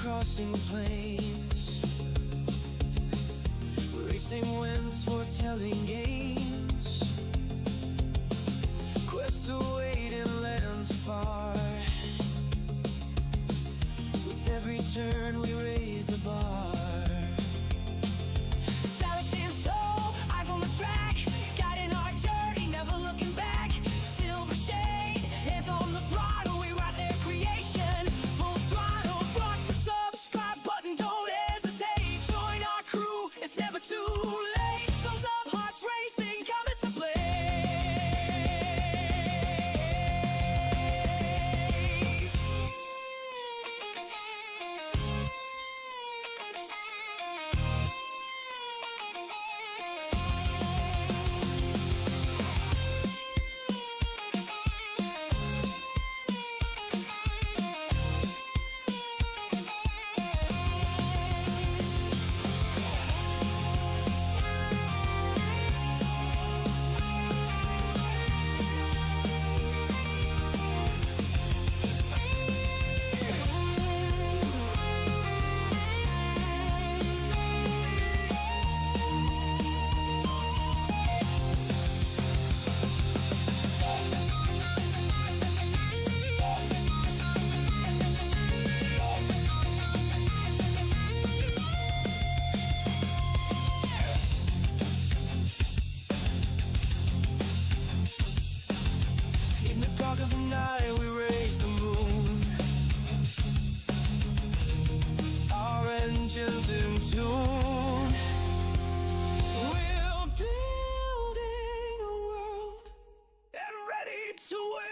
crossing plains, racing winds, foretelling games, quests await in lands far. With every turn we raise the bar. Sally stands tall, eyes on the track, guiding our journey, never looking back. Silver shade, hands on the throttle, we ride their creation. Full throttle, rock the subscribe button, don't hesitate. Join our crew, it's never too late. Thumbs up, hearts racing, coming to play. In the dark of the night we raise the moon, our engines in tune. We're building a world and ready to win.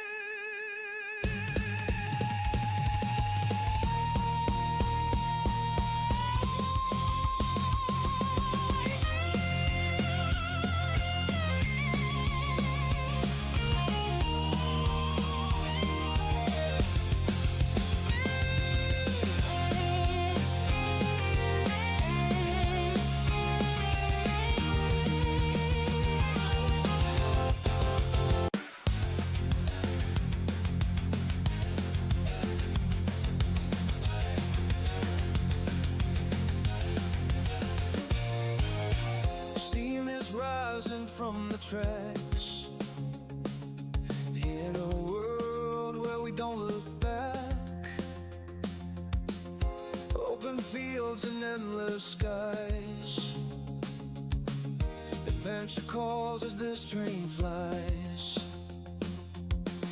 Steam is rising from the tracks in a world where we don't look back. Open fields and endless skies. Adventure calls as this train flies.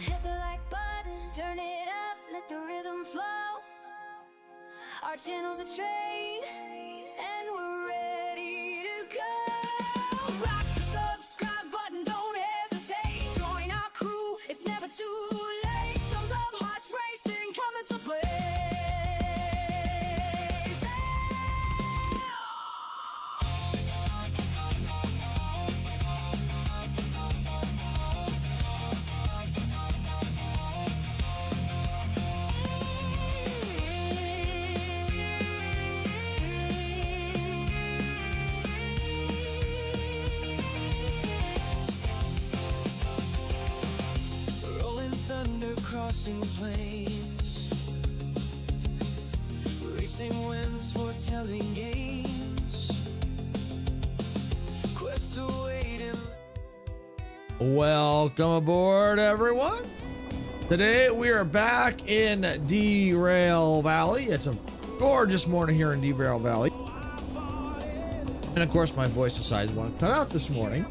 Hit the like button, turn it up, let the rhythm flow. Our channel's a train, and we're ready to go. Rock the subscribe button, don't hesitate. Join our crew, it's never too late. Thumbs up, hearts racing, coming to play. Rolling thunder, crossing plains, racing winds, foretelling games, quests awaiting. Welcome aboard, everyone. Today we are back in Derail Valley. It's a gorgeous morning here in Derail Valley. And of course, my voice decides to want to cut out this morning.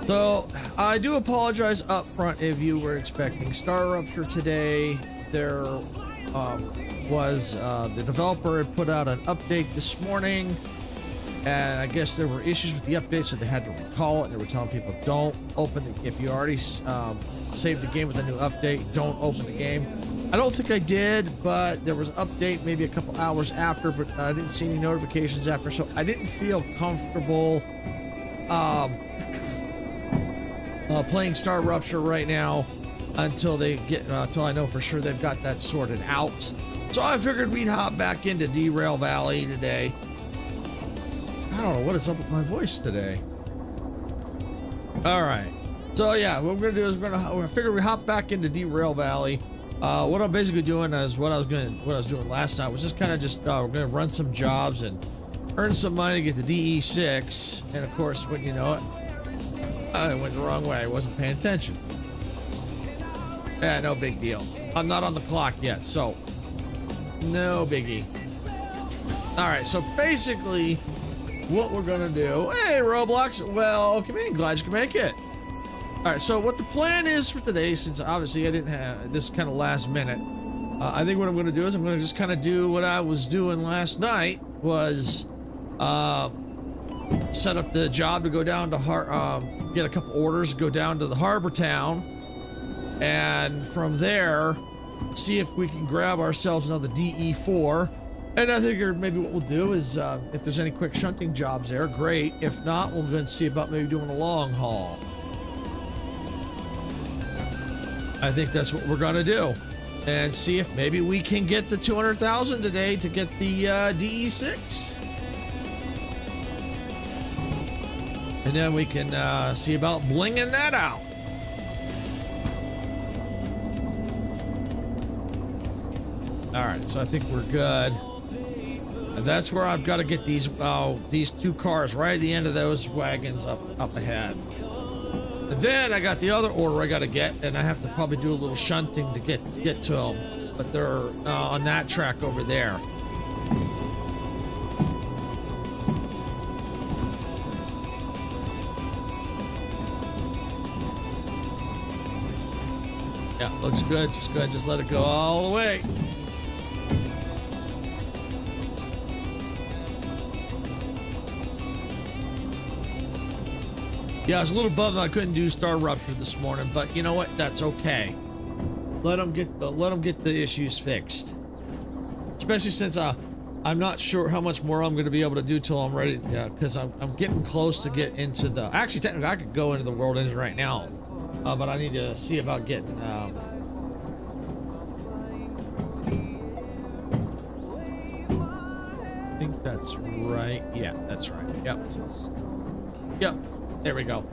So I do apologize up front if you were expecting Star Rupture today. There was the developer had put out an update this morning, and I guess there were issues with the update, so they had to recall it. They were telling people, don't open the, if you already saved the game with a new update, don't open the game. I don't think I did, but there was an update maybe a couple hours after, but I didn't see any notifications after, so I didn't feel comfortable playing Star Rupture right now until they get until I know for sure they've got that sorted out. So I figured we'd hop back into Derail Valley today. I don't know what is up with my voice today. All right, so yeah, what we're gonna do is we're gonna figure we hop back into Derail Valley What I'm basically doing is what I was doing last night was just kind of we're gonna run some jobs and earn some money to get the DE6, and of course, when you know it, I went the wrong way. I wasn't paying attention. Yeah, no big deal. I'm not on the clock yet, so no biggie. All right, so basically, what we're gonna do? Hey, Roblox, welcome in. Glad you can make it. All right, so what the plan is for today, since obviously I didn't have this kind of last minute, I think what I'm gonna do is I'm gonna just kind of do what I was doing last night, was set up the job to go down to get a couple orders, go down to the harbor town, and from there see if we can grab ourselves another DE4. And I figured maybe what we'll do is if there's any quick shunting jobs there, great. If not, we'll go and see about maybe doing a long haul. I think that's what we're gonna do, and see if maybe we can get the 200,000 today to get the DE6. And then we can see about blinging that out. All right, so I think we're good. And that's where I've got to get these two cars right at the end of those wagons up ahead. And then I got the other order I got to get, and I have to probably do a little shunting to get to them. But they're on that track over there. Yeah, looks good. Just go ahead, just let it go all the way. Yeah, I was a little bummed that I couldn't do Star Rupture this morning, but you know what? That's okay. Let them get the issues fixed. Especially since I'm not sure how much more I'm going to be able to do till I'm ready. Yeah, because I'm getting close to get into the. Actually, technically, I could go into the world engine right now, but I need to see about getting. I think that's right. Yeah, that's right. Yep. Yep. There we go.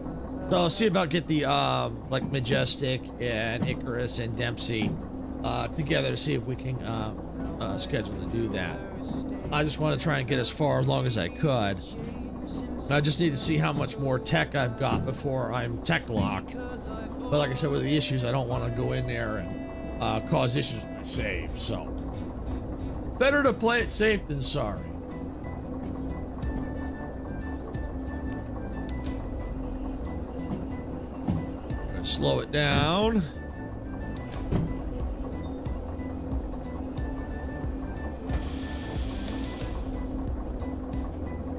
So see about get the like Majestic and Icarus and Dempsey together to see if we can schedule to do that. I just want to try and get as far as long as I could. I just need to see how much more tech I've got before I'm tech locked. But like I said, with the issues, I don't want to go in there and cause issues with my save. So better to play it safe than sorry. Slow it down.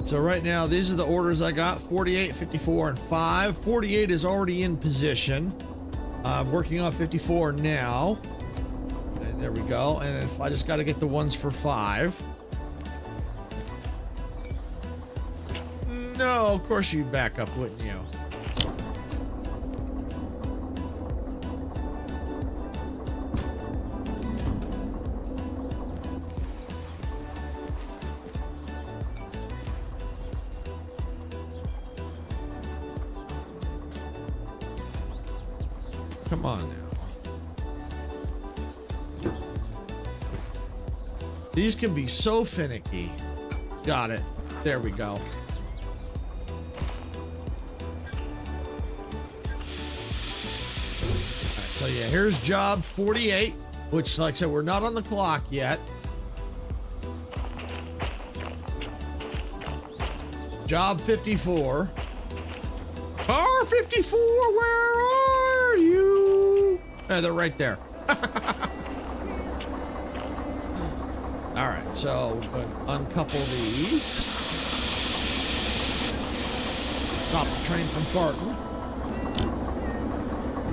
So right now, these are the orders I got: 48, 54, and 5. 48 is already in position. I'm working on 54 now. And there we go. And if I just got to get the ones for 5. No, of course you'd back up, wouldn't you? Come on now. These can be so finicky. Got it. There we go. All right, so yeah, here's job 48, which, like I said, we're not on the clock yet. Job 54. Car 54, where are you? They're right there. All right, so we're going to uncouple these. Stop the train from farting.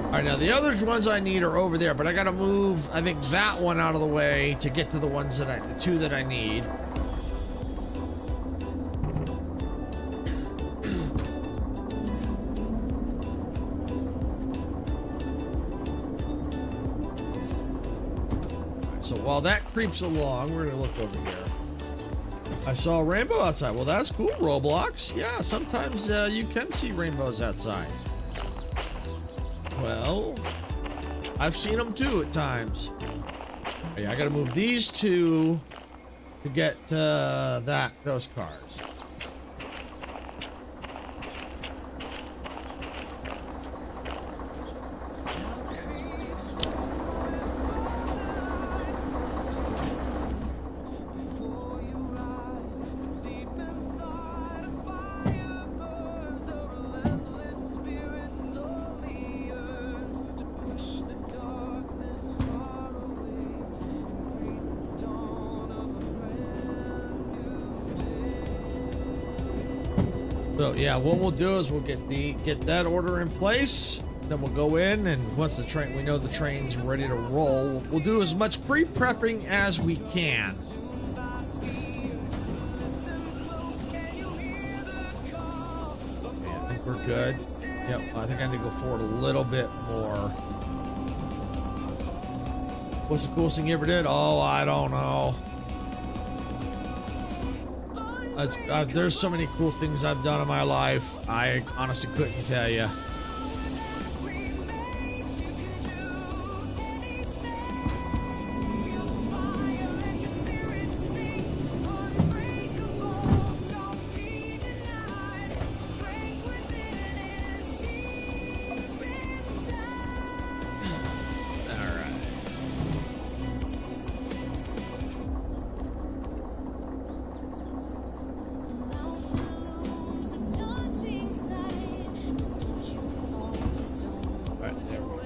All right, now the other ones I need are over there, but I got to move, I think, that one out of the way to get to the ones that the two that I need. So while that creeps along, we're gonna look over here. I saw a rainbow outside. Well, that's cool, Roblox. Yeah, sometimes you can see rainbows outside. Well, I've seen them too at times. Yeah, I gotta move these two to get those cars. So yeah, what we'll do is we'll get that order in place. Then we'll go in, and once we know the train's ready to roll, we'll do as much pre-prepping as we can. Okay, I think we're good. Yep, I think I need to go forward a little bit more. What's the coolest thing you ever did? Oh, I don't know. There's so many cool things I've done in my life. I honestly couldn't tell you.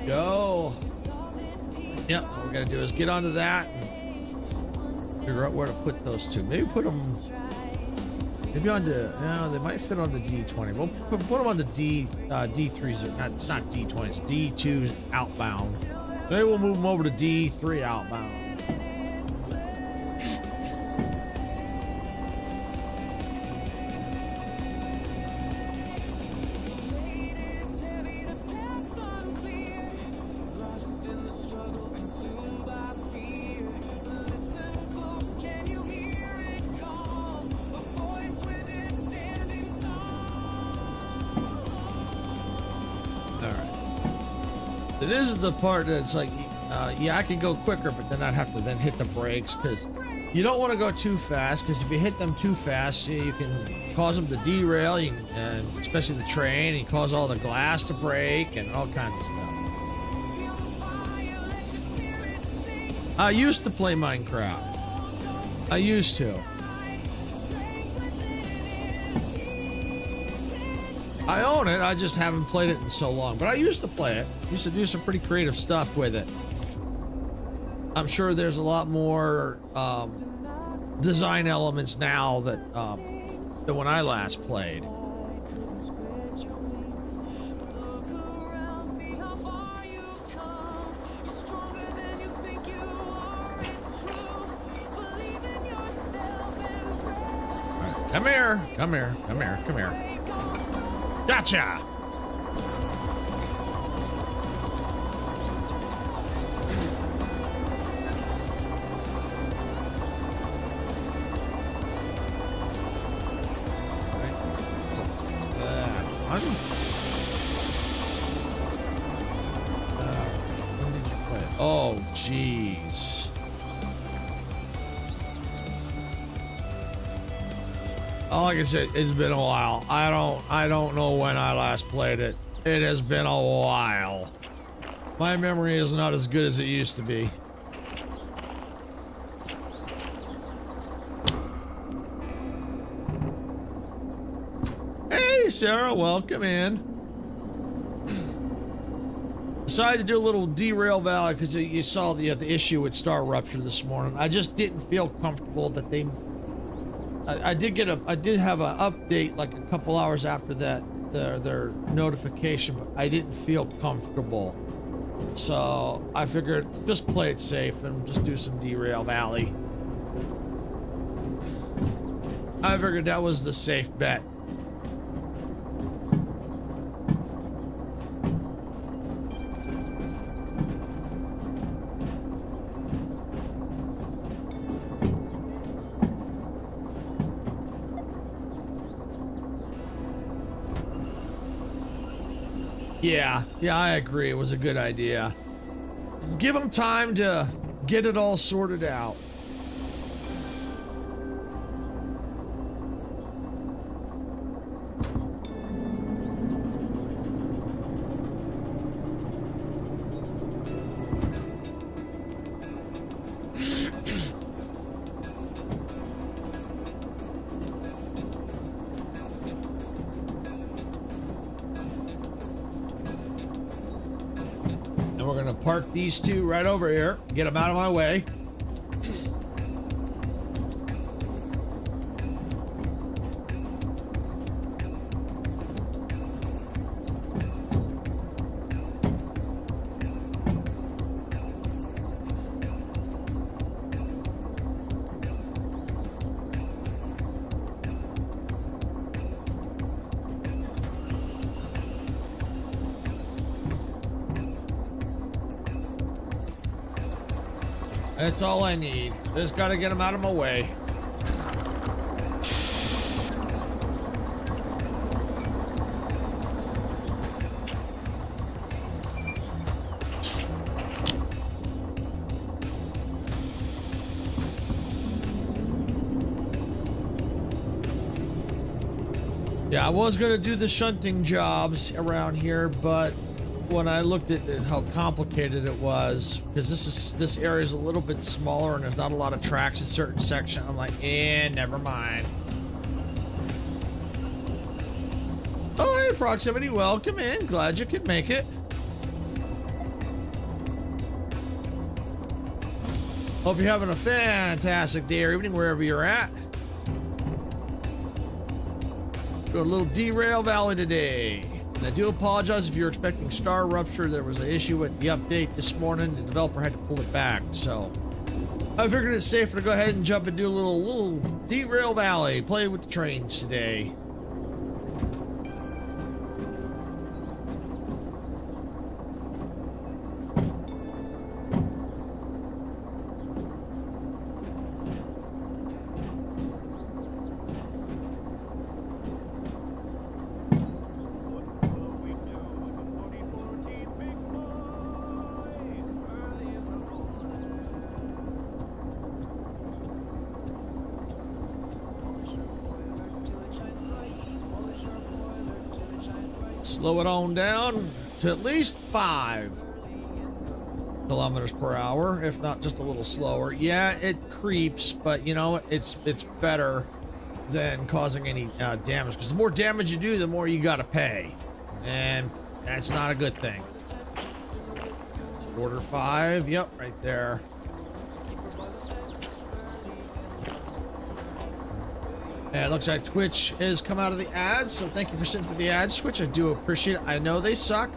Go. Yep, what we're gonna do is get onto that and figure out where to put those two. Maybe put them maybe onto, no, they might fit on the D20. We'll put them on the D3. It's not D20, it's D2 outbound. Maybe we'll move them over to D3 outbound. This is the part that's like, yeah, I can go quicker, but then I'd have to then hit the brakes because you don't want to go too fast, because if you hit them too fast, you can cause them to derail, and especially the train, and you cause all the glass to break and all kinds of stuff. I used to play Minecraft. I used to. I own it, I just haven't played it in so long, but I used to play it. Used to do some pretty creative stuff with it. I'm sure there's a lot more design elements now that than when I last played. Right, come here, come here, come here, come here. Gotcha! When did you play it? Oh, jeez. All I can say, it's been a while. I don't know when I last played it. It has been a while. My memory is not as good as it used to be. Hey, Sarah, welcome in. Decided to do a little Derail Valley because you saw the issue with Star Rupture this morning. I just didn't feel comfortable that they. I did have an update like a couple hours after that, their notification, but I didn't feel comfortable. So I figured just play it safe and just do some Derail Valley. I figured that was the safe bet. Yeah, I agree. It was a good idea. give them time to get it all sorted out. We're gonna park these two right over here, get them out of my way. That's all I need. Just gotta get them out of my way. Yeah, I was gonna do the shunting jobs around here, but when I looked at how complicated it was, because this area is a little bit smaller and there's not a lot of tracks in certain sections, I'm like, never mind. Oh, hey, proximity, welcome in. Glad you could make it. Hope you're having a fantastic day or evening wherever you're at. Go to a little Derail Valley today. And I do apologize if you're expecting star rupture. There was an issue with the update this morning. The developer had to pull it back, so I figured it's safer to go ahead and jump and do a little Derail Valley. Play with the trains today. Slow it on down to at least 5 kilometers per hour, if not just a little slower. Yeah, it creeps, but you know, it's better than causing any damage, because the more damage you do, the more you gotta pay, and that's not a good thing. Order 5, yep, right there. And it looks like Twitch has come out of the ads, so thank you for sitting through the ads, Twitch. I do appreciate it. I know they suck,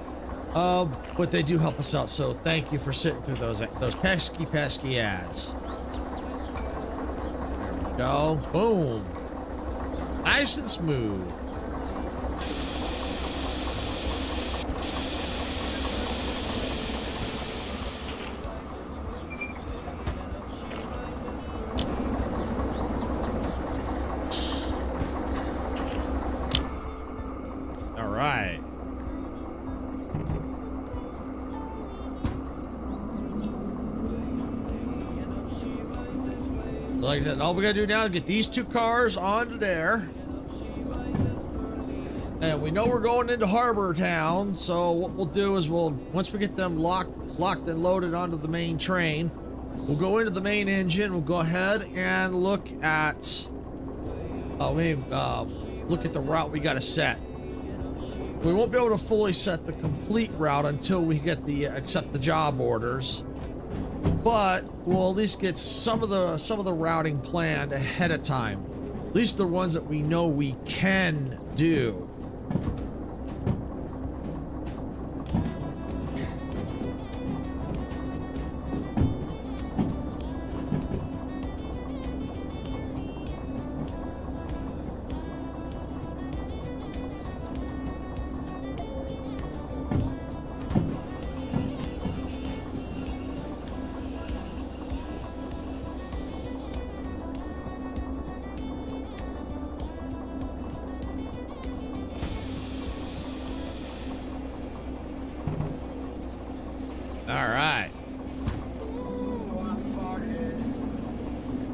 but they do help us out, so thank you for sitting through those pesky ads. There we go. Boom. Nice and smooth. Like that, all we gotta do now is get these 2 cars onto there, and we know we're going into Harbor Town. So what we'll do is once we get them locked and loaded onto the main train, we'll go into the main engine. We'll go ahead and look at look at the route we got to set. We won't be able to fully set the complete route until we get accept the job orders. But we'll at least get some of the routing planned ahead of time. At least the ones that we know we can do.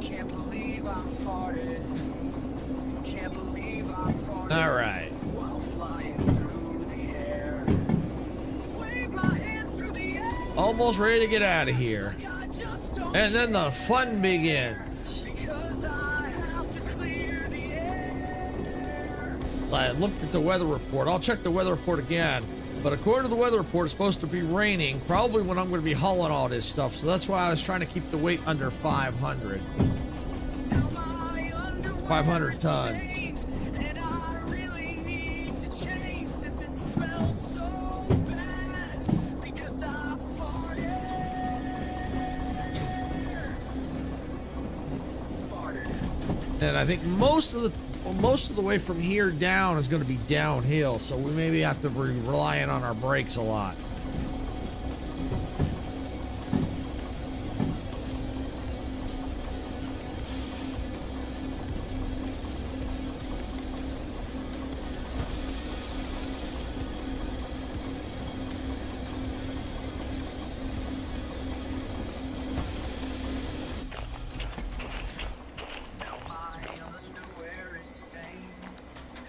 Can't believe I farted. Can't believe I farted. All right. While flying through the air. Wave my hands through the air. Almost ready to get out of here. I just don't And then the fun begins. because I have to clear the air. I looked at the weather report. I'll check the weather report again. But according to the weather report, it's supposed to be raining probably when I'm going to be hauling all this stuff. So that's why I was trying to keep the weight under 500. Now my underwear 500 is tons. stained, and I really need to change since it smells so bad because I farted. And I think most of the way from here down is going to be downhill. So we maybe have to be relying on our brakes a lot. Now my underwear is stained,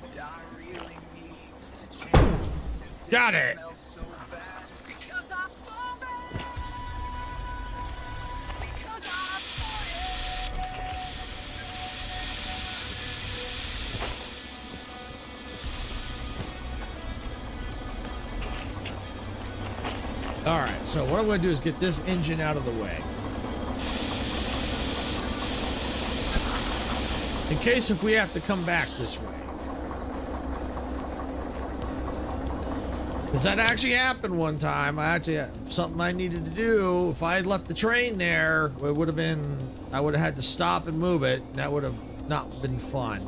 and I really need to change since Got it it. smells so bad because I farted. Because I All right. So what I'm going to do is get this engine out of the way. In case if we have to come back this way. Because that actually happened one time. I actually had something I needed to do. If I had left the train there, it would have been, I would have had to stop and move it. And that would have not been fun.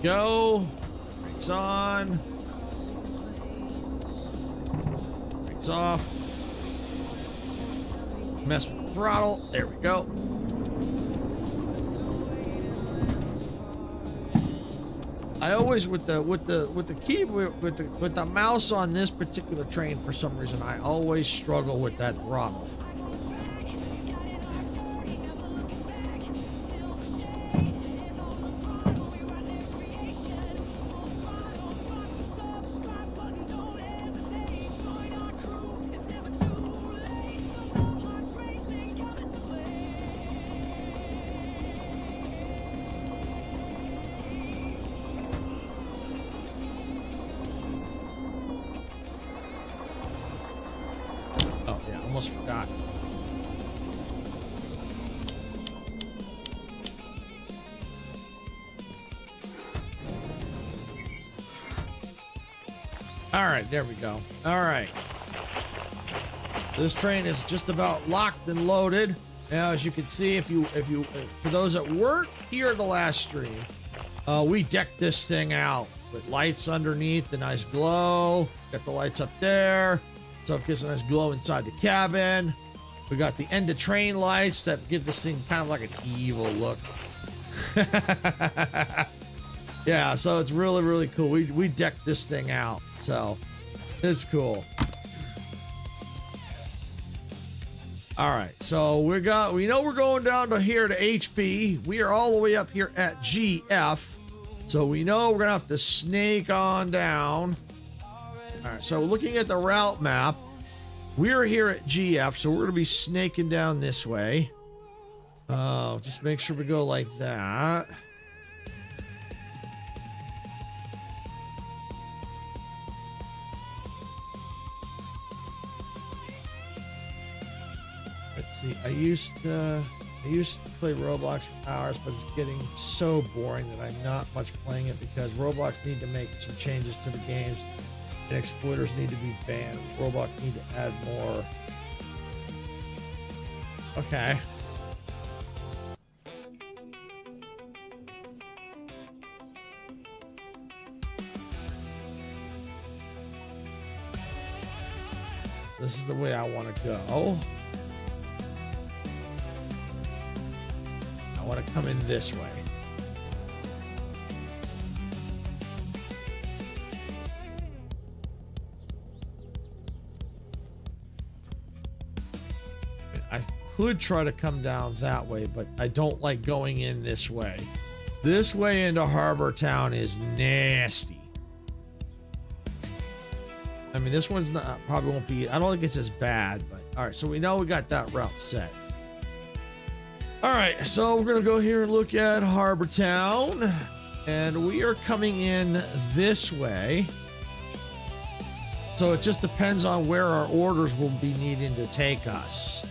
Go. Brakes on. Brakes off. Mess with the throttle. There we go. I always with the key with the mouse on this particular train for some reason I always struggle with that throttle. Almost forgot. All right, there we go. All right. This train is just about locked and loaded. Now, as you can see, if you for those that weren't here at the last stream, we decked this thing out with lights underneath, a nice glow. Got the lights up there. So it gives a nice glow inside the cabin. We got the end of train lights that give this thing kind of like an evil look. Yeah, so it's really, really cool. We decked this thing out, so it's cool. All right, so we know we're going down to here to HB. We are all the way up here at GF, so we know we're gonna have to snake on down. All right, so looking at the route map, We're here at GF, so we're going to be snaking down this way. Just make sure we go like that. Let's see. I used to play Roblox for hours, but it's getting so boring that I'm not much playing it because Roblox need to make some changes to the games and exploiters need to be banned. Roblox need to add more. Okay. So this is the way I want to go. I want to come in this way. I could try to come down that way, but I don't like going in this way. This way into Harbor Town is nasty. I mean, this one's not, probably won't be, I don't think it's as bad, but all right, so we know we got that route set. All right, so we're gonna go here and look at Harbor Town, and we are coming in this way. So it just depends on where our orders will be needing to take us.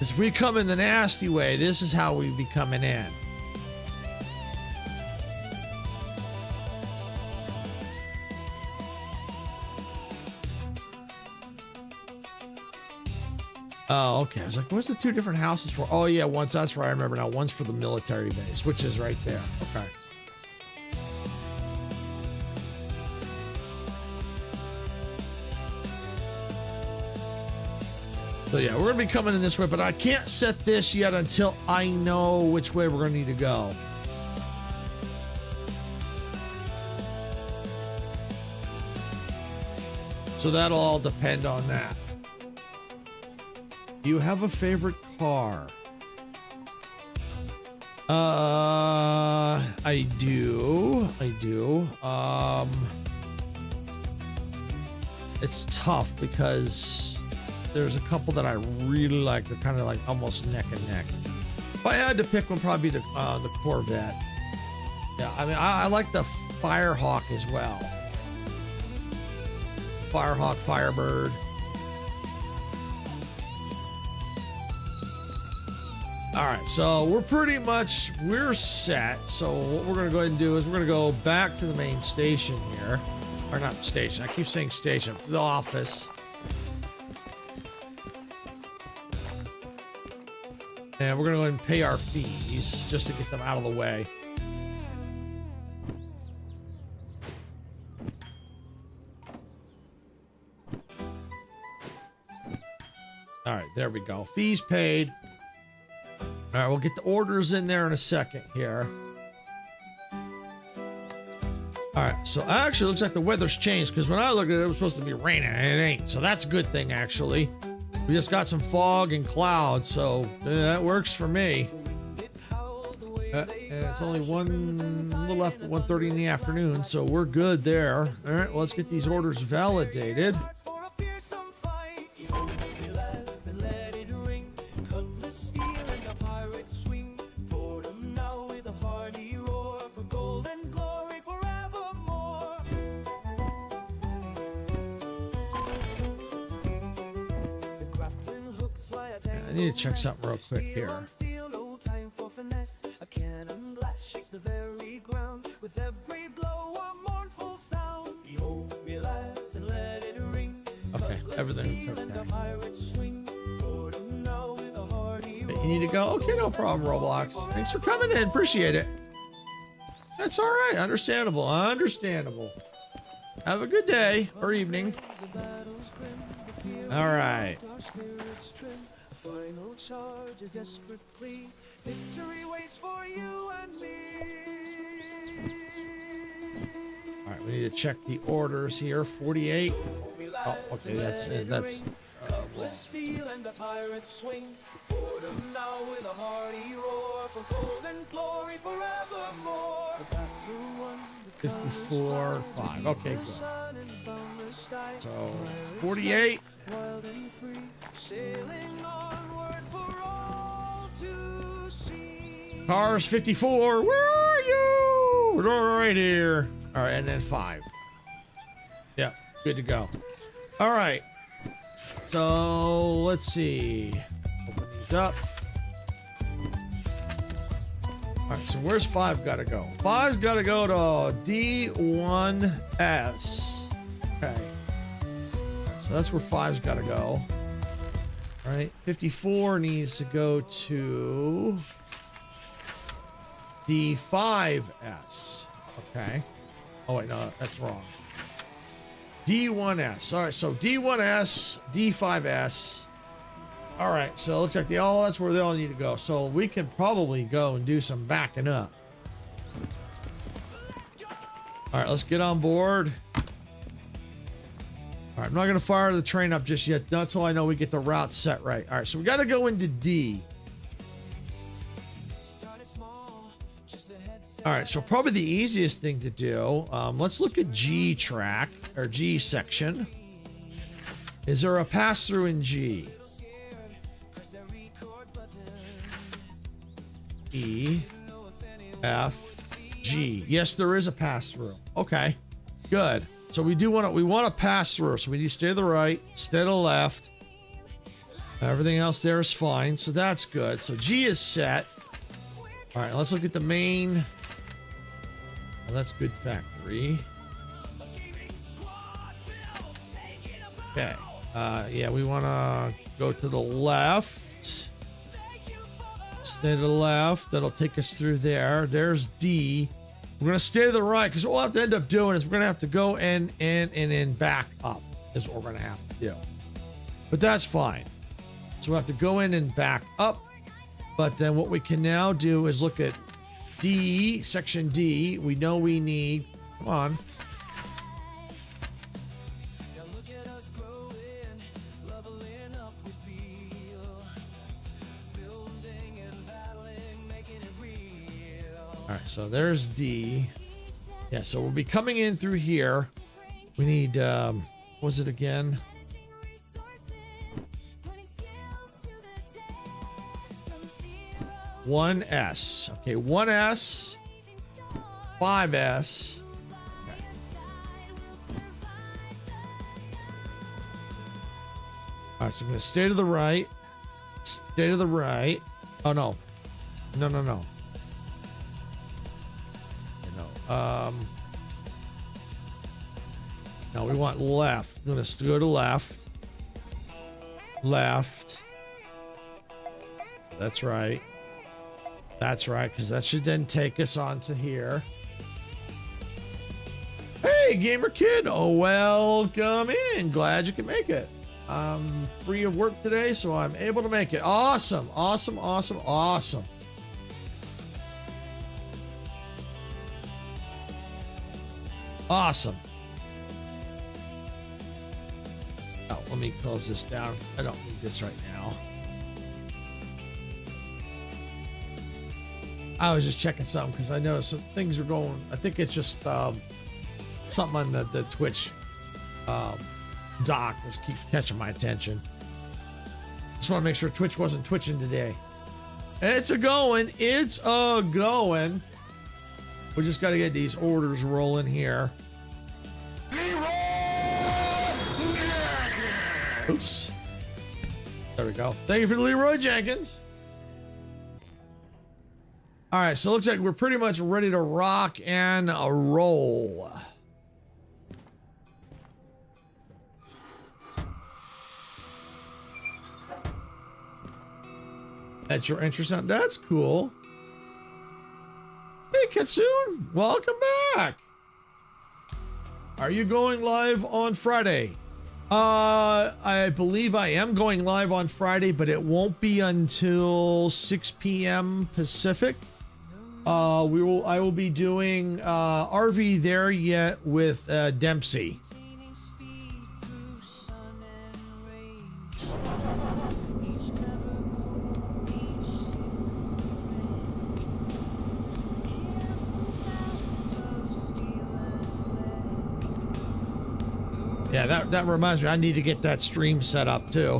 If we come in the nasty way, this is how we be coming in. Oh, okay. I was like, what's the two different houses for? Oh, yeah, one's, that's right. I remember now. One's for the military base, which is right there. Okay. So, yeah, we're going to be coming in this way, but I can't set this yet until I know which way we're going to need to go. So that'll all depend on that. Do you have a favorite car? I do. It's tough because there's a couple that I really like. They're kind of like almost neck and neck. If I had to pick one, probably the Corvette. Yeah, I mean, I like the Firehawk as well. Firehawk, Firebird. All right, so we're set. So what we're gonna go ahead and do is we're gonna go back to the main station here. Or not station, I keep saying station, the office. And we're gonna go ahead and pay our fees just to get them out of the way. All right, there we go. Fees paid. All right, we'll get the orders in there in a second here. All right, so actually it looks like the weather's changed because when I look at it, it was supposed to be raining and it ain't. So that's a good thing, actually. We just got some fog and clouds, so that works for me. And it's only a little after 1:30 in the afternoon, so we're good there. All right, well, let's get these orders validated. I need to check something real quick here. Okay, everything's okay. You need to go? Okay, no problem, Roblox. Thanks for coming in. Appreciate it. That's all right. Understandable. Understandable. Have a good day or evening. All right. Final charge, a desperate plea. Victory waits for you and me. All right, we need to check the orders here. 48. Oh, okay, that's steel and the pirates swing. Boredom now with a hearty roar for golden glory forevermore. 54, 5. Okay, good. So 48. wild and free, sailing onward for all to see. Cars 54, where are you? We're right here. All right, and then 5. Yeah, good to go. All right. So let's see. Open these up. All right, so where's 5 got to go? 5's got to go to D1S. Okay. So that's where 5's got to go. All right, 54 needs to go to D5S. Okay. Oh, wait, no, that's wrong. D1S. All right, so D1S, D5S. All right, so it looks like that's where they all need to go. So we can probably go and do some backing up. All right, let's get on board. All right, I'm not going to fire the train up just yet. That's all I know. We get the route set right. All right, so we got to go into D. All right, so probably the easiest thing to do, let's look at G track, or G section. Is there a pass-through in G? E, F, G. Yes, there is a pass-through. Okay, good. So we want to pass through. So we need to stay to the right, stay to the left. Everything else there is fine. So that's good. So G is set. All right, let's look at the main. Well, that's good factory. Okay. Yeah, we want to go to the left. Stay to the left. That'll take us through there. There's D. We're going to stay to the right because what we'll have to end up doing is we're going to have to go and then back up is what we're going to have to do. But that's fine. So we'll have to go in and back up. But then what we can now do is look at D, section D. We know we need, come on. All right, so there's D. Yeah, so we'll be coming in through here. We need, what was it again? One S. Okay, 1S, 5S. Okay. All right, so I'm going to stay to the right. Stay to the right. Oh, no. No. No, we want left. I'm going to go to left. Left. That's right. That's right, because that should then take us on to here. Hey, Gamer Kid. Oh, welcome in. Glad you can make it. I'm free of work today, so I'm able to make it. Awesome. Awesome, awesome, awesome. Awesome. Oh, let me close this down. I don't need this right now. I was just checking something because I noticed some things are going. I think it's just something on the Twitch dock that keeps catching my attention. Just want to make sure Twitch wasn't twitching today. It's a going. It's a going. We just got to get these orders rolling here. Oops. There we go. Thank you for the Leroy Jenkins. All right, so it looks like we're pretty much ready to rock and roll. That's your interest on. That's cool. Hey, Katsune, welcome back. Are you going live on Friday? I believe I am going live on Friday, but it won't be until 6 p.m. Pacific. I will be doing RV There Yet with Dempsey. Yeah, that reminds me, I need to get that stream set up too.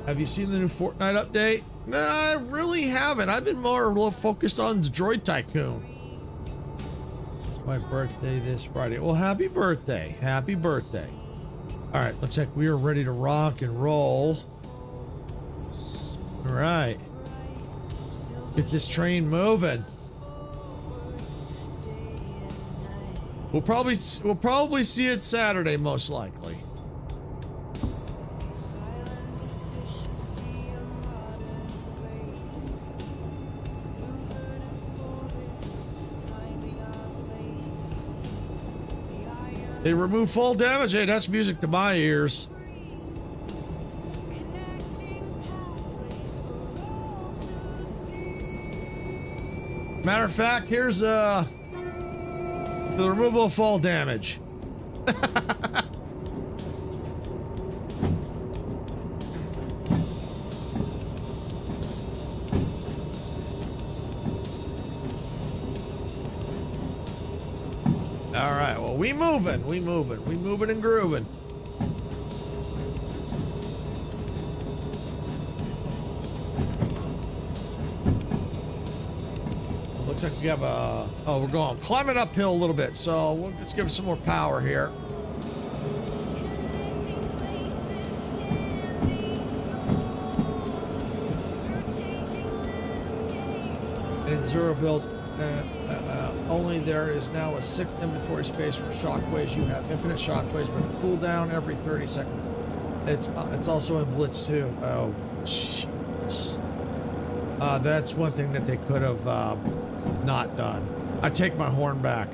Have you seen the new Fortnite update? No, I really haven't. I've been more focused on Droid Tycoon. It's my birthday this Friday. Well, happy birthday. Happy birthday. All right, looks like we are ready to rock and roll. All right. Get this train moving. We'll probably see it Saturday, most likely. They remove fall damage. Hey, that's music to my ears. Matter of fact, here's the removal of fall damage. All right, well, we moving and grooving. Looks like we have a, oh, we're going climbing uphill a little bit, so let's give it some more power here. And zero builds. Only there is now a 6th inventory space for shockwaves. You have infinite shockwaves, but cooldown every 30 seconds. It's also in Blitz too. Oh, jeez. That's one thing that they could have not done. I take my horn back.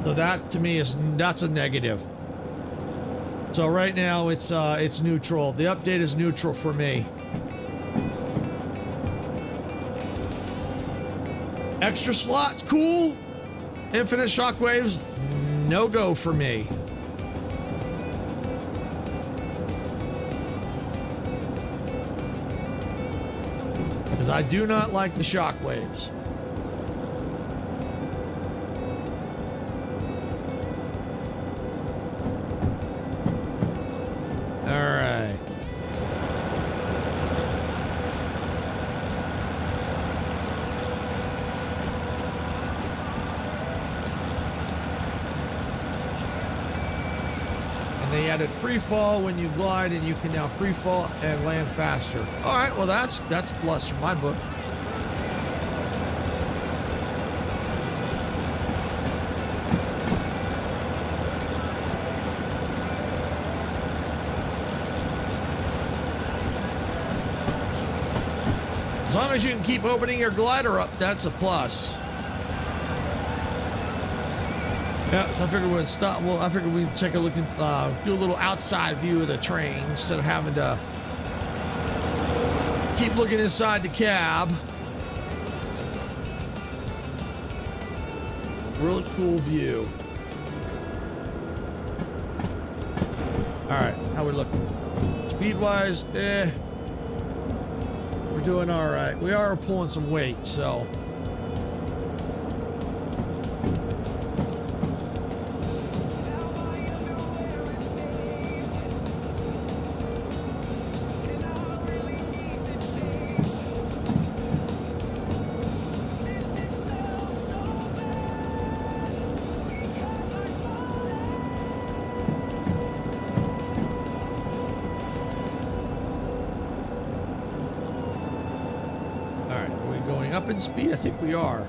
So that to me that's a negative. So right now it's neutral. The update is neutral for me. Extra slots, cool. Infinite shockwaves, no go for me. Because I do not like the shockwaves. All right. They added free fall when you glide, and you can now free fall and land faster. All right, well that's a plus from my book. As long as you can keep opening your glider up, that's a plus. Yeah, so I figured we'd stop. Well, I figured we'd take a look and do a little outside view of the train instead of having to keep looking inside the cab. Really cool view. All right, how we looking? Speed-wise, we're doing all right. We are pulling some weight, so. Speed, I think we are.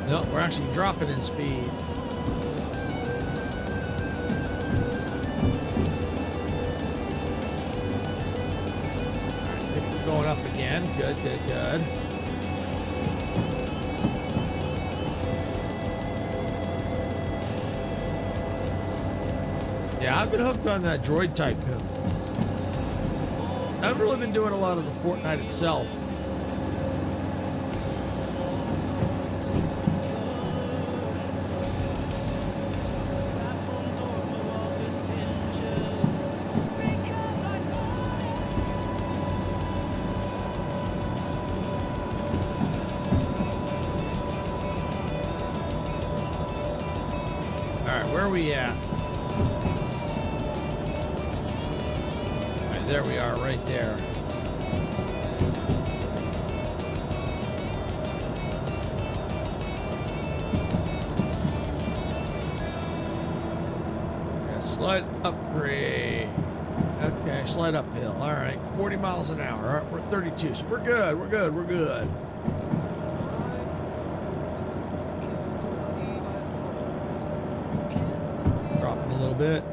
No, we're actually dropping in speed. Going up again. Good, good, good. Yeah, I've been hooked on that Droid Tycoon. I haven't really been doing a lot of the Fortnite itself. All right, where are we at? All right, there we are, right there. Slight upgrade. Okay, slight uphill. All right, 40 miles an hour. All right, we're at 32, so we're good. We're good. We're good. Dropping a little bit.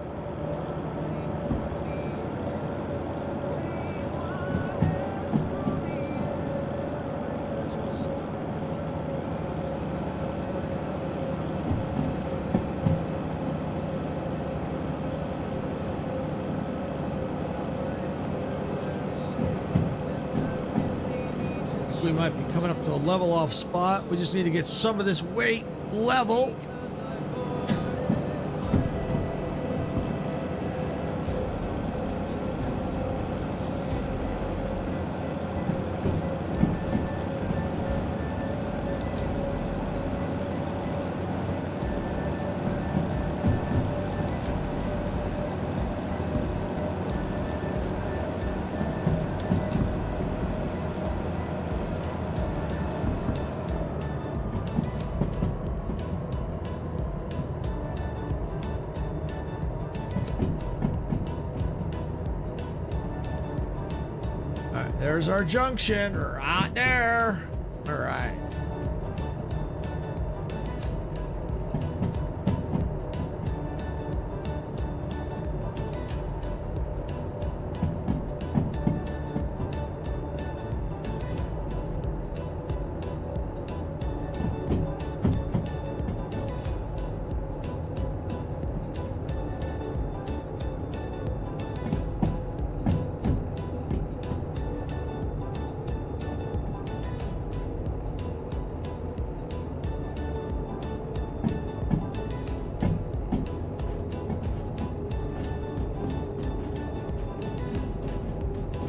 We might be coming up to a level off spot. We just need to get some of this weight level. There's our junction right there. All right.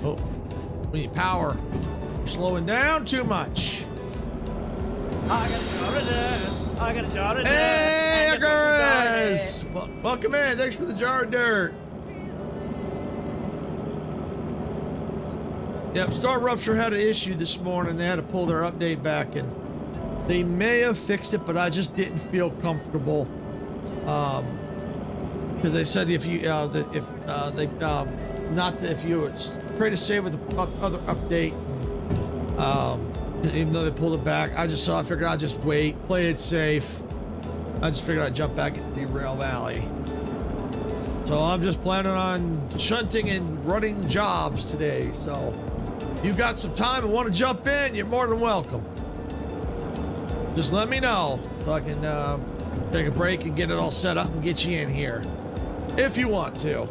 Oh, we need power. We're slowing down too much. I got a jar of dirt. I got a jar of dirt. Hey, And guess what's inside of guys! Welcome in. Thanks for the jar of dirt. Yep, Star Rupture had an issue this morning. They had to pull their update back, and they may have fixed it, but I just didn't feel comfortable. Because they said if you if you pray to save with the other update, even though they pulled it back, I figured I'd just wait, play it safe. I just figured I'd jump back into Derail Valley. So I'm just planning on shunting and running jobs today. So if you got some time and want to jump in, you're more than welcome. Just let me know so I can take a break and get it all set up and get you in here if you want to.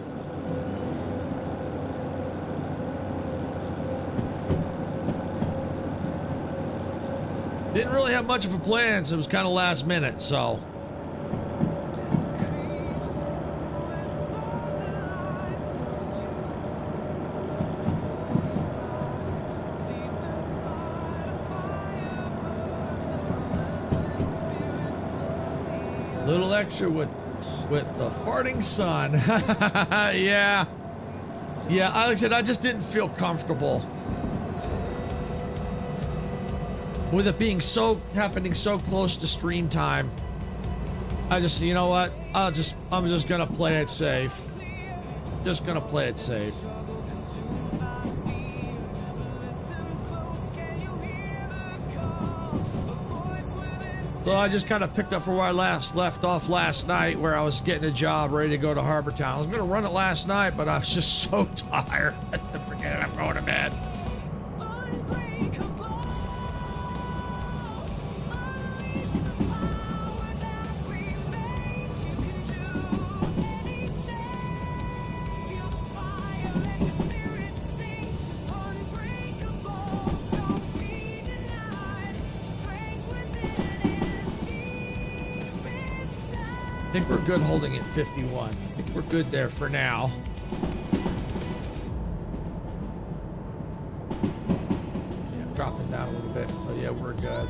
Didn't really have much of a plan, so it was kind of last minute, so. Little extra with the farting sun. Yeah. Yeah, like I said, I just didn't feel comfortable with it being happening so close to stream time. You know what? I'm just gonna play it safe. Just gonna play it safe. So I just kind of picked up from where I left off last night, where I was getting a job ready to go to Harbor Town. I was gonna run it last night, but I was just so tired. Forget it, I'm going to bed. think we're good holding at 51. I think we're good there for now. Yeah, dropping down a little bit, so yeah, we're good.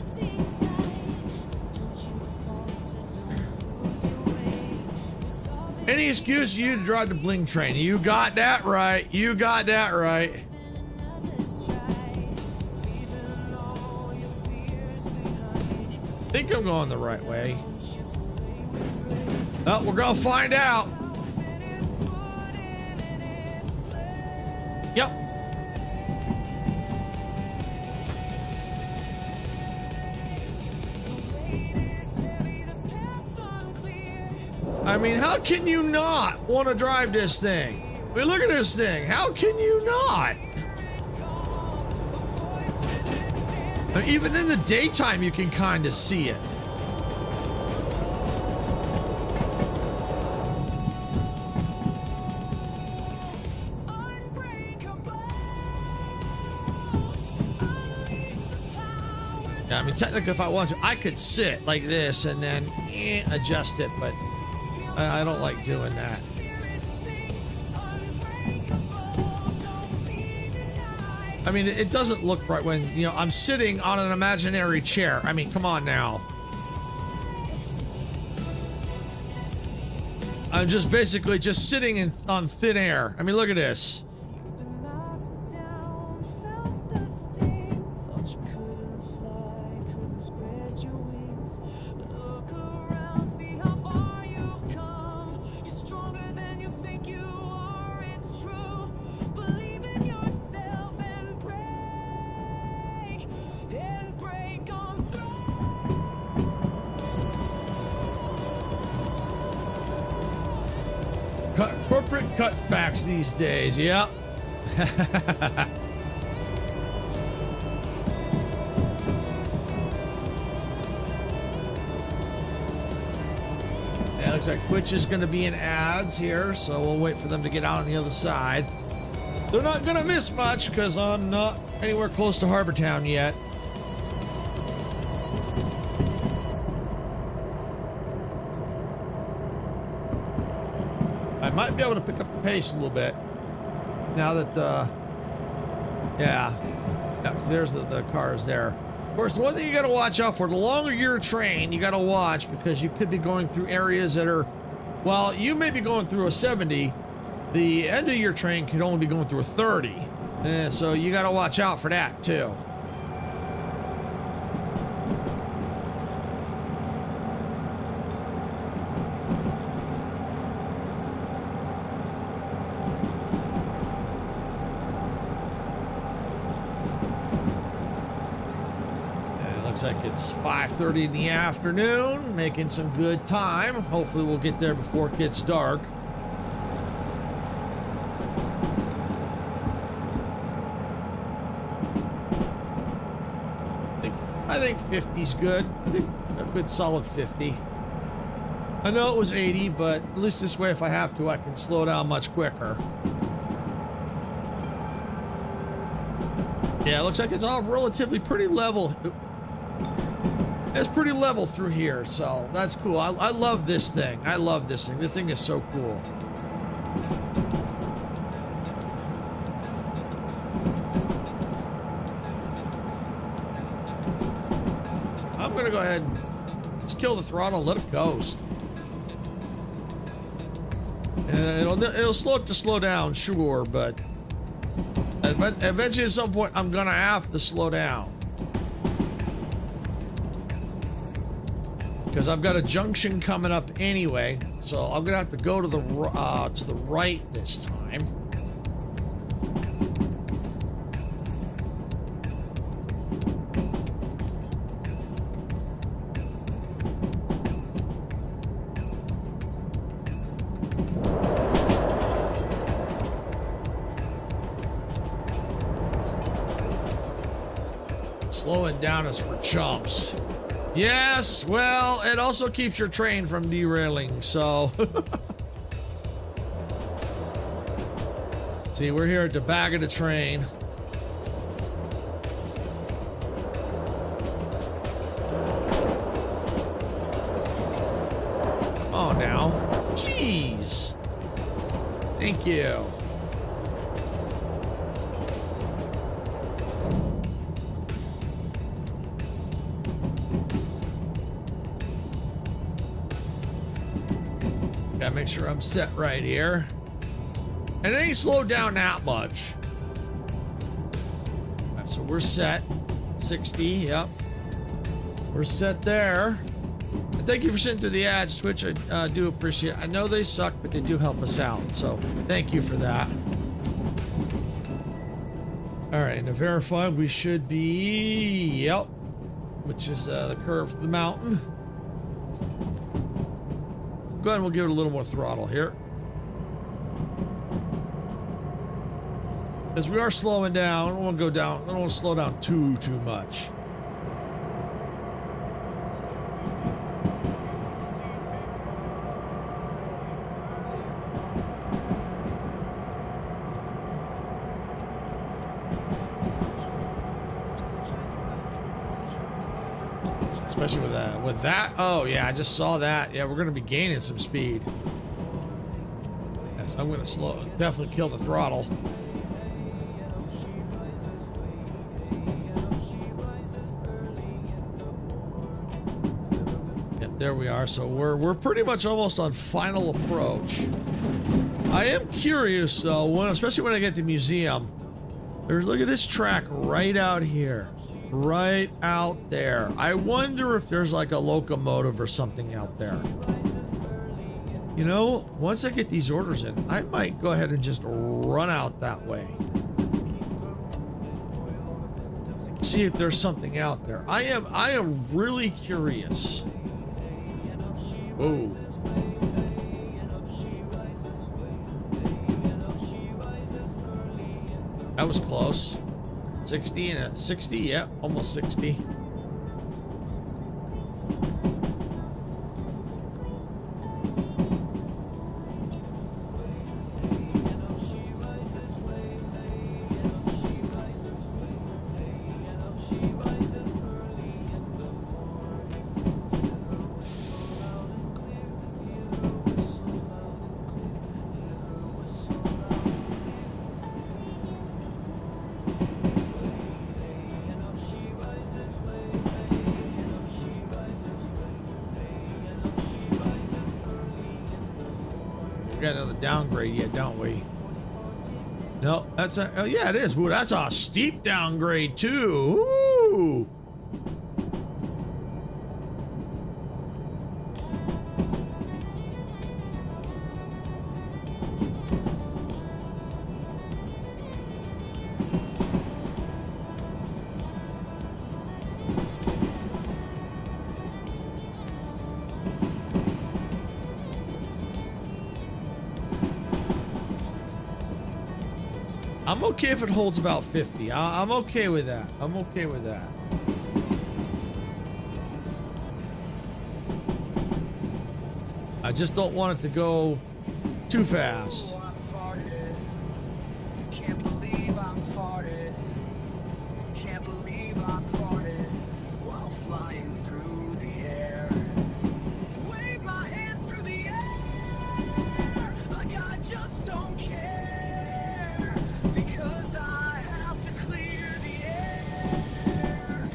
Any excuse for you to drive the bling train. You got that right. You got that right. I think I'm going the right way. Oh, we're gonna find out. Yep. I mean, how can you not want to drive this thing? I mean, look at this thing. How can you not? I mean, even in the daytime, you can kind of see it. Yeah, I mean, technically, if I wanted to, I could sit like this and then adjust it, but I don't like doing that. I mean, it doesn't look right when, you know, I'm sitting on an imaginary chair. I mean, come on now. I'm just basically just sitting on thin air. I mean, look at this. Corporate cutbacks these days, yep. Yeah, looks like Twitch is going to be in ads here, so we'll wait for them to get out on the other side. They're not going to miss much because I'm not anywhere close to Harbor Town yet. I might be able to pick up the pace a little bit now that yeah, 'cause there's the cars there. Of course, the one thing you got to watch out for, the longer your train, you got to watch because you could be going through areas that are, well, you may be going through a 70. The end of your train could only be going through a 30. And so you got to watch out for that too. Looks like it's 5:30 in the afternoon, making some good time. Hopefully we'll get there before it gets dark. I think 50's good. I think a good solid 50. I know it was 80, but at least this way, if I have to, I can slow down much quicker. Yeah, it looks like it's all relatively pretty level. It's pretty level through here, so that's cool. I love this thing. I love this thing. This thing is so cool. I'm gonna go ahead and just kill the throttle, let it coast. And it'll slow down, sure, but eventually at some point I'm gonna have to slow down. Because I've got a junction coming up anyway, so I'm gonna have to go to the right this time. Slowing down is for chumps. Yes, well, it also keeps your train from derailing, so. See, we're here at the back of the train. Oh, now. Jeez. Thank you. Gotta make sure I'm set right here. And it ain't slowed down that much. All right, so we're set. 60, yep. We're set there. And thank you for sitting through the ads, Twitch. I do appreciate it. I know they suck, but they do help us out. So thank you for that. All right, and to verify, we should be, yep, which is the curve of the mountain. Go ahead and we'll give it a little more throttle here. As we are slowing down, I don't want to go down, I don't want to slow down too much. Especially with that. Oh yeah, I just saw that. Yeah, we're gonna be gaining some speed. Yes, I'm gonna definitely kill the throttle. Yep, there we are. So we're pretty much almost on final approach. I am curious though, especially when I get to the museum. Look at this track right out here. Right out there. I wonder if there's like a locomotive or something out there. You know, once I get these orders in, I might go ahead and just run out that way. See if there's something out there. I am really curious. Whoa. That was close. 60 and a 60, yeah, almost 60. We got another downgrade yet, don't we? No, that's a, oh yeah, it is. Ooh, that's a steep downgrade too. Ooh. I'm okay if it holds about 50. I'm okay with that. I'm okay with that. I just don't want it to go too fast. Oh, I farted. Can't believe I farted. Can't believe I farted while flying through the air. Wave my hands through the air like I just don't care. Because I have to clear the air.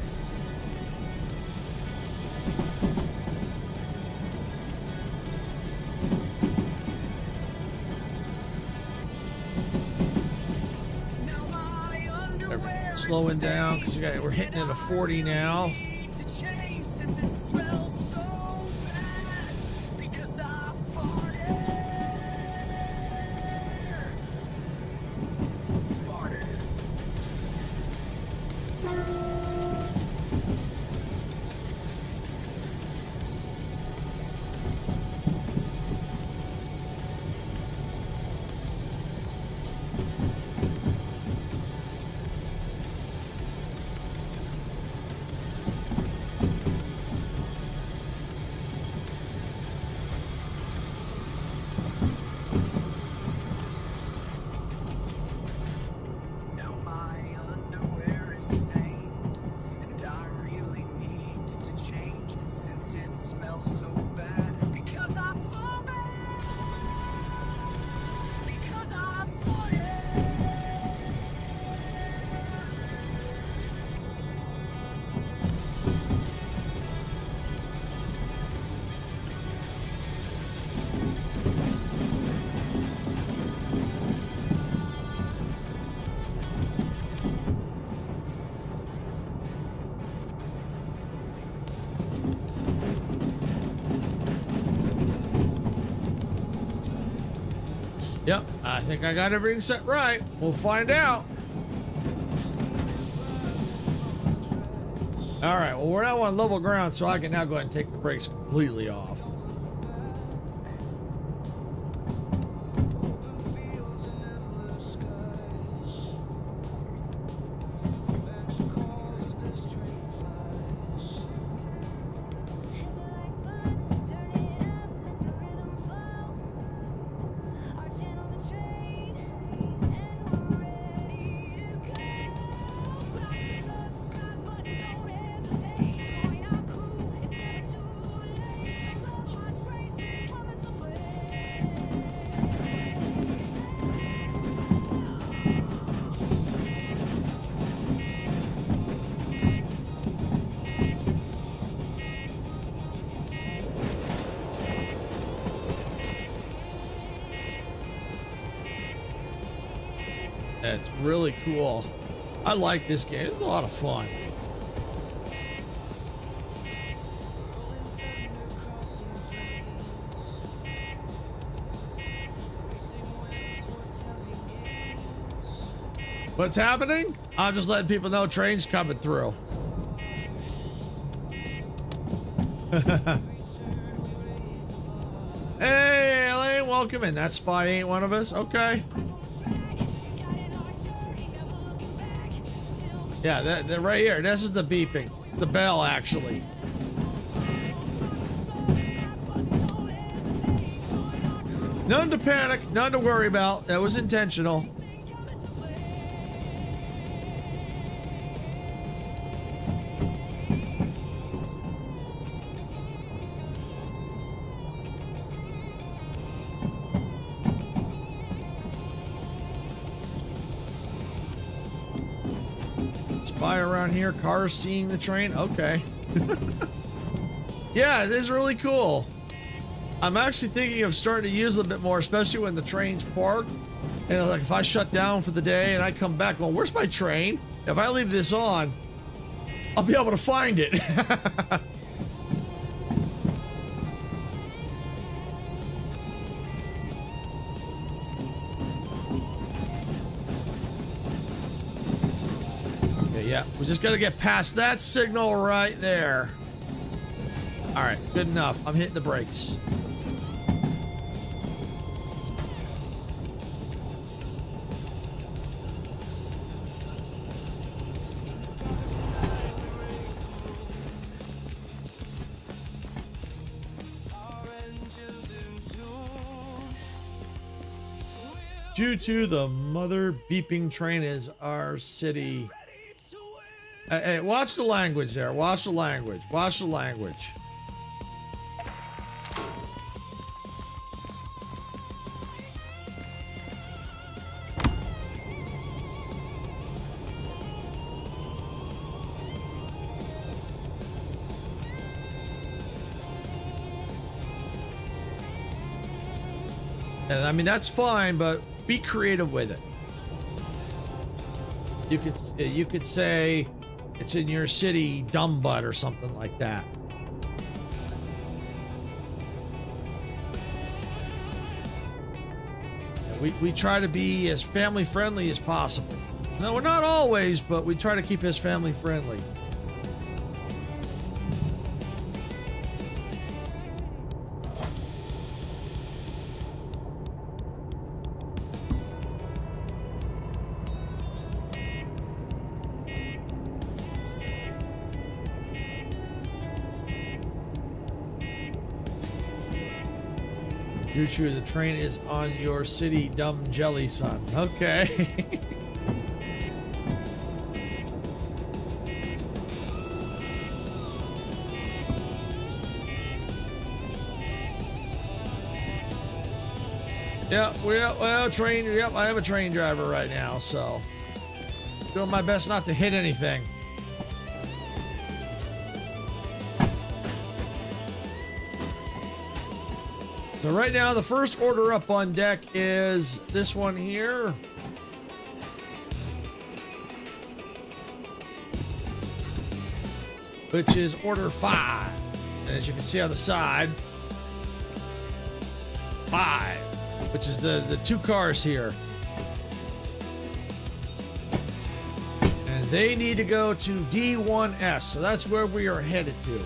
Now my underwear Slowing down because we're hitting at a 40 now. to change since it smells so bad. Because I farted. Farted. Yep, I think I got everything set right. We'll find out. All right, well, we're now on level ground, so I can now go ahead and take the brakes completely off. Hit the like button, turn it up, let the rhythm flow. Our channel's a train, and we're ready to go. Like the subscribe button, don't hesitate. Join our crew, it's never too late. Thumbs up, hearts racing, coming to play. That's really cool. I like this game. It's a lot of fun. What's happening? I'm just letting people know trains coming through. Hey, Elaine, welcome in. That spy ain't one of us. Okay. Yeah, that right here. This is the beeping. It's the bell, actually. None to panic, none to worry about. That was intentional. Spy around here, cars seeing the train. Okay. Yeah, it is really cool. I'm actually thinking of starting to use it a bit more, especially when the train's parked. And like if I shut down for the day and I come back, well, where's my train? If I leave this on, I'll be able to find it. Okay, yeah, we just gotta get past that signal right there. All right, good enough. I'm hitting the brakes. Due to the mother beeping train is our city. Hey, watch the language there. Watch the language. Watch the language. And I mean, that's fine, but be creative with it. You could say it's in your city, dumb butt, or something like that. We try to be as family friendly as possible. No, we're not always, but we try to keep us family friendly. Choo-choo, the train is on your city, dumb jelly son. Okay. Yeah, well, train, yep, I have a train driver right now, so doing my best not to hit anything. So right now, the first order up on deck is this one here. Which is order 5. And as you can see on the side, 5. which is the two cars here. And they need to go to D1S, so that's where we are headed to.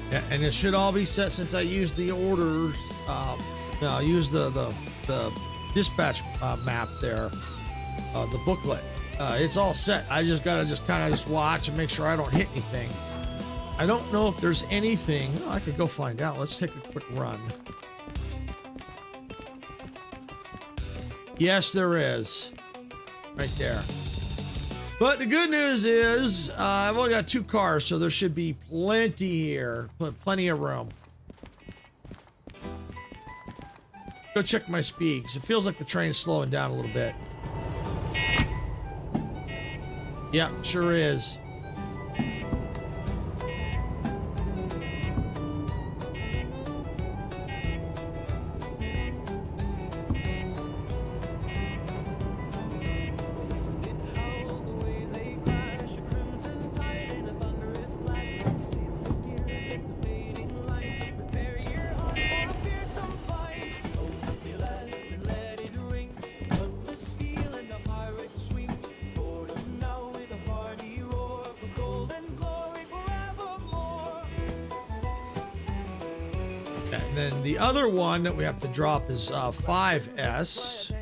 Yeah, and it should all be set since I used the orders. No, I used the dispatch map there, the booklet. It's all set. I just gotta kind of watch and make sure I don't hit anything. I don't know if there's anything. Oh, I could go find out. Let's take a quick run. Yes, there is. Right there. But the good news is I've only got two cars, so there should be plenty here. Plenty of room. Go check my speed, because it feels like the train's slowing down a little bit. Yeah, sure is. And then the other one that we have to drop is 5S,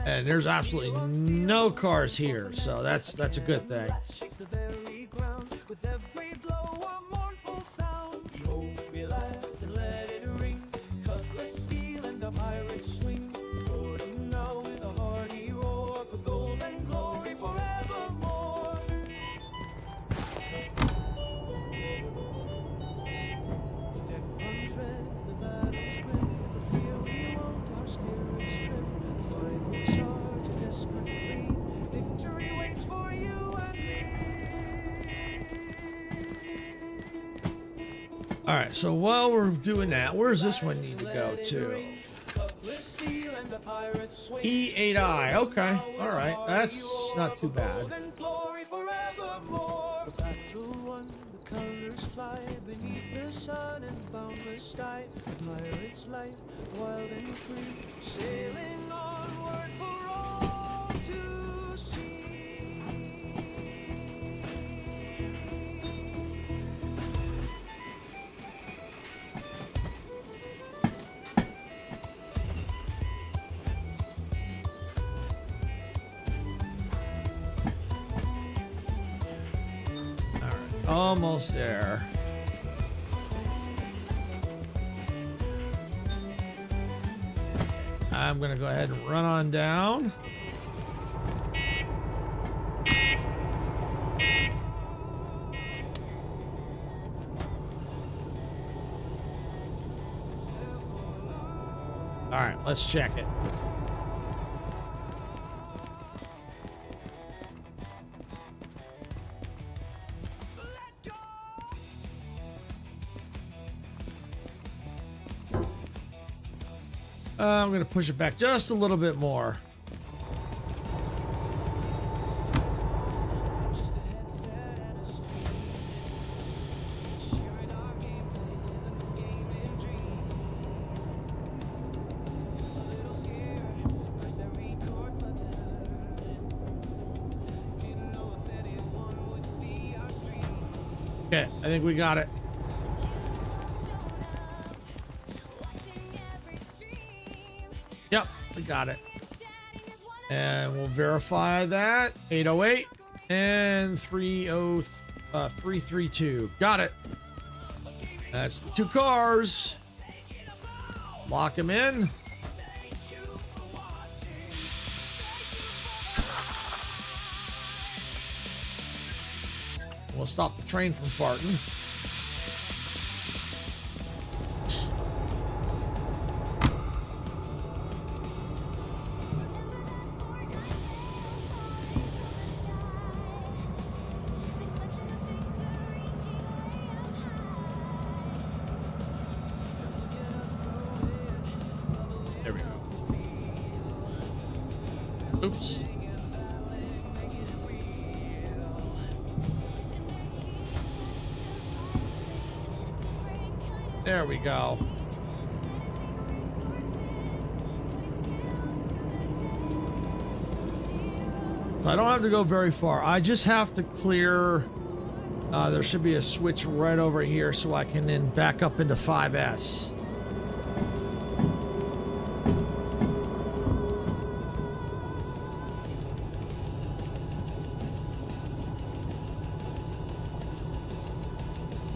and there's absolutely no cars here, so that's a good thing. All right, so while we're doing that, where's this one need to go to? E8I, okay, all right, that's not too bad. Almost there. I'm gonna go ahead and run on down. All right, let's check it. I'm going to push it back just a little bit more. Okay, I think we got it. Yep, we got it. And we'll verify that. 808 and 332. Got it. That's the two cars. Lock them in. We'll stop the train from farting. There we go. So I don't have to go very far. I just have to clear. There should be a switch right over here so I can then back up into 5S.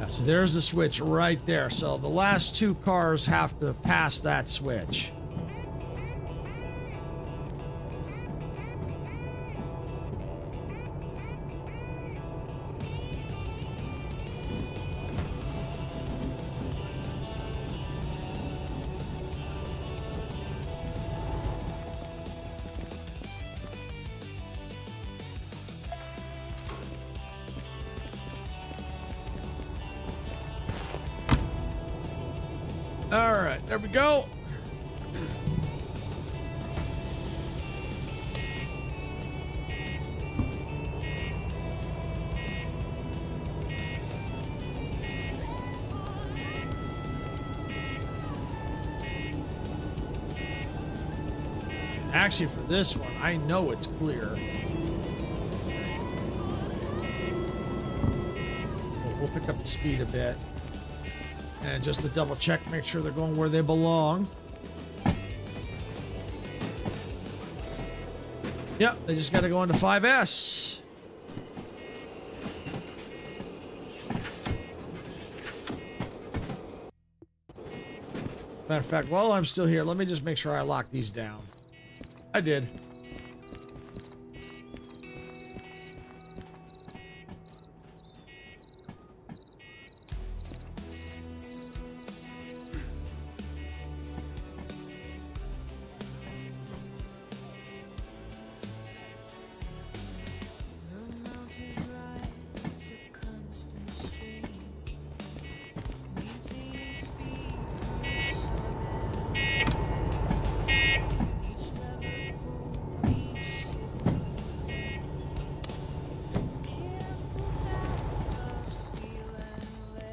So there's the switch right there. So the last two cars have to pass that switch. All right, there we go. Actually, for this one, I know it's clear. We'll pick up the speed a bit. And just to double check, make sure they're going where they belong. Yep, they just got to go into 5S. Matter of fact, while I'm still here, let me just make sure I lock these down. I did.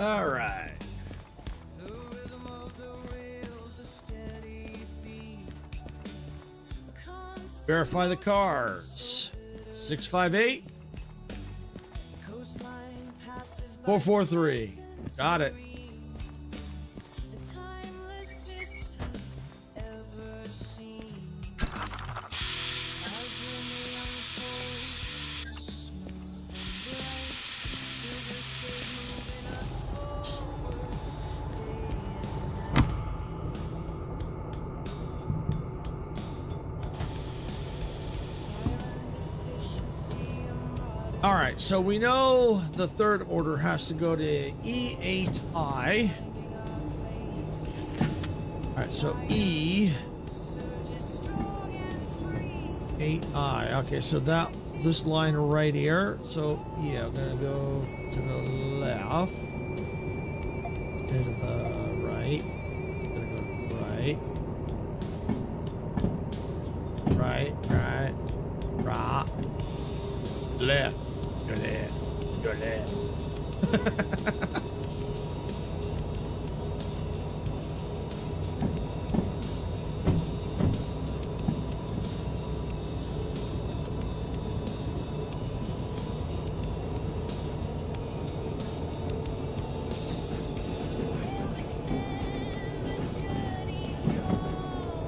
All right. Verify the cars. 658 443. Got it. All right, so we know the third order has to go to E8I. All right, so E8I. Okay, so this line right here. So yeah, I'm gonna go to the left. Stay to the right. Gonna go right. Right. Left. Go left.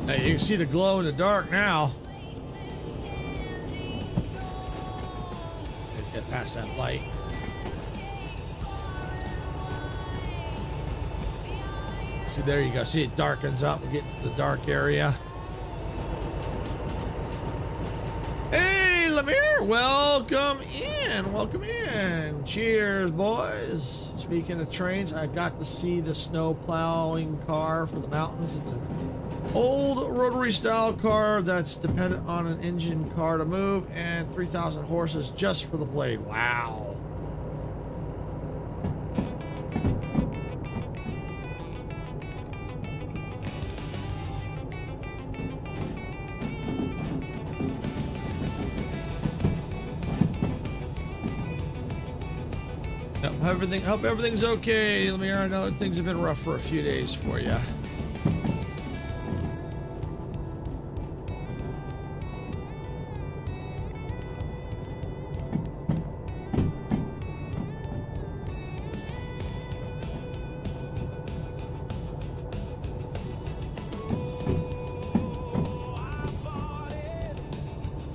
Now you can see the glow in the dark now. Get past that light. See, there you go. See, it darkens up. We get to the dark area. Hey, Lemire, welcome in. Welcome in. Cheers, boys. Speaking of trains, I got to see the snow plowing car for the mountains. It's an old rotary style car that's dependent on an engine car to move, and 3,000 horses just for the blade. Wow. Yep, hope everything's okay. Let me know things have been rough for a few days for you.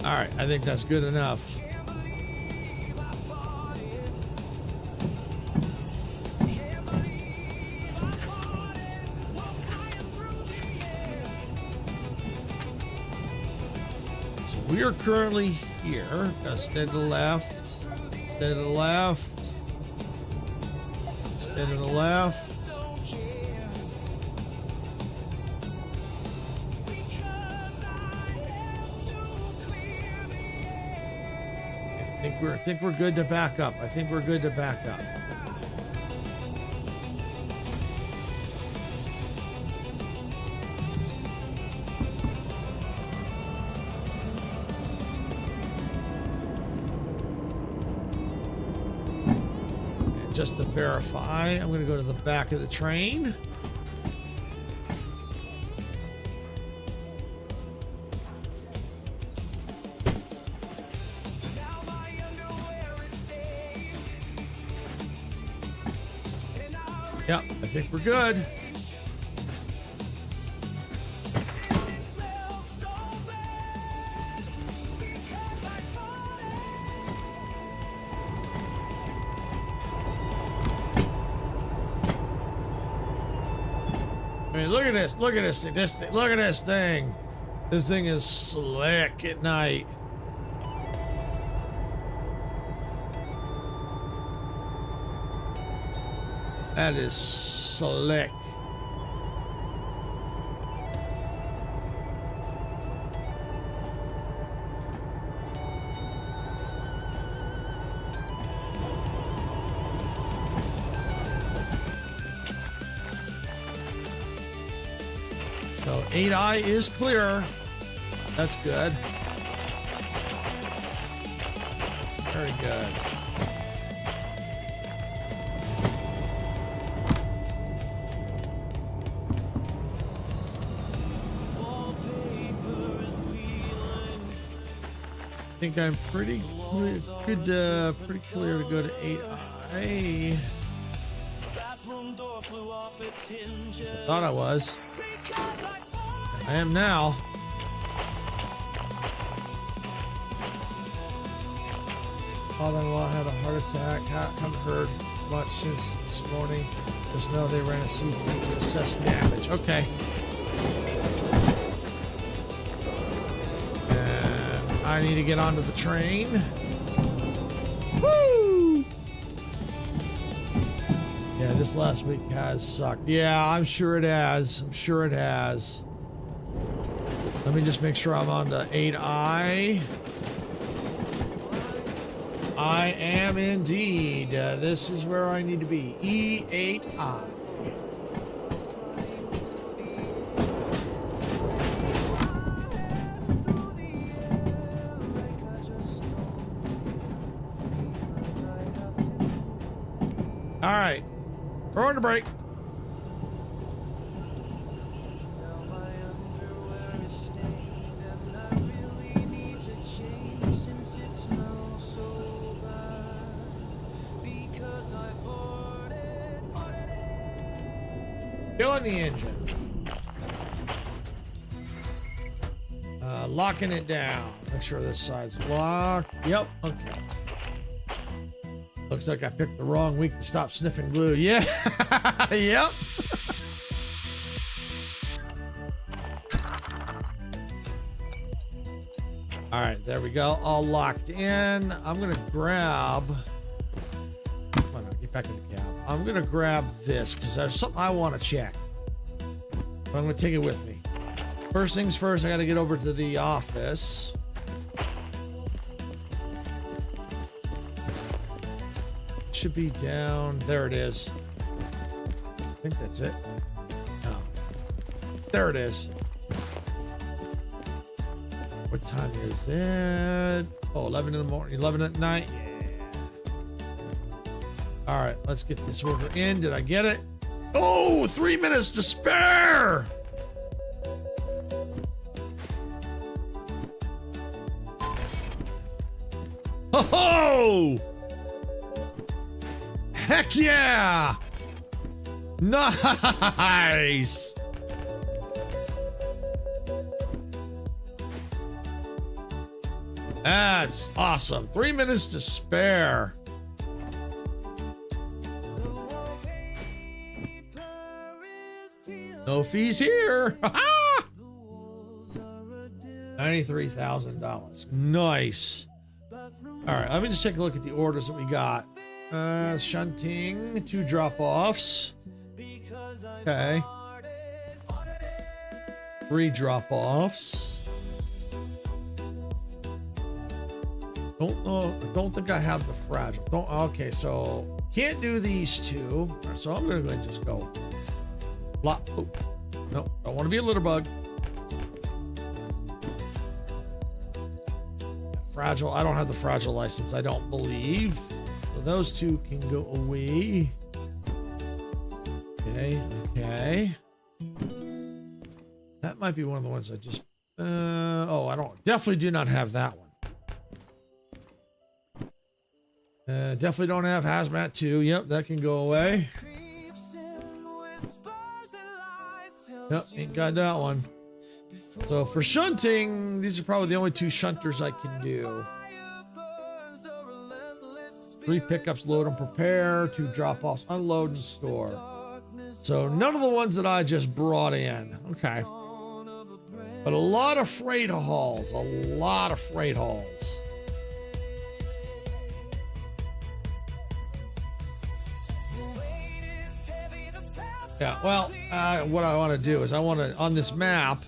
All right, I think that's good enough. So we are currently here. Gotta stay to the left. Stay to the left. Stay to the left. I think we're good to back up. I think we're good to back up. And just to verify, I'm going to go to the back of the train. Yep, I think we're good. I mean, look at this. Look at this thing. Look at this thing. This thing is slick at night. That is slick. So 8i is clear. That's good. Very good. I think I'm pretty clear, pretty clear to go to 8i. I thought I was. I am now. Father-in-law had a heart attack. Haven't heard much since this morning. Just know they ran a CT to assess damage. Okay. And I need to get onto the train. Woo! Yeah, this last week has sucked. Yeah, I'm sure it has. I'm sure it has. Let me just make sure I'm on to 8i. I am indeed. This is where I need to be. E8i. All right. We're on the break. Killing the engine. Locking it down. Make sure this side's locked. Yep. Okay. Looks like I picked the wrong week to stop sniffing glue. Yeah. Yep. All right, there we go. All locked in. I'm gonna grab. Come on, get back in the cab. I'm gonna grab this because there's something I want to check. But I'm gonna take it with me. First things first, I gotta get over to the office. Should be down. There it is. I think that's it. No. There it is. What time is it? Oh, 11 in the morning. 11 at night. Yeah. All right, let's get this order in. Did I get it? Oh, 3 minutes to spare. Oh! Heck yeah! Nice! That's awesome. 3 minutes to spare. No fees here. $93,000. Nice. All right, let me just take a look at the orders that we got. Shunting, 2 drop-offs. Okay. 3 drop-offs. Don't think I have the fragile. Okay, so can't do these 2. So I'm gonna go ahead and just go. Flop. Oh, no, don't want to be a litter bug. Fragile. I don't have the fragile license, I don't believe. So those 2 can go away. Okay. That might be one of the ones I just. Oh, I definitely do not have that one. Definitely don't have hazmat 2. Yep, that can go away. Yep, ain't got that one. So for shunting, these are probably the only 2 shunters I can do. 3 pickups, load and prepare. 2 drop-offs, unload and store. So none of the ones that I just brought in. Okay. But a lot of freight hauls. A lot of freight hauls. Yeah, well, what I want to do is I want to, on this map,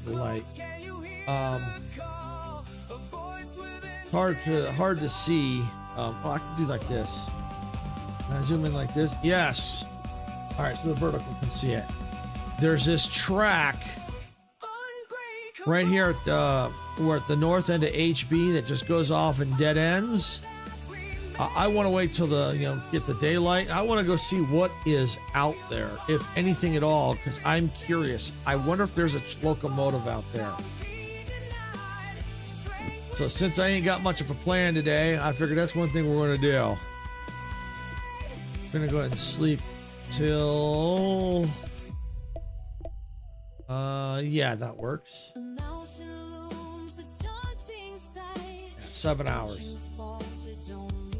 like, hard to see. Well, I can do like this. Can I zoom in like this? Yes. All right, so the vertical can see it. There's this track right here at we're at the north end of HB that just goes off in dead ends. I want to wait till get the daylight. I want to go see what is out there, if anything at all, because I'm curious. I wonder if there's a locomotive out there. So since I ain't got much of a plan today, I figured that's one thing we're going to do. We're going to go ahead and sleep till... yeah, that works. 7 hours.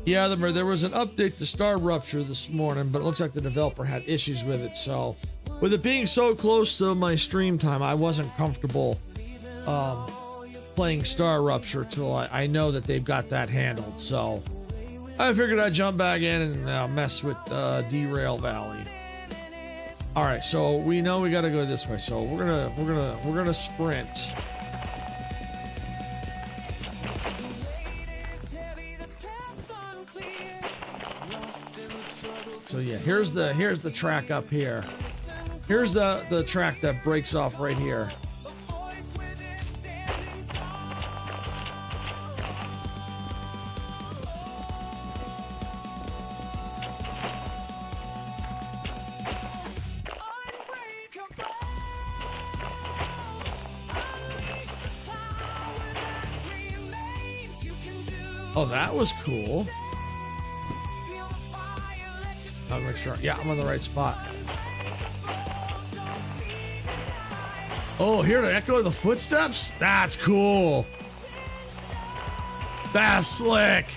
Yeah, there was an update to Star Rupture this morning, but it looks like the developer had issues with it. So, with it being so close to my stream time, I wasn't comfortable playing Star Rupture till I know that they've got that handled. So, I figured I'd jump back in and mess with Derail Valley. All right, so we know we got to go this way. So we're gonna sprint. So yeah, here's the track up here. Here's the track that breaks off right here. Oh, that was cool. I'll make sure. Yeah, I'm on the right spot. Oh, here to echo the footsteps? That's cool. That's slick.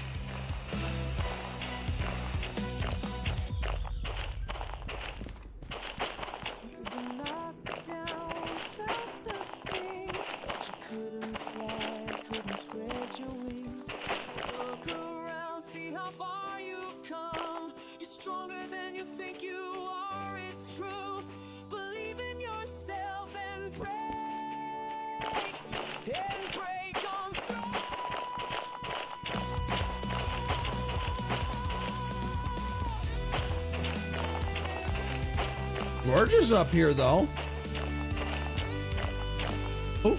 Gorgeous up here, though. Oh.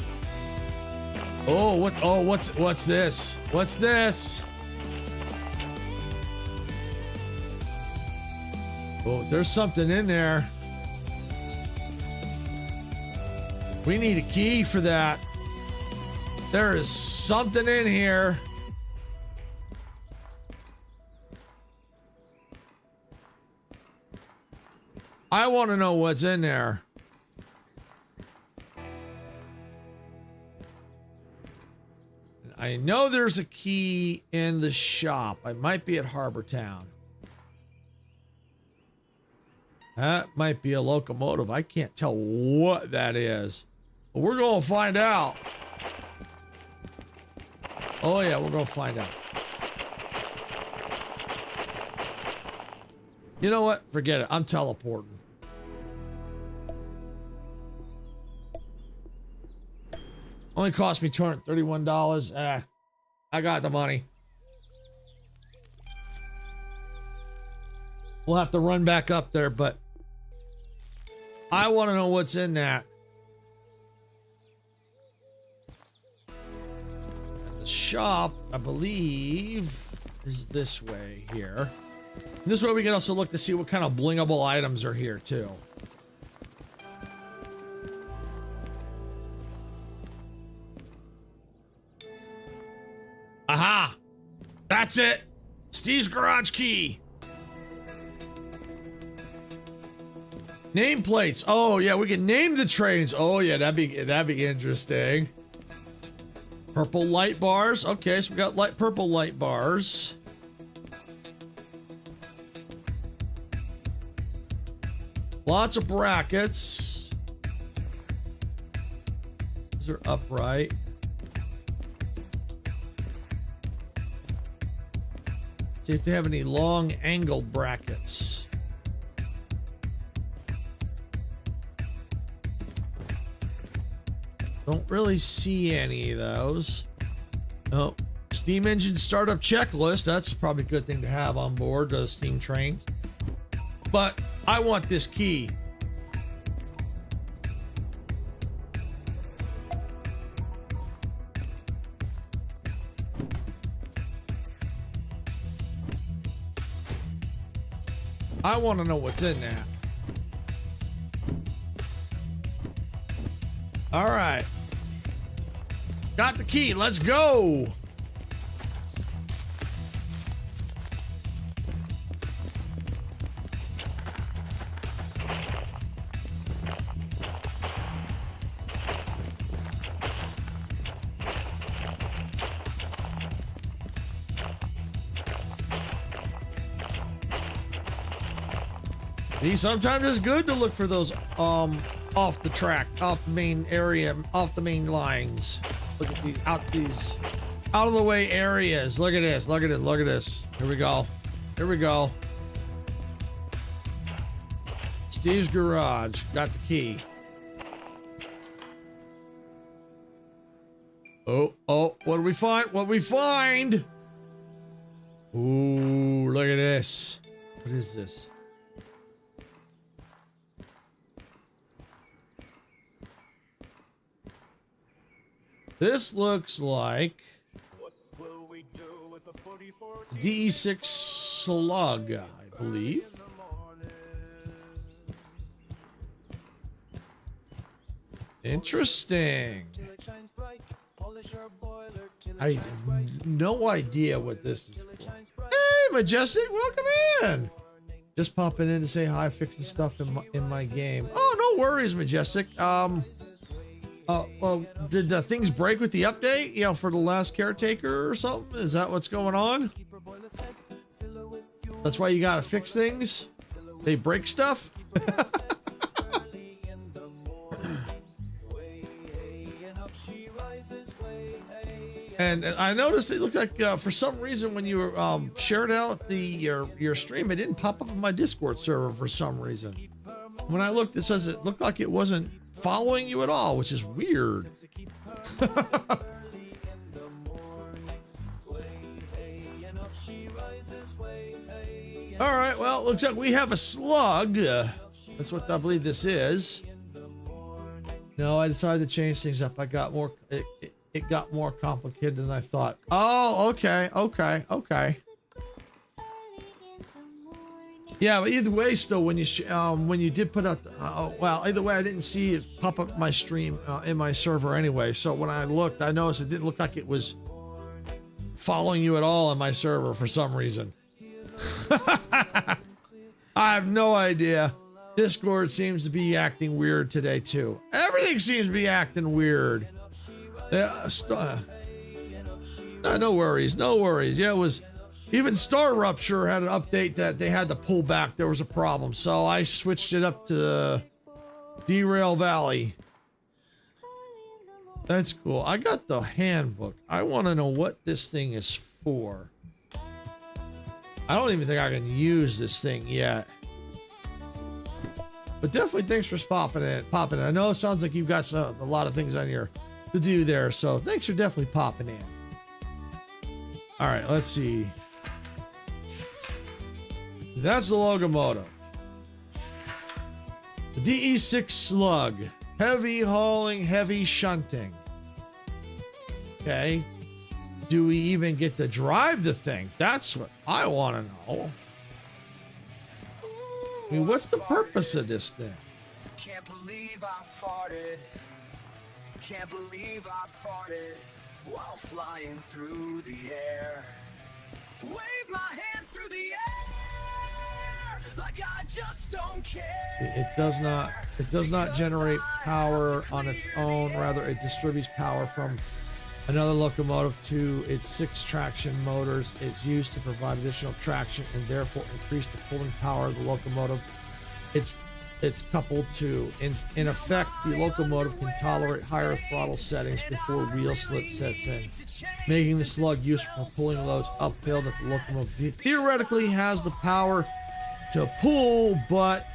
Oh, what's this? What's this? Oh, there's something in there. We need a key for that. There is something in here. I want to know what's in there. I know there's a key in the shop. I might be at Harbor Town. That might be a locomotive. I can't tell what that is. But we're going to find out. Oh, yeah, we're going to find out. You know what? Forget it. I'm teleporting. Only cost me $231. I got the money. We'll have to run back up there, but I want to know what's in that. The shop, I believe, is this way here. And this way we can also look to see what kind of blingable items are here too. Aha! That's it! Steve's garage key! Nameplates. Oh yeah, we can name the trains. Oh yeah, that'd be interesting. Purple light bars. Okay, so we got purple light bars. Lots of brackets. These are upright. See if they have any long angled brackets. Don't really see any of those. Oh, steam engine startup checklist. That's probably a good thing to have on board steam trains. But I want this key. I want to know what's in that. All right. Got the key. Let's go. See, sometimes it's good to look for those off the track, off the main area, off the main lines. Look at these out of the way areas. Look at this. Look at it. Look at this. Here we go. Here we go. Steve's garage. Got the key. Oh, what do we find? What do we find? Ooh, look at this. What is this? This looks like DE6 slug, I believe. Interesting. I have no idea what this is for. Hey, Majestic, welcome in. Just popping in to say hi, fixing stuff in my game. Oh, no worries, Majestic. Well, did things break with the update? You know, for the last caretaker or something? Is that what's going on? That's why you gotta fix things? They break stuff? And I noticed it looked like for some reason when you shared out your stream, it didn't pop up on my Discord server for some reason. When I looked, it says it looked like it wasn't following you at all, which is weird. All right, well, looks like we have a slug. That's what I believe this is. No, I decided to change things up. I got more. It got more complicated than I thought. Oh, okay. Yeah, but either way, still, when you did put out, well, either way, I didn't see it pop up my stream in my server anyway. So when I looked, I noticed it didn't look like it was following you at all on my server for some reason. I have no idea. Discord seems to be acting weird today too. Everything seems to be acting weird. No worries, no worries. Yeah, it was. Even Star Rupture had an update that they had to pull back. There was a problem. So I switched it up to Derail Valley. That's cool. I got the handbook. I want to know what this thing is for. I don't even think I can use this thing yet. But definitely thanks for popping in. I know it sounds like you've got a lot of things on your to do there. So thanks for definitely popping in. All right, let's see. That's the locomotive. The DE6 Slug. Heavy hauling, heavy shunting. Okay. Do we even get to drive the thing? That's what I want to know. I mean, what's the purpose of this thing? Can't believe I farted. Can't believe I farted while flying through the air. Wave my hands through the air like I just don't care. It does not generate power on its own. Rather, it distributes power from another locomotive to its 6 traction motors. It's used to provide additional traction and therefore increase the pulling power of the locomotive. It's coupled to, in effect, the locomotive can tolerate higher throttle settings before wheel slip sets in, making the slug useful for pulling loads uphill that the locomotive theoretically has the power to pull, but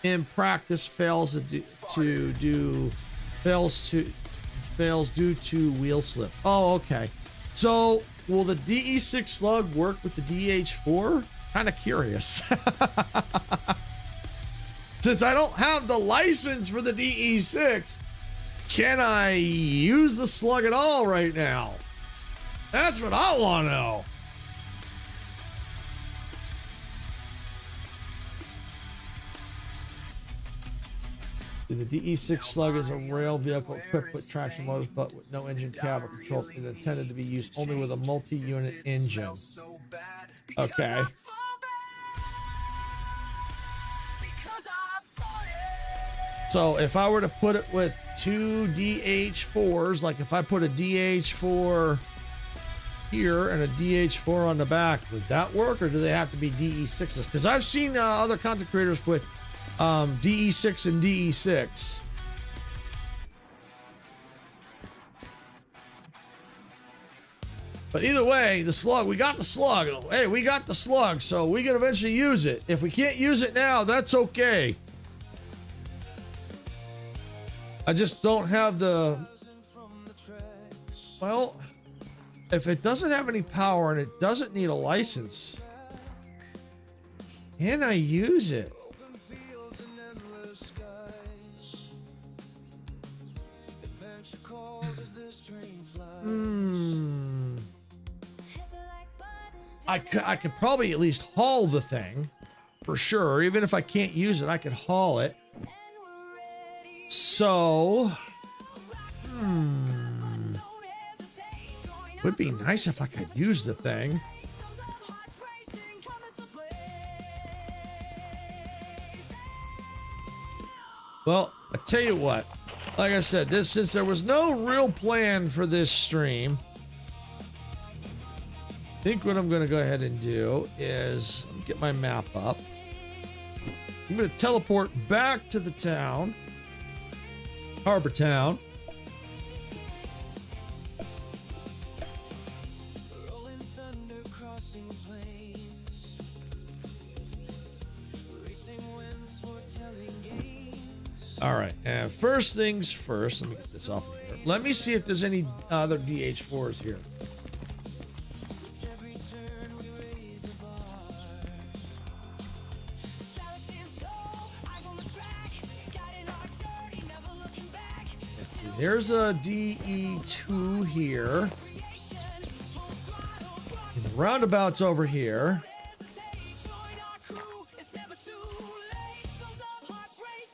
in practice fails due to wheel slip. Oh, okay. So will the DE6 slug work with the DH4? Kind of curious. Since I don't have the license for the DE6, can I use the slug at all right now? That's what I want to know. The DE6 Slug is a rail vehicle equipped with traction motors but with no engine cab or controls. It is intended to be used only with a multi-unit engine. Okay. So if I were to put it with 2 DH4s, like if I put a DH4 here and a DH4 on the back, would that work, or do they have to be DE6s? Because I've seen other content creators put DE6 and DE6. But either way, the slug, we got the slug. Hey, we got the slug, so we can eventually use it. If we can't use it now, that's okay. I just don't have the... Well, if it doesn't have any power and it doesn't need a license, can I use it? I could probably at least haul the thing for sure. Even if I can't use it, I could haul it. So, would be nice if I could use the thing. Well, I tell you what, like I said, since there was no real plan for this stream, I think what I'm going to go ahead and do is get my map up. I'm going to teleport back to the town, Harbor Town. All right, and first things first, let me get this off of here. Let me see if there's any other DH4s here. There's a DE2 here. And the roundabout's over here.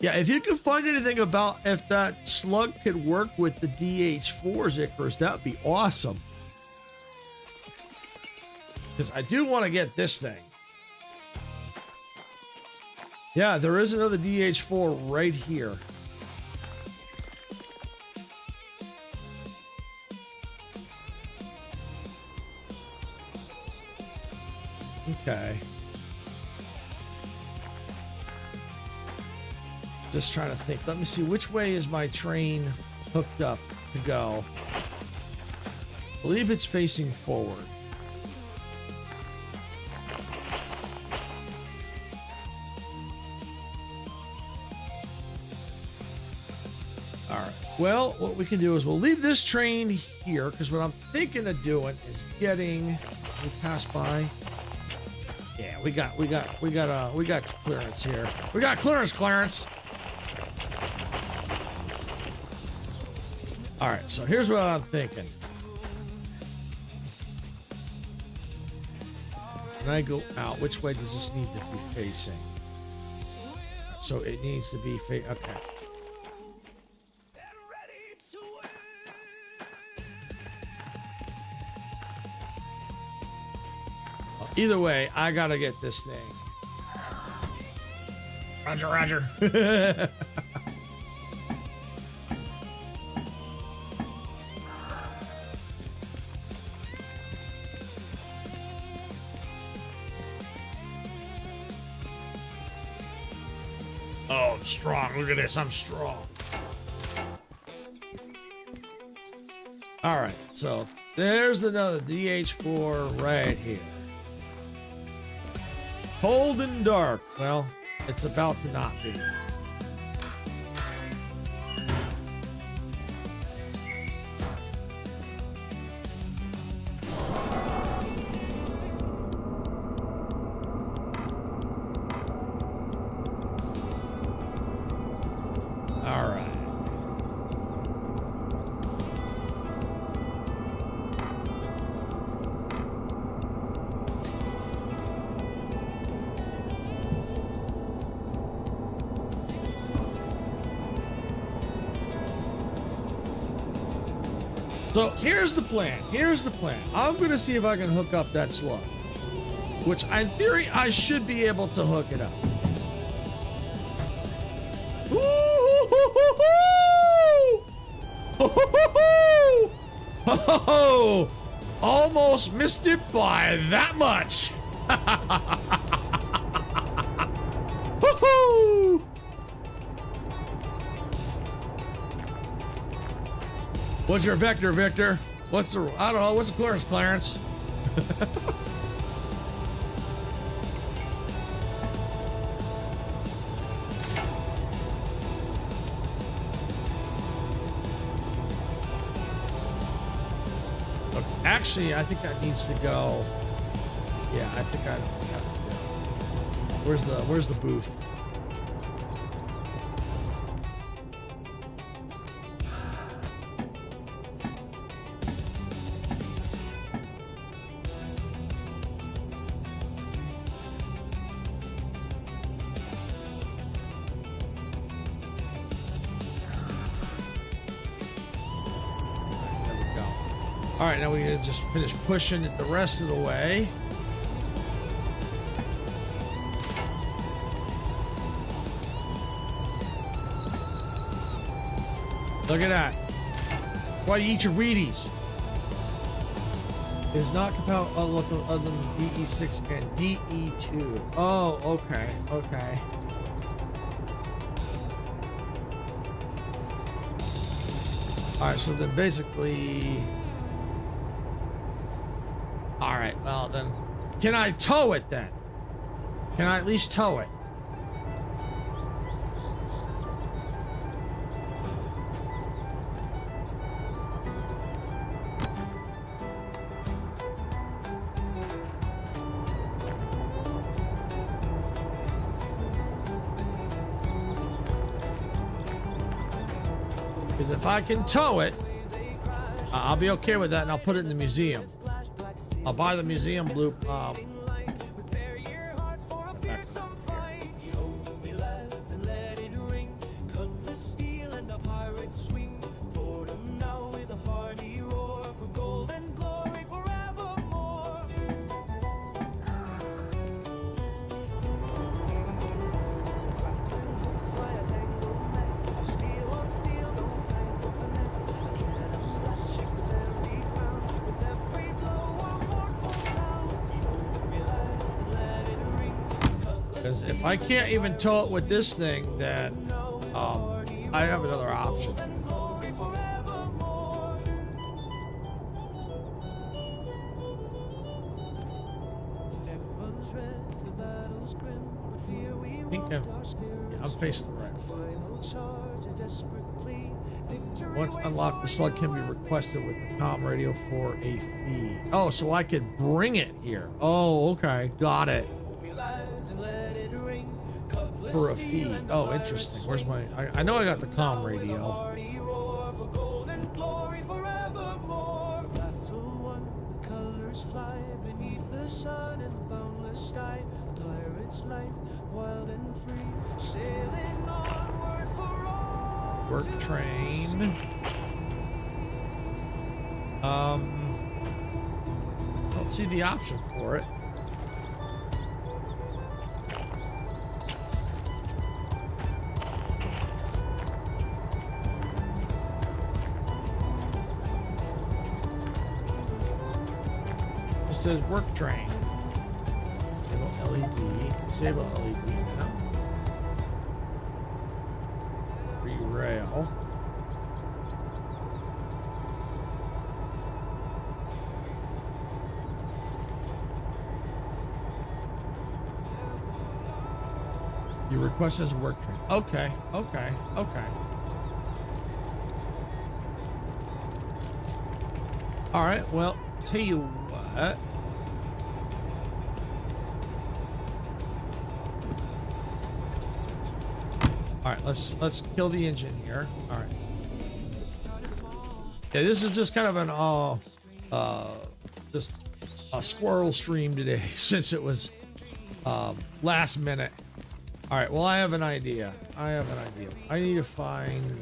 Yeah, if you can find anything about if that slug could work with the DH4s, Icarus, that would be awesome. Because I do want to get this thing. Yeah, there is another DH4 right here. Okay. Just trying to think. Let me see. Which way is my train hooked up to go? I believe it's facing forward. All right. Well, what we can do is we'll leave this train here because what I'm thinking of doing is getting. We pass by. Yeah, we got clearance here. We got clearance. All right, so here's what I'm thinking. When I go out, which way does this need to be facing? So it needs to be okay. Well, either way, I gotta get this thing. Roger. Oh, I'm strong. Look at this. I'm strong. All right. So there's another DH4 right here. Cold and dark. Well, it's about to not be. So here's the plan. I'm going to see if I can hook up that slug. Which, in theory, I should be able to hook it up. Oh, almost missed it by that much. What's your vector, Victor? What's the, I don't know, what's the clearance, Clarence? Look, actually, I think that needs to go. Yeah, I think I have to do it. Where's the booth? All right, now we need to just finish pushing it the rest of the way. Look at that. Why do you eat your Wheaties? Is not compatible other than DE6 and DE2. Oh, okay. All right, so then basically... All right, well then, can I tow it then? Can I at least tow it? Because if I can tow it, I'll be okay with that, and I'll put it in the museum. I'll buy the museum loop. Because if I can't even tow it with this thing, then I have another option. I think I'm facing the right. Once unlocked, the slug can be requested with the comm radio for a fee. Oh, so I could bring it here. Oh, okay. Got it. For a fee. Oh, interesting. Where's my... I know I got the comm radio. Work train. Don't see the option for it. It says work train. Disable LED. Disable LED now. Derail. Your request is a work train. Okay, okay, okay. All right, well, tell you what. All right, let's kill the engine here. All right. Yeah, this is just kind of an just a squirrel stream today since it was last minute. All right, well, I have an idea. I need to find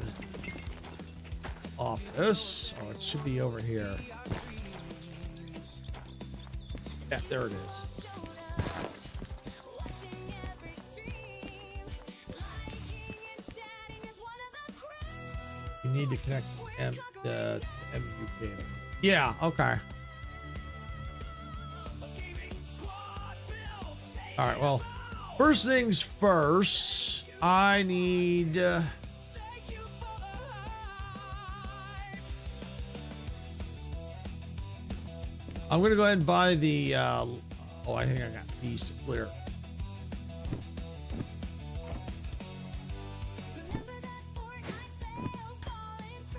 office. Oh, it should be over here. Yeah, there it is. You need to connect the MU cable. Yeah, okay. All right, well, first things first, I need... I'm going to go ahead and buy the... oh, I think I got these to clear.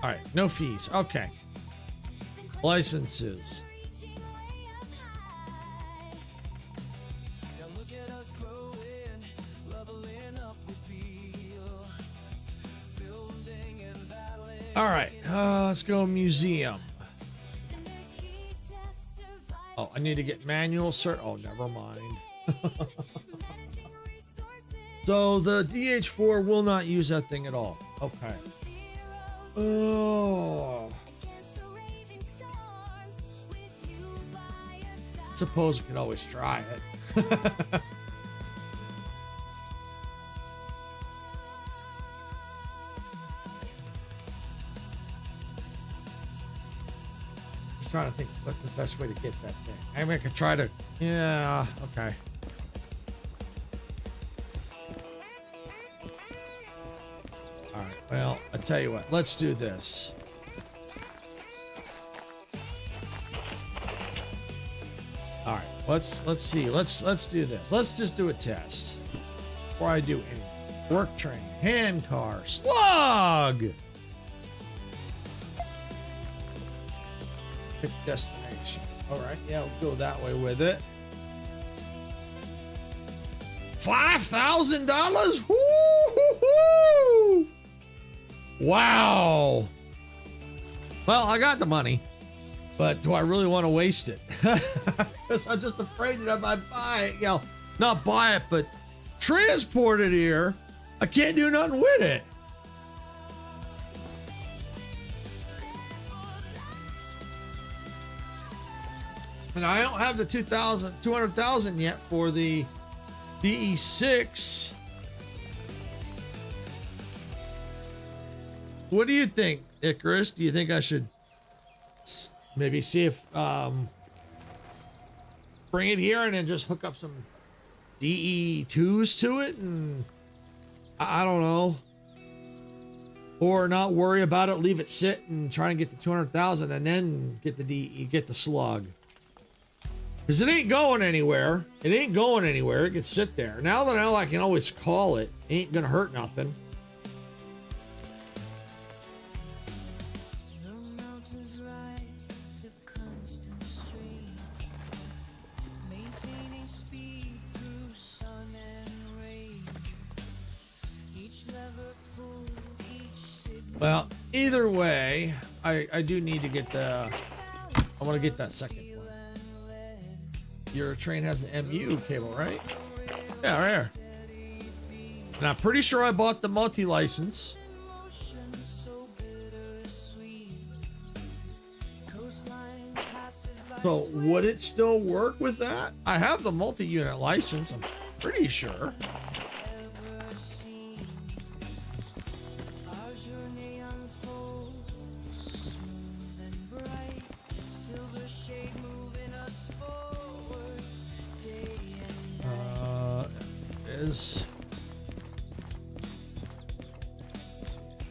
All right, no fees. Okay. Licenses. All right, let's go museum. Oh, I need to get manual cert. Oh, never mind. So the DH4 will not use that thing at all. Okay. Oh. Suppose we can always try it. Just trying to think what's the best way to get that thing. I mean, I could try to. Yeah. Okay. All right. Well, I tell you what. Let's do this. All right. Let's see. Let's do this. Let's just do a test before I do anything. Work train, hand car, slug. Pick destination. All right. Yeah, we'll go that way with it. $5,000. Woo-hoo-hoo! Wow. Well, I got the money, but do I really want to waste it? Because I'm just afraid that if I buy it, you know, not buy it, but transport it here, I can't do nothing with it. And I don't have the 200,000 yet for the DE6. What do you think, Icarus? Do you think I should maybe see if bring it here and then just hook up some DE2s to it, and I don't know. Or not worry about it, leave it sit and try and get the 200,000 and then get the DE, get the slug. Because it ain't going anywhere. It ain't going anywhere. It can sit there. Now that I know I can always call it, ain't gonna hurt nothing. The mountains rise a constant stream, maintaining speed through sun and rain. Each lever pulled, each signal. Well, either way, I do need to get the, I want to get that second one. Your train has an MU cable, right? Yeah, right here. And I'm pretty sure I bought the multi-license. So would it still work with that? I have the multi-unit license, I'm pretty sure.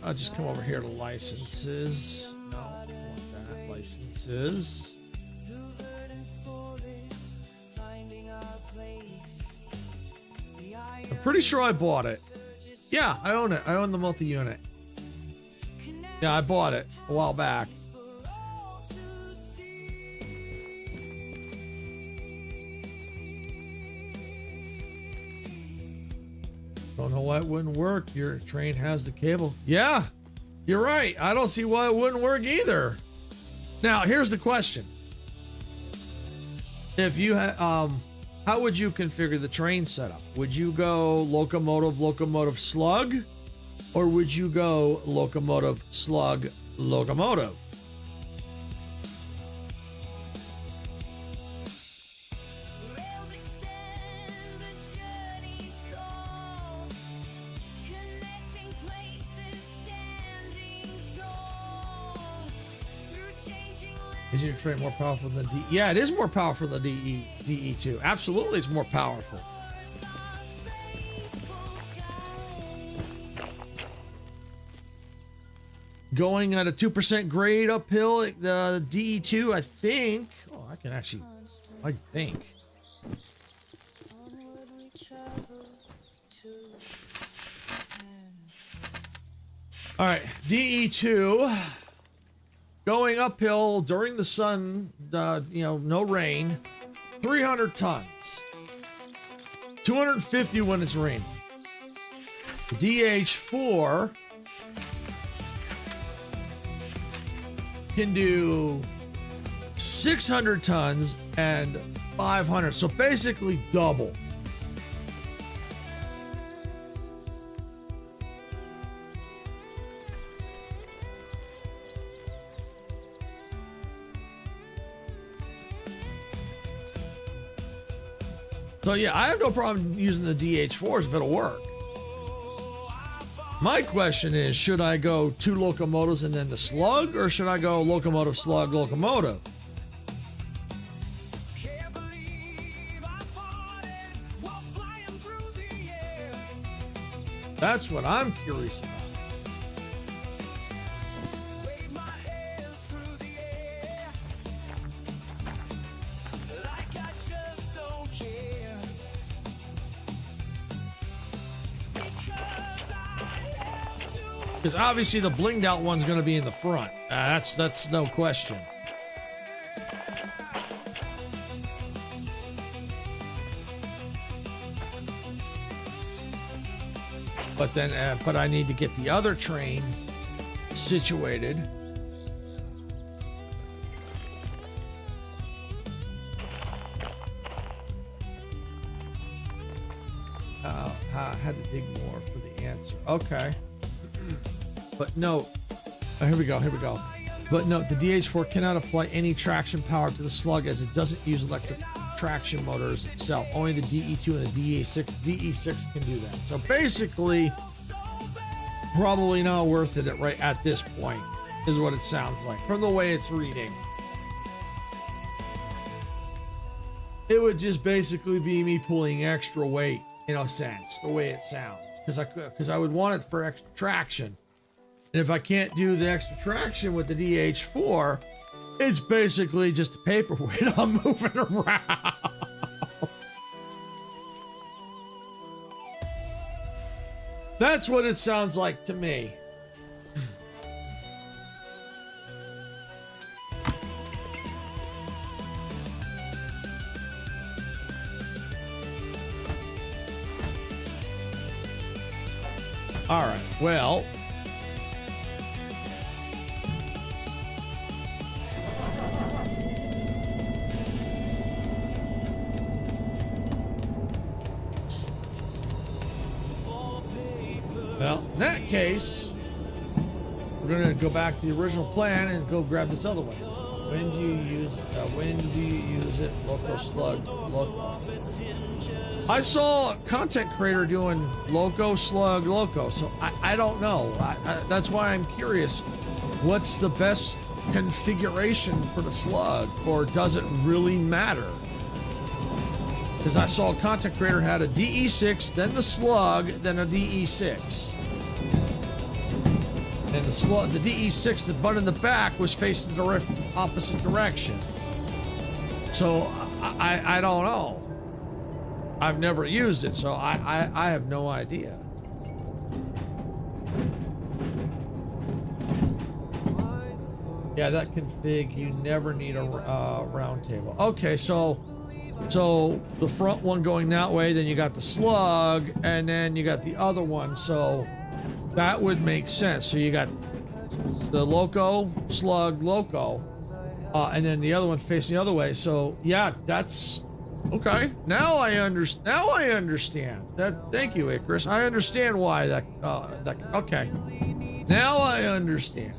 I'll just come over here to licenses. No, I don't want that. Licenses. I'm pretty sure I bought it. Yeah, I own it. I own the multi-unit. Yeah, I bought it a while back. Don't know why it wouldn't work. Your train has the cable. Yeah, you're right. I don't see why it wouldn't work either. Now, here's the question. If you had, how would you configure the train setup? Would you go locomotive, slug? Or would you go locomotive, slug, locomotive? Rails extend the journey's call, connecting places, standing tall, through changing Is your train more powerful than D? Yeah, it is more powerful than DE2. Absolutely, it's more powerful. Going at a 2% grade uphill, the DE2, I think. Oh, I can actually, I think. All right, DE2. Going uphill during the sun, no rain, 300 tons. 250 when it's raining. DH4 can do 600 tons and 500. So basically double. So yeah, I have no problem using the DH4s if it'll work. My question is, should I go 2 locomotives and then the slug, or should I go locomotive, slug, locomotive? Can't believe I fought it while flying through the air. That's what I'm curious about. Wave my hands through the air like I just don't care. Because I have to. Because obviously the blinged out one's going to be in the front. That's no question. But then, but I need to get the other train situated. Had to dig more for the answer. Okay. But no, here we go. But no, the DH4 cannot apply any traction power to the slug as it doesn't use electric traction motors itself. Only the DE2 and the DE6 can do that. So basically, probably not worth it right at this point, is what it sounds like from the way it's reading. it would just basically be me pulling extra weight in a sense, the way it sounds, because I would want it for extra traction. And if I can't do the extra traction with the DH4, it's basically just a paperweight I'm moving around. That's what it sounds like to me. All right, well. Well, in that case, we're gonna go back to the original plan and go grab this other one. When do you use it? Loco slug, loco. I saw a content creator doing loco slug loco, so I don't know. That's why I'm curious. What's the best configuration for the slug, or does it really matter? Because I saw a content creator had a DE6, then the slug, then a DE6. And the slug, the DE6, the butt in the back was facing the opposite direction. So I don't know. I've never used it, so I have no idea. Yeah, that config, you never need a round table. Okay, so the front one going that way, then you got the slug, and then you got the other one, so that would make sense. So you got the loco, slug, loco, and then the other one facing the other way. So yeah, that's okay. Now I understand that. Thank you, Icarus. I understand why that. Okay. Now I understand.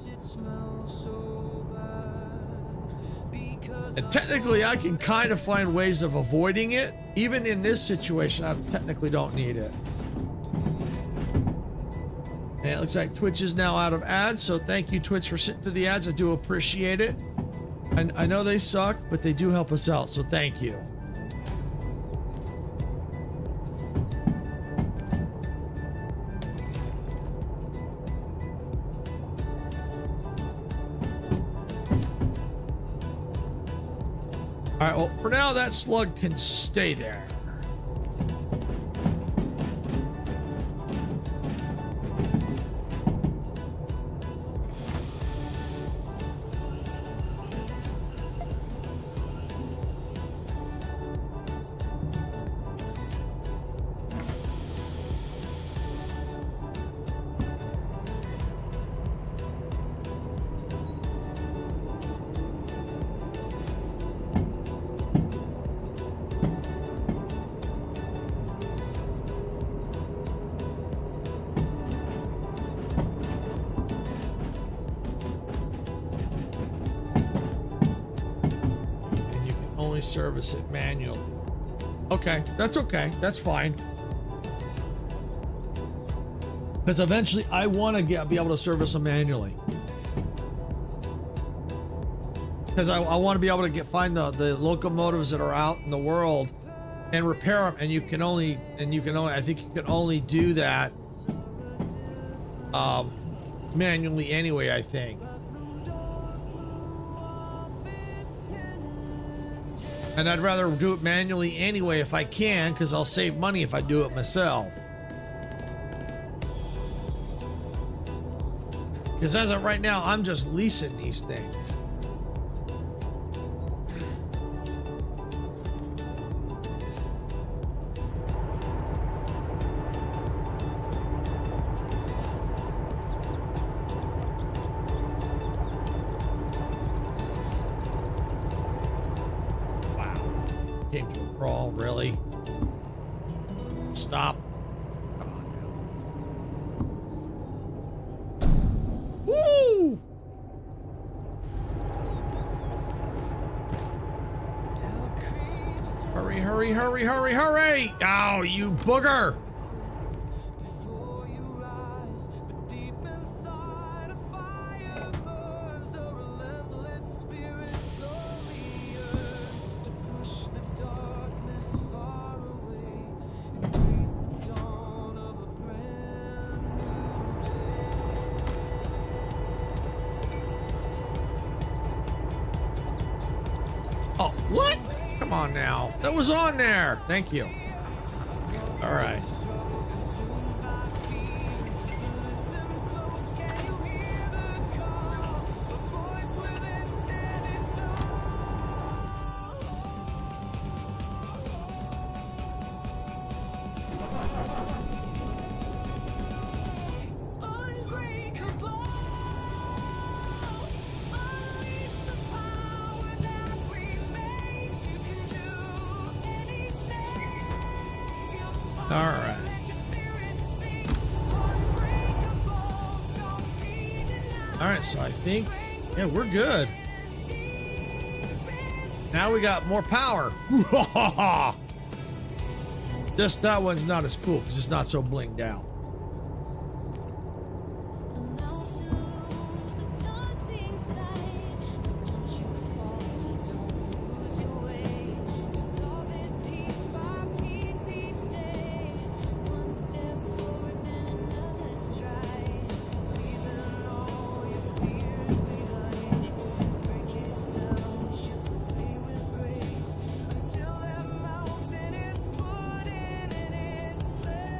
And technically, I can kind of find ways of avoiding it. Even in this situation, I technically don't need it. And it looks like Twitch is now out of ads, so thank you, Twitch, for sitting through the ads. I do appreciate it. And I know they suck, but they do help us out, so thank you. All right, well, for now, that slug can stay there. Service it manually. Okay, that's okay. That's fine. Because eventually I want to be able to service them manually. Because I want to be able to find the locomotives that are out in the world and repair them. And you can only I think you can only do that manually anyway, I think. And I'd rather do it manually anyway if I can, because I'll save money if I do it myself. Because as of right now, I'm just leasing these things. Came to a crawl, really? Stop. Come on now. Woo! Hurry, hurry, hurry, hurry, hurry! Oh, you booger! that was on there. Thank you. All right. Unbreakable, unleash the power that remains. You can do anything. Feel the fire, All right. let your spirit sing. Unbreakable, don't be denied. All right, so I think, yeah, we're good. Now we got more power. Just that one's not as cool because it's not so blinged out. A mountain's a daunting sight, but don't you falter, don't lose your way. Resolve it piece by piece each day. One step forward, then another stride. Leaving all your fears behind. Break it down, chip away with grace until that mountain is put in its place.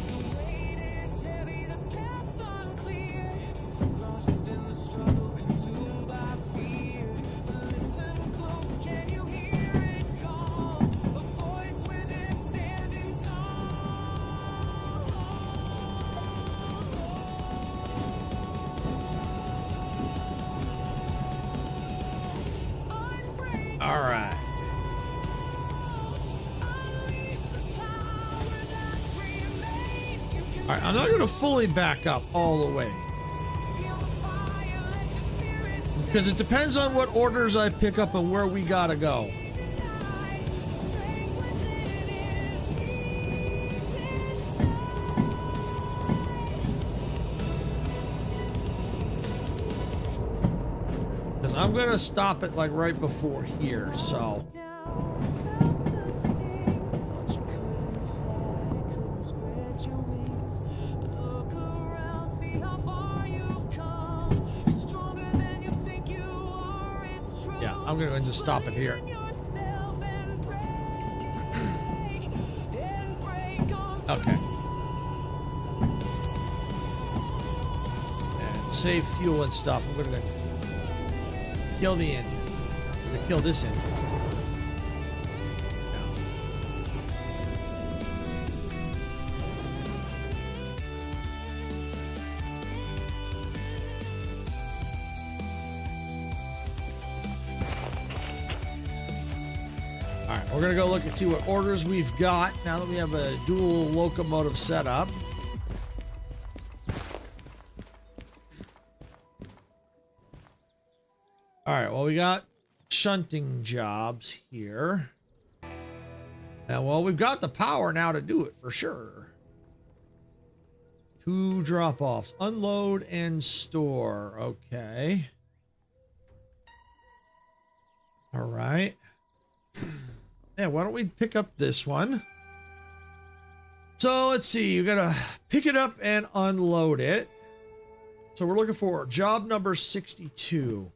The weight is heavy, the path unclear. Lost in the struggle, consumed by fear. Listen close, can you hear it call? A voice within standing tall. Unbreakable. All right. All right, I'm not going to fully back up all the way because it depends on what orders I pick up and where we got to go. Because I'm going to stop it like right before here, so. Felt the sting, thought you couldn't fly, couldn't spread your wings. But look around, see how far you've come. You're stronger than you think you are. It's true. Yeah, I'm going to just stop it here. Believe in yourself and break on Okay. And save fuel and stuff. I'm going to kill the engine. I'm going to kill this engine. All right, we're gonna go look and see what orders we've got now that we have a dual locomotive setup. All right, well, we got shunting jobs here. And well, we've got the power now to do it for sure. 2 drop-offs, unload and store. Okay. All right. Yeah, why don't we pick up this one? So let's see, you gotta pick it up and unload it. So we're looking for job number 62.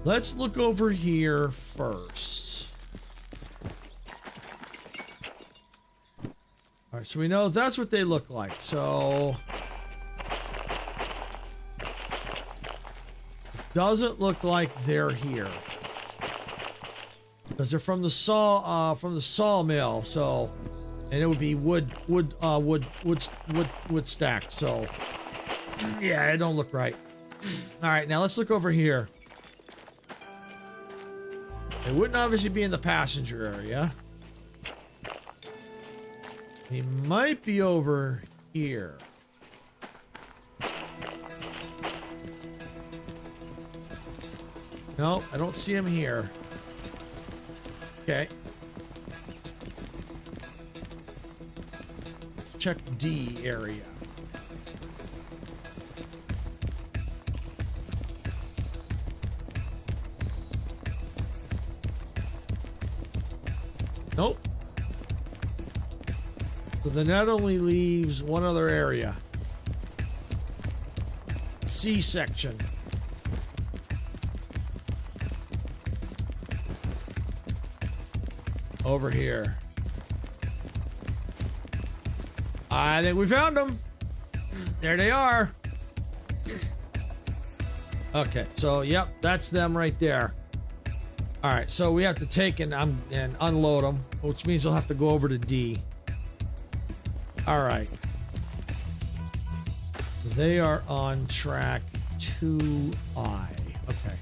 Let's look over here first. All right, so we know that's what they look like. So doesn't look like they're here because they're from the sawmill. So, and it would be wood stacked. So, yeah, it don't look right. All right, now let's look over here. It wouldn't obviously be in the passenger area. He might be over here. No, I don't see him here. Okay. Check D area. Nope. So then that only leaves one other area. C section. Over here. I think we found them. There they are. Okay, so yep, that's them right there. All right, so we have to take and unload them, which means they'll have to go over to D. All right. So they are on track 2I. Okay.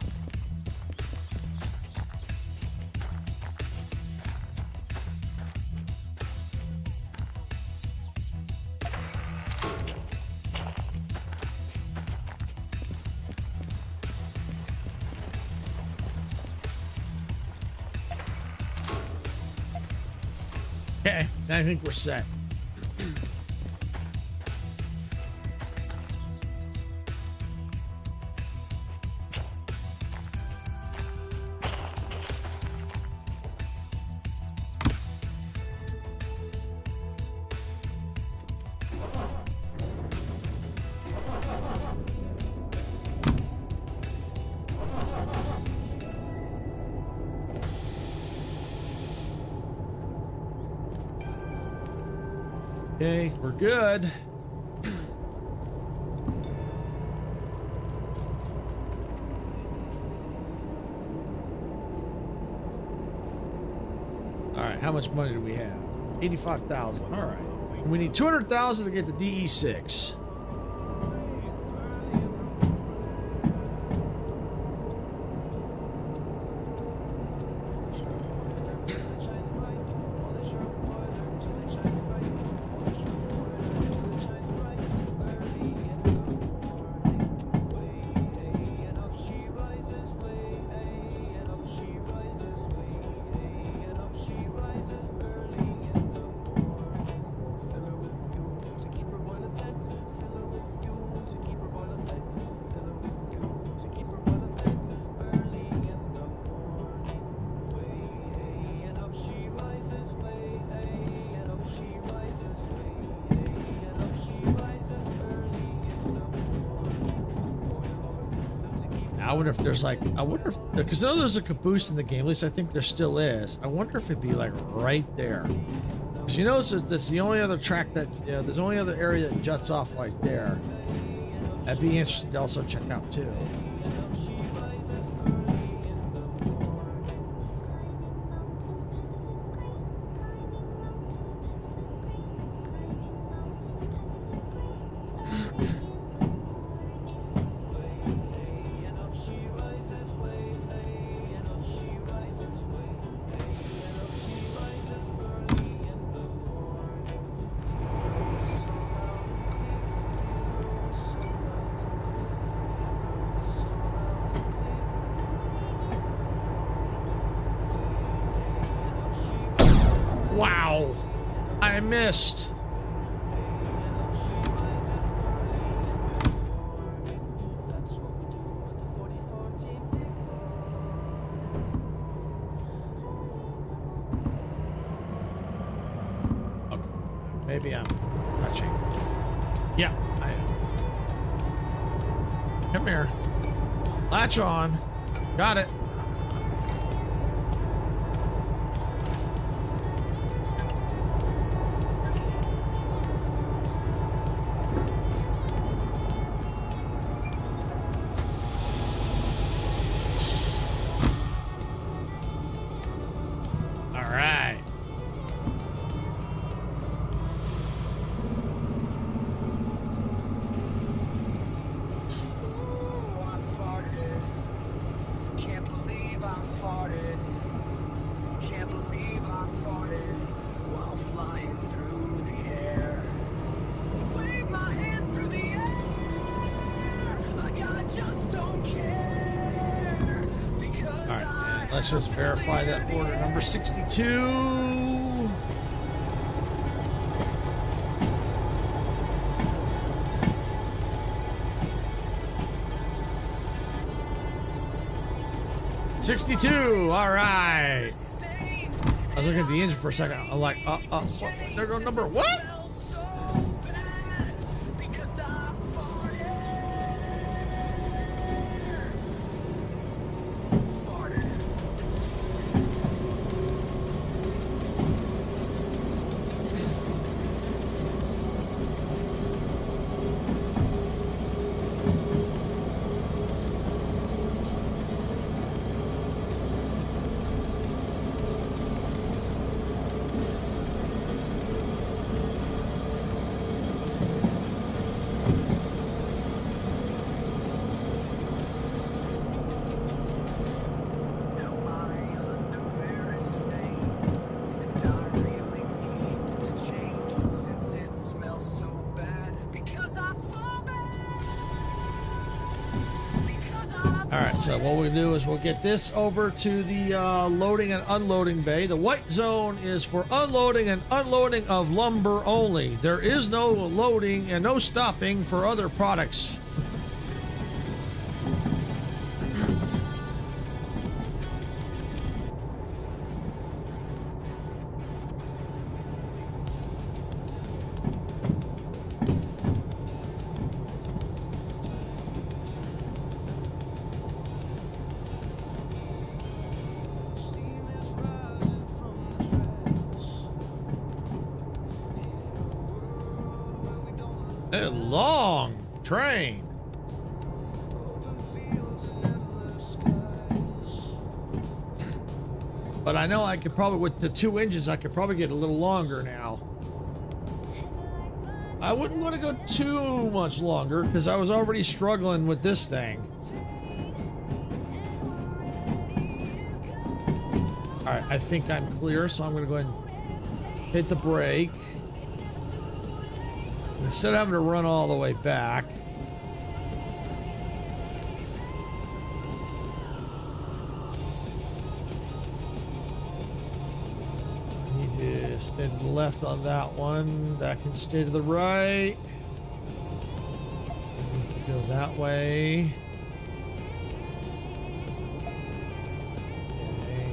Okay, I think we're set. Okay, we're good. All right, how much money do we have? 85,000. All right. We need 200,000 to get the DE6. I wonder if there's like, because I know there's a caboose in the game, at least I think there still is. I wonder if it'd be like right there. Because you notice that's the only other track that, you know, there's only other area that juts off right there. That'd be interesting to also check out too. Wow, I missed. Okay, maybe I'm touching. Yeah, I am. Come here. Latch on. Got it. Let's just verify that order number 62. All right. I was looking at the engine for a second. I'm like, what? There goes number what? All right, so what we'll do is we'll get this over to the loading and unloading bay. The white zone is for unloading and unloading of lumber only. There is no loading and no stopping for other products. A long train. But I know I could probably, with the 2 inches, I could probably get a little longer now. I wouldn't want to go too much longer because I was already struggling with this thing. All right, I think I'm clear, so I'm going to go ahead and hit the brake. Instead of having to run all the way back. Need to stay to the left on that one. That can stay to the right. It needs to go that way. Okay.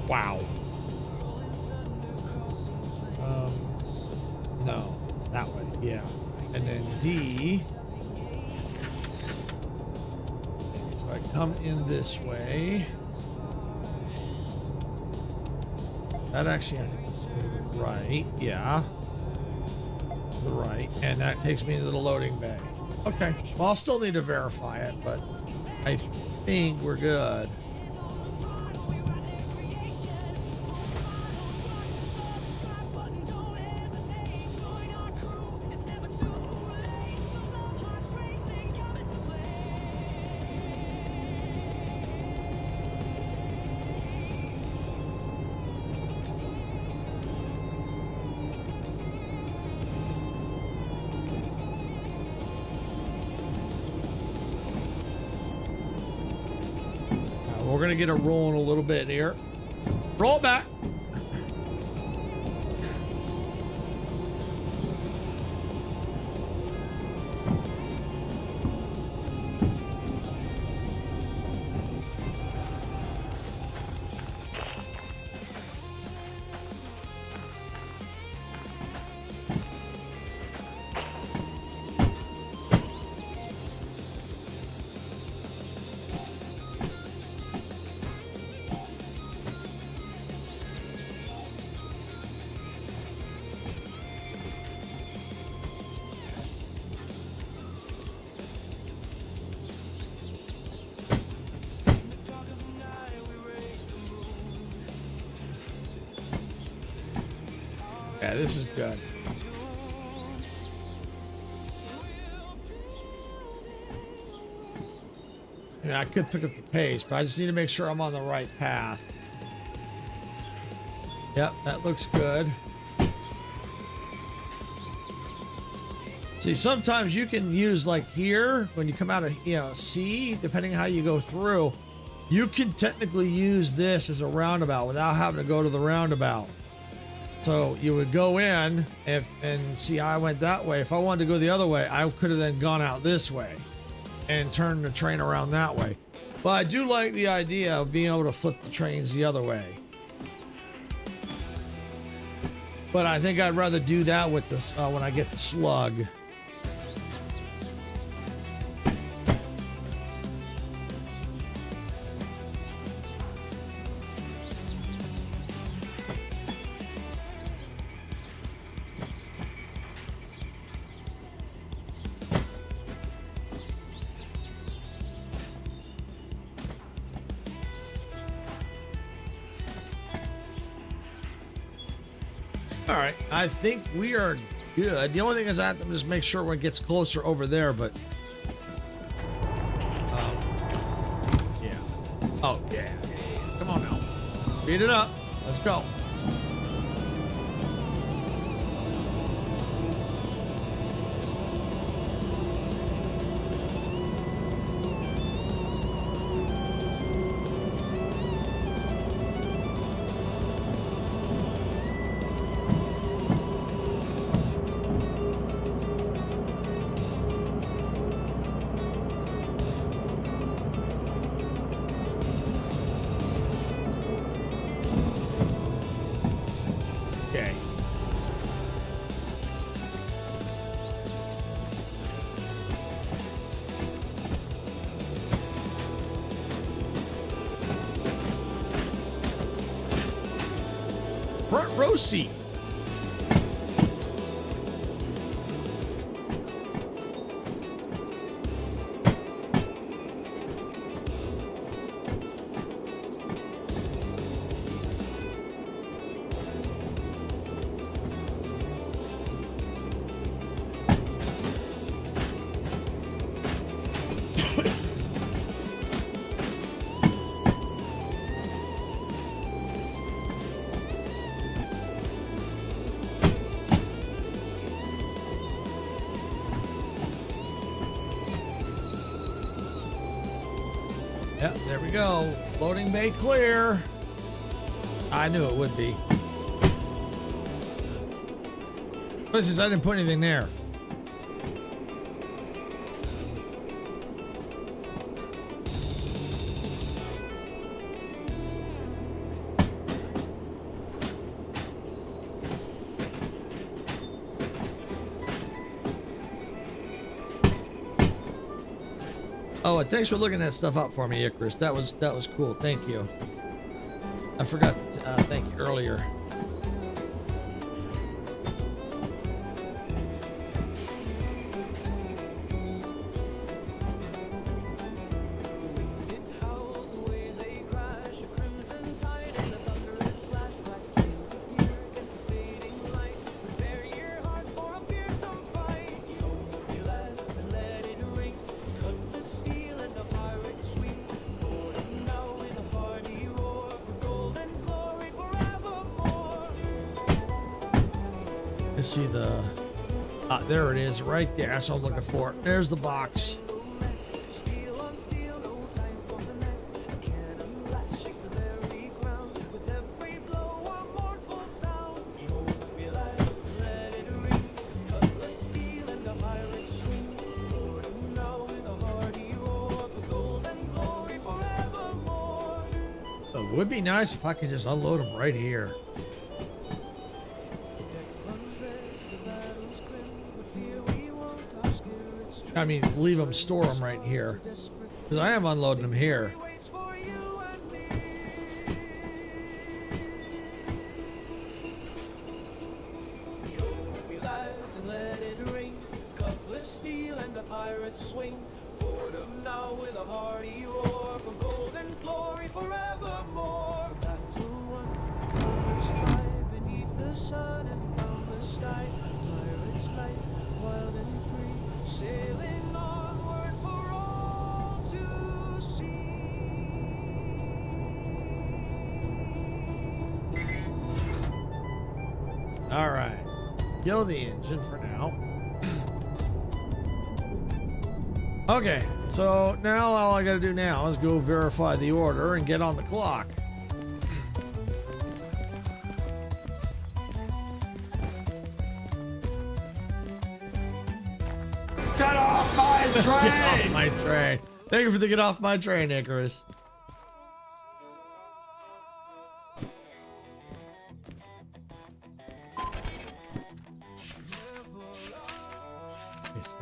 Wow. No, that way, yeah. And then D. So I come in this way. That actually, I think, is to the right. Yeah. To the right. And that takes me to the loading bay. Okay. Well, I'll still need to verify it, but I think we're good. We're gonna get it rolling a little bit here. Roll it back. Yeah, this is good. Yeah, I could pick up the pace, but I just need to make sure I'm on the right path. Yep, that looks good. See, sometimes you can use like here, when you come out of, C, depending how you go through, you can technically use this as a roundabout without having to go to the roundabout. So you would go in and see, I went that way. If I wanted to go the other way, I could have then gone out this way and turned the train around that way. But I do like the idea of being able to flip the trains the other way. But I think I'd rather do that with this when I get the slug. All right, I think we are good. The only thing is I have to just make sure when it gets closer over there, but yeah. Oh, yeah. Come on now. Speed it up. Let's go. front row seat. Yep, there we go. Loading bay clear. I knew it would be. But since I didn't put anything there. Oh, and thanks for looking that stuff up for me, Icarus. That was cool. Thank you. I forgot to thank you earlier. See the there it is right there. That's what I'm looking for. There's the box. It would be nice if I could just unload them right here. I mean, leave them, store them right here. Because I am unloading them here. All right, kill the engine for now. Okay, so now all I gotta do now is go verify the order and get on the clock. Get off my Get train! off my train. Thank you for the get off my train, Icarus.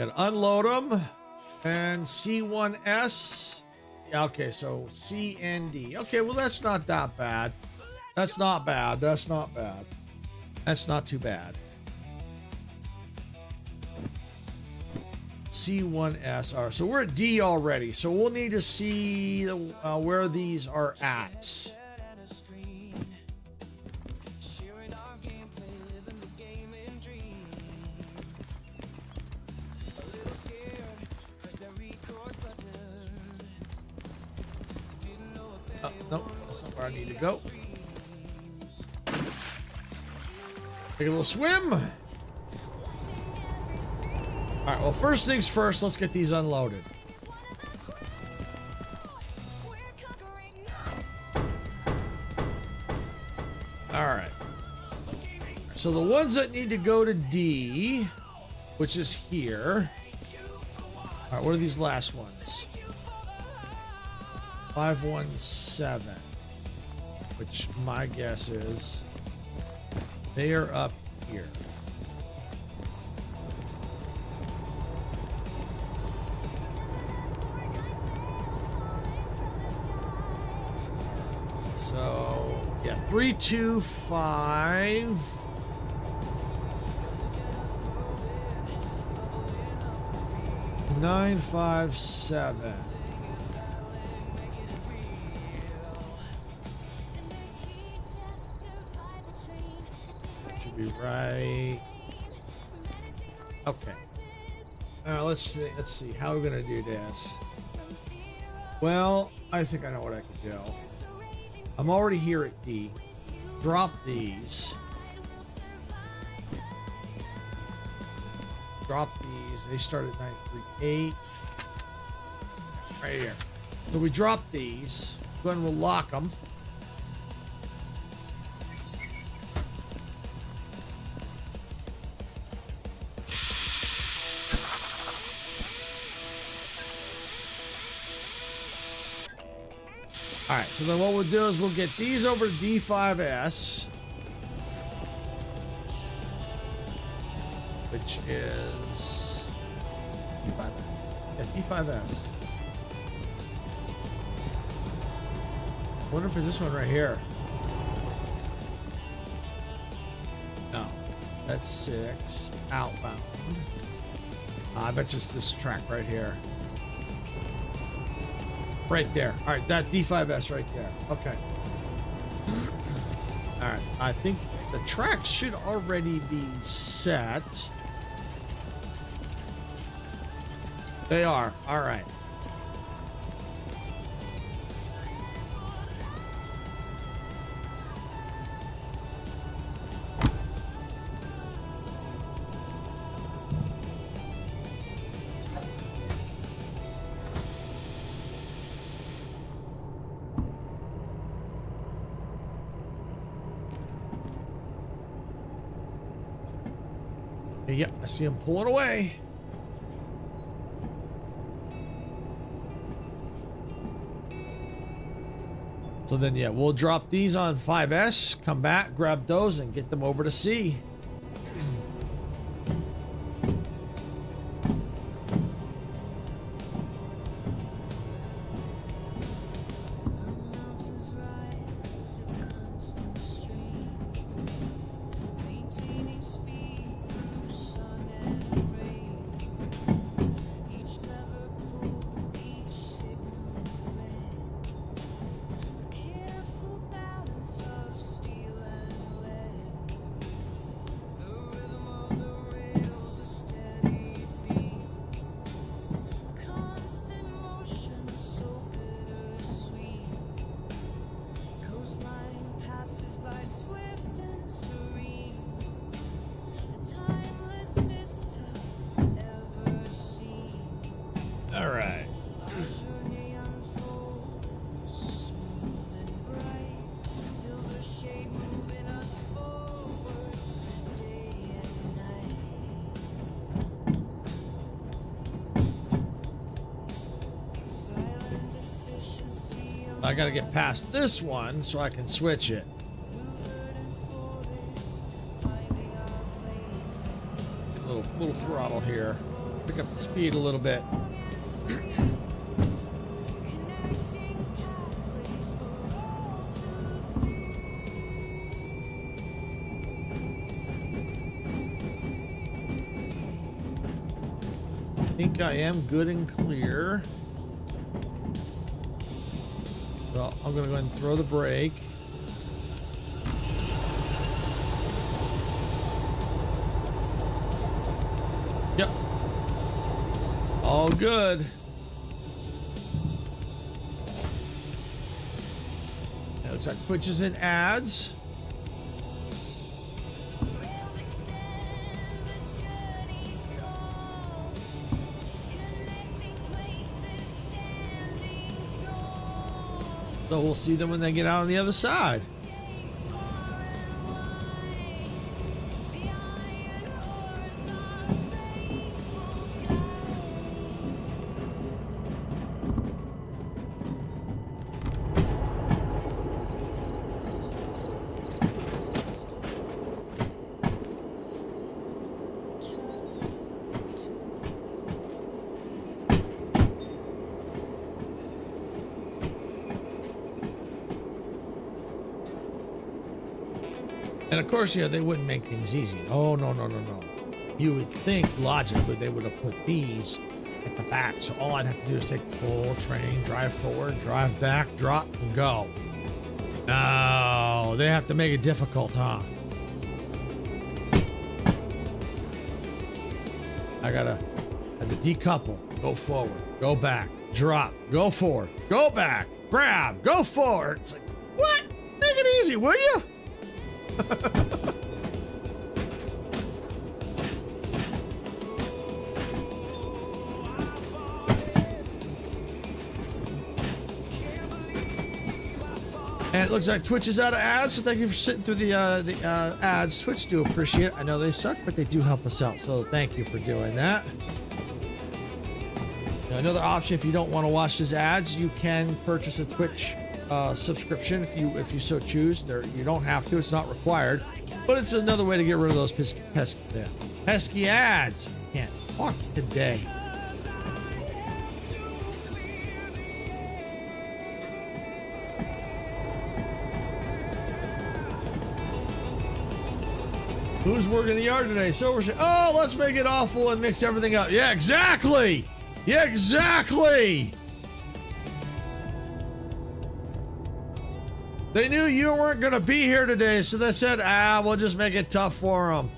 Gotta unload them. And C1S. Yeah, okay, so C and D. Okay, well, that's not that bad. That's not bad. That's not bad. That's not too bad. C1S. All right, so we're at D already. So we'll need to see where these are at. Nope, that's not where I need to go. Take a little swim. All right, well, first things first, let's get these unloaded. All right. So the ones that need to go to D, which is here. All right, what are these last ones? 517, which my guess is they are up here. So yeah, 325. Nine, 5, 7. Should be right. Okay. Let's see. How are we gonna do this? Well, I think I know what I could do. I'm already here at D. Drop these. Drop these. They start at 938. Right here. So we drop these. Go ahead and we'll lock them. All right, so then what we'll do is we'll get these over to D5S, which is D5S. Yeah, D5S. I wonder if it's this one right here. No, that's 6 outbound. I bet you it's this track right here. Right there. All right, that D5S right there. Okay. All right, I think the tracks should already be set. They are. All right. Yep, I see him pulling away. So then, yeah, we'll drop these on 5S, come back, grab those, and get them over to C. I gotta get past this one so I can switch it. Get a little throttle here. Pick up the speed a little bit. I think I am good and clear. Well, I'm gonna go ahead and throw the brake. Yep. All good. Now looks like Twitches and ads. So we'll see them when they get out on the other side. And of course, you know, they wouldn't make things easy. Oh, no, no, no, no. You would think logically they would have put these at the back. So all I'd have to do is take the whole train, drive forward, drive back, drop, and go. No, they have to make it difficult, huh? I have to decouple, go forward, go back, drop, go forward, go back, grab, go forward. It's like, what? Make it easy, will you? And it looks like Twitch is out of ads, so thank you for sitting through the ads. Twitch do appreciate it. I know they suck, but they do help us out, so thank you for doing that. Now, another option, if you don't want to watch these ads, you can purchase a Twitch subscription if you so choose. You don't have to; it's not required, but it's another way to get rid of those pesky ads. Can't talk today. Who's working the yard today? So we're saying, oh, let's make it awful and mix everything up. Yeah, exactly. Yeah, exactly. They knew you weren't going to be here today, so they said, we'll just make it tough for them.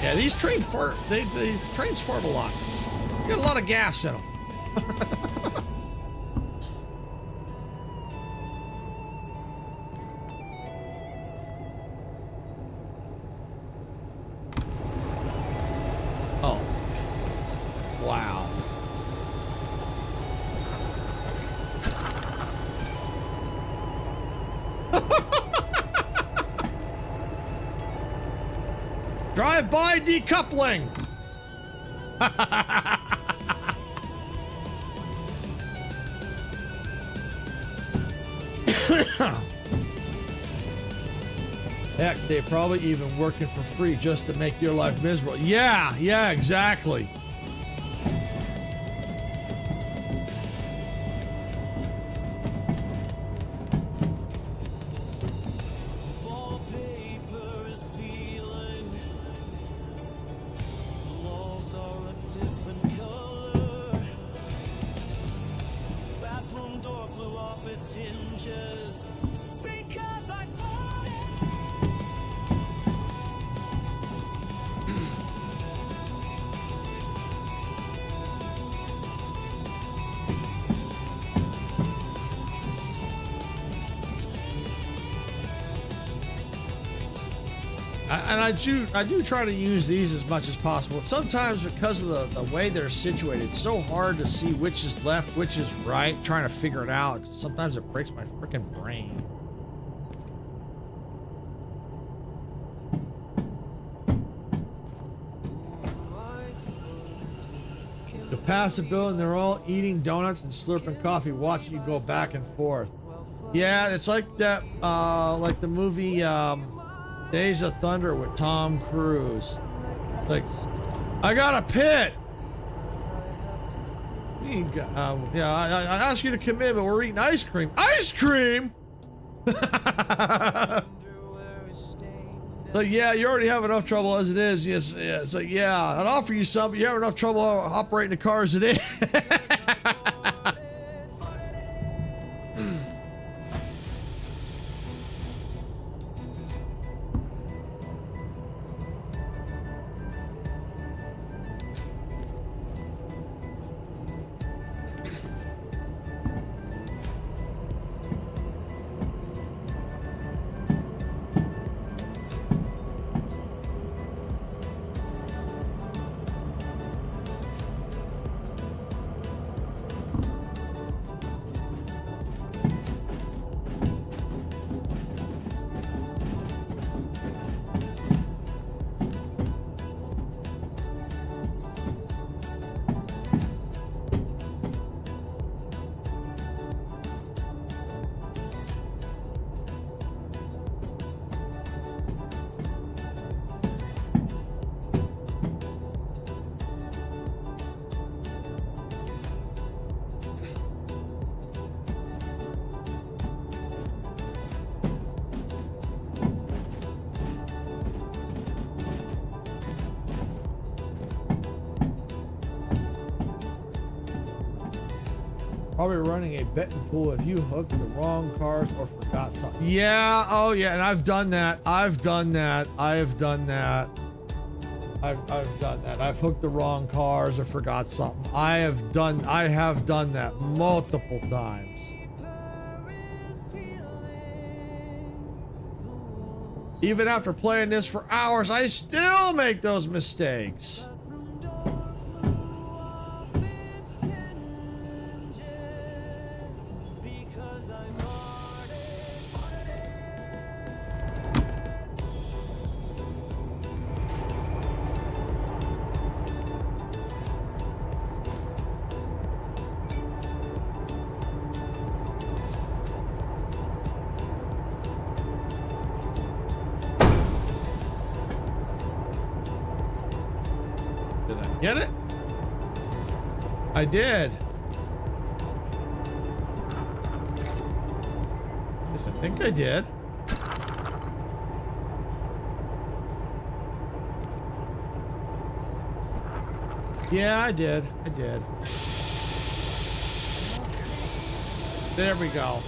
Yeah, these trains fart. Trains fart a lot. You got a lot of gas in them. Oh. Wow. Drive-by decoupling. Heck, they're probably even working for free just to make your life miserable. Yeah, exactly. And I do try to use these as much as possible. Sometimes because of the way they're situated, it's so hard to see which is left, which is right, trying to figure it out. Sometimes it breaks my freaking brain. You pass a bill and they're all eating donuts and slurping coffee, watching you go back and forth. Yeah, it's like that, like the movie, Days of Thunder with Tom Cruise. Like, I got a pit. Yeah, I asked you to come in, but we're eating ice cream. Ice cream? Like, yeah, you already have enough trouble as it is. Yes, yeah. It's like, yeah, I'd offer you something. You have enough trouble operating the car as it is. Probably running a betting pool if you hooked the wrong cars or forgot something. Yeah, oh yeah, and I've done that. I've done that. I've done that. I've done that. I've hooked the wrong cars or forgot something. I have done that multiple times. Even after playing this for hours, I still make those mistakes. Get it? I did. Yes, I think I did. Yeah, I did. I did. There we go.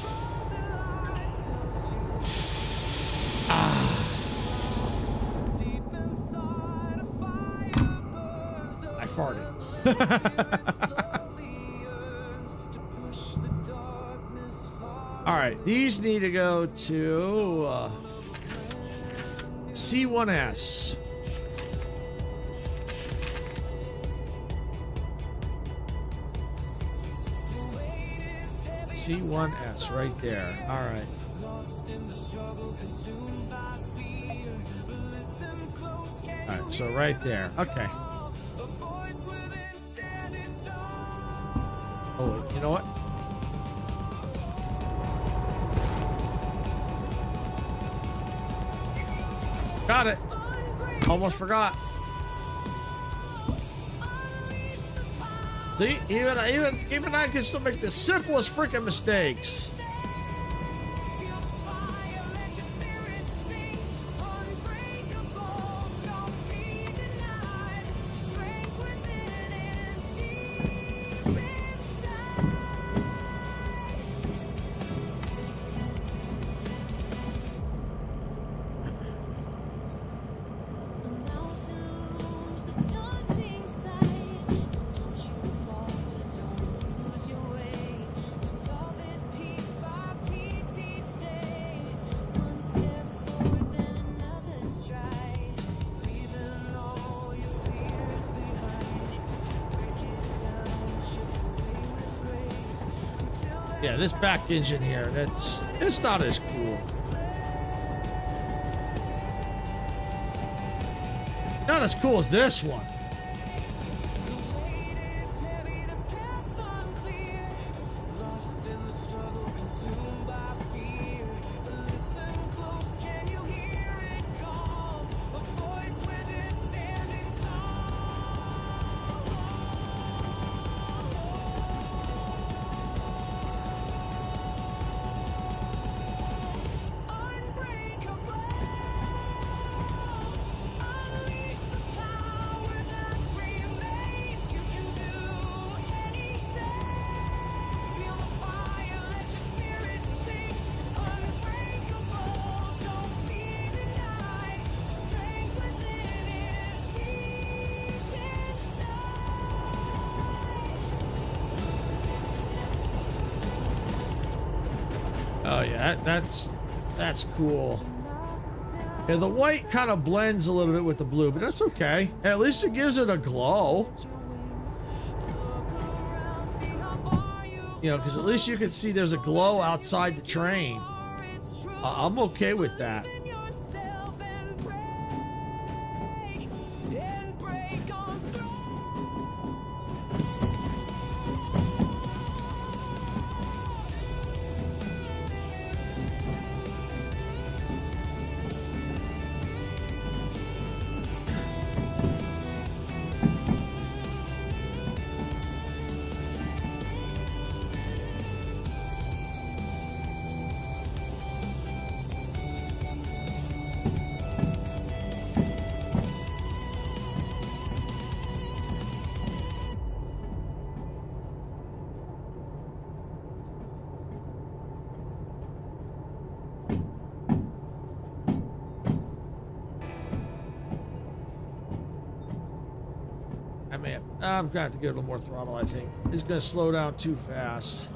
I farted. All right, these need to go to C1S. C1S right there. All right. All right, so right there. Okay. Oh, you know what? Got it. Almost forgot. See, even I can still make the simplest freaking mistakes. Yeah, this back engine here, it's not as cool. Not as cool as this one. Oh yeah, that's cool. Yeah, the white kind of blends a little bit with the blue, but that's okay. At least it gives it a glow. You know, because at least you can see there's a glow outside the train. I'm okay with that. I'm gonna have to get a little more throttle, I think. It's gonna slow down too fast.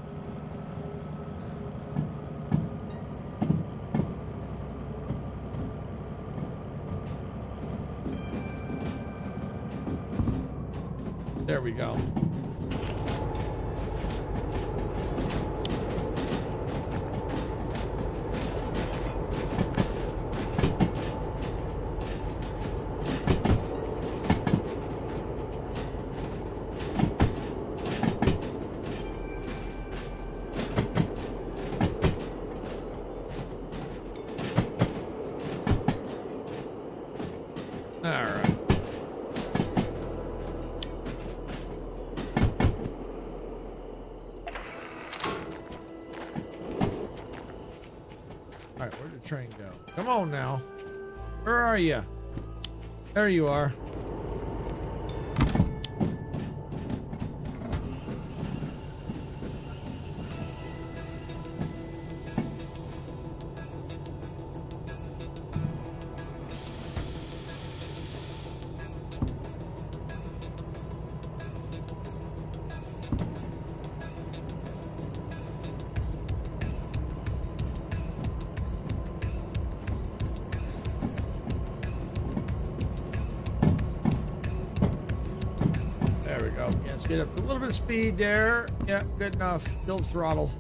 There we go. All right. All right, where'd the train go? Come on now. Where are you? There you are. There we go. Yeah, let's get up a little bit of speed there. Yeah, good enough. Build throttle.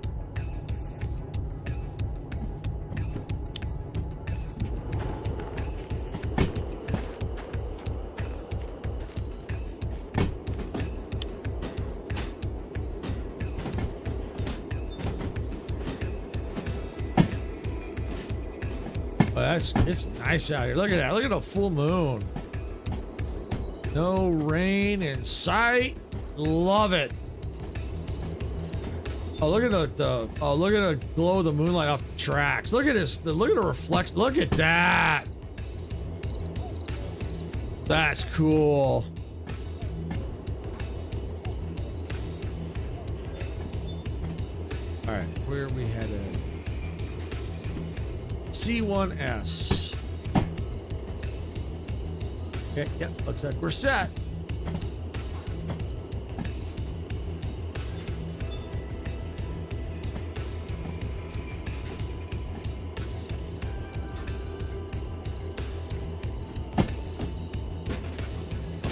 Oh, it's nice out here. Look at that. Look at the full moon. No rain in sight. Love it. Oh, look at the look at the glow of the moonlight off the tracks. Look at this. Look at the reflection. Look at that. That's cool. All right, where are we headed? C1S. Okay, yep, looks like we're set.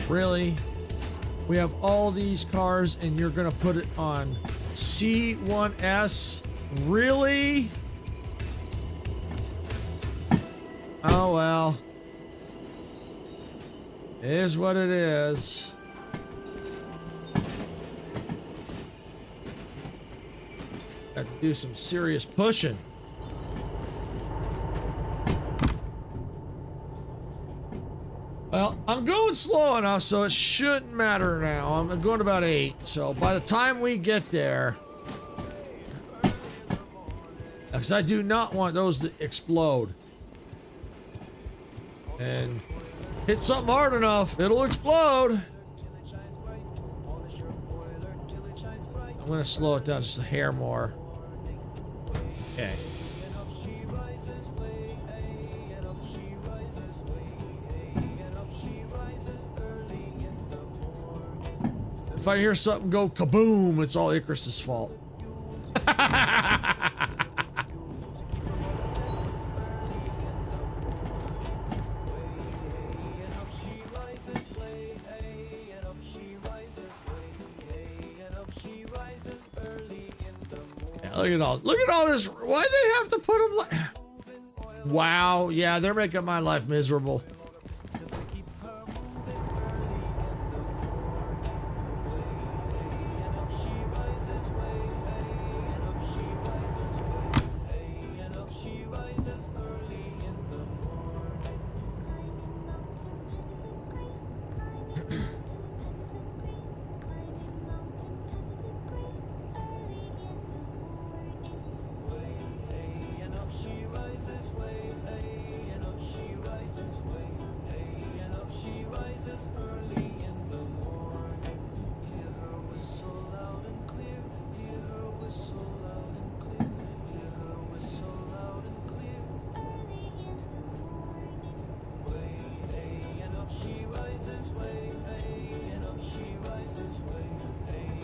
Really? We have all these cars and you're gonna put it on C1S? Really? Oh well. It is what it is. Got to do some serious pushing. Well, I'm going slow enough, so it shouldn't matter now. I'm going about 8, so by the time we get there, because I do not want those to explode. And hit something hard enough, it'll explode. I'm gonna slow it down just a hair more. Okay. If I hear something go kaboom, it's all Icarus's fault. Look at all this. Why do they have to put them like? Wow. Yeah, they're making my life miserable.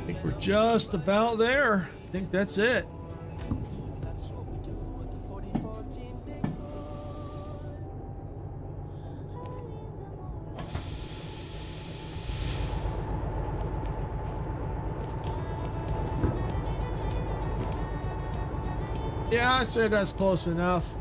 I think we're just about there. I think that's it. Yeah, I'd say that's close enough.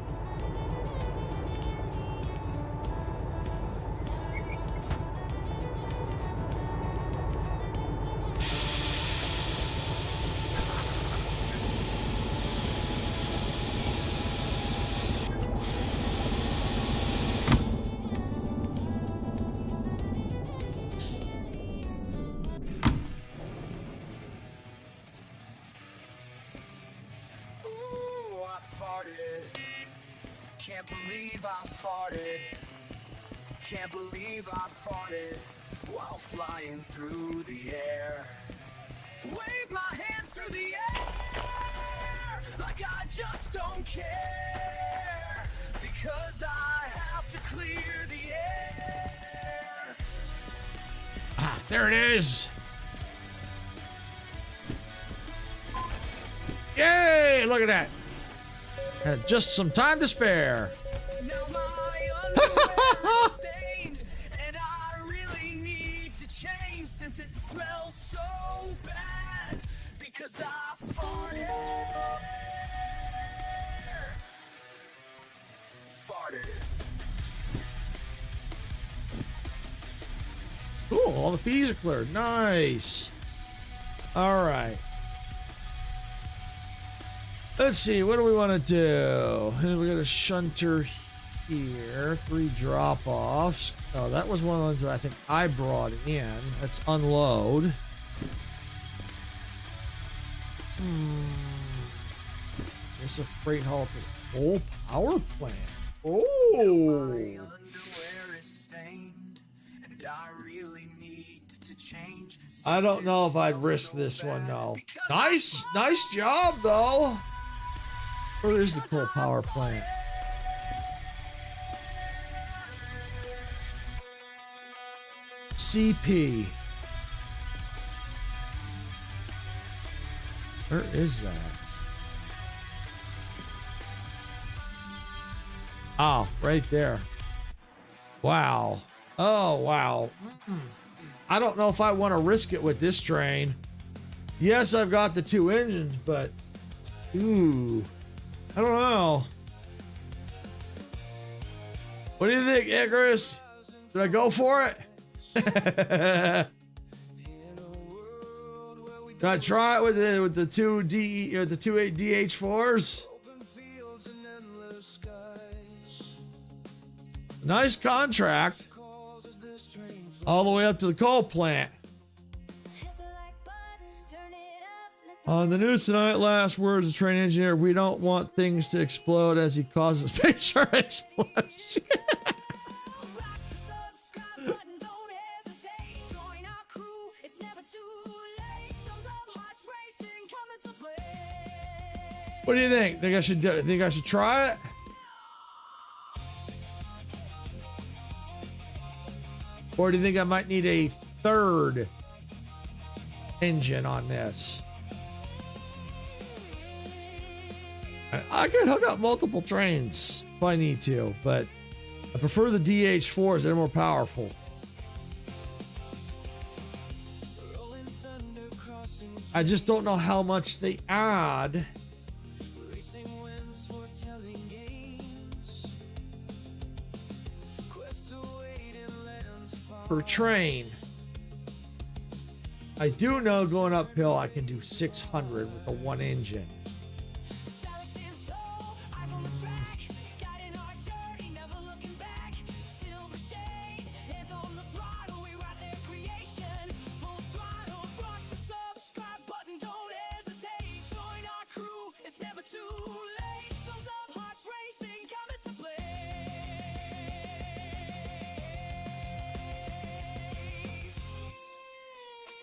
Ooh, I farted. Can't believe I farted. Can't believe I farted while flying through the air. Wave my hands through the air like I just don't care because I have to clear the air. Ah, there it is. Yay! Look at that. Had just some time to spare. Now my underwear is stained, and I really need to change since it smells so bad because I farted. Farted. Cool, all the fees are cleared. Nice. All right. Let's see, what do we want to do? We got a shunter here, 3 drop-offs. Oh, that was one of the ones that I think I brought in. Let's unload. It's a freight haul to the whole power plant. Oh! Underwear is stained, and I really need to change. I don't know if I'd risk this one, though. Nice job, though. Where is the coal power plant? CP. Where is that? Oh, right there. Wow. Oh, wow. I don't know if I want to risk it with this train. Yes, I've got the 2 engines, but ooh, I don't know. What do you think, Icarus? Should I go for it? Can I try it with the 2 DE or the 2 DH4s? Nice contract. All the way up to the coal plant. On the news tonight, last words of train engineer: we don't want things to explode as he causes major explosion. What do you think? Think I should try it? Or do you think I might need a 3rd engine on this? I could hook up multiple trains if I need to, but I prefer the DH4s. They're more powerful. I just don't know how much they add per train. I do know going uphill I can do 600 with the 1 engine.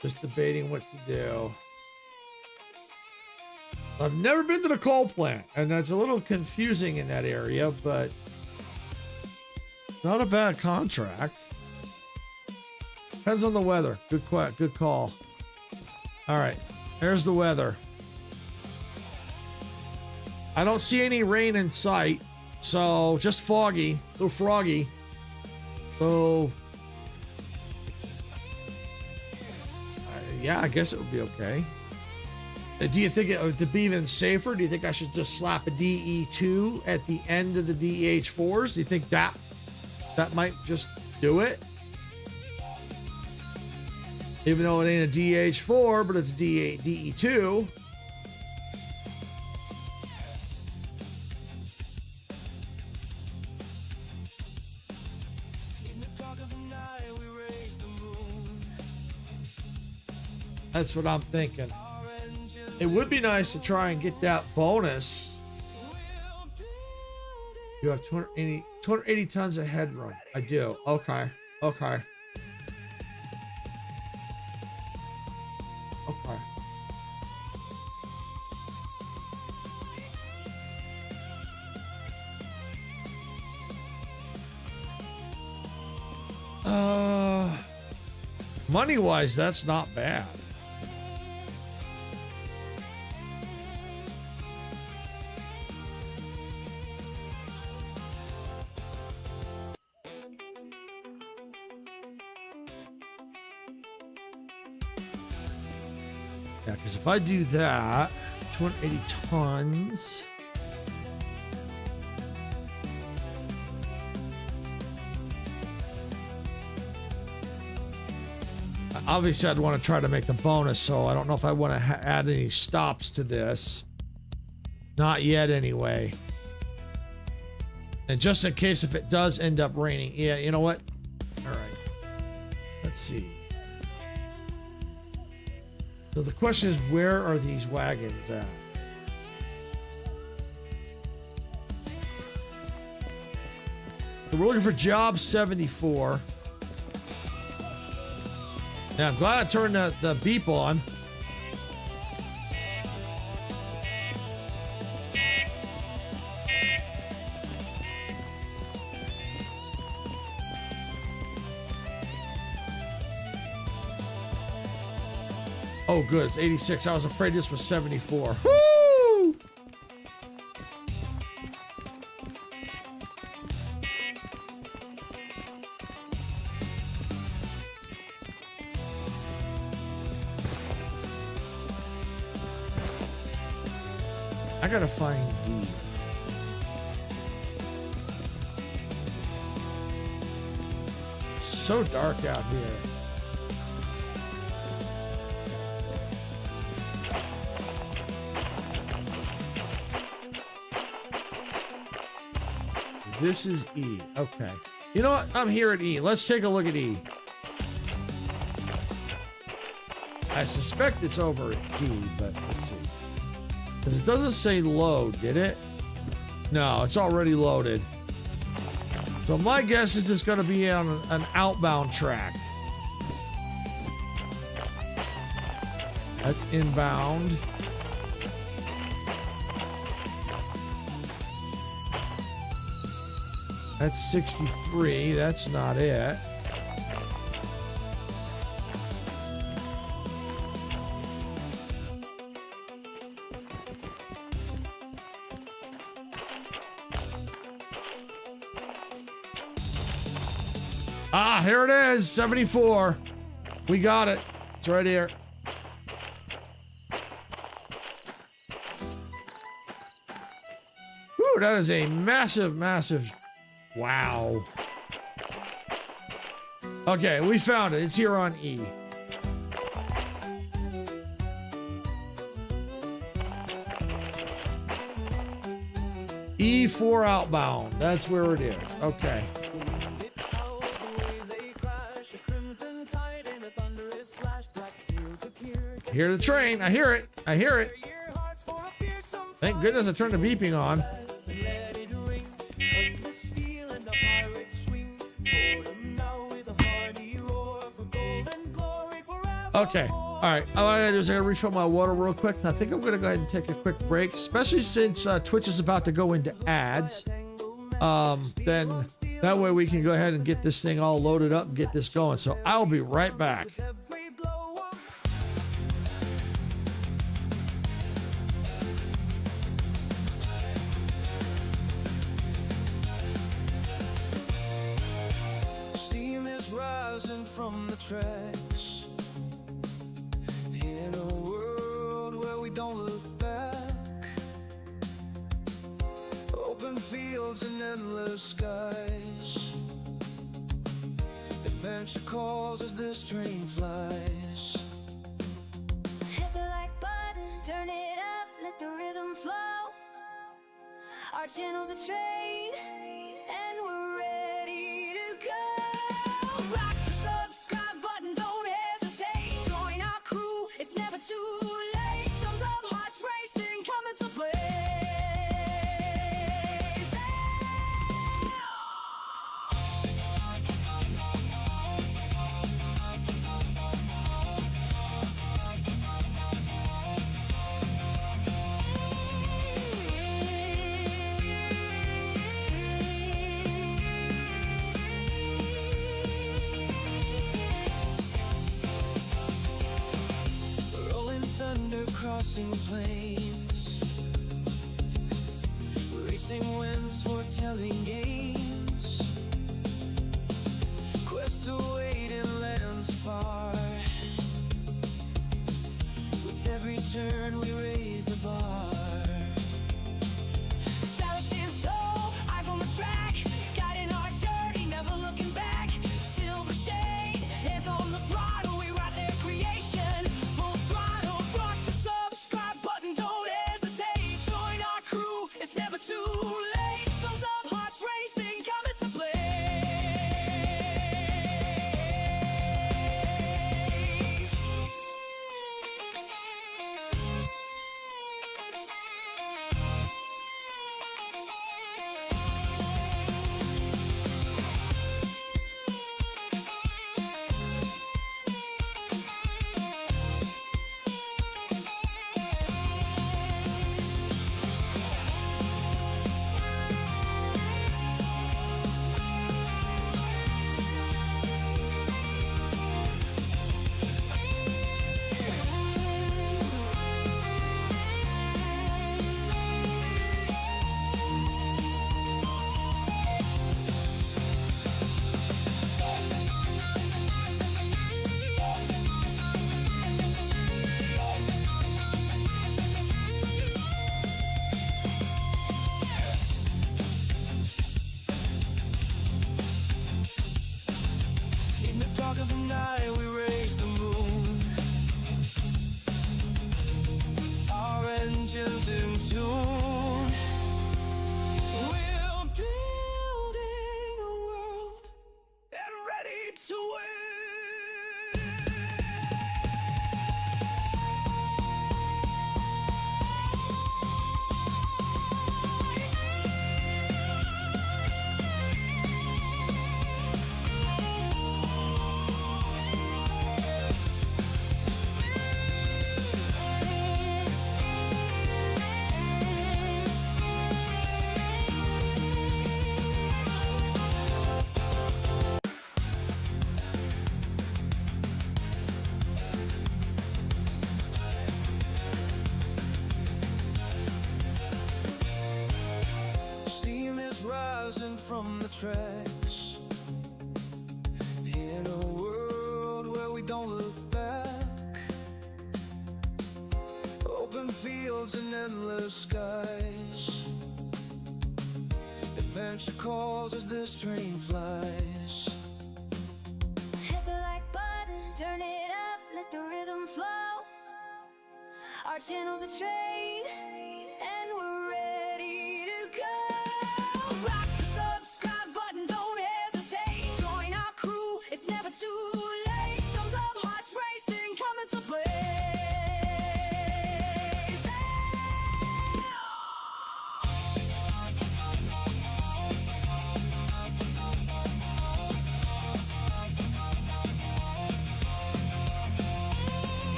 Just debating what to do. I've never been to the coal plant, and that's a little confusing in that area, but not a bad contract. Depends on the weather. Good call. All right, there's the weather. I don't see any rain in sight, so just foggy, a little froggy. So, yeah, I guess it would be okay. Do you think it would be even safer? Do you think I should just slap a DE2 at the end of the DEH4s? Do you think that might just do it? Even though it ain't a DH4, but it's DE2. That's what I'm thinking. It would be nice to try and get that bonus. You have 280 tons of headroom. I do. Okay. Okay. Okay. Money-wise, that's not bad. Yeah, because if I do that, 280 tons. Obviously, I'd want to try to make the bonus, so I don't know if I want to add any stops to this. Not yet, anyway. And just in case if it does end up raining. Yeah, you know what? All right. Let's see. So the question is, where are these wagons at? So we're looking for job 74. Yeah, I'm glad I turned the beep on. Oh, good. It's 86. I was afraid this was 74. Woo! I gotta find D. It's so dark out here. This is E. Okay. You know what? I'm here at E. Let's take a look at E. I suspect it's over at D, but let's see. Because it doesn't say load, did it? No, it's already loaded. So my guess is it's going to be on an outbound track. That's inbound. That's 63. That's not it. Ah, here it is. 74. We got it. It's right here. Ooh, that is a massive, massive... Wow. Okay, we found it. It's here on E. E4 outbound. That's where it is. Okay. I hear the train. I hear it. I hear it. Thank goodness I turned the beeping on. Okay. All right. All I gotta do is I gotta refill my water real quick. I think I'm gonna go ahead and take a quick break, especially since Twitch is about to go into ads. Then that way we can go ahead and get this thing all loaded up and get this going. So I'll be right back. Steam is rising from the tracks. In a world where we don't look back, open fields and endless skies. Adventure calls as this train flies. Hit the like button, turn it up, let the rhythm flow. Our channel's a train, and we're ready to go. Rock the subscribe button, don't hesitate. Join our crew, it's never too late. Thumbs up, hearts racing, coming to blaze. Rolling thunder crossing plains, racing winds foretelling games. Quests await in lands far. With every turn we raise the bar. Silence stands tall, eyes on the track, guiding our journey, never looking back. Silver shade, hands on the throttle, we ride their creation. Full throttle, rock the subscribe button, don't hesitate. Join our crew, it's never too late. Thumbs up, hearts racing, coming to blaze. In the dark of the night we raise the moon. Our engines in tune. We're building a world and ready to win. Steam is rising from the tracks. In a world where we don't look back, open fields and endless skies. Adventure calls as this train flies. Hit the like button, turn it up, let the rhythm flow. Our channel's a train, and we're ready to go. Rock the subscribe button, don't hesitate. Join our crew, it's never too late. Thumbs up, hearts racing, coming to blaze.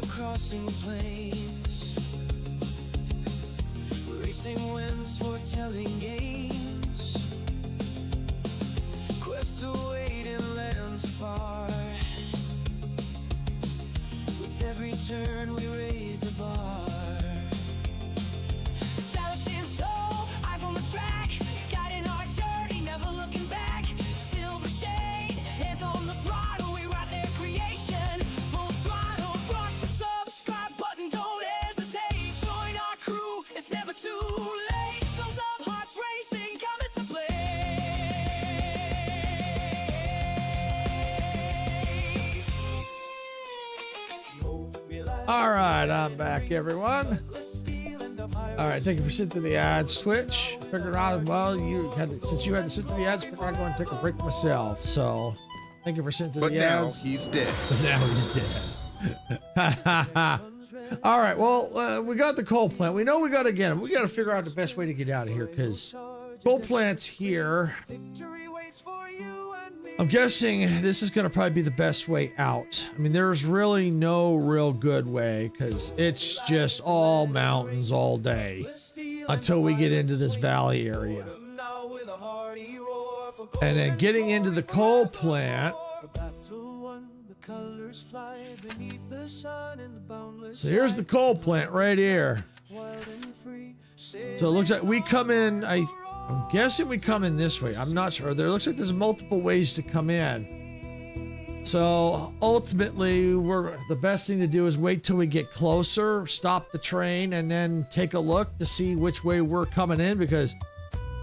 crossing plains, racing winds foretelling games, quests await in lands far, turn, we raise the bar. Salad stands tall, eyes on the track, guiding our journey, never looking back. Silver shade, hands on the throttle, we write their creation. Full throttle, rock the subscribe button, don't hesitate. Join our crew, it's never too late. Thumbs up, hearts racing, coming to play. All right, I'm back, everyone. All right, thank you for sitting through the ads. Switch. Figured out, well, since you had to sit through the ads, figured I'd go and take a break myself. So, thank you for sitting through But the now ads. he's dead. But now he's dead. All right, well, we got the coal plant. We know we got to get him. We got to figure out the best way to get out of here because coal plant's here. Victory waits for you and me. I'm guessing this is going to probably be the best way out. I mean, there's really no real good way because it's just all mountains all day until we get into this valley area. Now with a hearty roar for And then getting into the coal plant. the battle won, the colors fly beneath the sun and the boundless So here's the coal plant right here. wild and free. So it looks like we come in, I'm guessing we come in this way. I'm not sure. There looks like there's multiple ways to come in. So ultimately, the best thing to do is wait till we get closer, stop the train, and then take a look to see which way we're coming in because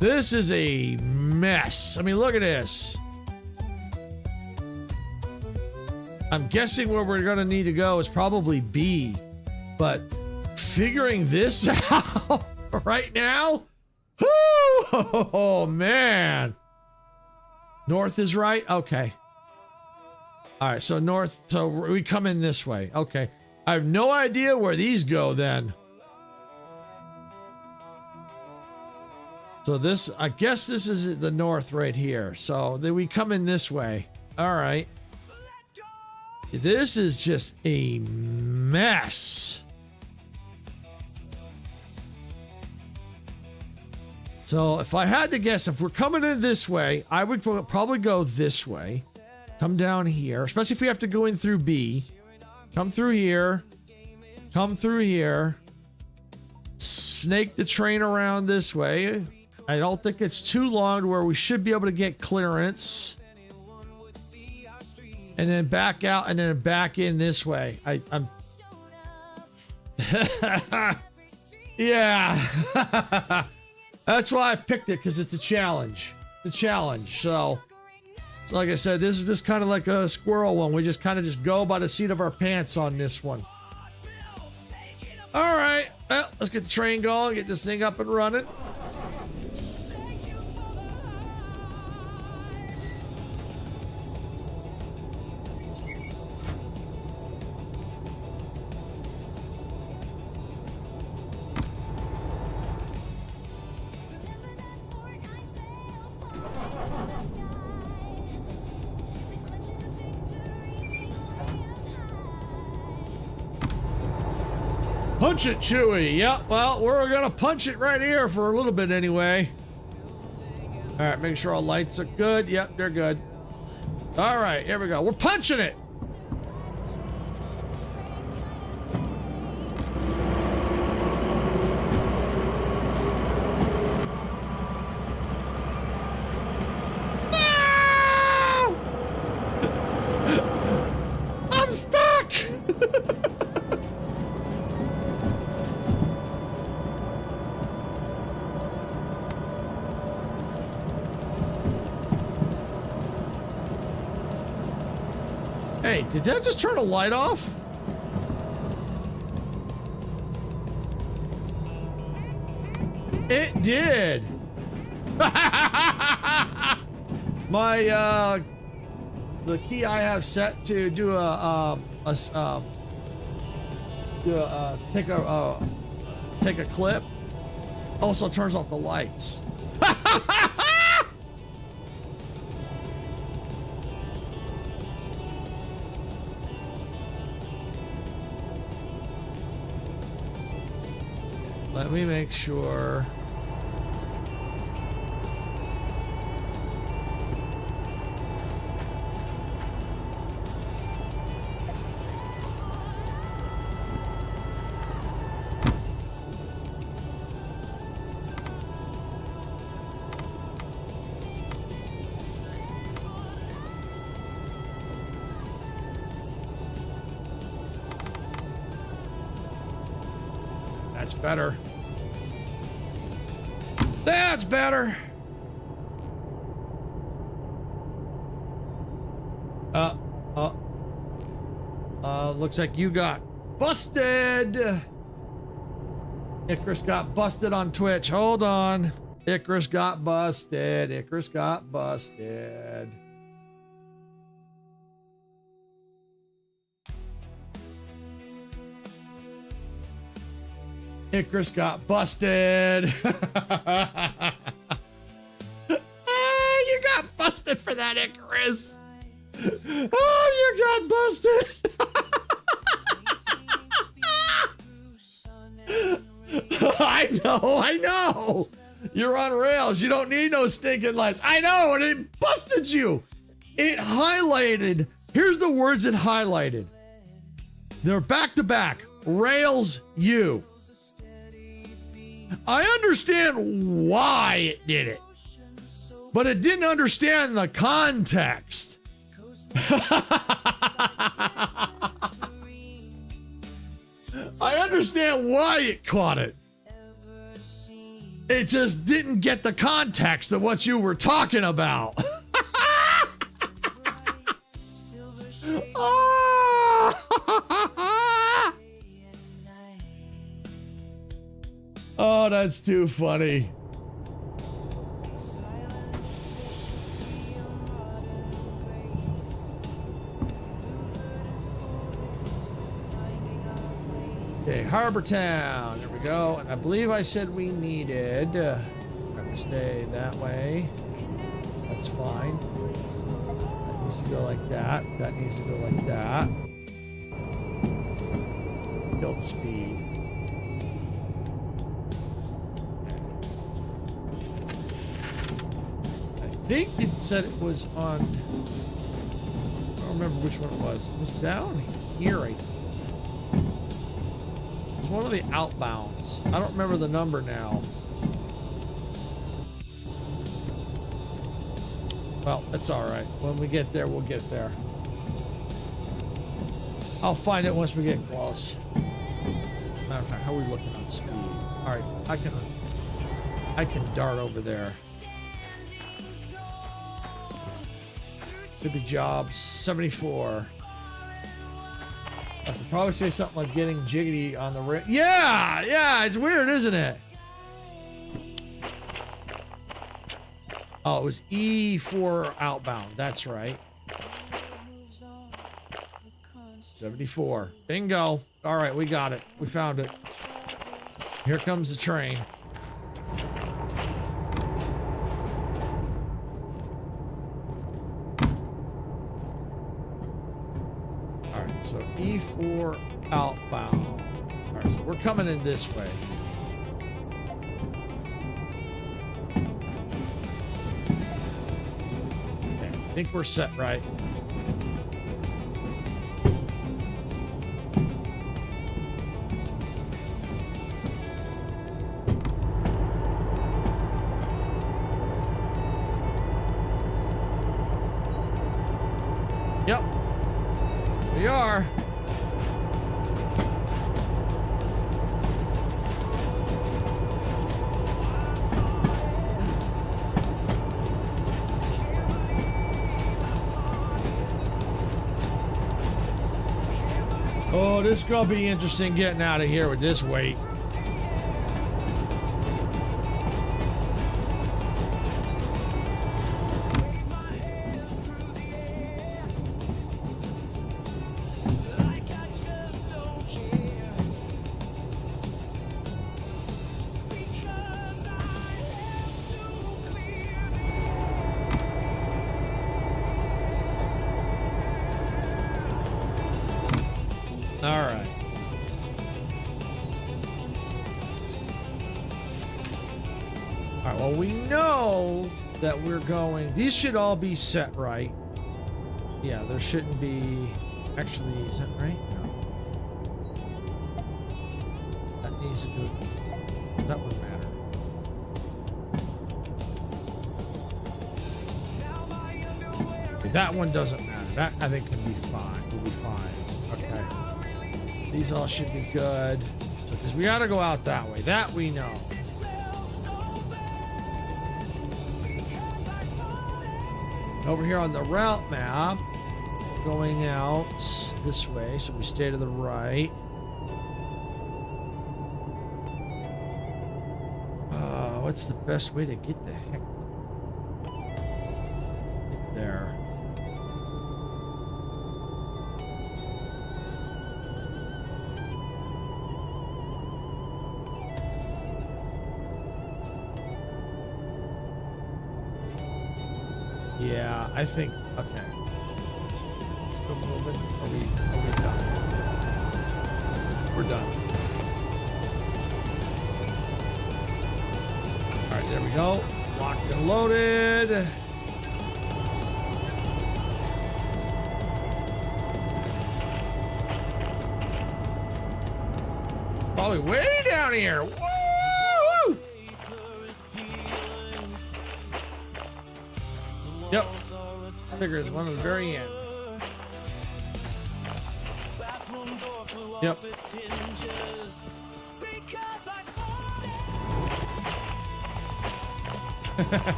this is a mess. I mean, look at this. I'm guessing where we're going to need to go is probably B, but figuring this out right now, oh man. North is right. Okay. All right. So north. So we come in this way. Okay. I have no idea where these go then. So this, I guess this is the north right here. So then we come in this way. All right. This is just a mess. So if I had to guess, if we're coming in this way, I would probably go this way. Come down here, especially if we have to go in through B. Come through here. Come through here. Snake the train around this way. I don't think it's too long to where we should be able to get clearance. And then back out and then back in this way. I'm yeah. That's why I picked it, because it's a challenge. It's a challenge. So like I said, this is just kind of like a squirrel one. We just kind of just go by the seat of our pants on this one. All right. Well, let's get the train going, get this thing up and running. Punch it, Chewy. Yep, well, we're gonna punch it right here for a little bit anyway. All right, make sure all lights are good. Yep, they're good. All right, here we go. We're punching it. No! I'm stuck. Hey, did that just turn a light off? It did. My the key I have set to do take a clip also turns off the lights. Let me make sure. That's better. That's better. Looks like you got busted. Icarus got busted on Twitch. Hold on. Icarus got busted. Icarus got busted. Icarus got busted. You got busted for that, Icarus. Oh, you got busted. I know. You're on rails. You don't need no stinking lights. I know, and it busted you. It highlighted. Here's the words it highlighted. They're back to back. Rails you. I understand why it did it, but it didn't understand the context. I understand why it caught it. It just didn't get the context of what you were talking about. Oh, that's too funny. Okay, Harbor Town. There we go. And I believe I said we needed. I'm going to stay that way. That's fine. That needs to go like that. That needs to go like that. Kill the speed. I think it said it was on. I don't remember which one it was. It was down here, I think. It's one of the outbounds. I don't remember the number now. Well, that's all right. When we get there, we'll get there. I'll find it once we get close. Matter of fact, how are we looking on speed? All right, I can dart over there. Could be jobs 74. I could probably say something like getting jiggity on the rim. Yeah, it's weird, isn't it? Oh, it was E4 outbound. That's right. 74. Bingo. All right, we got it. We found it. Here comes the train. So E4 outbound. All right, so we're coming in this way. Okay, I think we're set right. Yep. We are. Oh, this is gonna be interesting getting out of here with this weight. That we're going. These should all be set right. Yeah, there shouldn't be. Actually, is that right? No. That needs to go. That wouldn't matter. Okay, that one doesn't matter. That I think can be fine. We'll be fine. Okay. These all should be good. Because we got to go out that way. That we know. Over here on the route map, going out this way, so we stay to the right. What's the best way to get the heck get there? Yeah, I think, okay. Let's see. Let's go moving. Are we done? We're done. All right, there we go. Locked and loaded. Probably way down here. Woo! Yep. Figures one at the very end. Yep.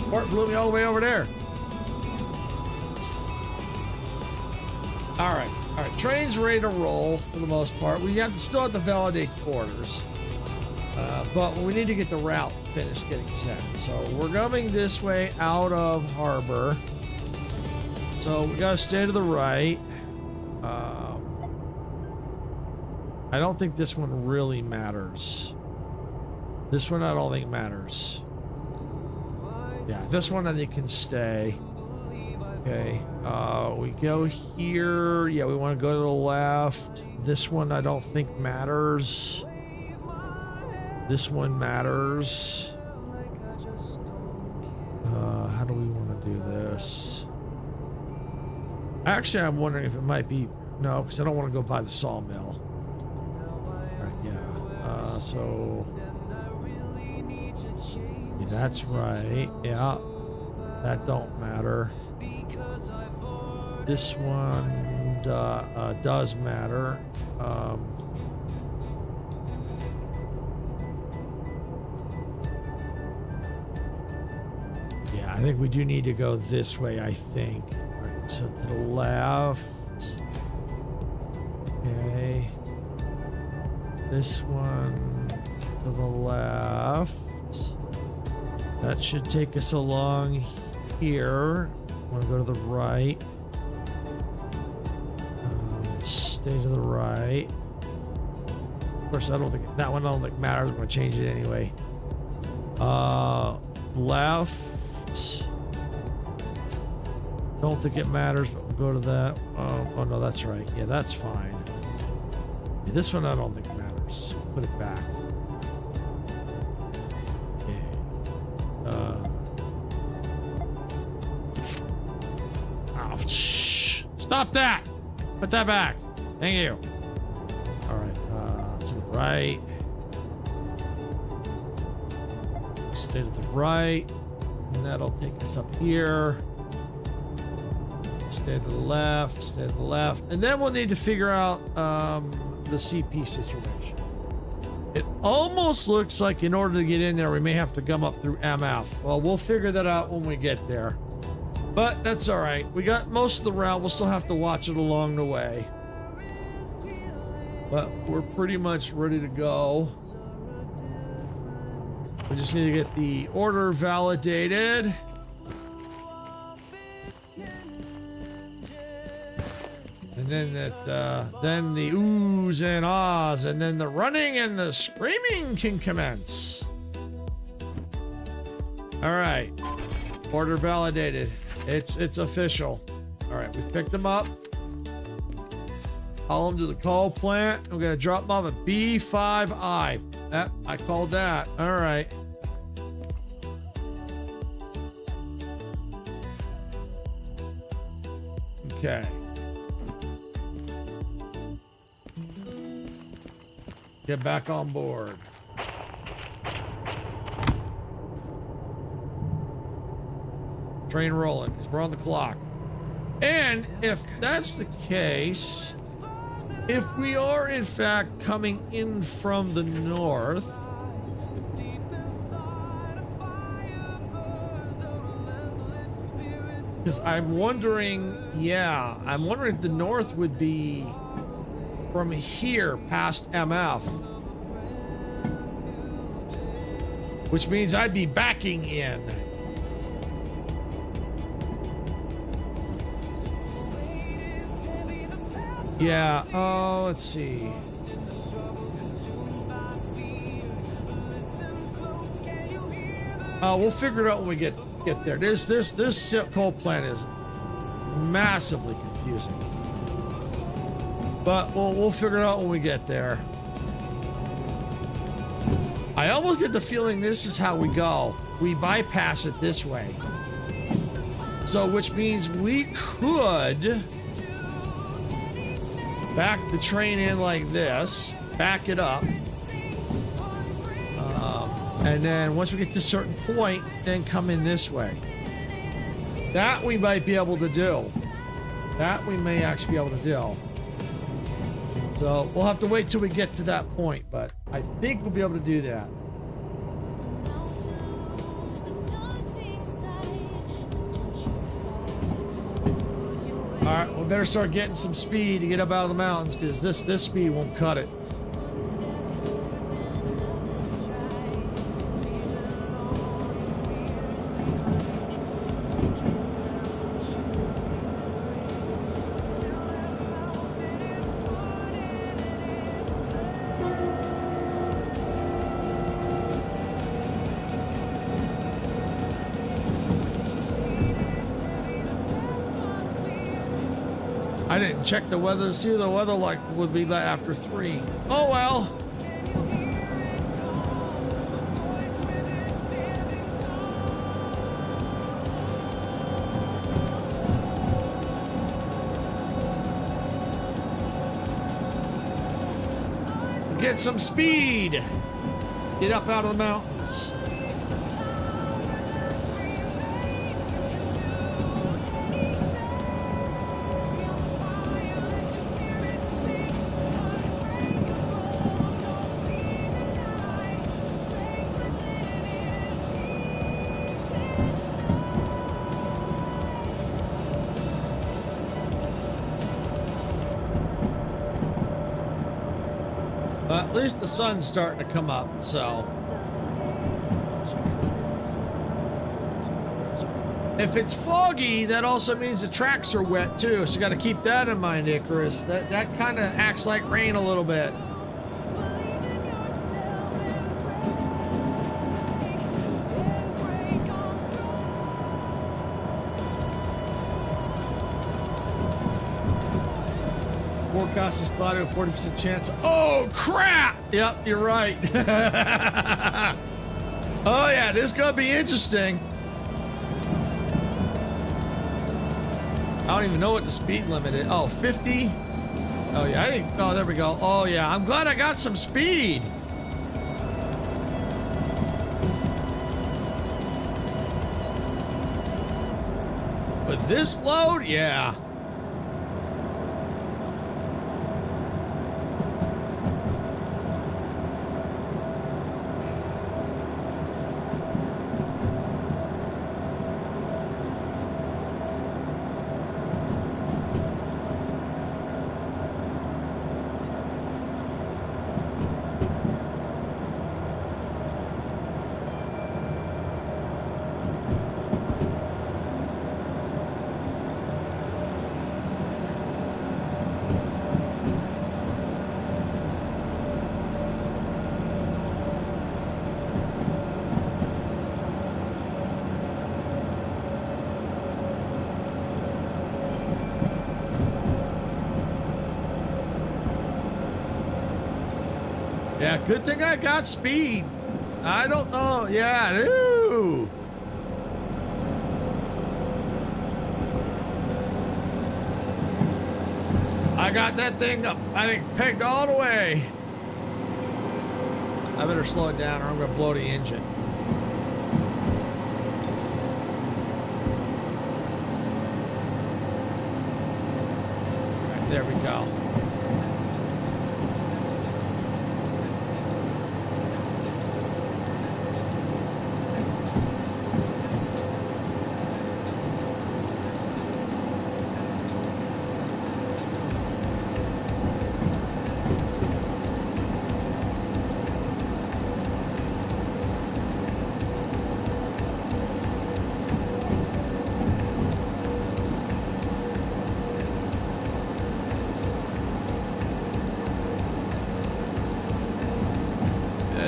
Port blew me all the way over there. All right. All right. Train's ready to roll for the most part. We still have to validate orders. But we need to get the route finished getting set. So we're coming this way out of harbor. So we got to stay to the right. I don't think this one really matters. This one I don't think matters. Yeah, this one I think can stay. Okay. We go here. Yeah, we want to go to the left. This one I don't think matters. This one matters. How do we want to do this? Actually, I'm wondering if it might be... No, because I don't want to go by the sawmill. Right, yeah. So... Yeah, that's right. Yeah. That don't matter. This one does matter. Yeah, I think we do need to go this way, I think. Right, so to the left. Okay. This one to the left. That should take us along here. Want to go to the right. Stay to the right. Of course, I don't think that one I don't think matters. I'm going to change it anyway. Left. Don't think it matters, but we'll go to that. Oh no, that's right. Yeah, that's fine. Yeah, this one I don't think matters. Put it back. Stop that! Put that back. Thank you. All right, to the right. Stay to the right. And that'll take us up here. Stay to the left. Stay to the left. And then we'll need to figure out the CP situation. It almost looks like in order to get in there, we may have to come up through MF. Well, we'll figure that out when we get there. But that's all right. We got most of the route. We'll still have to watch it along the way. But we're pretty much ready to go. We just need to get the order validated. And then then the oohs and ahs, and then the running and the screaming can commence. All right. Order validated. It's official. All right, we picked them up. Haul them to the coal plant. We're gonna drop them off at B5I. That I called that. All right. Okay. Get back on board. Train rolling because we're on the clock. And if that's the case, if we are in fact coming in from the north, because I'm wondering, yeah, I'm wondering if the north would be from here past MF, which means I'd be backing in. Yeah, let's see. We'll figure it out when we get there. This coal plant is massively confusing, but we'll figure it out when we get there. I almost get the feeling this is how we go. We bypass it this way, so which means we could back the train in like this, back it up, and then once we get to a certain point, then come in this way. That we might be able to do. That we may actually be able to do. So we'll have to wait till we get to that point, but I think we'll be able to do that. All right, we better start getting some speed to get up out of the mountains, because this speed won't cut it. I didn't check the weather to see what the weather like would be after 3. Oh well. Get some speed. Get up out of the mountains. At least the sun's starting to come up, so. If it's foggy, that also means the tracks are wet too, so you got to keep that in mind, Icarus. That kind of acts like rain a little bit. Forecast is cloudy with 40% chance. Oh crap! Yep, you're right. Oh yeah, this is gonna be interesting. I don't even know what the speed limit is. Oh, 50? Oh yeah, I think, oh, there we go. Oh yeah, I'm glad I got some speed. With this load, yeah. Yeah, good thing I got speed. I don't know. Yeah, ooh. I got that thing up, I think, pegged all the way. I better slow it down or I'm gonna blow the engine. All right, there we go.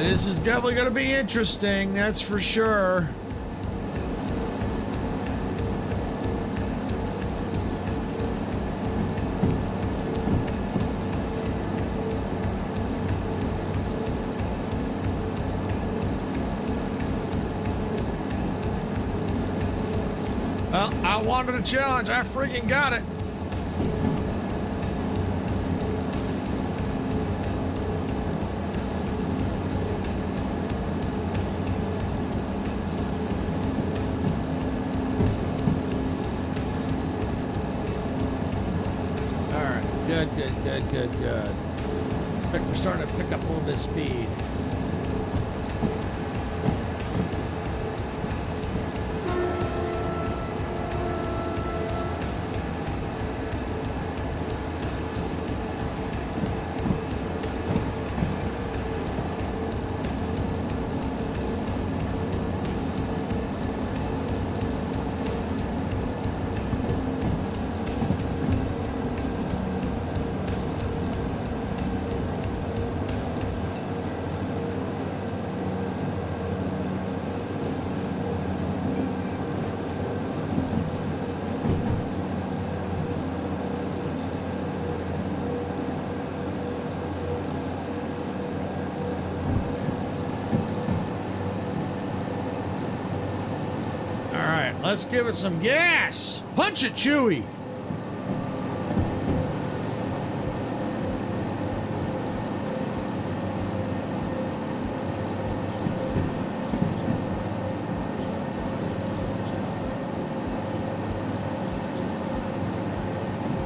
This is definitely going to be interesting, that's for sure. Well, I wanted a challenge. I freaking got it. All right. Good. We're starting to pick up a little bit of speed. Let's give it some gas. Punch it, Chewy.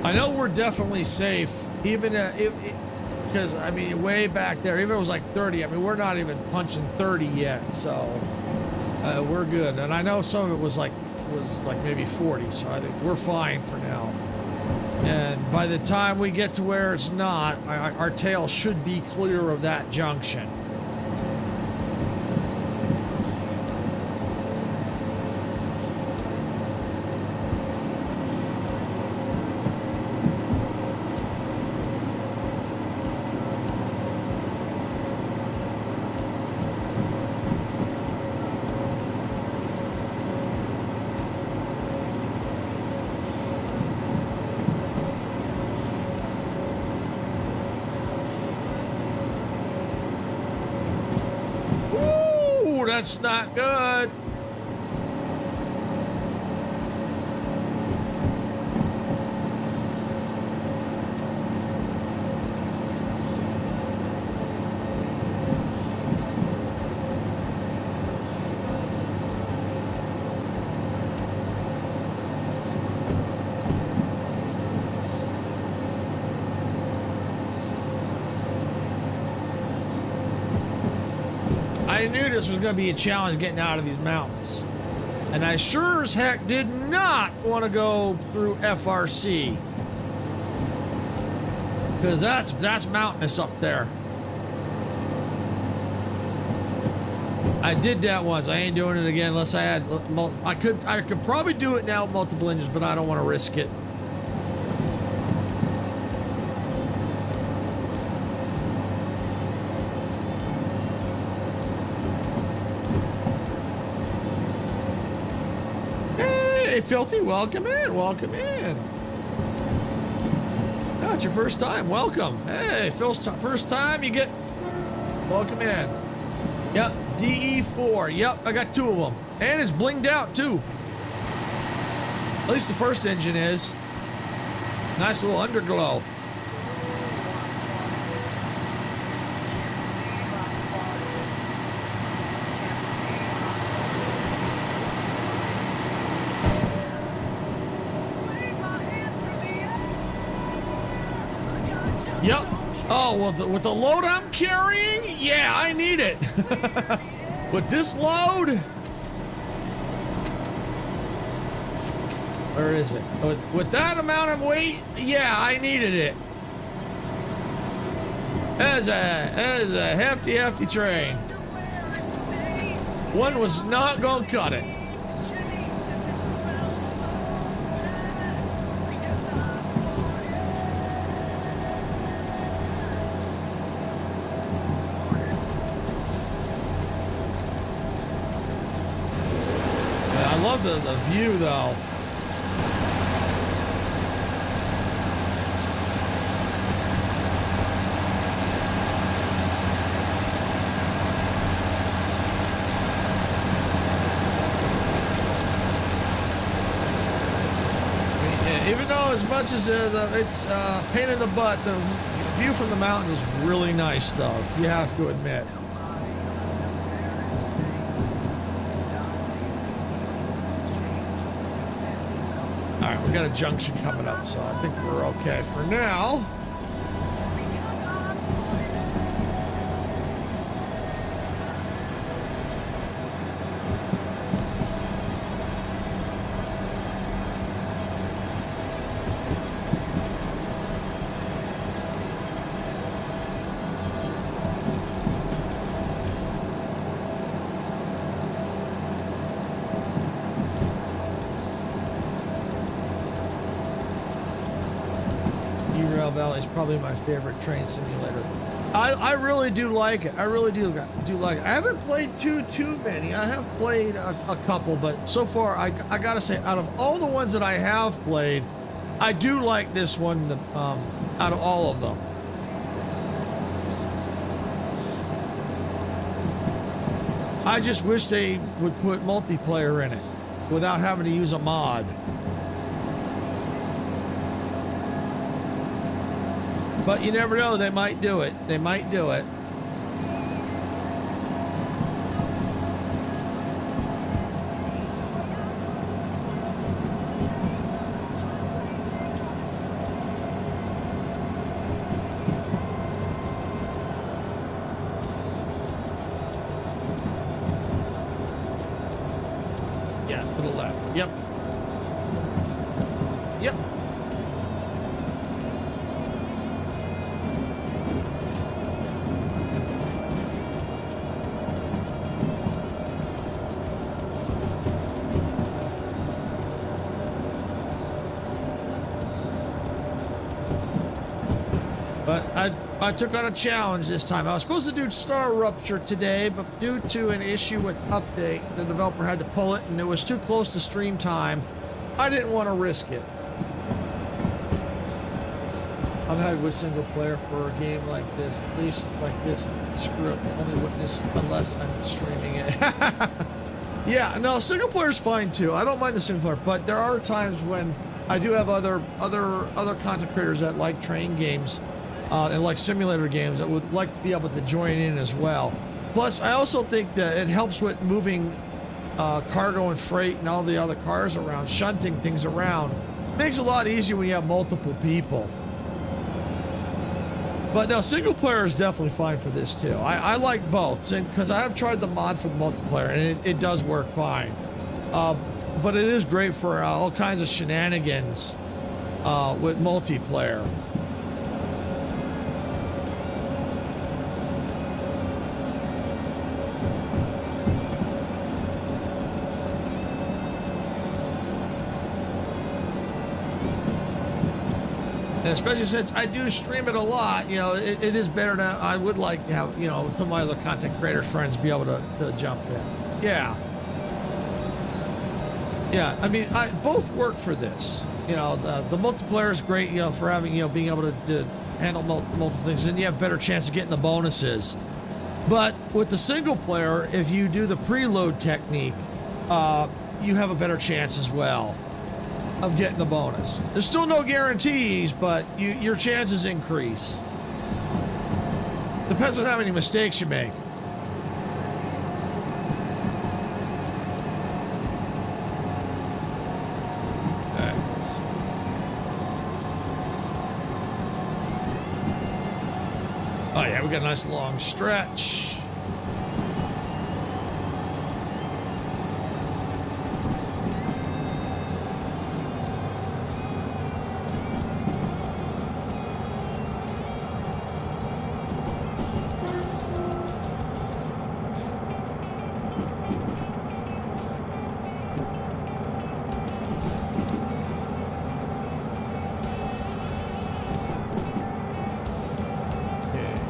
I know we're definitely safe, even if, because I mean, way back there, even if it was like 30, I mean, we're not even punching 30 yet, so we're good. And I know some of it was like maybe 40, so I think we're fine for now. And by the time we get to where it's not, our tail should be clear of that junction. That's not good. I knew this was going to be a challenge getting out of these mountains. And I sure as heck did not want to go through FRC. Because that's mountainous up there. I did that once. I ain't doing it again unless I had... I could probably do it now with multiple engines, but I don't want to risk it. Hey, Filthy, welcome in, welcome in. Oh, it's your first time, welcome. Hey, Phil's first time, you get, welcome in. Yep, DE4, yep, I got two of them. And it's blinged out too. At least the first engine is. Nice little underglow. Yep. Oh, well, with the load I'm carrying, yeah, I need it. With this load? Where is it? With that amount of weight, yeah, I needed it. That is a hefty train. One was not gonna cut it. love the view though. Even though as much as it's pain in the butt, the view from the mountain is really nice though. You have to admit. All right, we got a junction coming up, so I think we're okay for now. Derail Valley is probably my favorite train simulator. I really do like it. I really do like it. I haven't played too many. I have played a couple, but so far I gotta say, out of all the ones that I have played, I do like this one out of all of them. I just wish they would put multiplayer in it without having to use a mod. But you never know, they might do it. They might do it. Yeah, to the left. Yep. Yep. But I took on a challenge this time. I was supposed to do Star Rupture today, but due to an issue with update, the developer had to pull it, and it was too close to stream time. I didn't want to risk it. I'm happy with single player for a game like this. At least like this, screw it. Only witness unless I'm streaming it. Yeah, no, single player is fine too. I don't mind the single player, but there are times when I do have other content creators that like train games. And like simulator games that would like to be able to join in as well. Plus, I also think that it helps with moving cargo and freight and all the other cars around, shunting things around. Makes it a lot easier when you have multiple people. But no, single player is definitely fine for this too. I like both, because I have tried the mod for the multiplayer and it does work fine. But it is great for all kinds of shenanigans with multiplayer. And especially since I do stream it a lot, you know, it is better to, I would like to have, you know, some of my other content creators friends be able to jump in. Yeah. Yeah, I mean, both work for this. You know, the multiplayer is great, you know, for having, you know, being able to handle multiple things, and you have better chance of getting the bonuses. But with the single player, if you do the preload technique, you have a better chance as well of getting the bonus. There's still no guarantees, but your chances increase. Depends on how many mistakes you make. Alright, let's see. Oh yeah, we got a nice long stretch.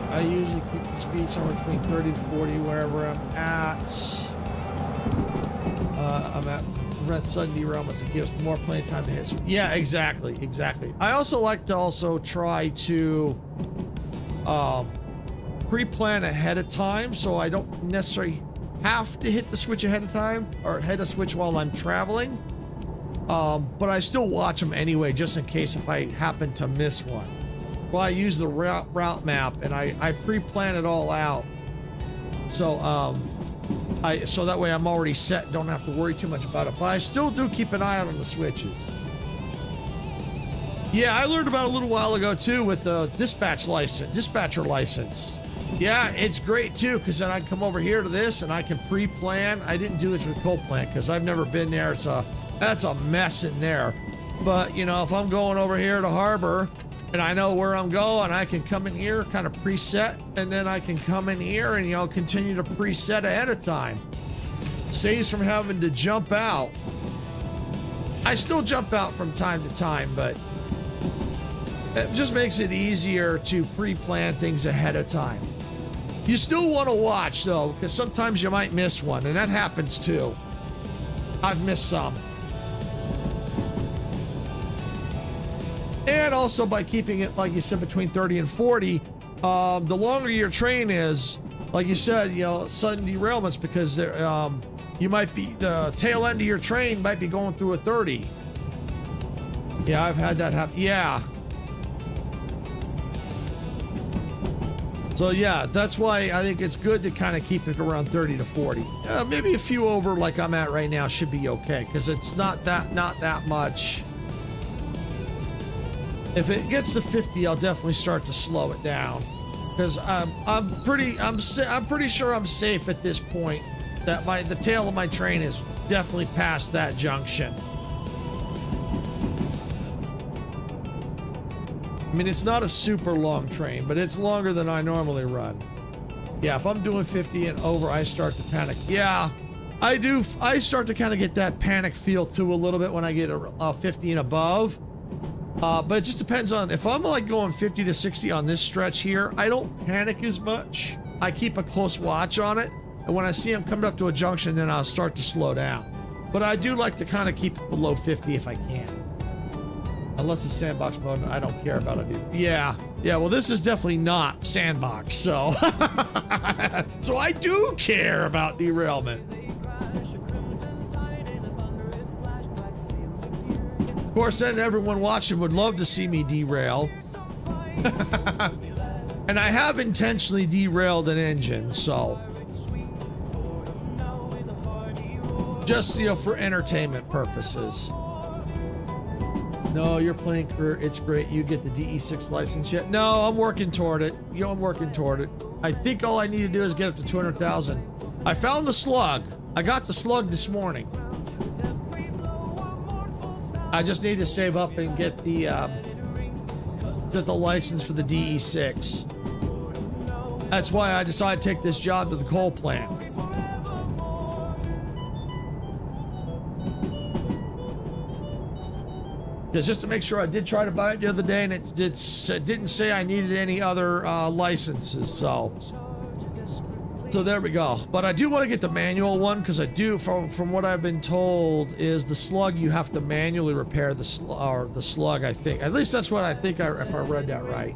I usually keep the speed somewhere between 30 to 40 wherever I'm at. I'm at prevent sudden derailments and gives more playing time to hit. Yeah, exactly. I also like to also try to pre-plan ahead of time, so I don't necessarily have to hit the switch ahead of time or hit a switch while I'm traveling. But I still watch them anyway, just in case if I happen to miss one. Well, I use the route map and I pre-plan it all out. So, so that way I'm already set, don't have to worry too much about it. But I still do keep an eye out on the switches. Yeah, I learned about it a little while ago too with the dispatcher license. Yeah, it's great too, because then I can come over here to this and I can pre-plan. I didn't do it with coal plant because I've never been there. That's a mess in there. But you know, if I'm going over here to Harbor and I know where I'm going, I can come in here, kind of preset, and then I can come in here and, you know, continue to preset ahead of time. Saves from having to jump out. I still jump out from time to time, but it just makes it easier to pre-plan things ahead of time. You still want to watch though, because sometimes you might miss one, and that happens too. I've missed some. And also by keeping it, like you said, between 30 and 40, the longer your train is, like you said, you know, sudden derailments, because you might be, the tail end of your train might be going through a 30. Yeah, I've had that happen. Yeah. So yeah, that's why I think it's good to kind of keep it around 30 to 40. Maybe a few over like I'm at right now should be okay, because it's not that much. If it gets to 50, I'll definitely start to slow it down, because I'm pretty sure I'm safe at this point. That the tail of my train is definitely past that junction. I mean, it's not a super long train, but it's longer than I normally run. Yeah, if I'm doing 50 and over, I start to panic. Yeah, I do. I start to kind of get that panic feel too a little bit when I get a 50 and above. But it just depends on, if I'm like going 50 to 60 on this stretch here, I don't panic as much. I keep a close watch on it. And when I see them coming up to a junction, then I'll start to slow down. But I do like to kind of keep it below 50 if I can. Unless it's sandbox mode, I don't care about it either. Yeah, well, this is definitely not sandbox, so. So I do care about derailment. Of course, then everyone watching would love to see me derail. And I have intentionally derailed an engine, so. Just, you know, for entertainment purposes. No, you're playing career. It's great. You get the DE6 license yet? No, I'm working toward it. You know, I'm working toward it. I think all I need to do is get up to 200,000. I found the slug. I got the slug this morning. I just need to save up and get the license for the DE6. That's why I decided to take this job to the coal plant. Just to make sure, I did try to buy it the other day, and it didn't say I needed any other licenses, so there we go. But I do want to get the manual one, because I do, from what I've been told, is the slug you have to manually repair the slug, I think. At least that's what I think, if I read that right.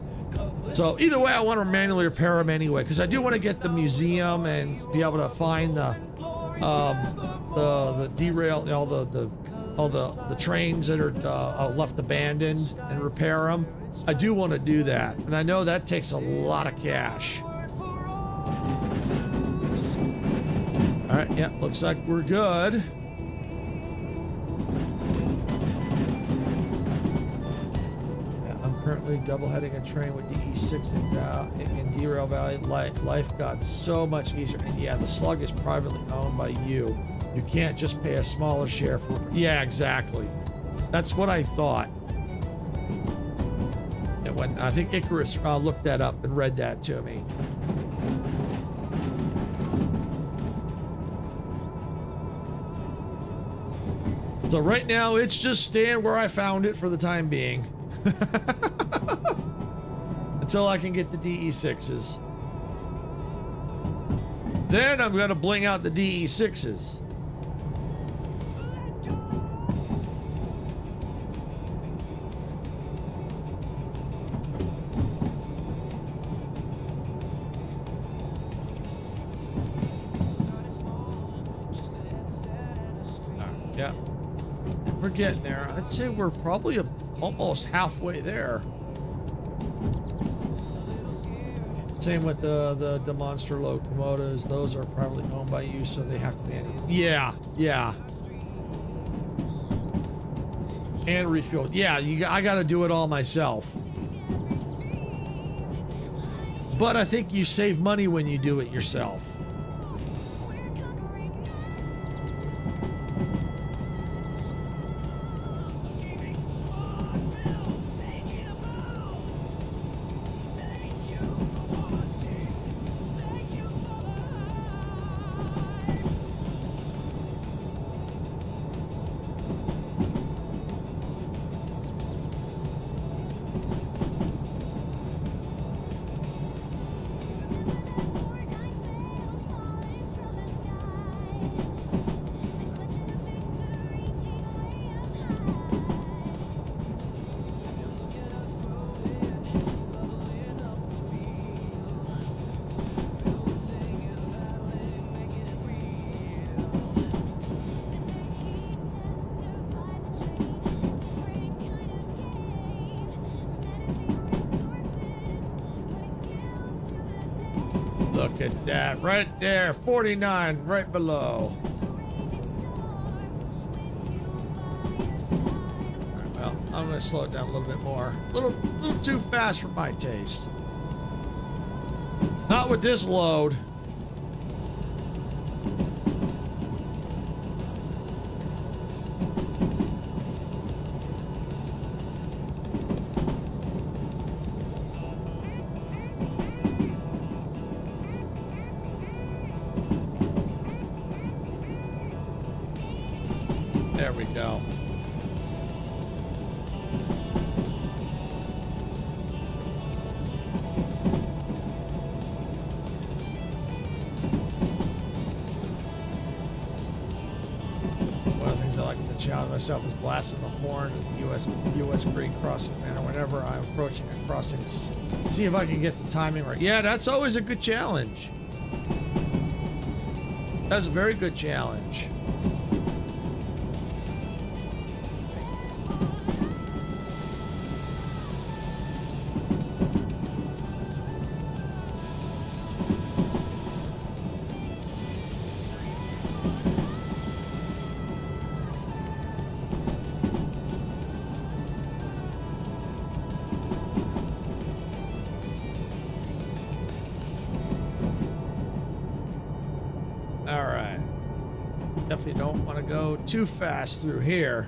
So either way, I want to manually repair them anyway, because I do want to get the museum and be able to find the derail, all the trains that are left abandoned, and repair them. I do want to do that, and I know that takes a lot of cash. All right, yeah, looks like we're good. Yeah, I'm currently double-heading a train with DE6 in Derail Valley. Life got so much easier, and yeah, the slug is privately owned by you. You can't just pay a smaller share for... Yeah, exactly. That's what I thought. And when I think Icarus looked that up and read that to me. So right now, it's just staying where I found it for the time being. Until I can get the DE6s. Then I'm going to bling out the DE6s. we're getting there. I'd say we're probably almost halfway there. Same with the monster locomotives. Those are probably owned by you, so they have to be. Yeah. And refueled. Yeah, I got to do it all myself. But I think you save money when you do it yourself. Look at that right there, 49 right below. Well, I'm going to slow it down a little bit more. A little too fast for my taste. Not with this load. There we go. One of the things I like to challenge myself is blasting the horn at the U.S. grade crossing manner whenever I'm approaching a crossing. See if I can get the timing right. Yeah, that's always a good challenge. That's a very good challenge. All right. Definitely don't want to go too fast through here.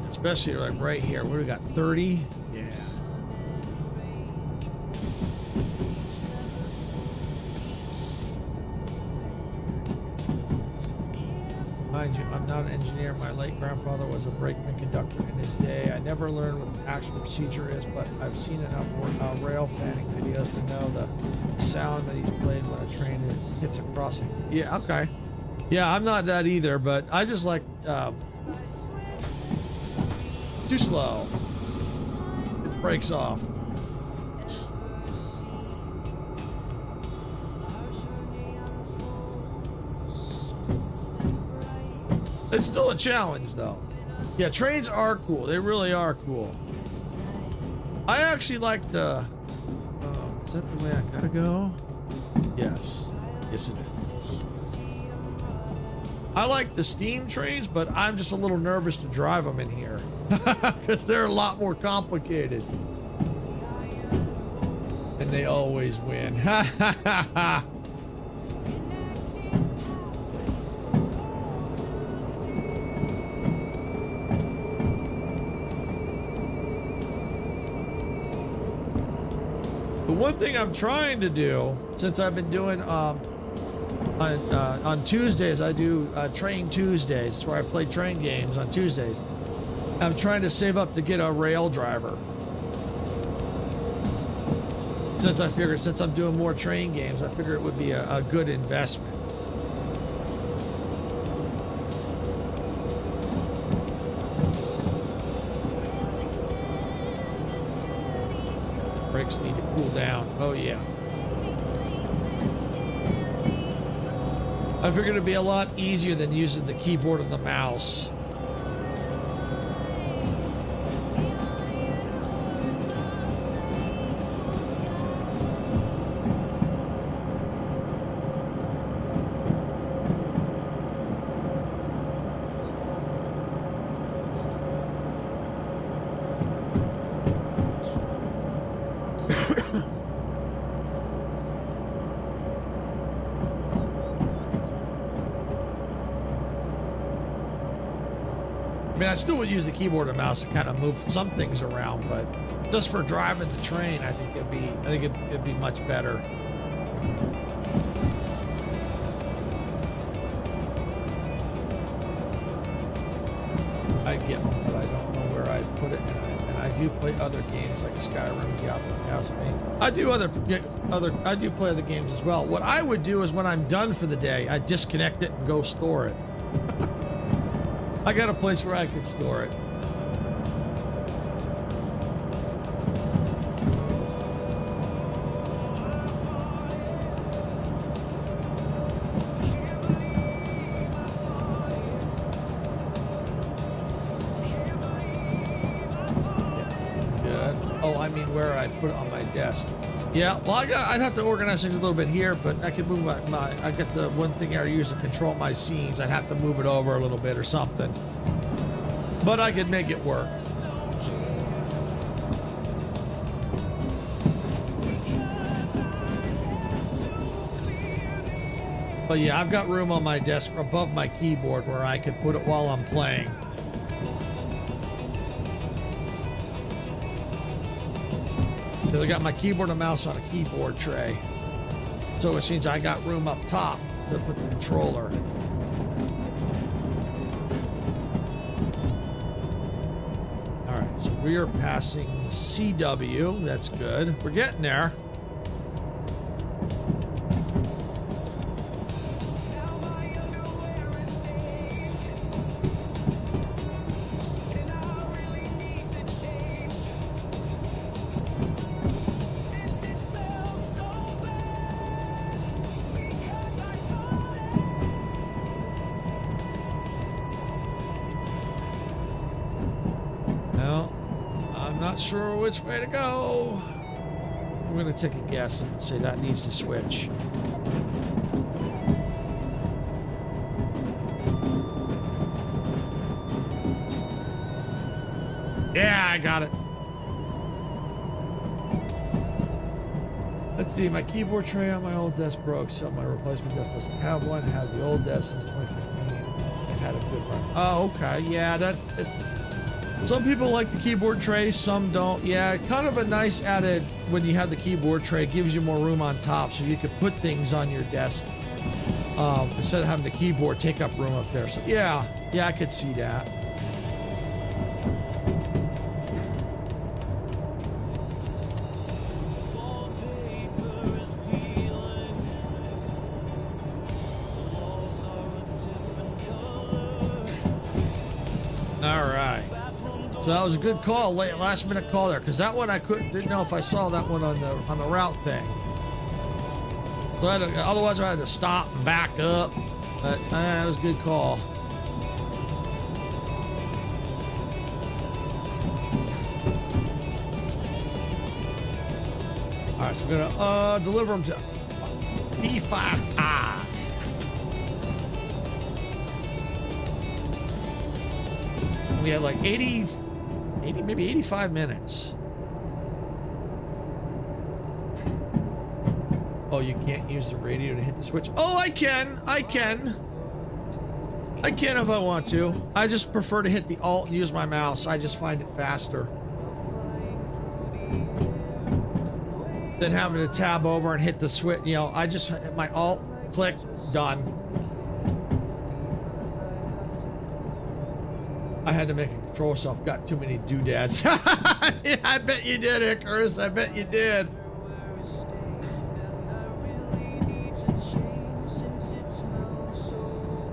Especially like right here. What do we got? 30? Yeah. Mind you, I'm not an engineer. My late grandfather was a brakeman conductor in his day. I never learned what the actual procedure is, but I've seen enough rail fanning videos to know the sound that he's played when a train hits a crossing. Yeah, okay. Yeah, I'm not that either, but I just like... too slow. It breaks off. It's still a challenge, though. Yeah, trains are cool. They really are cool. I actually like the... is that the way I gotta go? Yes. Yes, it is. I like the steam trains, but I'm just a little nervous to drive them in here. Because they're a lot more complicated. And they always win. The one thing I'm trying to do, since I've been doing on Tuesdays, I do Train Tuesdays. It's where I play train games on Tuesdays. I'm trying to save up to get a rail driver. Since I'm doing more train games, I figure it would be a good investment. Brakes need to cool down. Oh yeah. I figured it'd be a lot easier than using the keyboard and the mouse. I still would use the keyboard and mouse to kind of move some things around, but just for driving the train, I think it'd be much better. I'd get one, but I don't know where I'd put it. And I do play other games like Skyrim, Diablo, Castlevania. I do play other games as well. What I would do is when I'm done for the day, I disconnect it and go store it. I got a place where I can store it. Good. Oh, I mean where I put it on my desk. Yeah, well, I'd have to organize things a little bit here, but I could move I got the one thing I use to control my scenes. I'd have to move it over a little bit or something, but I could make it work. But yeah, I've got room on my desk above my keyboard where I could put it while I'm playing. I got my keyboard and mouse on a keyboard tray, so it means I got room up top to put the controller. All right, so we are passing CW. That's good. We're getting there. Sure which way to go. I'm gonna take a guess and say that needs to switch. Yeah, I got it. Let's see, my keyboard tray on my old desk broke, so my replacement desk doesn't have one. Had the old desk since 2015 and had a good run. Oh, okay. Yeah, some people like the keyboard tray, some don't. Yeah, kind of a nice added when you have the keyboard tray. It gives you more room on top so you could put things on your desk instead of having the keyboard take up room up there. So yeah, I could see that. So that was a good call, last minute call there, because that one I didn't know if I saw that one on the route thing. So otherwise I had to stop and back up, but that was a good call. All right, so we're gonna deliver them to B5I. We had like 80, maybe 85 minutes. Oh, you can't use the radio to hit the switch. Oh, I can if I want to. I just prefer to hit the Alt and use my mouse. I just find it faster than having to tab over and hit the switch. You know, I just hit my Alt, click, done. I had to make a control yourself. Got too many doodads. Yeah, I bet you did, Icarus. I bet you did.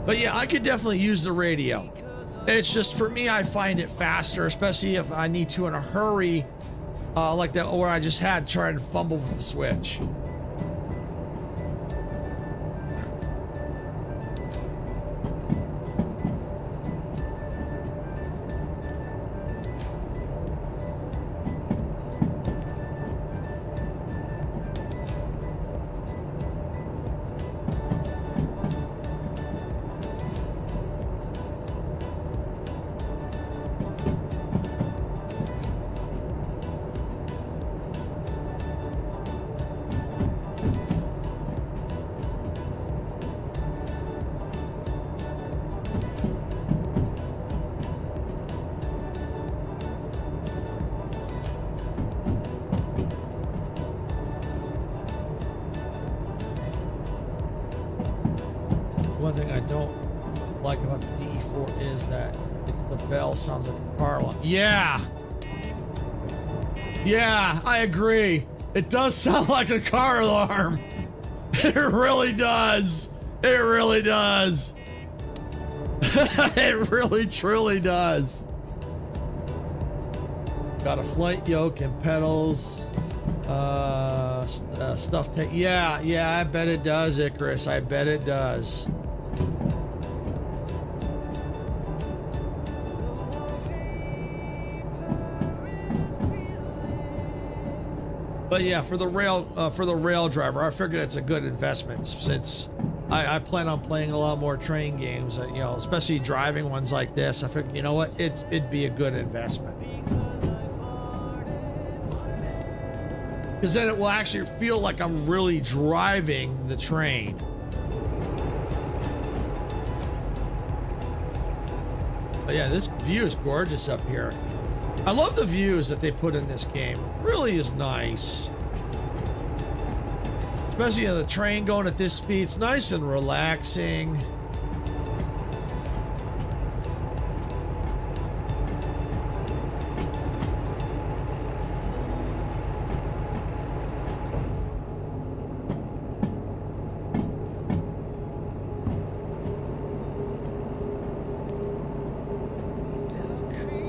But yeah, I could definitely use the radio. It's just for me, I find it faster, especially if I need to in a hurry, like that where I just had trying to fumble with the switch. One thing I don't like about the DE4 is that the bell sounds like a car alarm. Yeah! Yeah, I agree. It does sound like a car alarm. It really does. It really does. It really, truly does. Got a flight yoke and pedals. Stuff take. Yeah, I bet it does, Icarus. I bet it does. But yeah, for the rail driver, I figured it's a good investment since I plan on playing a lot more train games. You know, especially driving ones like this. I figured, you know what, it'd be a good investment because then it will actually feel like I'm really driving the train. But yeah, this view is gorgeous up here. I love the views that they put in this game. It really is nice. Especially the train going at this speed. It's nice and relaxing.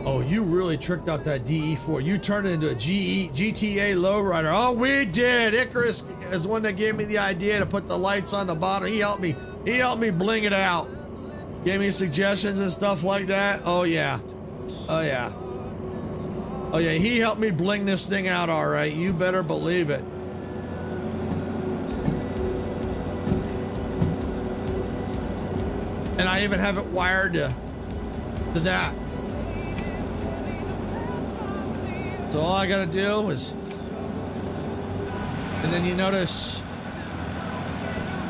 Oh, you really tricked out that DE4. You turned it into a GTA lowrider. Oh, we did. Icarus is the one that gave me the idea to put the lights on the bottom. He helped me. He helped me bling it out. Gave me suggestions and stuff like that. Oh, yeah. Oh, yeah. Oh, yeah. He helped me bling this thing out, all right. You better believe it. And I even have it wired to that. So all I gotta do is, and then you notice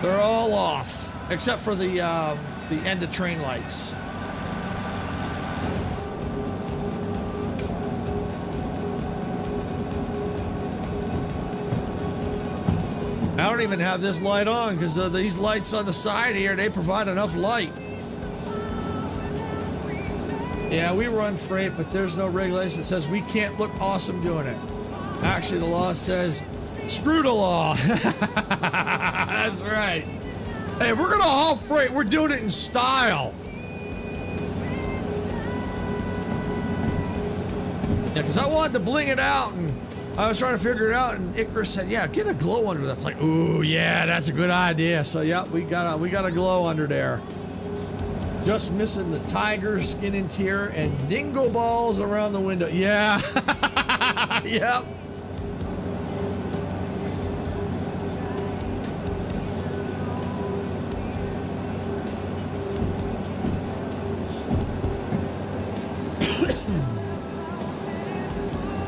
they're all off except for the end of train lights. I don't even have this light on because these lights on the side here, they provide enough light. Yeah, we run freight, but there's no regulation that says we can't look awesome doing it. Actually, the law says, screw the law. That's right. Hey, if we're gonna haul freight, we're doing it in style. Yeah, because I wanted to bling it out, and I was trying to figure it out, and Icarus said, yeah, get a glow under that. I was like, ooh, yeah, that's a good idea. So, yeah, we got a glow under there. Just missing the tiger skin interior and dingo balls around the window. Yeah. Yep.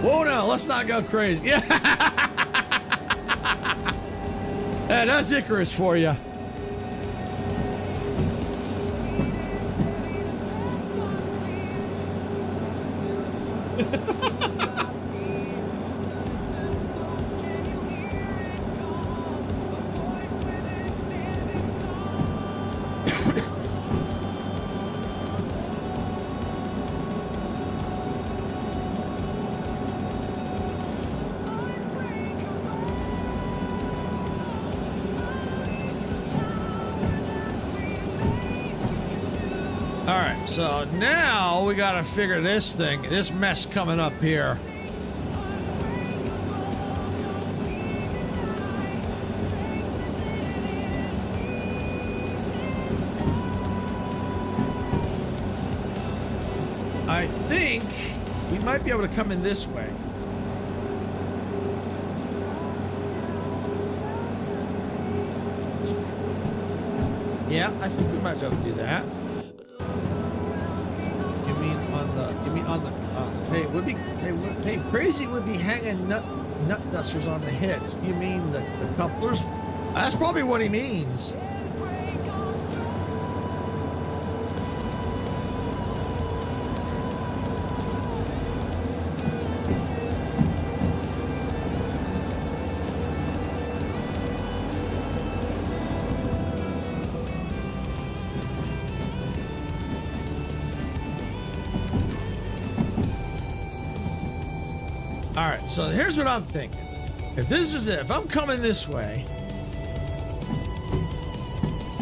Whoa, now let's not go crazy. Yeah. Hey, that's Icarus for you. So now we gotta figure this mess coming up here. I think we might be able to come in this way. Yeah, I think we might be able to do that. You mean on the hey, crazy would be hanging nut dusters on the hitch. You mean the couplers? That's probably what he means. All right, so here's what I'm thinking. If this is it, if I'm coming this way,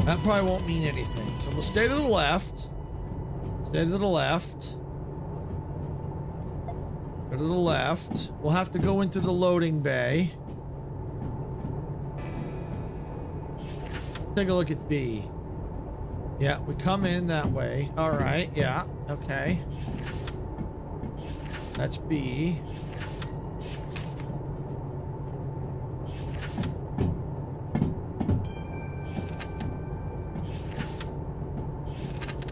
that probably won't mean anything. So we'll stay to the left. Stay to the left. Go to the left. We'll have to go into the loading bay. Take a look at B. Yeah, we come in that way. All right, yeah, okay. That's B.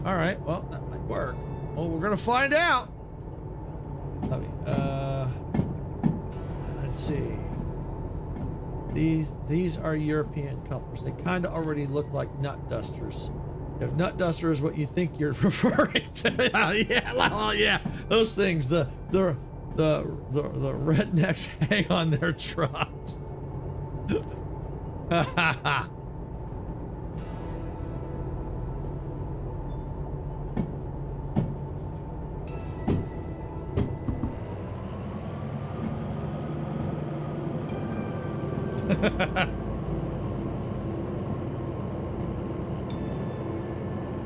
All right, well, that might work. Well, we're gonna find out. Let's see. These are European couplers. They kind of already look like nut dusters. If nut duster is what you think you're referring to, yeah, well, yeah, those things. The rednecks hang on their trucks. Ha ha ha.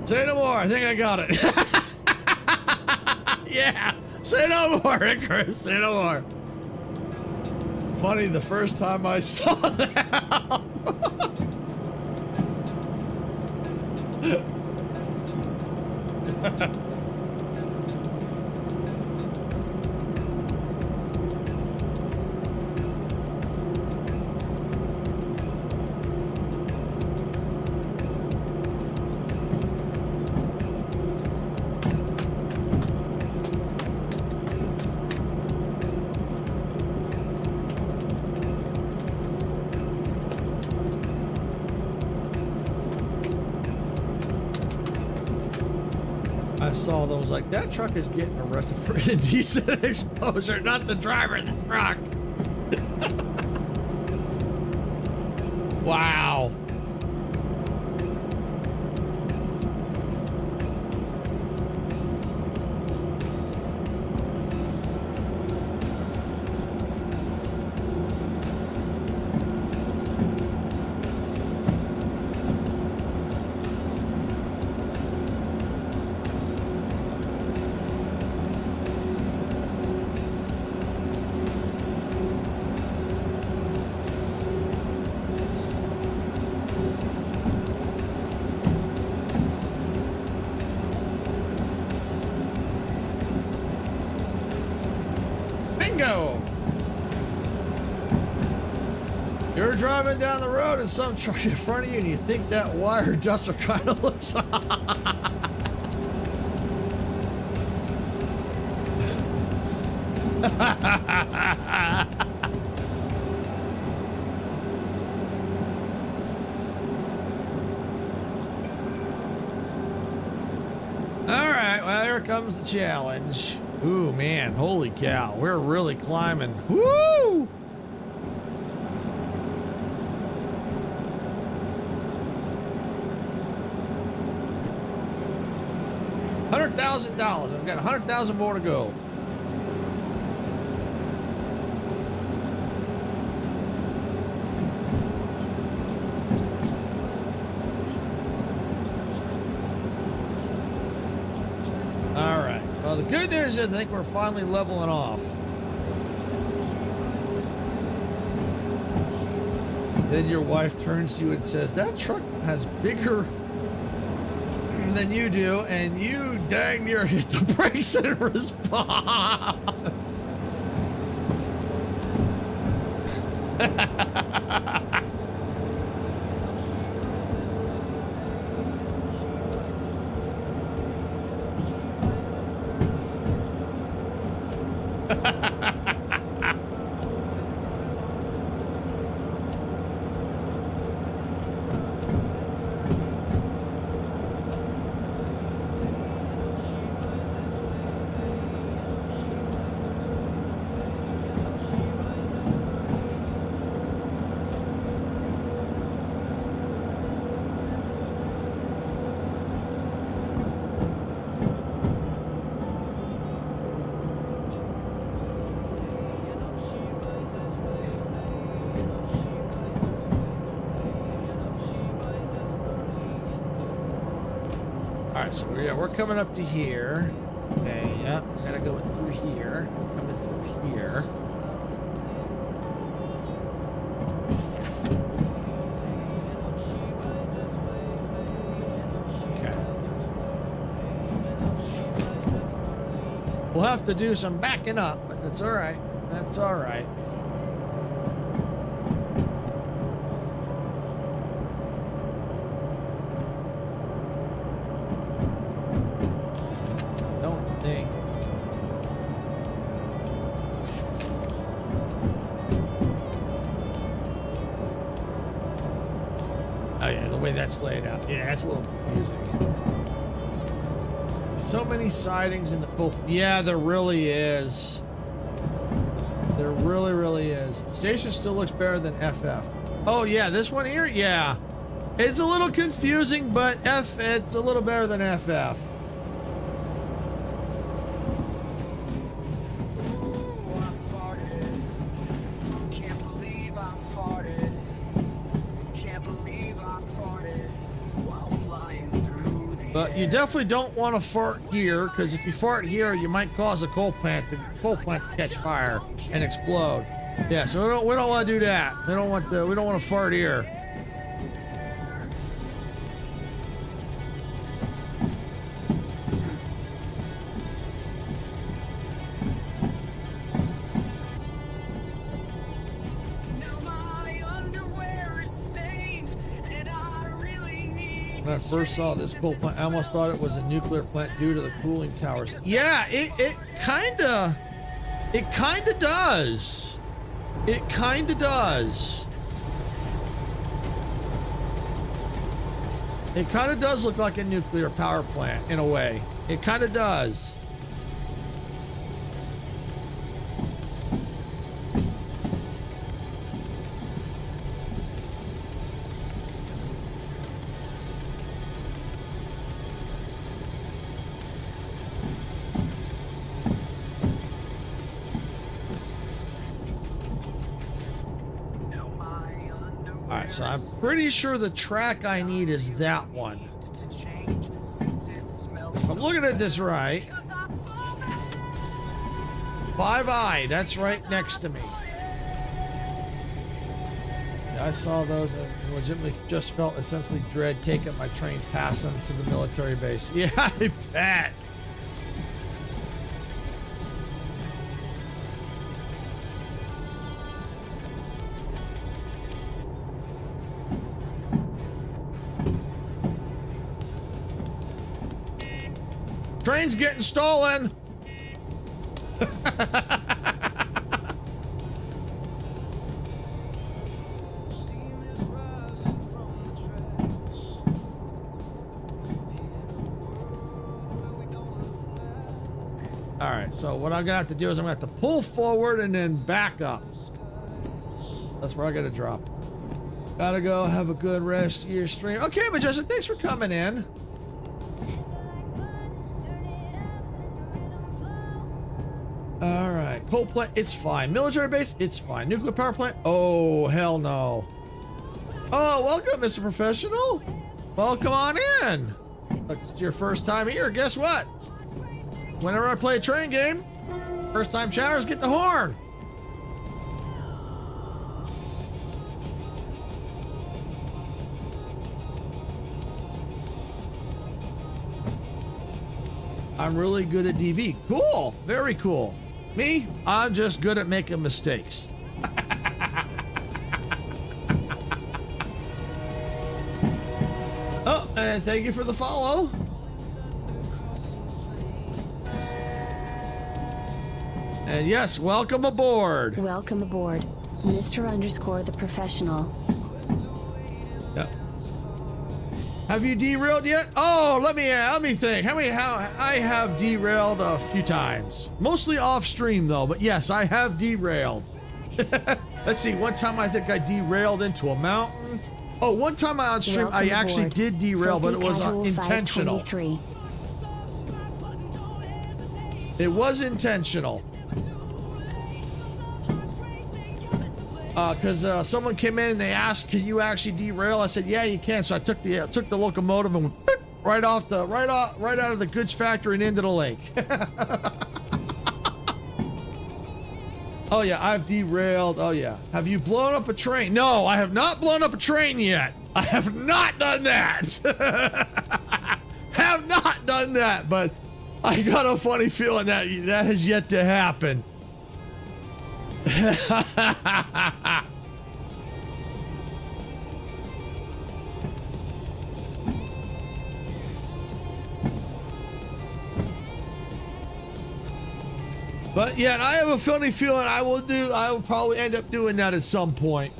Say no more. I think I got it. Yeah. Say no more, Icarus. Say no more. Funny, the first time I saw that. Saw those, like, that truck is getting arrested for indecent exposure, not the driver of the truck. Wow. You're driving down the road and some truck in front of you and you think that wire duster kind of looks Alright, well, here comes the challenge. Ooh, man, holy cow. We're really climbing. Woo! $100,000. I've got 100,000 more to go. The good news is I think we're finally leveling off. Then your wife turns to you and says, that truck has bigger than you do, and you dang near hit the brakes in response. So yeah, we're coming up to here. Okay, yeah, gotta go in through here. Coming through here. Okay. We'll have to do some backing up, but that's all right. That's all right. That's laid out. Yeah, that's a little confusing. So many sidings in the pool. Yeah, there really is. There really is. Station still looks better than FF. Oh yeah, this one here? Yeah. It's a little confusing, but it's a little better than FF. But you definitely don't want to fart here, because if you fart here, you might cause a coal plant to catch fire and explode. Yeah, so we don't want to do that. We don't want to fart here. When I first saw this coal plant, I almost thought it was a nuclear plant due to the cooling towers. Yeah, it kinda does. It kinda does. It kinda does look like a nuclear power plant in a way. It kinda does. So I'm pretty sure the track I need is that one. If I'm looking at this right. 5i, that's right next to me. Yeah, I saw those and legitimately just felt essentially dread taking my train past them to the military base. Yeah, I bet. Train's getting stolen. All right, so what I'm gonna have to do is I'm gonna have to pull forward and then back up. That's where I gotta drop. Gotta go have a good rest of your stream. Okay, Majestic, thanks for coming in. All right, coal plant, it's fine. Military base, it's fine. Nuclear power plant, oh, hell no. Oh, welcome, Mr. Professional. Welcome on in. Look, it's your first time here, guess what? whenever I play a train game, first time chatters get the horn. I'm really good at DV. Cool. Very cool. Me, I'm just good at making mistakes. Oh, and thank you for the follow. And yes, welcome aboard. Welcome aboard, Mr. Underscore the Professional. Yeah. Have you derailed yet? Oh, let me think. How I have derailed a few times. Mostly off stream though, but yes, I have derailed. Let's see, one time I think I derailed into a mountain. Oh, one time on stream I actually did derail, but it was intentional. It was intentional. Because someone came in and they asked, "Can you actually derail?" I said, "Yeah, you can." So I took the locomotive and went right out of the goods factory and into the lake. Oh yeah, I've derailed. Oh yeah. Have you blown up a train? No, I have not blown up a train yet. I have not done that. Have not done that, but I got a funny feeling that has yet to happen. But yeah, and I have a funny feeling I will probably end up doing that at some point.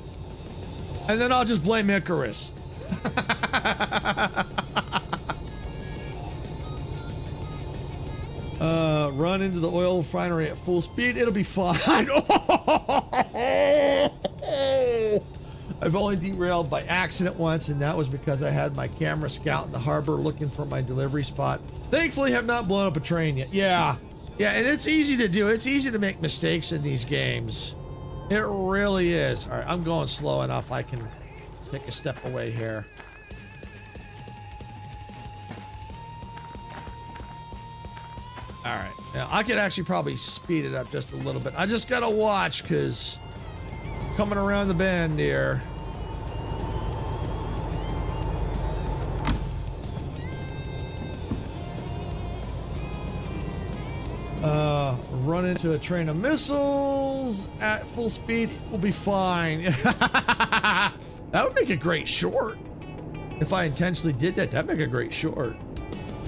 And then I'll just blame Icarus. Run into the oil refinery at full speed. It'll be fine. I've only derailed by accident once, and that was because I had my camera scouting the harbor looking for my delivery spot. Thankfully, have not blown up a train yet. Yeah, and it's easy to do. It's easy to make mistakes in these games. It really is. All right, I'm going slow enough. I can take a step away here. All right, now I could actually probably speed it up just a little bit. I just gotta watch because coming around the bend here. Run into a train of missiles at full speed. We'll be fine. That would make a great short. If I intentionally did that, that'd make a great short.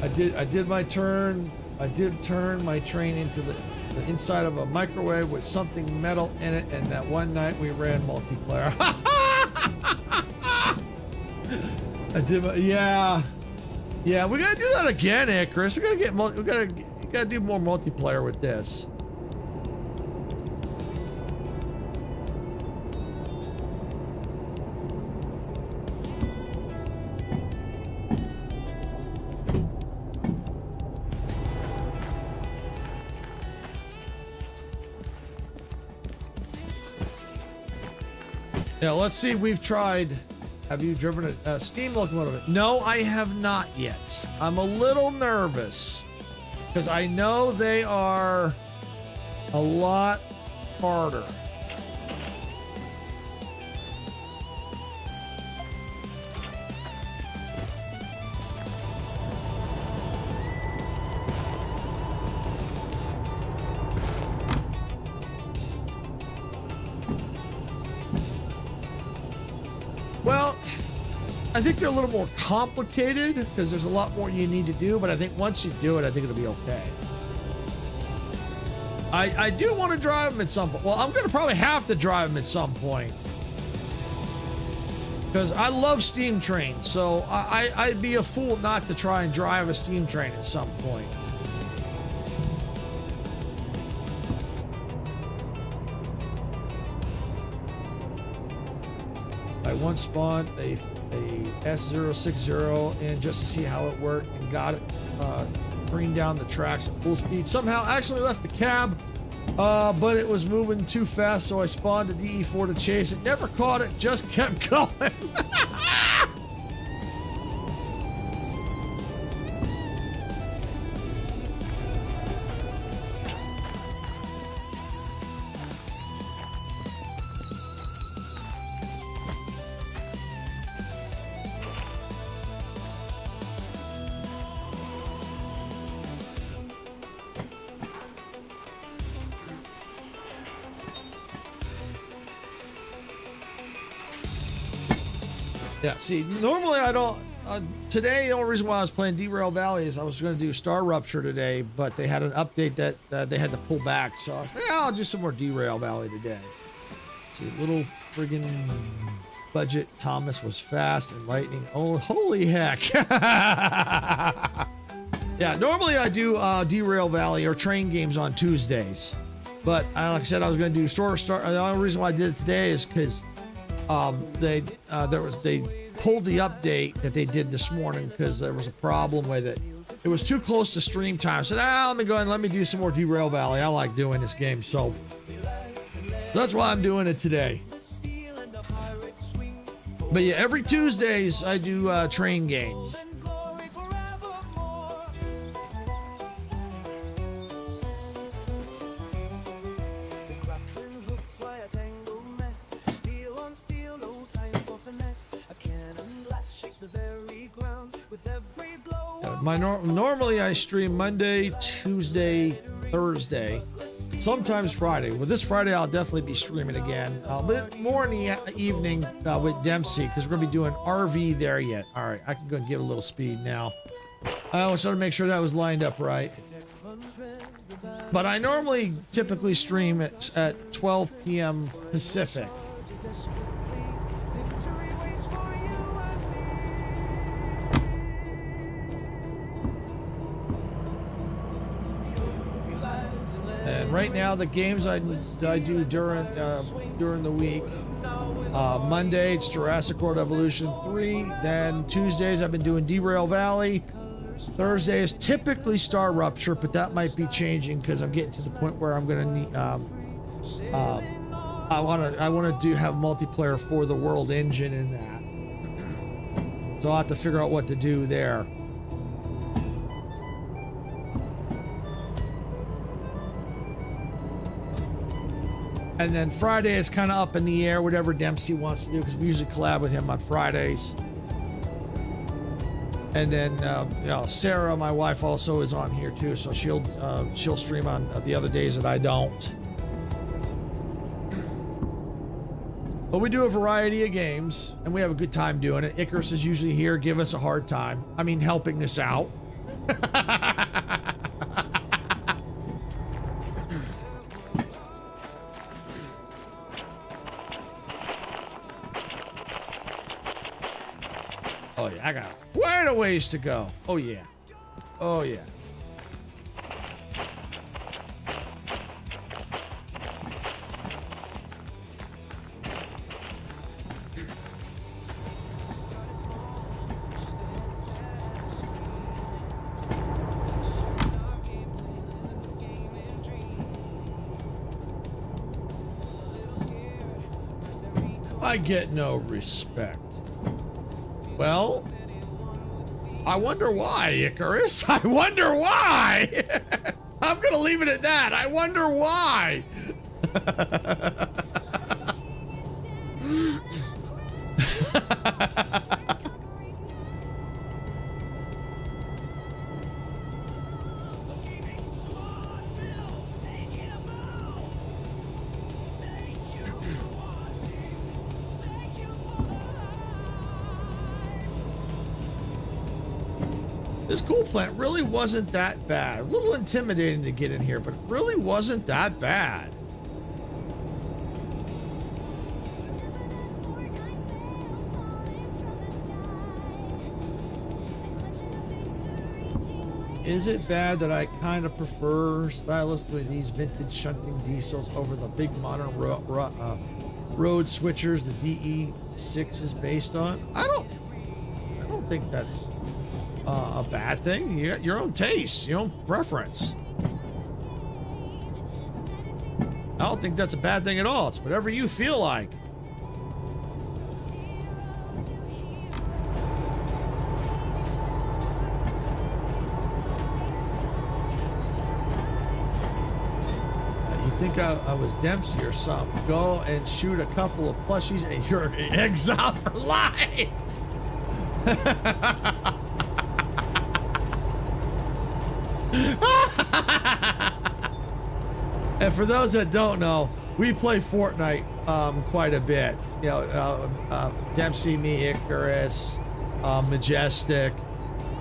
I did my turn. I did turn my train into the inside of a microwave with something metal in it, and that one night we ran multiplayer. I did my, yeah, we gotta do that again, Chris. We gotta do more multiplayer with this. Yeah, let's see. We've tried. Have you driven a steam locomotive? No, I have not yet. I'm a little nervous because I know they are a lot harder. Well, I think they're a little more complicated because there's a lot more you need to do, but I think once you do it, I think it'll be okay. I do want to drive them at some point. Well, I'm going to probably have to drive them at some point because I love steam trains, so I'd be a fool not to try and drive a steam train at some point. I once spawned a S060 and just to see how it worked and got it bring down the tracks at full speed. Somehow I actually left the cab, but it was moving too fast, so I spawned a DE4 to chase it. Never caught it, just kept going. Yeah, see, normally I don't. Today, the only reason why I was playing Derail Valley is I was going to do Star Rupture today, but they had an update that they had to pull back. So I figured, I'll do some more Derail Valley today. See, little friggin' budget Thomas was fast and lightning. Oh, holy heck. Yeah, normally I do Derail Valley or train games on Tuesdays. But like I said, I was going to do Star. The only reason why I did it today is because they pulled the update that they did this morning because there was a problem with it. It was too close to stream time. I said, let me go and let me do some more Derail Valley. I like doing this game, so that's why I'm doing it today. But yeah, every Tuesdays I do train games. Normally I stream Monday, Tuesday, Thursday, sometimes Friday. Well, this Friday I'll definitely be streaming again, but more in the evening with Dempsey because we're gonna be doing RV there yet. All right, I can go and give a little speed now. I always want to make sure that was lined up right. But I normally typically stream at 12 p.m. Pacific. And right now, the games I do during the week, Monday it's Jurassic World Evolution 3. Then Tuesdays I've been doing Derail Valley. Thursday is typically Star Rupture, but that might be changing because I'm getting to the point where I'm gonna need. I want to have multiplayer for the World Engine in that. So I'll have to figure out what to do there. And then Friday is kind of up in the air, whatever Dempsey wants to do, because we usually collab with him on Fridays. And then, Sarah, my wife, also is on here too, so she'll stream on the other days that I don't. But we do a variety of games, and we have a good time doing it. Icarus is usually here, give us a hard time. I mean, helping us out. Oh yeah, I got quite a ways to go. Oh yeah. Oh yeah. I get no respect. Well, I wonder why, Icarus. I wonder why. I'm gonna leave it at that. I wonder why. This coal plant really wasn't that bad. A little intimidating to get in here, but it really wasn't that bad. Is it bad that I kind of prefer stylistically these vintage shunting diesels over the big modern road switchers the DE6 is based on? I don't think that's a bad thing. You got your own taste, your own preference. I don't think that's a bad thing at all. It's whatever you feel like. You think I was Dempsey or something? Go and shoot a couple of plushies and you're exiled for life. And for those that don't know, we play Fortnite quite a bit. You know, Dempsey, me, Icarus, Majestic.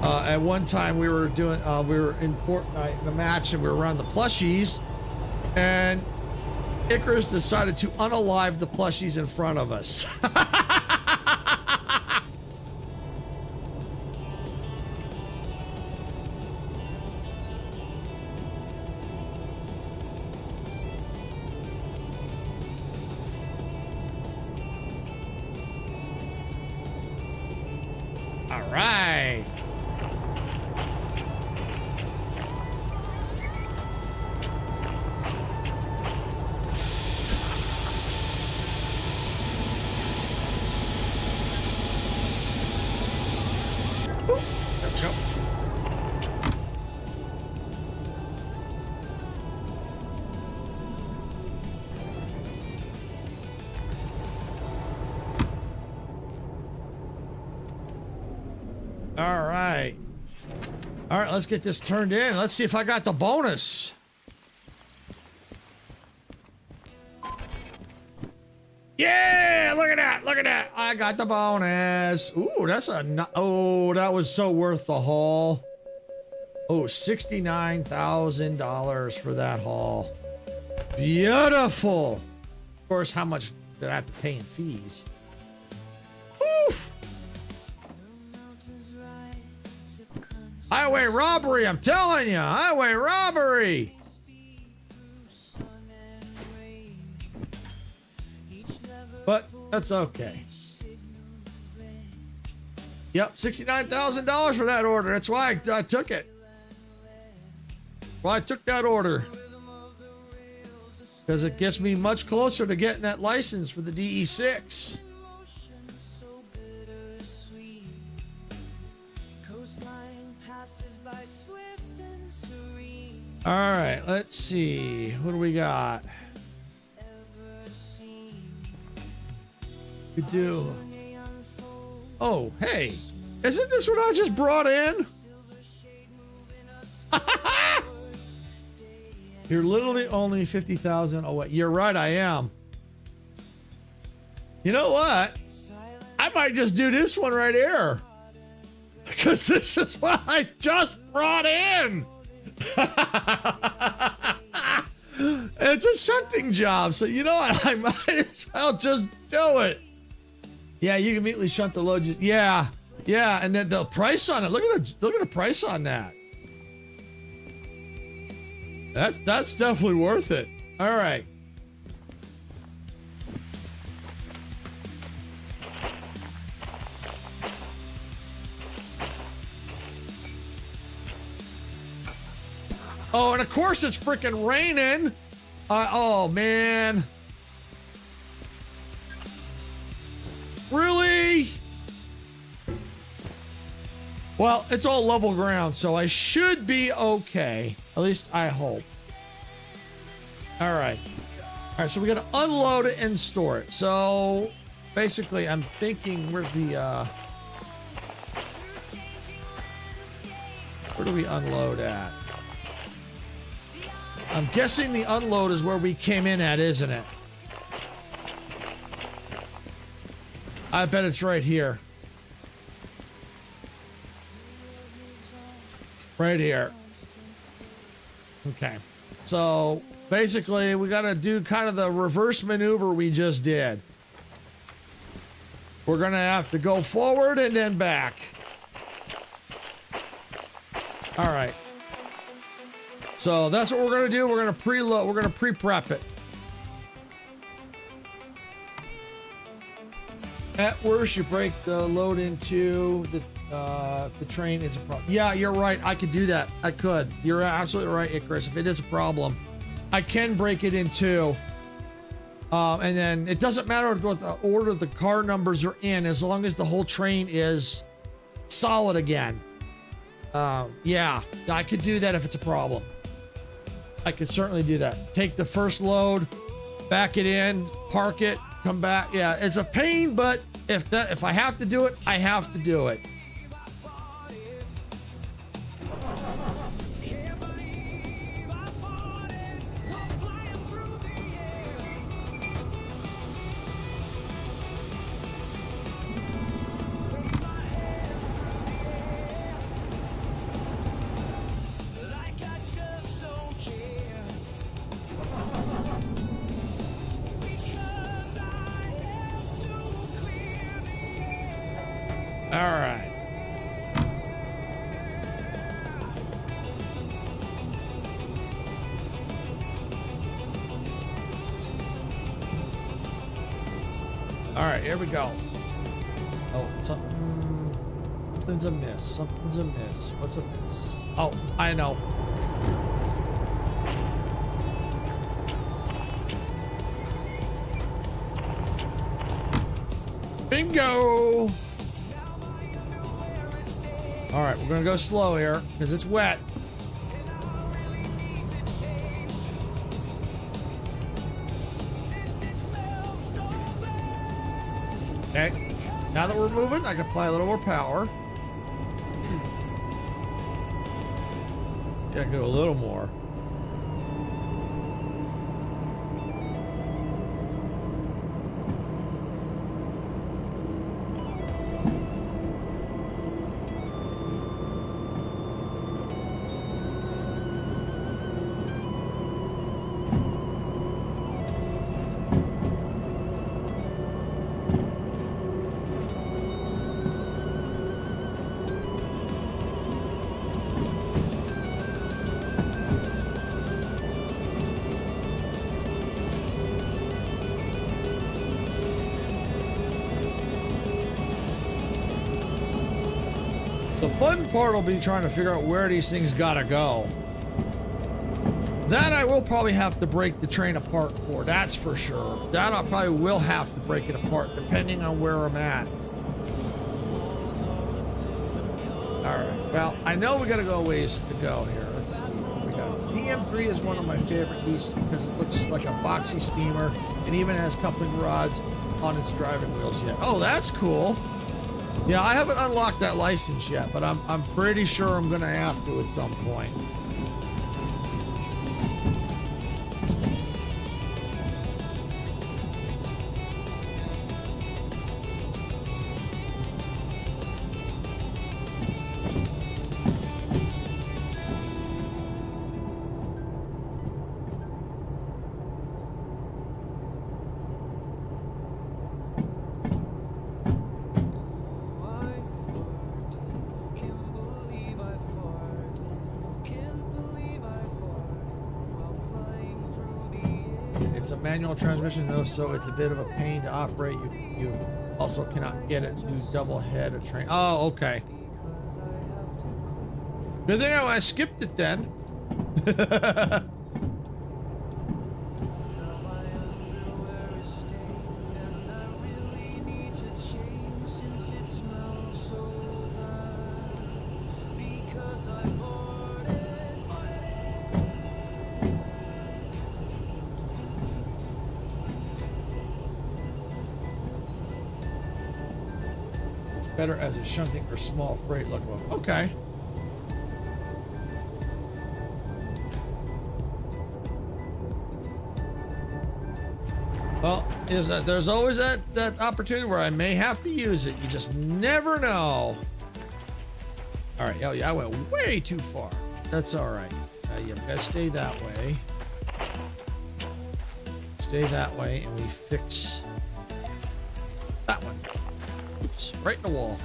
At one time we were in Fortnite in a match and we were around the plushies, and Icarus decided to unalive the plushies in front of us. All right. There we go. All right. All right, let's get this turned in. Let's see if I got the bonus. Yeah, look at that. Look at that. I got the bonus. Ooh, that's oh, that was so worth the haul. Oh, $69,000 for that haul. Beautiful. Of course, how much did I have to pay in fees? Oof. Highway robbery, I'm telling you. Highway robbery. But that's okay. Yep, $69,000 for that order. That's why I took it. Well, I took that order. Because it gets me much closer to getting that license for the DE6. All right, let's see. What do we got? We do. Oh, hey. Isn't this what I just brought in? You're literally only 50,000 away. You're right, I am. You know what? I might just do this one right here. Because this is what I just brought in. It's a shunting job, so you know what? I might as well just do it. Yeah, you can immediately shunt the load. Yeah, and then the price on it. Look at the price on that. That's definitely worth it. All right. Oh, and of course it's freaking raining. Oh, man. Really? Well, it's all level ground, so I should be okay. At least I hope. All right. All right, so we got to unload it and store it. So basically, I'm thinking where's the... where do we unload at? I'm guessing the unload is where we came in at, isn't it? I bet it's right here. Right here. Okay. So basically, we got to do kind of the reverse maneuver we just did. We're going to have to go forward and then back. All right. So that's what we're going to do. We're going to preload. We're going to pre-prep it. At worst, you break the load into the train is a problem. Yeah, you're right. I could do that. I could. You're absolutely right, Icarus. If it is a problem, I can break it in two. And then it doesn't matter what the order the car numbers are in, as long as the whole train is solid again. Yeah, I could do that if it's a problem. I could certainly do that. Take the first load, back it in, park it, come back. Yeah, it's a pain, but if I have to do it, I have to do it. right. All right, here we go. Oh, something's amiss. Something's amiss. What's amiss? Oh, I know. Bingo! All right, we're gonna go slow here because it's wet. Okay, now that we're moving, I can apply a little more power. Yeah, I can go a little more. The fun part will be trying to figure out where these things gotta go. That I will probably have to break the train apart for, that's for sure. That I probably will have to break it apart depending on where I'm at. Alright, well, I know we gotta go a ways to go here. Let's see. We got DM3 is one of my favorite pieces because it looks like a boxy steamer and even has coupling rods on its driving wheels yet. Oh, that's cool. Yeah, I haven't unlocked that license yet, but I'm pretty sure I'm gonna have to at some point. It's a manual transmission though, so it's a bit of a pain to operate. You also cannot get it to double head a train. Oh, okay. Good thing I skipped it then. Better as a shunting or small freight locomotive. Okay. Well, there's always that opportunity where I may have to use it. You just never know. All right. Oh yeah, I went way too far. That's all right. You gotta stay that way. Stay that way, and we fix that one. Oops, right in the wall.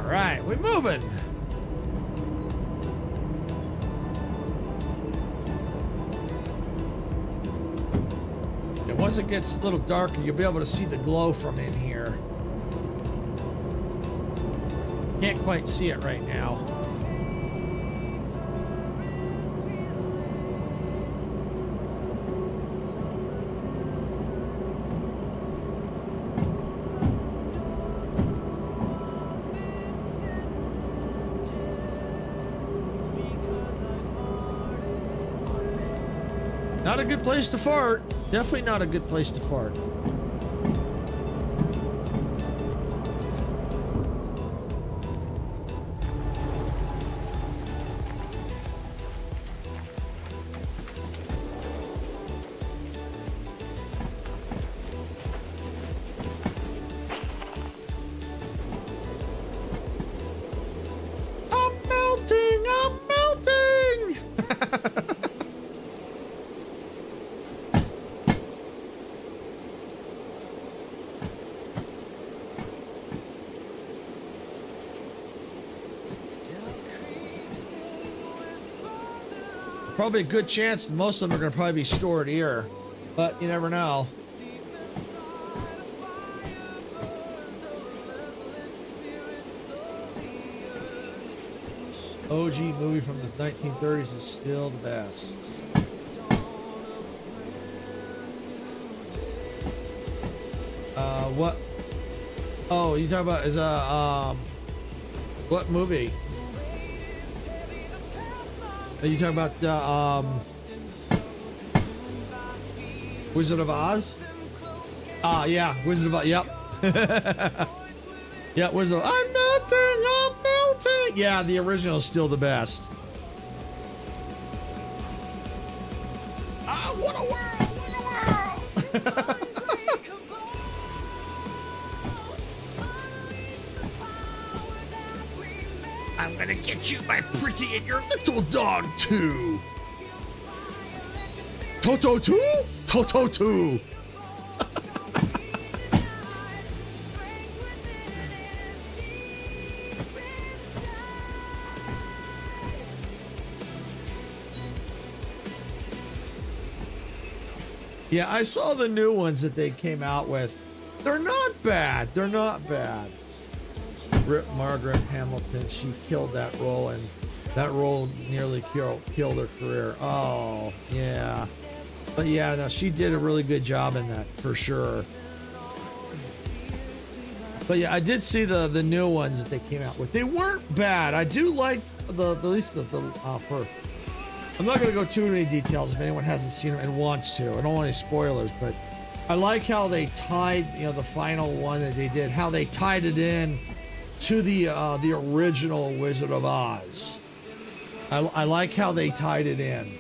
Right, we're moving. And once it gets a little darker, you'll be able to see the glow from in here. Can't quite see it right now. Not a good place to fart. Definitely not a good place to fart. Probably a good chance that most of them are going to probably be stored here, but you never know. OG movie from the 1930s is still the best. What? Oh, you talking about what movie? Are you talking about Wizard of Oz? Yeah, Wizard of Oz. Yep. Yeah, Wizard of Oz. I'm melting, I'm melting. Yeah, the original is still the best. What a world! What a world! I'm gonna get you, my pretty, and your little dog too. Toto too? Toto too. Yeah, I saw the new ones that they came out with. They're not bad. They're not bad. Rip Margaret Hamilton, she killed that role, and that role nearly killed her career. Oh, yeah. But yeah, no, she did a really good job in that, for sure. But yeah, I did see the new ones that they came out with. They weren't bad. I do like at least the for. I'm not going to go too many details if anyone hasn't seen them and wants to. I don't want any spoilers, but I like how they tied, the final one that they did, how they tied it in to the original Wizard of Oz. I like how they tied it in.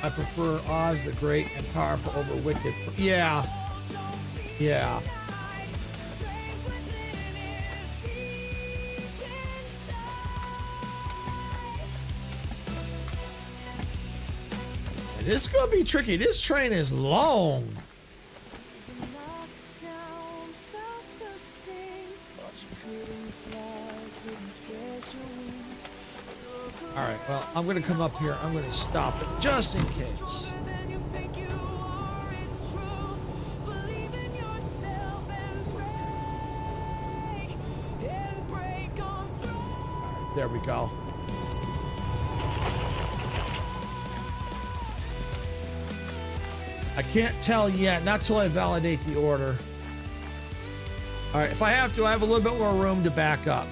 I prefer Oz the Great and Powerful over Wicked. Yeah. Yeah. And this is going to be tricky. This train is long. All right, well, I'm going to come up here. I'm going to stop it just in case. There we go. I can't tell yet, not till I validate the order. All right, if I have to, I have a little bit more room to back up.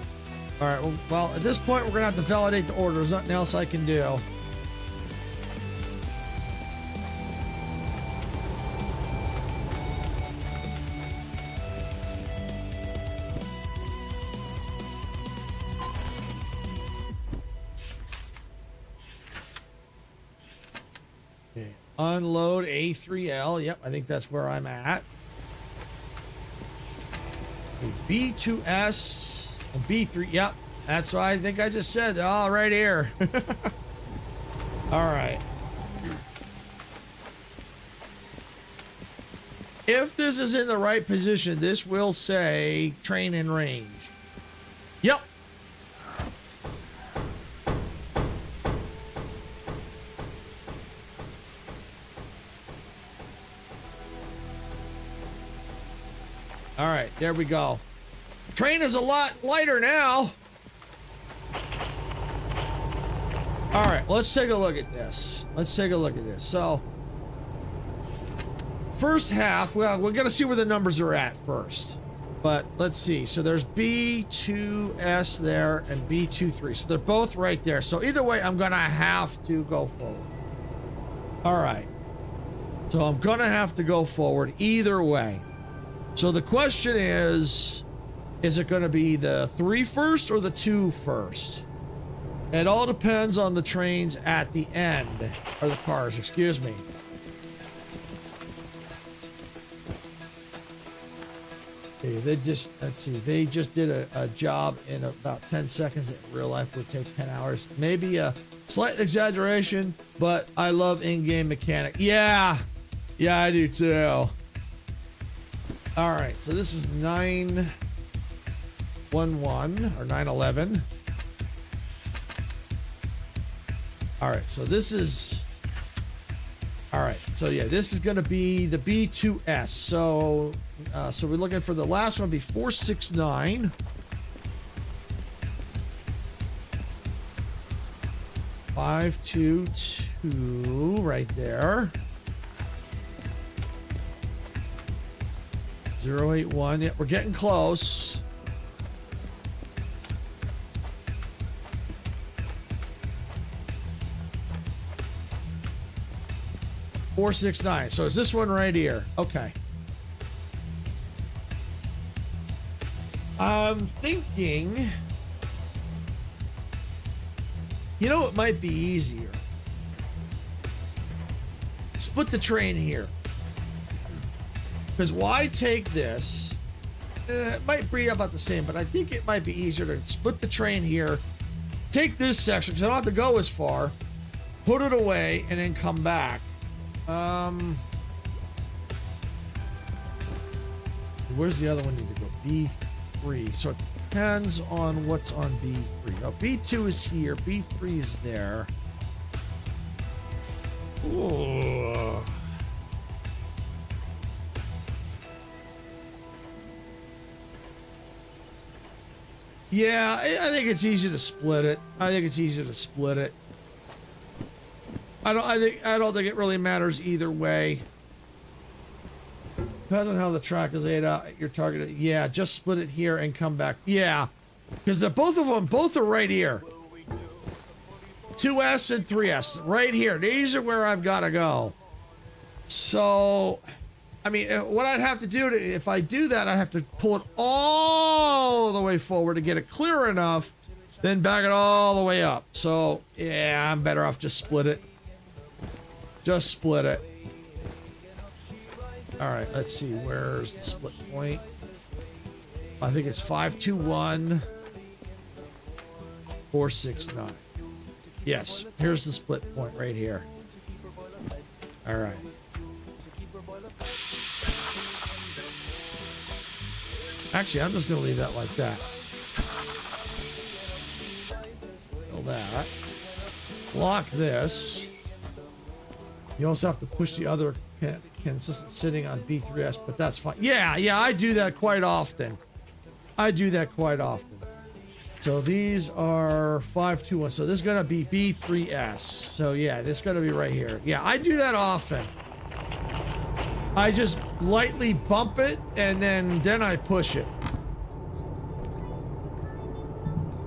All right, well, at this point, we're going to have to validate the order. There's nothing else I can do. Okay. Unload A3L. Yep, I think that's where I'm at. Okay, B2S. B3, yep, that's what I think I just said. They're all right here. All right. If this is in the right position, this will say train in range. Yep. All right, there we go. Train is a lot lighter now. All right, let's take a look at this. So, first half, well, we're going to see where the numbers are at first. But let's see. So there's B2S there and B23. So they're both right there. So either way, I'm going to have to go forward. All right. So I'm gonna have to go forward either way. So the question is it gonna be the 3 first or the 2 first? It all depends on the trains at the end, or the cars, excuse me. Okay, they just, let's see, they just did a job in about 10 seconds. In real life would take 10 hours. Maybe a slight exaggeration, but I love in-game mechanic. Yeah, I do too. All right, so this is 911 or 911. All right, so this is, all right, so yeah, this is going to be the B2S. So we're looking for the last one, be 469. Five, 2, 2, right there. 081. Yeah, we're getting close. Four, 6, 9. So is this one right here? Okay. I'm thinking, you know, it might be easier. Split the train here. Because why take this? It might be about the same, but I think it might be easier to split the train here. Take this section, because I don't have to go as far. Put it away, and then come back. Where's the other one need to go? B3. So it depends on what's on B3. Oh, B2 is here. B3 is there. Ooh. Yeah, I think it's easy to split it. I think it's easy to split it. I don't think it really matters either way. Depends on how the track is laid out. Your target. Yeah, just split it here and come back. Yeah, because both of them, both are right here. 2S and 3S, right here. These are where I've got to go. So, I mean, what I'd have to do if I do that, I'd have to pull it all the way forward to get it clear enough, then back it all the way up. So, yeah, I'm better off just split it. Just split it. All right, let's see. Where's the split point? I think it's 521 469. Yes, here's the split point right here. All right. Actually, I'm just going to leave that like that. Fill that. Lock this. You also have to push the other consistent sitting on B3S, but that's fine. Yeah, I do that quite often. So these are 521. So this is going to be B3S. So yeah, this is going to be right here. Yeah, I do that often. I just lightly bump it and then I push it.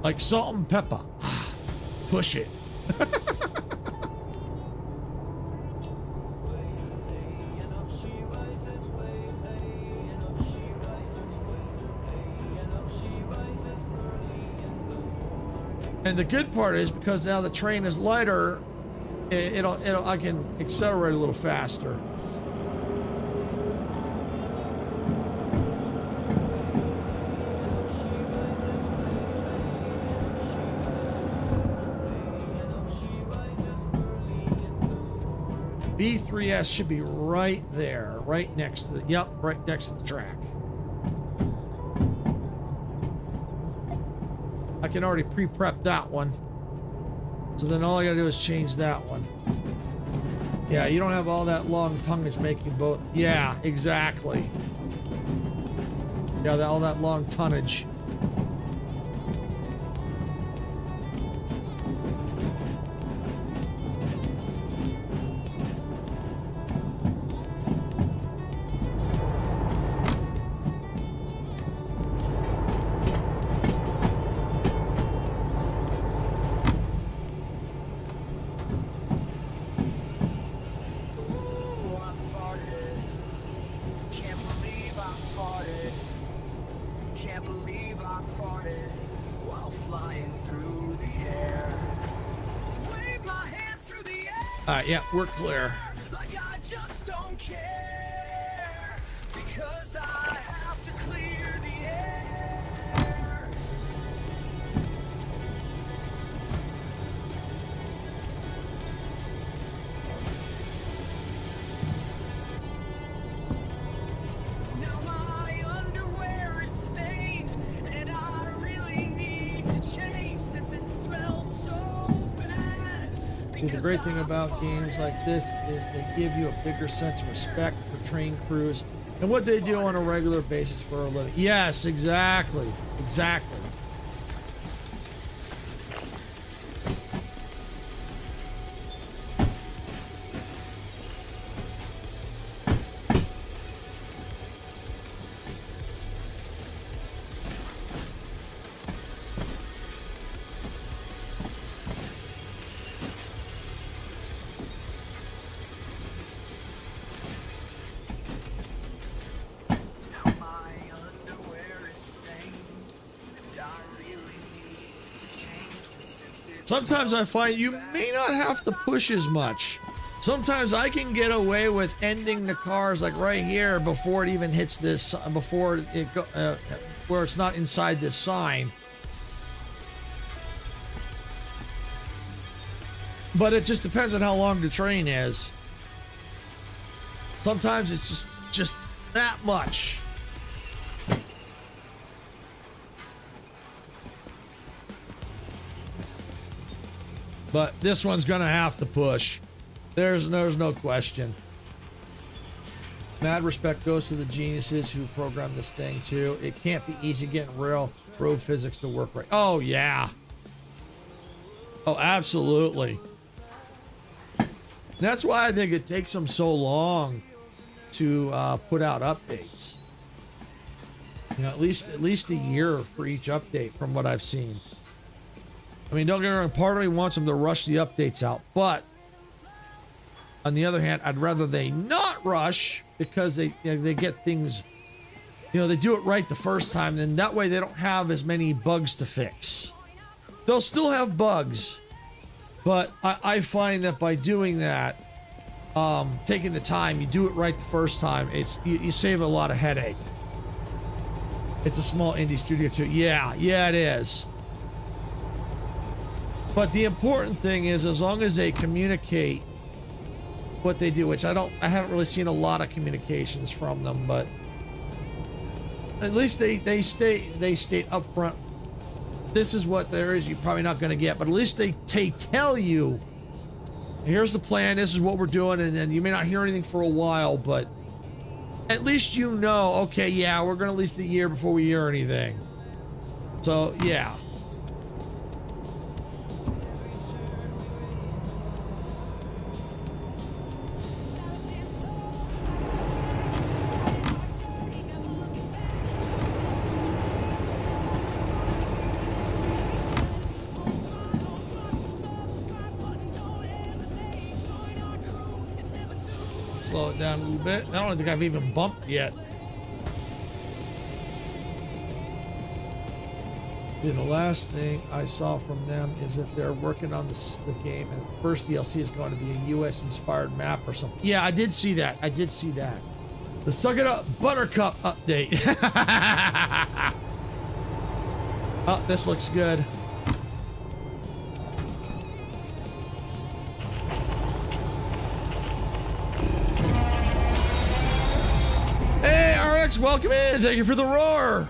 Like salt and pepper. Push it. And the good part is because now the train is lighter, I can accelerate a little faster. B3S should be right there, right next to the, right next to the track. I can already pre-prep that one. So then all I gotta do is change that one. Yeah, you don't have all that long tonnage making both. Yeah, exactly. Yeah, all that long tonnage. I farted while flying through the air. Wave my hands through the air. All right, yeah, we're clear. Like I just don't care. Because I have to clear the air. Now my underwear is stained, and I really need to change since it smells so bad. See, the great thing about games like this is they give you a bigger sense of respect for train crews and what they do on a regular basis for a living. Yes, exactly. Exactly. Now my underwear is stained, and I really need to change since it's Sometimes I find you may not have to push as much. Sometimes I can get away with ending the cars like right here before it even hits this, before it go, where it's not inside this sign. But it just depends on how long the train is. Sometimes it's just that much. But this one's gonna have to push. There's no question. Mad respect goes to the geniuses who programmed this thing too. It can't be easy getting real road physics to work right. Oh yeah. Oh, absolutely. That's why I think it takes them so long to put out updates. You know, at least a year for each update from what I've seen. I mean, don't get me wrong, part of me wants them to rush the updates out, but on the other hand, I'd rather they not rush because they get things, you know, they do it right the first time, then that way they don't have as many bugs to fix. They'll still have bugs, but I find that by doing that, taking the time, you do it right the first time, you save a lot of headache. It's a small indie studio too. Yeah, it is. But the important thing is, as long as they communicate what they do, which I haven't really seen a lot of communications from them, but at least they state upfront, this is what there is, you're probably not going to get, but at least they tell you, here's the plan, this is what we're doing, and then you may not hear anything for a while, but at least you know, okay, yeah, we're going to at least a year before we hear anything. So, yeah. Slow it down a little bit. I don't think I've even bumped yet. Yeah, the last thing I saw from them is that they're working on the game, and the first DLC is going to be a US inspired map or something. Yeah, I did see that. The Suck It Up Buttercup update. Oh, this looks good. Hey, RX, welcome in. Thank you for the roar.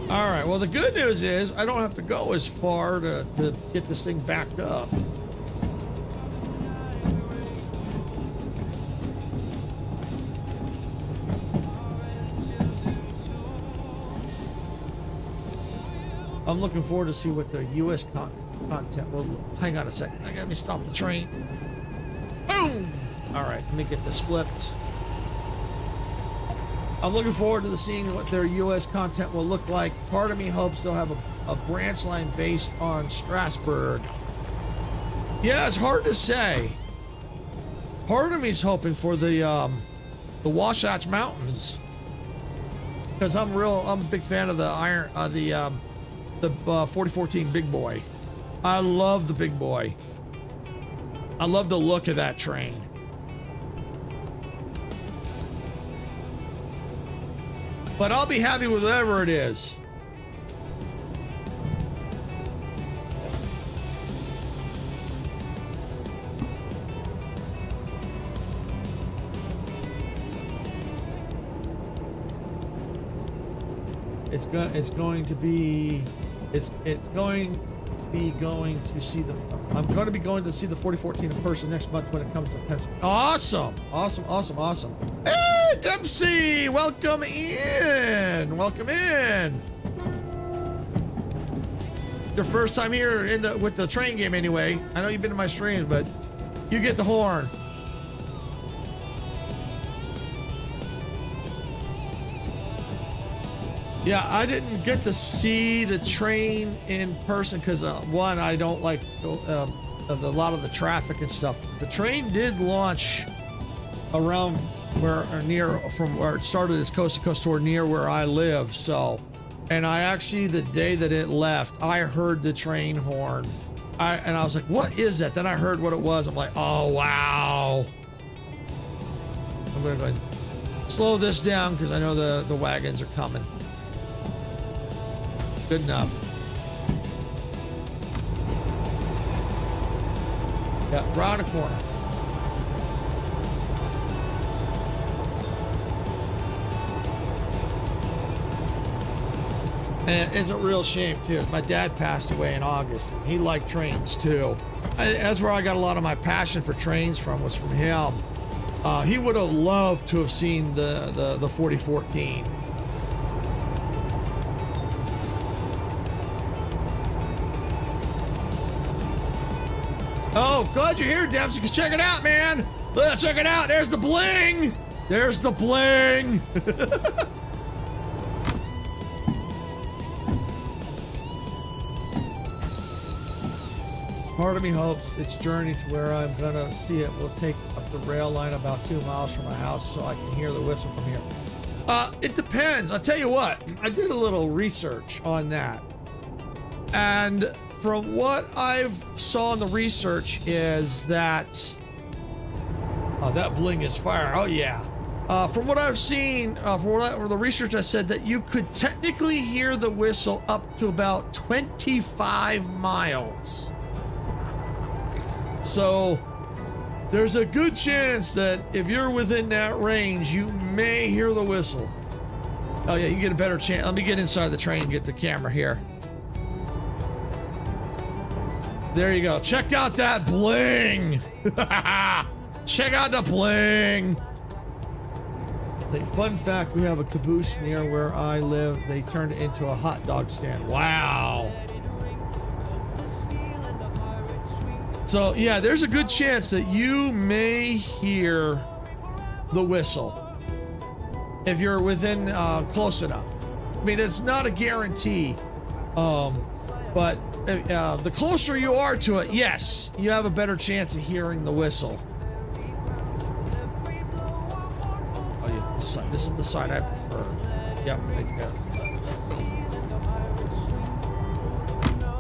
All right, well, the good news is I don't have to go as far to get this thing backed up. I'm looking forward to see what the U.S. content will. Hang on a second. Let me stop the train. Boom! All right, let me get this flipped. I'm looking forward to seeing what their U.S. content will look like. Part of me hopes they'll have a branch line based on Strasbourg. Yeah, it's hard to say. Part of me's hoping for the Wasatch Mountains, because I'm a big fan of the 4014 Big Boy. I love the Big Boy. I love the look of that train. But I'll be happy with whatever it is. It's going to be going to see the. I'm going to be going to see the 4014 in person next month when it comes to Pennsylvania. Awesome. Hey, Dempsey, welcome in. Your first time here with the train game anyway. I know you've been to my streams, but you get the horn. Yeah, I didn't get to see the train in person because one, I don't like a lot of the traffic and stuff. The train did launch around from where it started its coast to coast tour near where I live. So, and I actually, the day that it left, I heard the train horn. And I was like, what is that? Then I heard what it was. I'm like, oh, wow. I'm going to go ahead and slow this down because I know the wagons are coming. Good enough. Yeah, round the corner. And it's a real shame too. My dad passed away in August. And he liked trains too. That's where I got a lot of my passion for trains from, was from him. He would have loved to have seen the 4014. Oh, glad you're here, Dempsey, because check it out, man. Check it out. There's the bling. There's the bling. Part of me hopes its journey to where I'm going to see it will take up the rail line about 2 miles from my house so I can hear the whistle from here. It depends. I'll tell you what. I did a little research on that. And from what I've saw in the research is that that bling is fire. Oh yeah. From what I've seen, from the research, I said that you could technically hear the whistle up to about 25 miles. So there's a good chance that if you're within that range, you may hear the whistle. Oh yeah, you get a better chance. Let me get inside the train and get the camera here. There you go. Check out that bling. Check out the bling. It's a fun fact. We have a caboose near where I live. They turned it into a hot dog stand. Wow. So yeah, there's a good chance that you may hear the whistle if you're within close enough. I mean, it's not a guarantee, but the closer you are to it, yes, you have a better chance of hearing the whistle. Oh yeah, this is the side I prefer. Yep, there you go.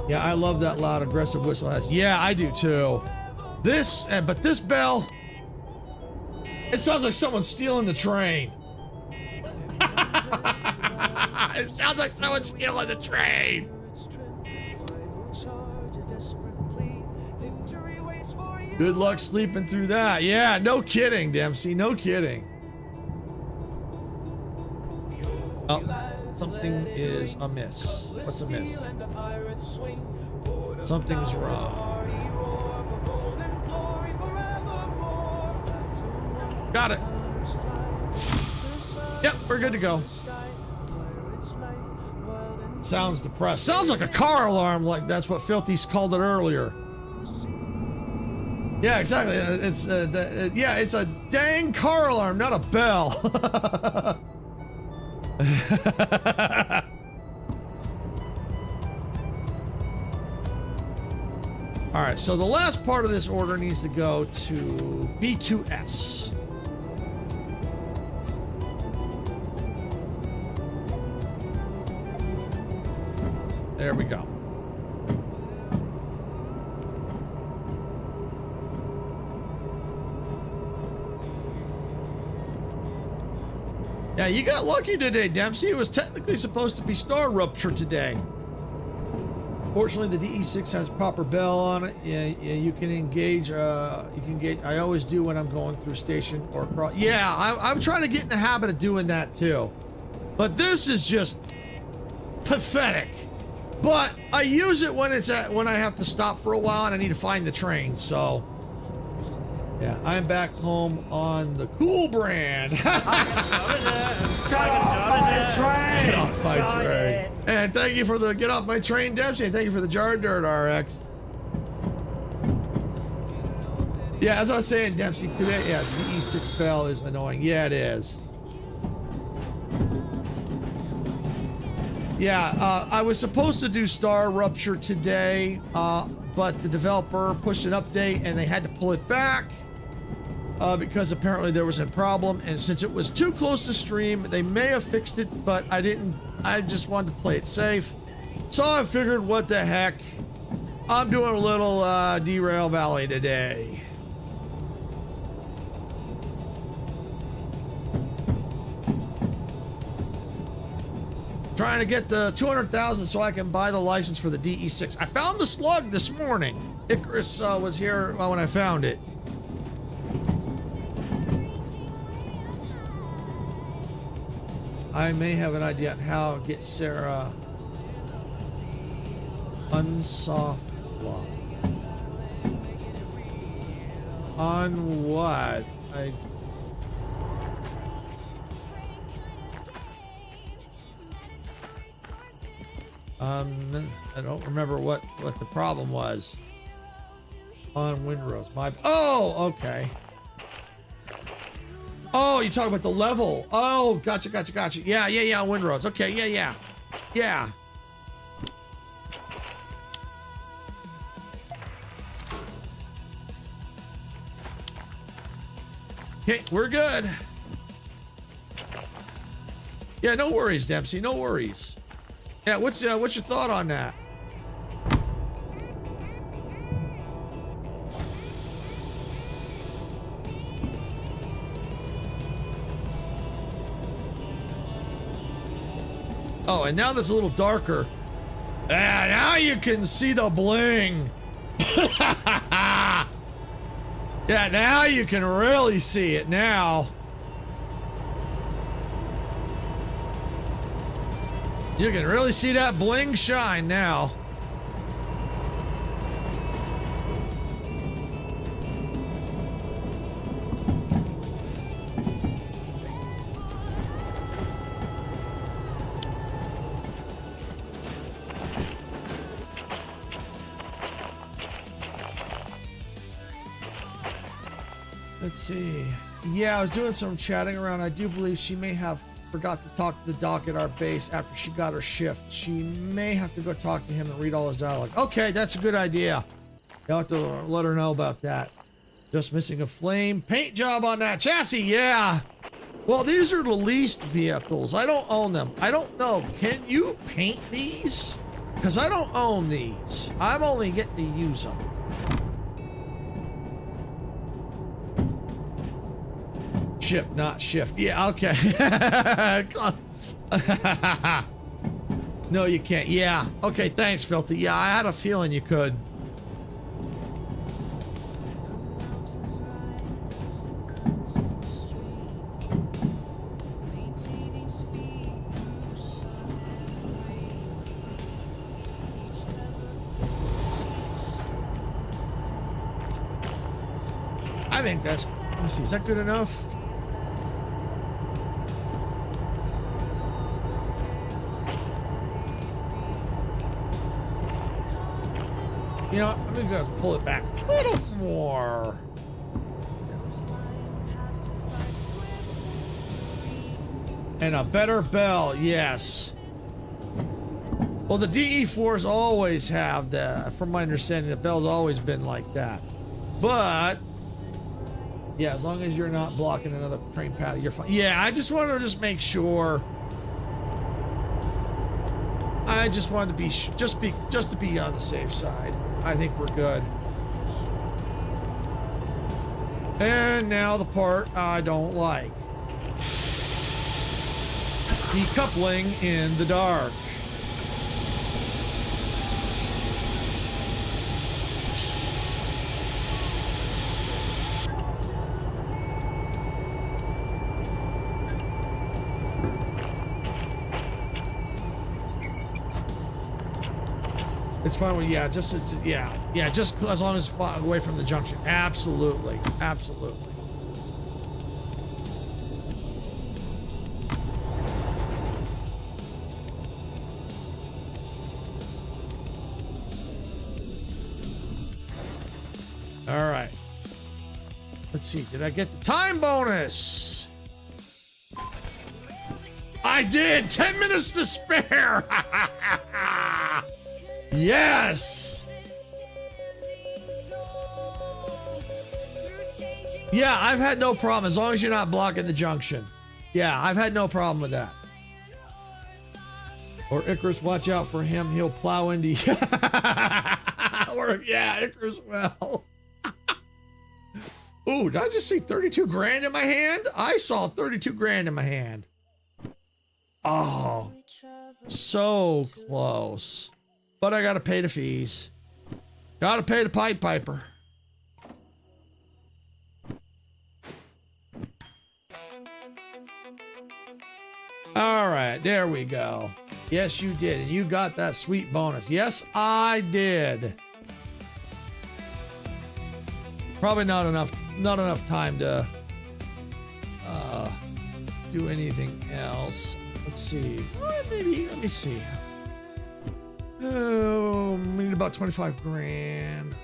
Yeah, I love that loud, aggressive whistle. Yeah, I do too. But this bell, it sounds like someone's stealing the train. It sounds like someone's stealing the train. Good luck sleeping through that. Yeah, no kidding, Dempsey, no kidding. Oh, something is amiss. What's amiss? Something's wrong. Got it. Yep, we're good to go. Sounds depressed. Sounds like a car alarm, like that's what Filthy's called it earlier. Yeah, exactly. It's yeah, it's a dang car alarm, not a bell. All right, so the last part of this order needs to go to B2S. There we go. Yeah, you got lucky today, Dempsey. It was technically supposed to be Star Rupture today. Fortunately, the DE6 has proper bell on it. Yeah, you can engage. I always do when I'm going through station or across. Yeah, I'm trying to get in the habit of doing that too. But this is just pathetic. But I use it when when I have to stop for a while and I need to find the train. So yeah, I'm back home on the cool brand. Get off my train. And thank you for the get off my train, Dempsey, and thank you for the jar of dirt, RX. Yeah, as I was saying, Dempsey, today, yeah, the E6 bell is annoying. Yeah, it is. Yeah, I was supposed to do Star Rupture today, but the developer pushed an update and they had to pull it back because apparently there was a problem. And since it was too close to stream, they may have fixed it, but I didn't. I just wanted to play it safe. So I figured, what the heck? I'm doing a little Derail Valley today. Trying to get the 200,000 so I can buy the license for the DE6. I found the slug this morning. Icarus was here when I found it. I may have an idea on how to get Sarah unsoft lock. On what? I don't remember what the problem was on Windrose. Oh, okay. Oh, you're talking about the level. Oh, gotcha. Yeah, Windrose. Okay, yeah. Okay, we're good. Yeah, no worries, Dempsey. No worries. Yeah, what's your thought on that? Oh, and now that's a little darker. Ah, now you can see the bling. Yeah, now you can really see it now. You can really see that bling shine now. Let's see. Yeah, I was doing some chatting around. I do believe she may have forgot to talk to the doc at our base after she got her shift. She may have to go talk to him and read all his dialogue. Okay, that's a good idea. You'll have to let her know about that. Just missing a flame paint job on that chassis. Yeah. Well, these are the leased vehicles. I don't own them. I don't know. Can you paint these? Because I don't own these. I'm only getting to use them. Ship, not shift. Yeah, okay. No, you can't. Yeah. Okay, thanks, Filthy. Yeah, I had a feeling you could. I think that's... Let me see. Is that good enough? You know, I'm gonna go pull it back a little. more. And a better bell, yes. Well, the DE4s always have that. From my understanding, the bell's always been like that. But, yeah, as long as you're not blocking another train path, you're fine. Yeah, I just wanted to just make sure. I just wanted to be, just to be on the safe side. I think we're good. And now the part I don't like. Decoupling in the dark. It's fine with, yeah, just as long as it's far away from the junction. Absolutely, absolutely. All right. Let's see, did I get the time bonus? I did! 10 minutes to spare! Yes! Yeah, I've had no problem as long as you're not blocking the junction. Yeah, I've had no problem with that. Or Icarus, watch out for him. He'll plow into you. Or, yeah, Icarus will. Ooh, did I just see 32 grand in my hand? I saw 32 grand in my hand. Oh, so close. But I gotta pay the fees. Gotta pay the Pied Piper. All right, there we go. Yes, you did, and you got that sweet bonus. Yes, I did. Probably not enough time to do anything else. Let's see. Maybe, let me see. Oh, we need about 25 grand.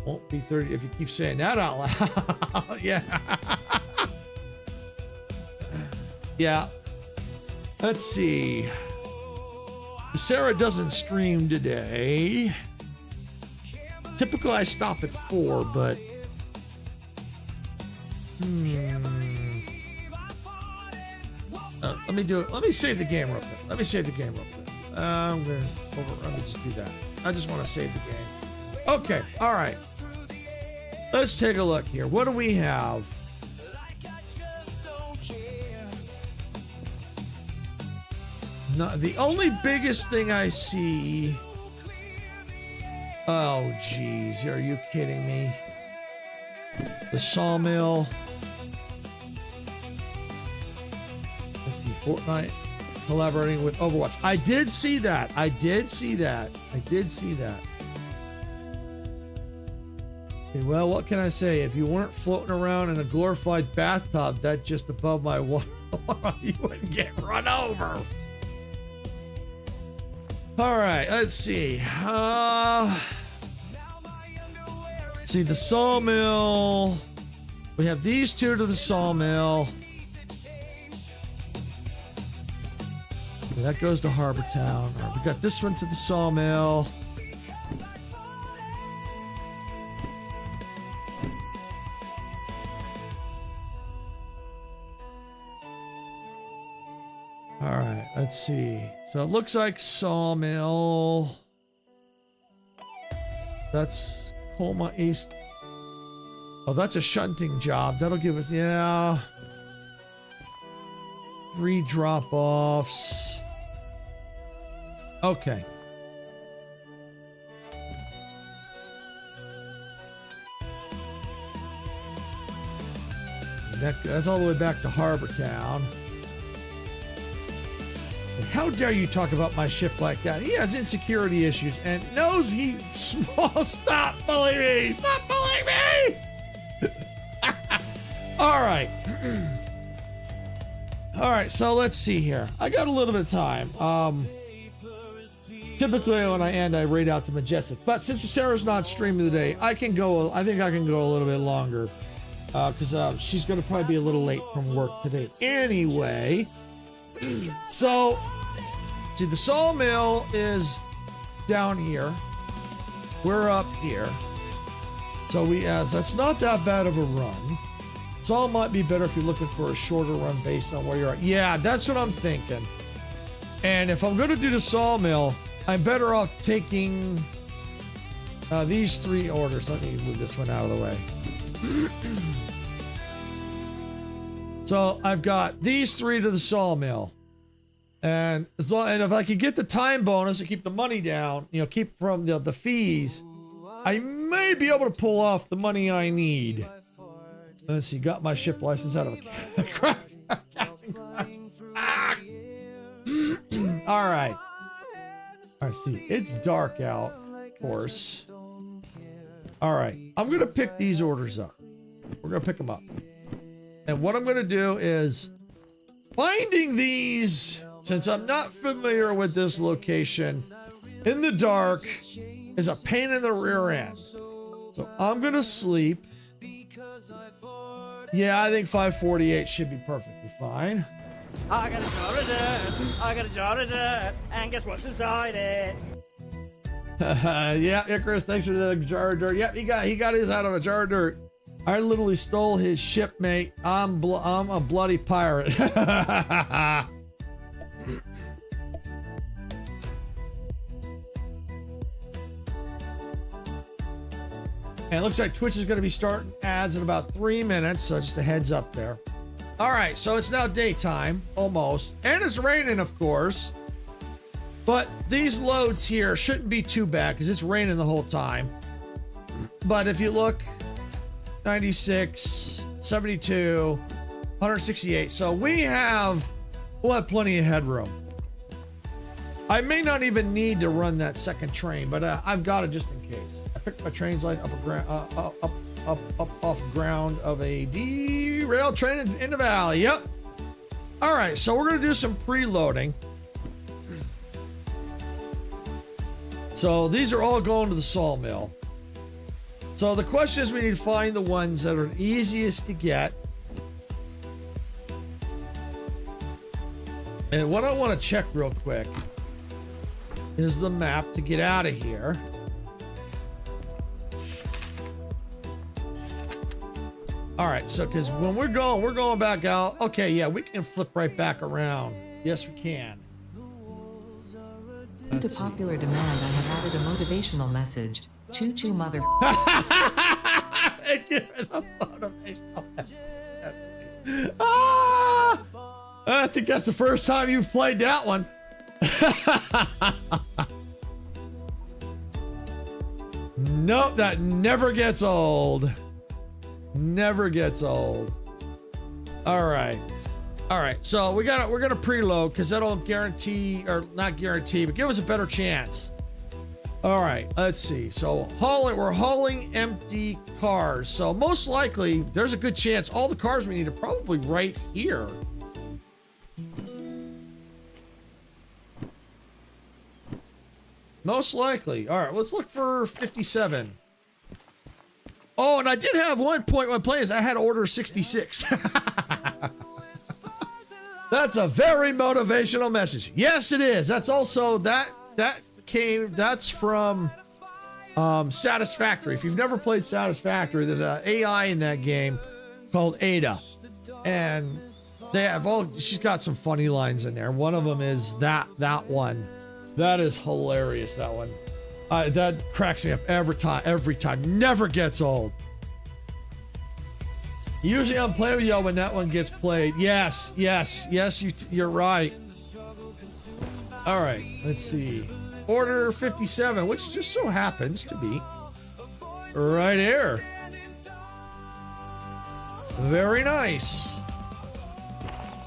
Won't be 30 if you keep saying that out loud. Yeah. Yeah. Let's see. Sarah doesn't stream today. Typically I stop at 4, but let me do it. Let me save the game real quick. I'm gonna just do that. I just want to save the game. Okay, all right. Let's take a look here. What do we have? No, the only biggest thing I see. Oh, geez, are you kidding me? The sawmill. Let's see, Fortnite collaborating with Overwatch. I did see that. Okay, well, what can I say? If you weren't floating around in a glorified bathtub that's just above my water, you wouldn't get run over. All right, let's see. See the sawmill. We have these two to the sawmill. That goes to Harbor Town. All right, we got this one to the sawmill. All right, let's see. So it looks like sawmill. That's Colma East. Oh, that's a shunting job. That'll give us, yeah. 3 drop-offs. Okay. That's all the way back to Harbor Town. How dare you talk about my ship like that? He has insecurity issues and knows he small. Stop bullying me! Stop bullying me! All right. All right, so let's see here. I got a little bit of time. Typically when I end, I rate out to Majestic. But since Sarah's not streaming today, I think I can go a little bit longer. Because she's going to probably be a little late from work today anyway. So, see, the sawmill is down here. We're up here. So that's not that bad of a run. Saw might be better if you're looking for a shorter run based on where you're at. Yeah, that's what I'm thinking. And if I'm going to do the sawmill, I'm better off taking these 3 orders. Let me move this one out of the way. So I've got these 3 to the sawmill, and if I could get the time bonus and keep the money down, keep from the fees, I may be able to pull off the money I need. Let's see, got my ship license out of a crap. All right. I see. It's dark out, of course. All right. I'm going to pick these orders up. We're going to pick them up. And what I'm going to do is finding these, since I'm not familiar with this location, in the dark is a pain in the rear end. So I'm going to sleep. Yeah, I think 548 should be perfectly fine. I got a jar of dirt. I got a jar of dirt. And guess what's inside it? Yeah, Icarus, thanks for the jar of dirt. Yep, he got his out of a jar of dirt. I literally stole his shipmate. I'm a bloody pirate. And it looks like Twitch is going to be starting ads in about 3 minutes, so just a heads up there. All right, so it's now daytime, almost. And it's raining, of course. But these loads here shouldn't be too bad because it's raining the whole time. But if you look, 96, 72, 168. So we'll have plenty of headroom. I may not even need to run that second train, but I've got it just in case. I picked my trains line up off ground of a derailed train in the valley. Yep. All right, so we're gonna do some preloading. So these are all going to the sawmill. So the question is, we need to find the ones that are the easiest to get. And what I want to check real quick is the map to get out of here. All right, so because when we're going back out. Okay, yeah, we can flip right back around. Yes, we can. Due to popular demand, I have added a motivational message. Choo choo, mother. Thank you for the motivational message. Ah! I think that's the first time you've played that one. Nope, that never gets old. Never gets old. All right. So we're gonna preload because that'll guarantee, or not guarantee, but give us a better chance. All right, let's see. So we're hauling empty cars. So most likely there's a good chance all the cars we need are probably right here. Most likely. All right, let's look for 57. Oh, and I did have one point when playing, I had order 66. That's a very motivational message. Yes, it is. That's also that's from Satisfactory. If you've never played Satisfactory, there's an AI in that game called Ada, and she's got some funny lines in there. One of them is that one. That is hilarious, that one. That cracks me up every time. Never gets old. Usually I'm playing with y'all when that one gets played. Yes, you're right. All right, let's see. Order 57, which just so happens to be right here. Very nice.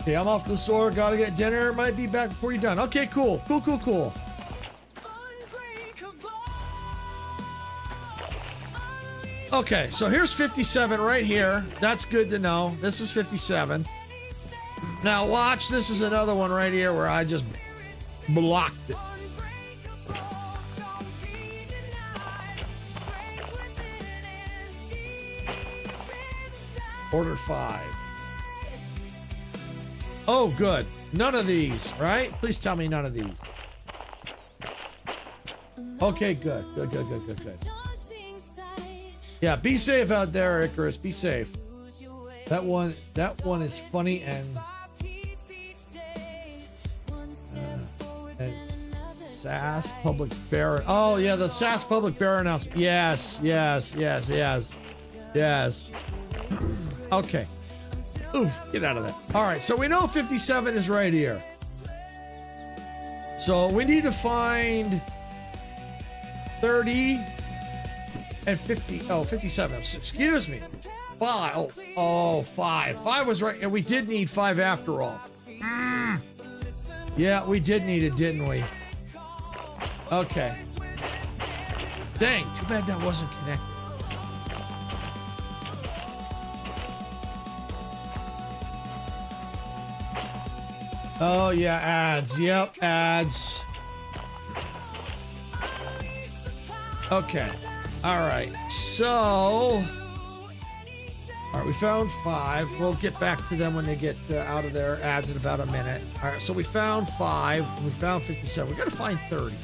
Okay, I'm off to the store. Gotta get dinner. Might be back before you're done. Okay, cool. Okay, so here's 57 right here. That's good to know. This is 57. Now watch, this is another one right here where I just blocked it. Order 5. Oh, good. None of these, right? Please tell me none of these. Okay, good. Good, good, good, good, good. Yeah, be safe out there, Icarus. Be safe. That one is funny and SAS Public Bear. Oh yeah, the SAS Public Bear announcement. Yes, yes, yes, yes, yes. Okay. Oof, get out of there. All right, so we know 57 is right here. So we need to find 30 and 50. Oh, 57. Excuse me. 5. Oh, 5. 5 was right. And we did need 5 after all. Yeah, we did need it, didn't we? Okay. Dang, too bad that wasn't connected. Oh, yeah, ads. Yep, ads. Okay. All right. So... all right, we found 5. We'll get back to them when they get out of their ads in about a minute. All right, so we found 5. We found 57. We got to find 30.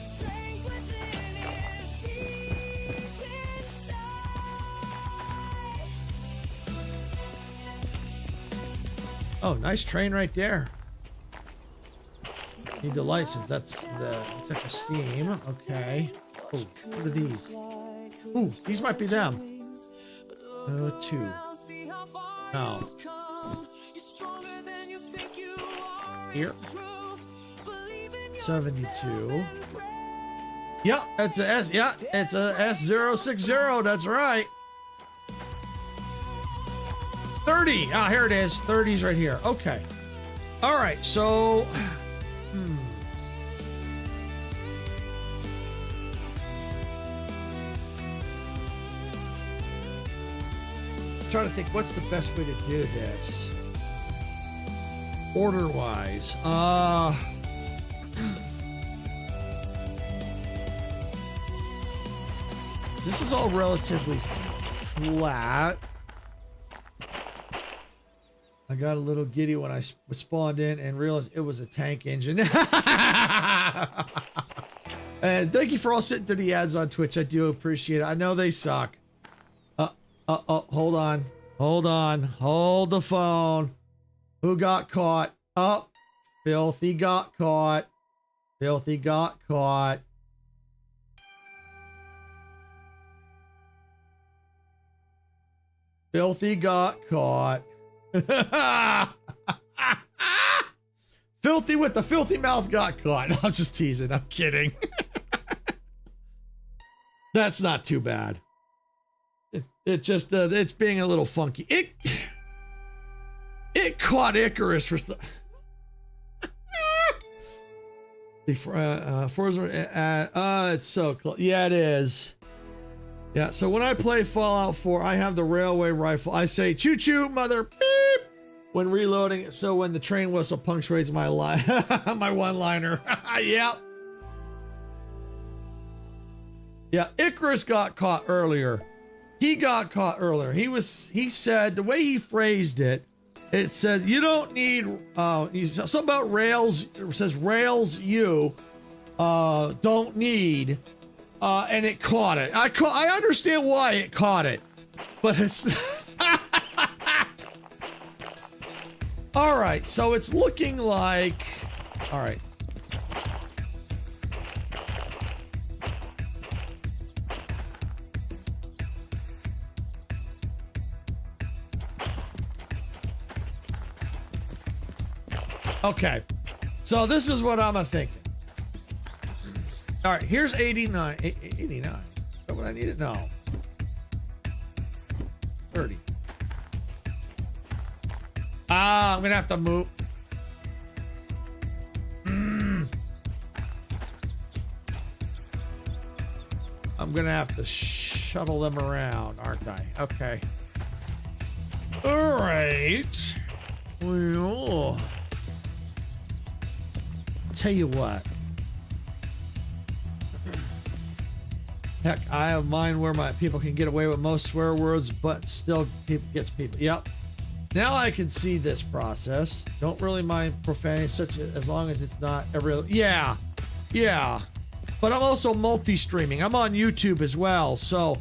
Oh, nice train right there. Need the license. That's the check of steam. Okay. Oh, what are these? Ooh, these might be them. 2. No. Here. 72. Yeah, that's a S. Yeah, it's a S060. That's right. 30. Ah, here it is. 30's right here. Okay. All right. So. Trying to think what's the best way to do this order wise. This is all relatively flat. I got a little giddy when I spawned in and realized it was a tank engine. And thank you for all sitting through the ads on Twitch. I do appreciate it. I know they suck. Hold on. Hold on. Hold the phone. Who got caught? Oh, Filthy got caught. Filthy got caught. Filthy got caught. Filthy with the filthy mouth got caught. I'm just teasing. I'm kidding. That's not too bad. It just it's being a little funky. It caught Icarus for stuff. It's so close. Yeah, it is. Yeah, so when I play Fallout 4, I have the railway rifle. I say choo choo mother beep when reloading. So when the train whistle punctuates my line, my one-liner. Yep. Yeah, Icarus got caught earlier. He got caught earlier. He said, the way he phrased it, it said, you don't need, something about rails, it says rails you don't need, and it caught it. I understand why it caught it, but it's, all right, so it's looking like, all right. Okay, so this is what I'm thinking. All right, here's 89. 89. Is that what I needed? No. 30. Ah, I'm gonna have to move. I'm gonna have to shuttle them around, aren't I? Okay. All right. Well. Tell you what. Heck, I have mine where my people can get away with most swear words, but still gets people. Yep. Now I can see this process. Don't really mind profanity, as long as it's not every other. Yeah. But I'm also multi-streaming. I'm on YouTube as well, so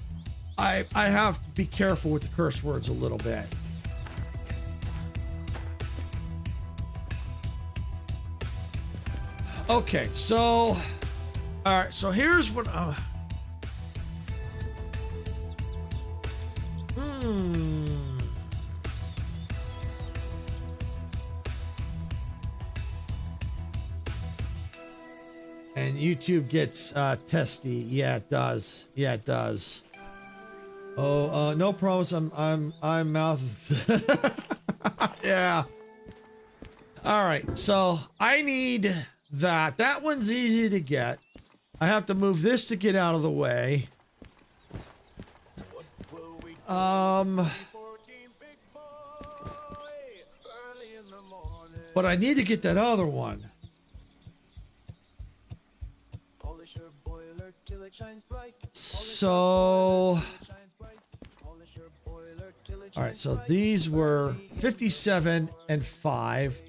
I have to be careful with the curse words a little bit. Okay, so all right, so here's what. And YouTube gets testy. Yeah, it does. Yeah, it does. Oh, no promise. I'm mouth. Yeah. All right. So I need that. That one's easy to get. I have to move this to get out of the way. But I need to get that other one. So, all right, so these were 57 and 5.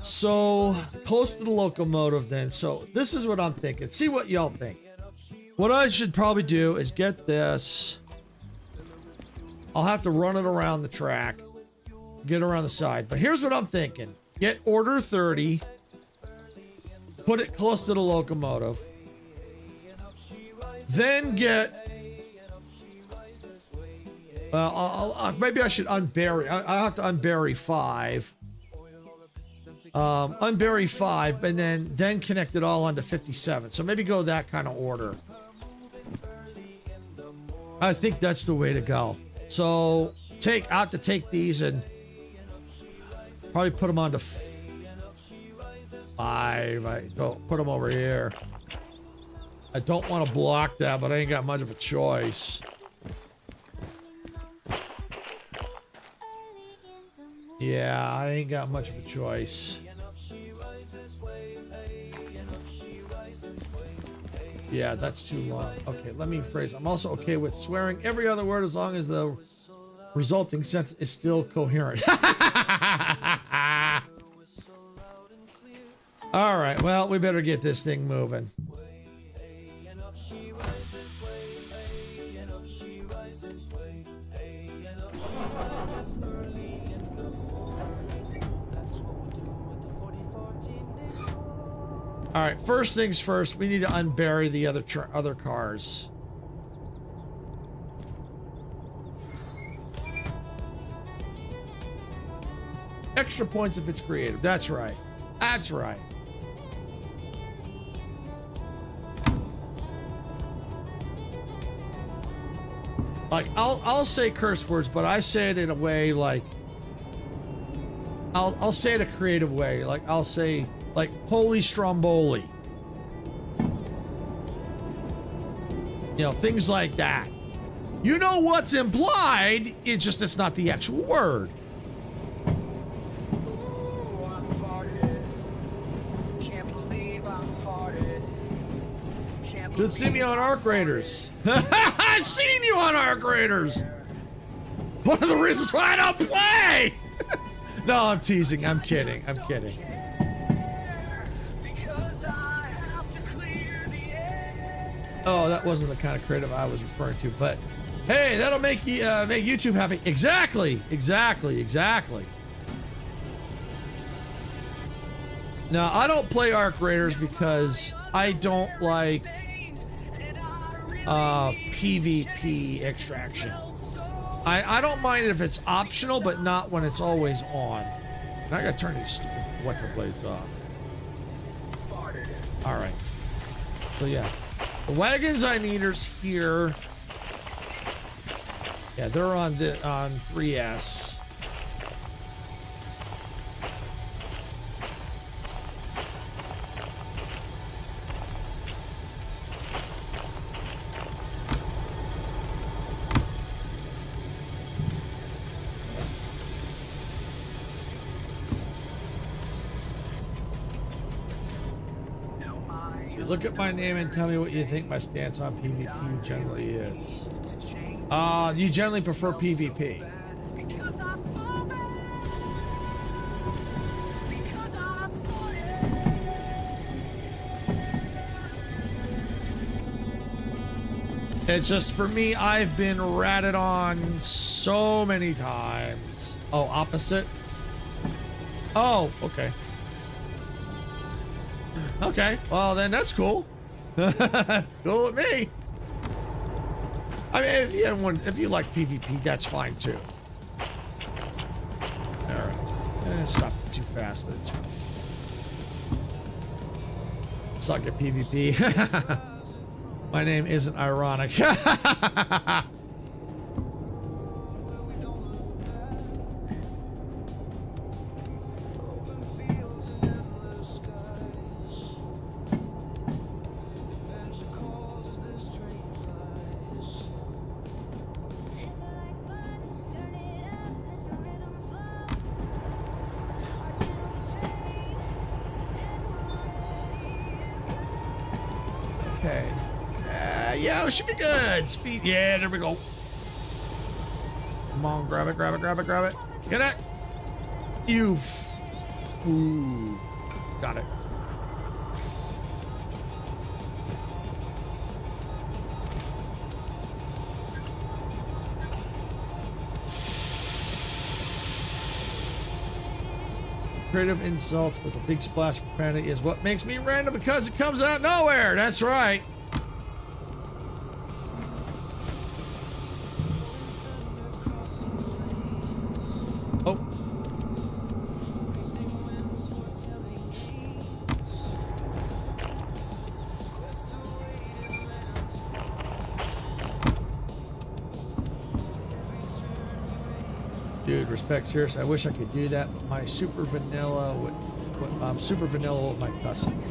So close to the locomotive then. So this is what I'm thinking. See what y'all think. What I should probably do is get this. I'll have to run it around the track, get around the side. But here's what I'm thinking. Get order 30, put it close to the locomotive. Then get, maybe I should unbury. I have to unbury 5. Unbury 5, and then connect it all onto 57. So maybe go that kind of order. I think that's the way to go. So I have to take these and probably put them onto 5. I don't put them over here. I don't want to block that, but I ain't got much of a choice. Yeah, I ain't got much of a choice. Yeah, that's too long. Okay, let me rephrase. I'm also okay with swearing every other word as long as the resulting sentence is still coherent. All right, well, we better get this thing moving. All right, first things first, we need to unbury the other cars. Extra points if it's creative. That's right. That's right. Like, I'll say curse words, but I say it in a way like I'll say it a creative way. Like I'll say like holy stromboli. You know, things like that. You know what's implied, it's not the actual word. Ooh, I farted. Can't believe I farted. Can't Should see me believe on I Arc Raiders. I've seen you on Arc Raiders. One of the reasons why I don't play. No, I'm teasing. I'm kidding. I'm kidding. because I have to clear the air. Oh, that wasn't the kind of creative I was referring to, but hey, that'll make you make YouTube happy. Exactly. Now, I don't play Arc Raiders because I don't like PvP extraction. I don't mind if it's optional, but not when it's always on. And I gotta turn these stupid electro blades off. All right. So yeah, the wagons I need are here. Yeah, they're on 3S. See, look at my name and tell me what you think my stance on PvP generally is. You generally prefer PvP. Because I fall back. It's just for me, I've been ratted on so many times. Oh, opposite? Oh, okay. Okay, well then that's cool. Cool with me. I mean, if you like PvP, that's fine too. All right, stop too fast, but it's fine. Suck at PvP. My name isn't ironic. Hit the like button, turn it up, let the rhythm flow. Our channel's a train, and we're ready to go. Okay. Yeah, it should be good. Speed. Yeah, there we go. Come on, grab it, grab it, grab it, grab it. Get it. Ooh. Got it. Creative insults with a big splash of profanity is what makes me random because it comes out of nowhere. That's right. Oh. Dude, respect, seriously. I wish I could do that, but my super vanilla I'm super vanilla with my cussing.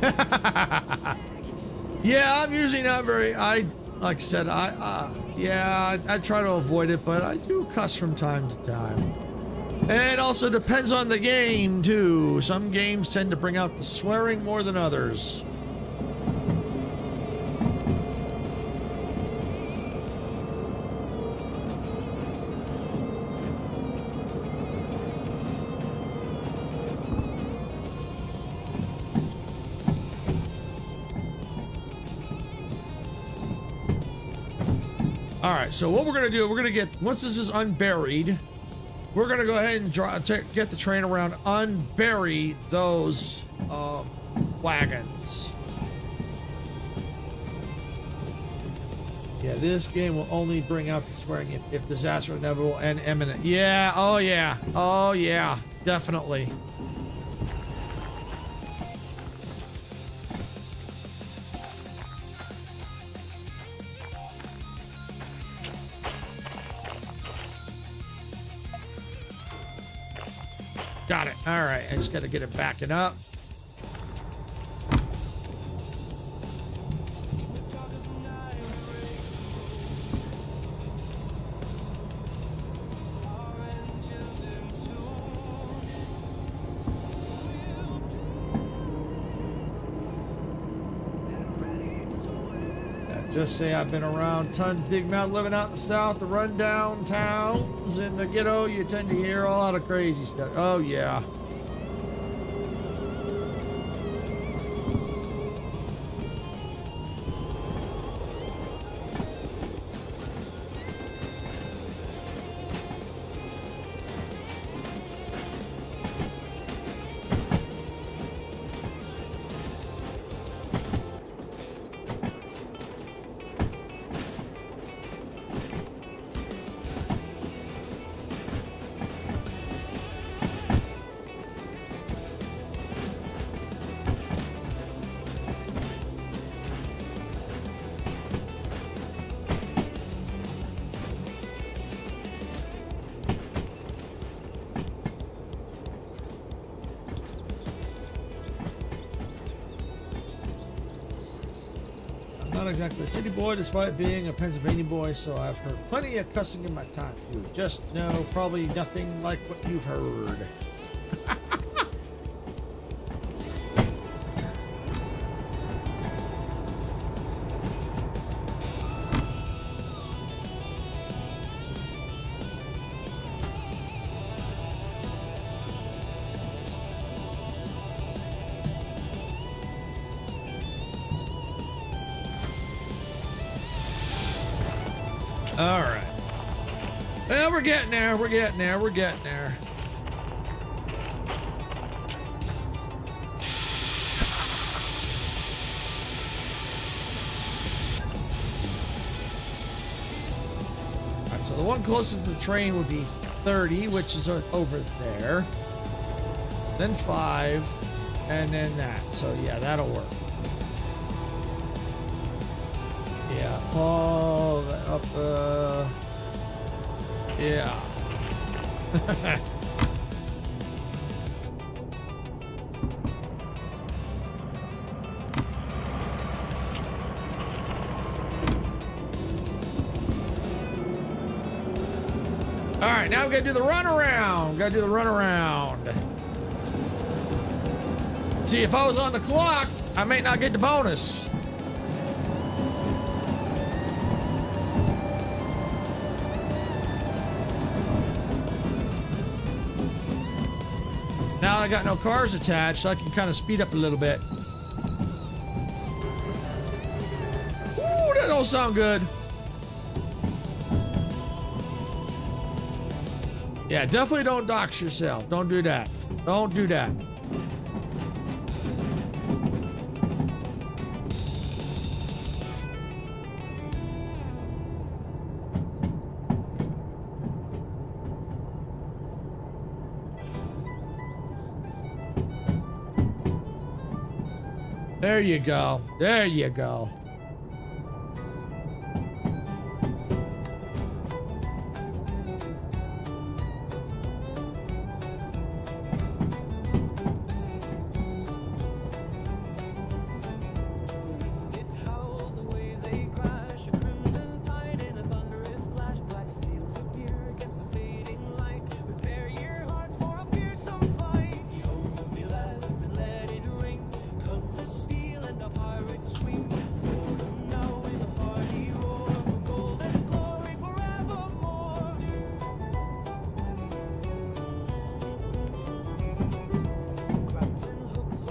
Yeah, I'm usually not very. Like I said, I try to avoid it, but I do cuss from time to time. And it also depends on the game too. Some games tend to bring out the swearing more than others. All right, so what we're gonna do, we're gonna get, once this is unburied, we're gonna go ahead and get the train around, unbury those wagons. Yeah, this game will only bring out the swearing if disaster inevitable and imminent. Yeah, oh yeah, definitely. Got it. All right. I just got to get it backing up. Just say I've been around tons, big mouth, living out in the south, the rundown towns in the ghetto. You tend to hear a lot of crazy stuff. Oh yeah. Not exactly a city boy, despite being a Pennsylvania boy, so I've heard plenty of cussing in my time too. Just no, probably nothing like what you've heard. All right. Well, we're getting there. We're getting there. We're getting there. All right, so the one closest to the train would be 30, which is over there. Then 5, and then that. So yeah, that'll work. Yeah, all up. Yeah. All right, now we gotta do the runaround. Gotta do the runaround. See, if I was on the clock, I may not get the bonus. Now I got no cars attached, so I can kind of speed up a little bit. Ooh, that don't sound good. Yeah, definitely don't dox yourself. Don't do that. Don't do that. There you go. There you go.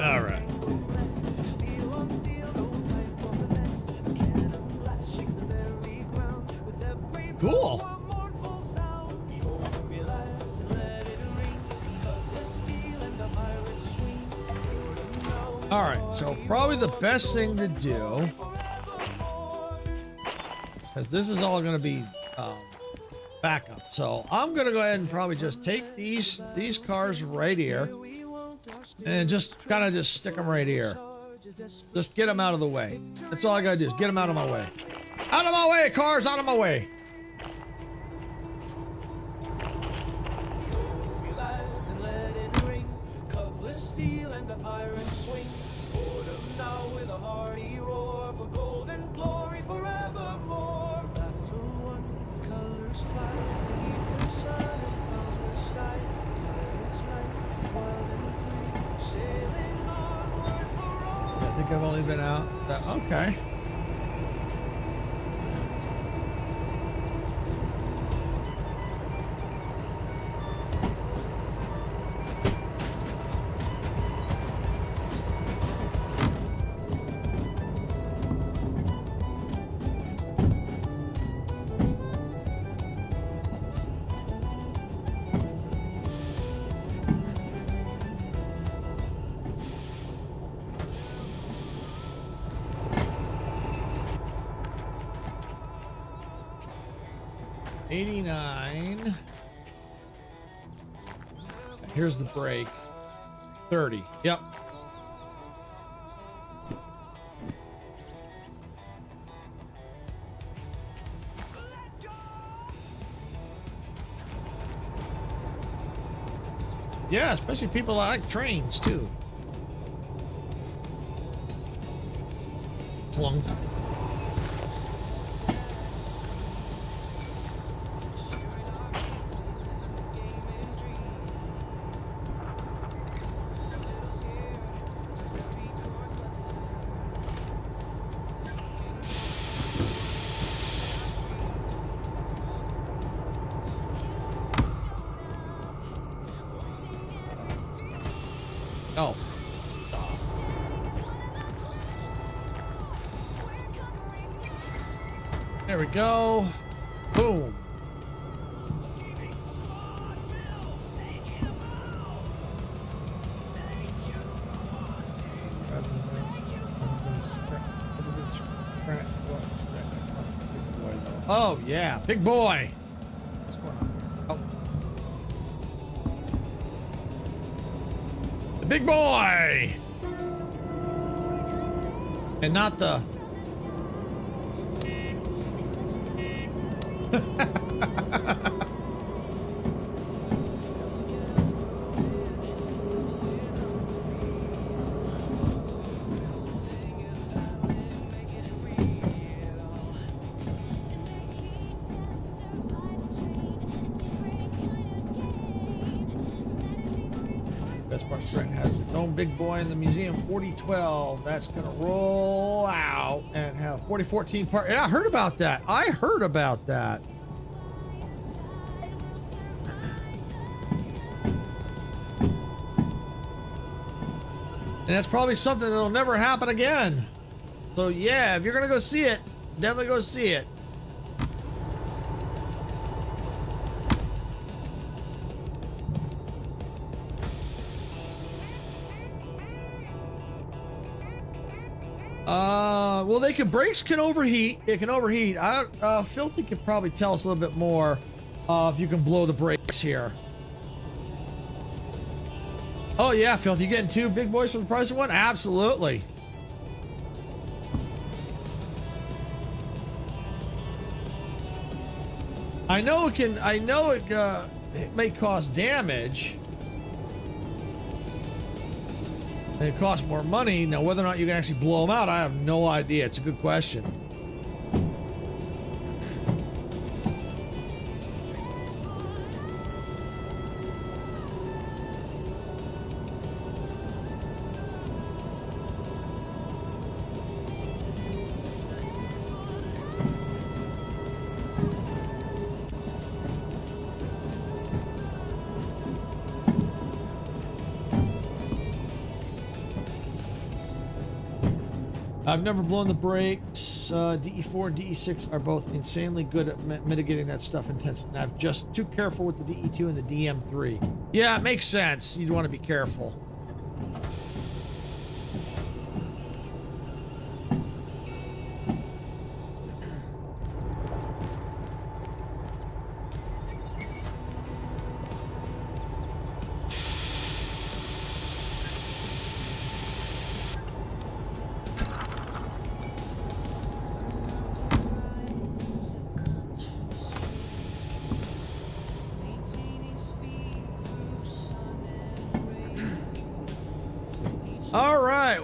All right. Cool. All right, so probably the best thing to do, because this is all going to be backup. So I'm going to go ahead and probably just take these cars right here and just kind of just stick them right here. Just get them out of the way. That's all I got to do is get them out of my way. Out of my way, cars, out of my way. I think I've only been out that, okay. $89. Here's the break. 30. Yep. Yeah, especially people that like trains too. Clunk. Oh. There we go. Boom. Oh, yeah. Big boy. What's going on here? Oh. The big boy! And not the... Best part, Trent has its own big boy in the museum 4012. That's gonna roll out and have 4014 part. Yeah, I heard about that. I heard about that. And that's probably something that'll never happen again. So yeah, if you're gonna go see it, definitely go see it. Well, brakes can overheat. It can overheat. Filthy could probably tell us a little bit more if you can blow the brakes here. Oh yeah, Filthy, you getting 2 big boys for the price of 1? Absolutely. I know it can. I know it may cause damage. And it costs more money. Now, whether or not you can actually blow them out, I have no idea. It's a good question. I've never blown the brakes. DE4 and DE6 are both insanely good at mitigating that stuff intensely. I'm just too careful with the DE2 and the DM3. Yeah, it makes sense. You'd want to be careful.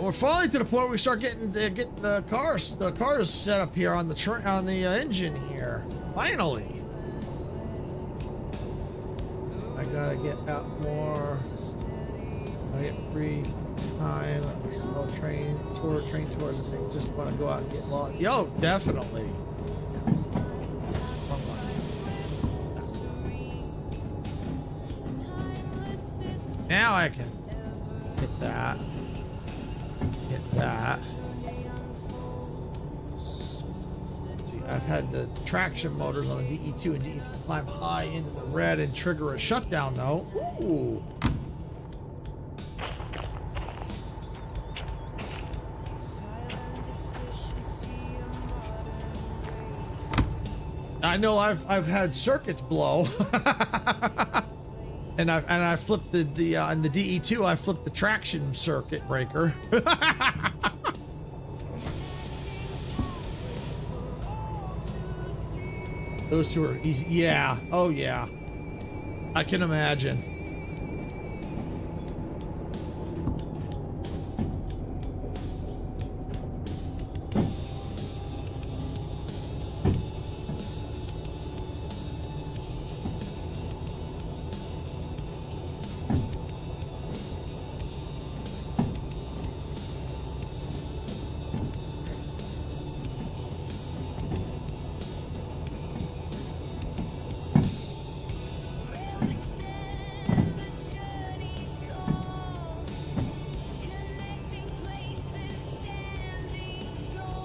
We're finally to the point where we start getting the cars set up here on the engine here. Finally, I gotta get out more. I get free time. So train tours and things. Just want to go out and get lost. Yo, definitely. Now I can hit that. That. See, I've had the traction motors on the DE2 and DE3 climb high into the red and trigger a shutdown though. Ooh. I know I've had circuits blow. And I flipped the on the DE2. I flipped the traction circuit breaker. Those two are easy. Yeah. Oh yeah. I can imagine.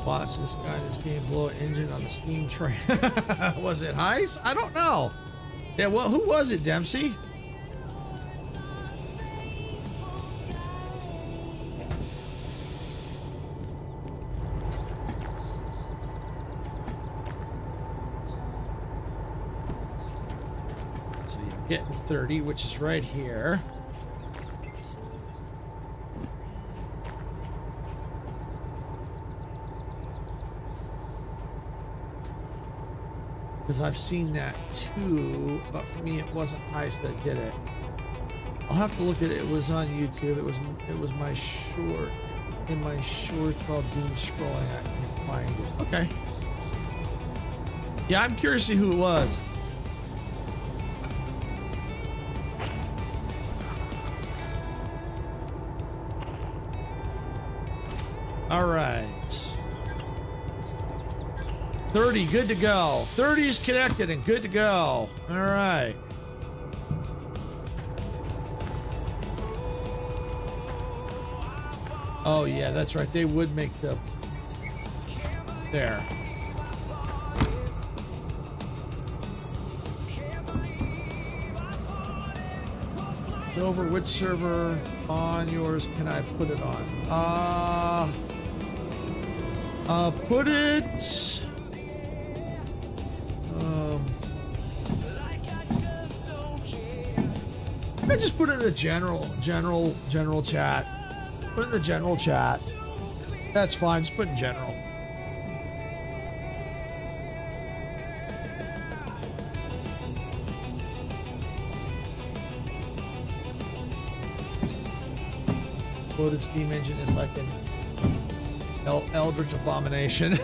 Watch this guy in this game blow an engine on the steam train. Was it Heist? I don't know. Yeah, well, who was it, Dempsey? getting 30, which is right here. Because I've seen that too, but for me it wasn't Ice that did it. I'll have to look at it. It was on YouTube. It was my short. In my shorts while doom scrolling, I can find it. Okay. Yeah, I'm curious to see who it was. All right. 30, good to go. 30 is connected and good to go. All right. Oh yeah, that's right. They would make the there. Silver, which server on yours can I put it on? Put it. I just put it in the general chat. Put it in the general chat. That's fine. Just put in general. Loaded Steam engine is like an eldritch abomination.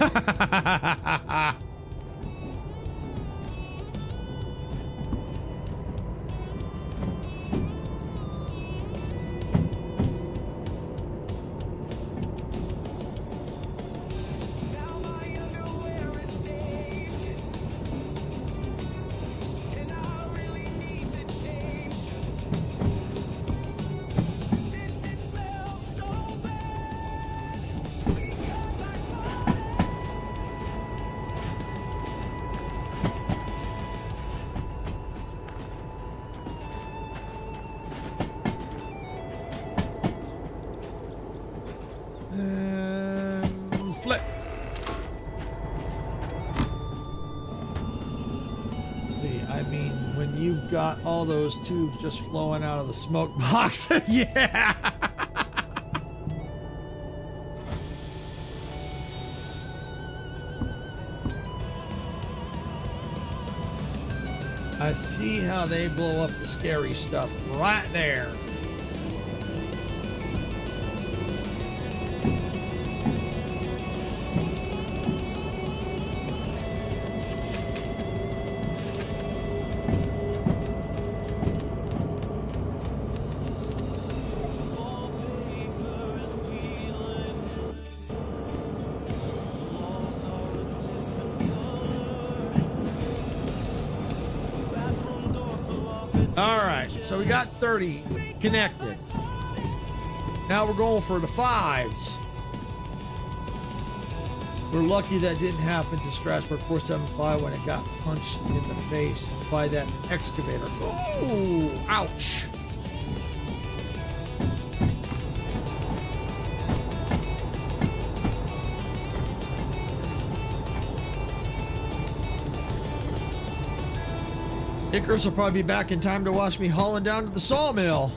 Flip. See, I mean, when you've got all those tubes just flowing out of the smoke box, yeah. I see how they blow up the scary stuff right there. So we got 30 connected. Now we're going for the 5s. We're lucky that didn't happen to Strasbourg 475 when it got punched in the face by that excavator. Ooh, ouch. Icarus will probably be back in time to watch me hauling down to the sawmill.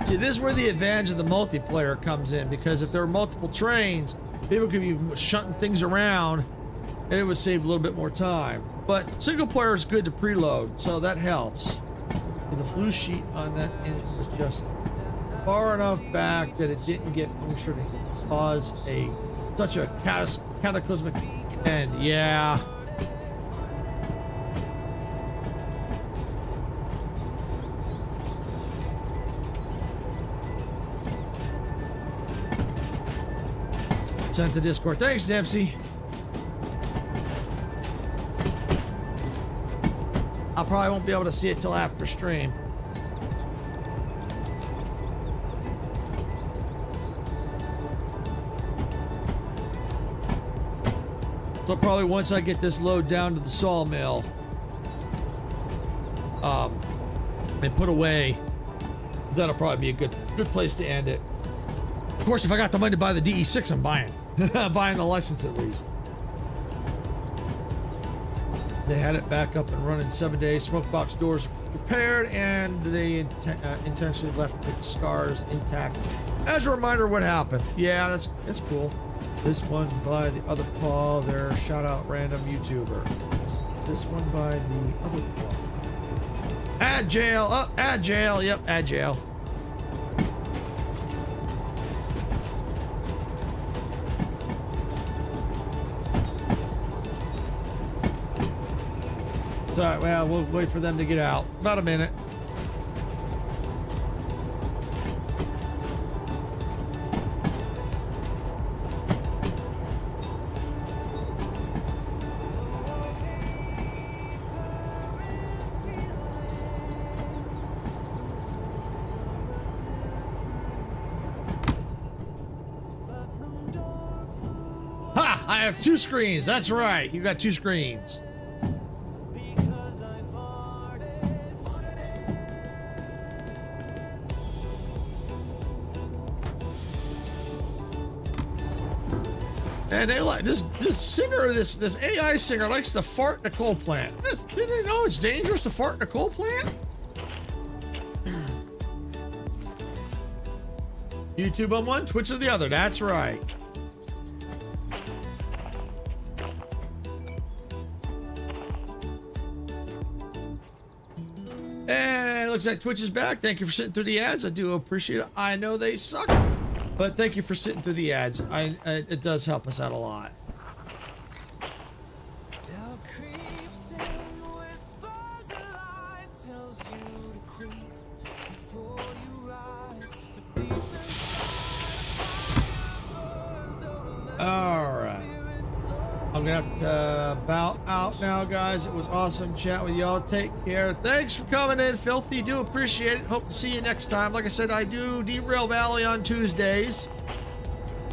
See, this is where the advantage of the multiplayer comes in, because if there are multiple trains, people could be shunting things around. It would save a little bit more time. But single player is good to preload, so that helps. The flue sheet on that engine was just far enough back that it didn't get punctured and cause such a cataclysmic end. Yeah. Sent to Discord. Thanks, Dempsey. I probably won't be able to see it till after stream. So probably once I get this load down to the sawmill, and put away, that'll probably be a good place to end it. Of course, if I got the money to buy the DE6, I'm buying. I'm buying the license at least. They had it back up and running 7 days. Smoke box doors repaired, and they intentionally left the scars intact. As a reminder, what happened? Yeah, that's cool. This one by the other paw there. Shout out random YouTuber. This one by the other paw. Add jail. Oh, add jail. Yep, add jail. All right, well, we'll wait for them to get out. About a minute. Ha! I have two screens. That's right. You got two screens. And they like this singer, this AI singer likes to fart in a coal plant. Didn't they know it's dangerous to fart in a coal plant? YouTube on one, Twitch on the other. That's right. And it looks like Twitch is back. Thank you for sitting through the ads. I do appreciate it. I know they suck, but thank you for sitting through the ads. It does help us out a lot. All right. I'm gonna have to bow out now, guys. It was awesome chat with y'all. Take care. Thanks for coming in, Filthy. Do appreciate it. Hope to see you next time. Like I said, I do Derail Valley on Tuesdays.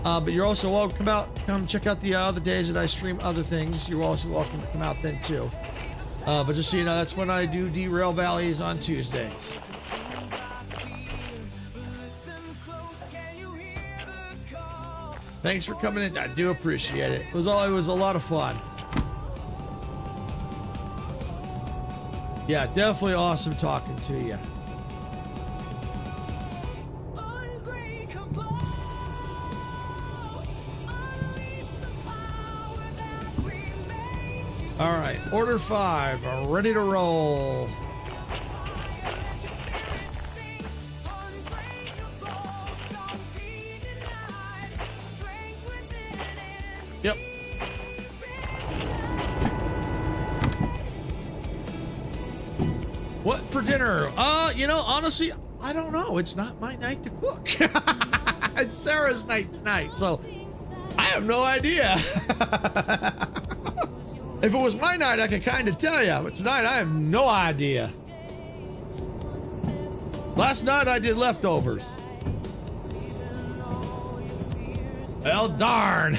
But you're also welcome come check out the other days that I stream other things. You're also welcome to come out then too. But just so you know, that's when I do Derail Valleys on Tuesdays. Thanks for coming in. I do appreciate it. It was a lot of fun. Yeah, definitely awesome talking to you. All right, order 5, ready to roll. Yep. What for dinner? You know, honestly, I don't know. It's not my night to cook. It's Sarah's night tonight, so I have no idea. If it was my night, I could kind of tell you, but tonight I have no idea. Last night I did leftovers. Well, darn.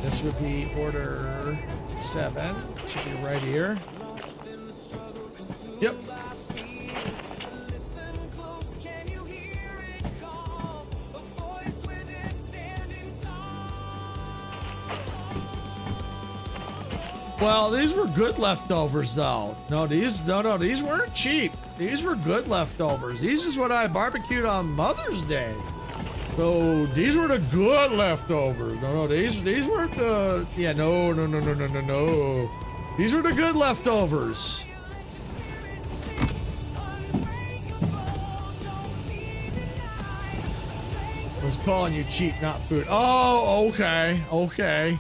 This would be order 7. Should be right here. Yep. Well, these were good leftovers, though. No, these weren't cheap. These were good leftovers. These is what I barbecued on Mother's Day. So these were the good leftovers. No, these weren't the. Yeah, no. These were the good leftovers. I was calling you cheap, not food. Oh, okay.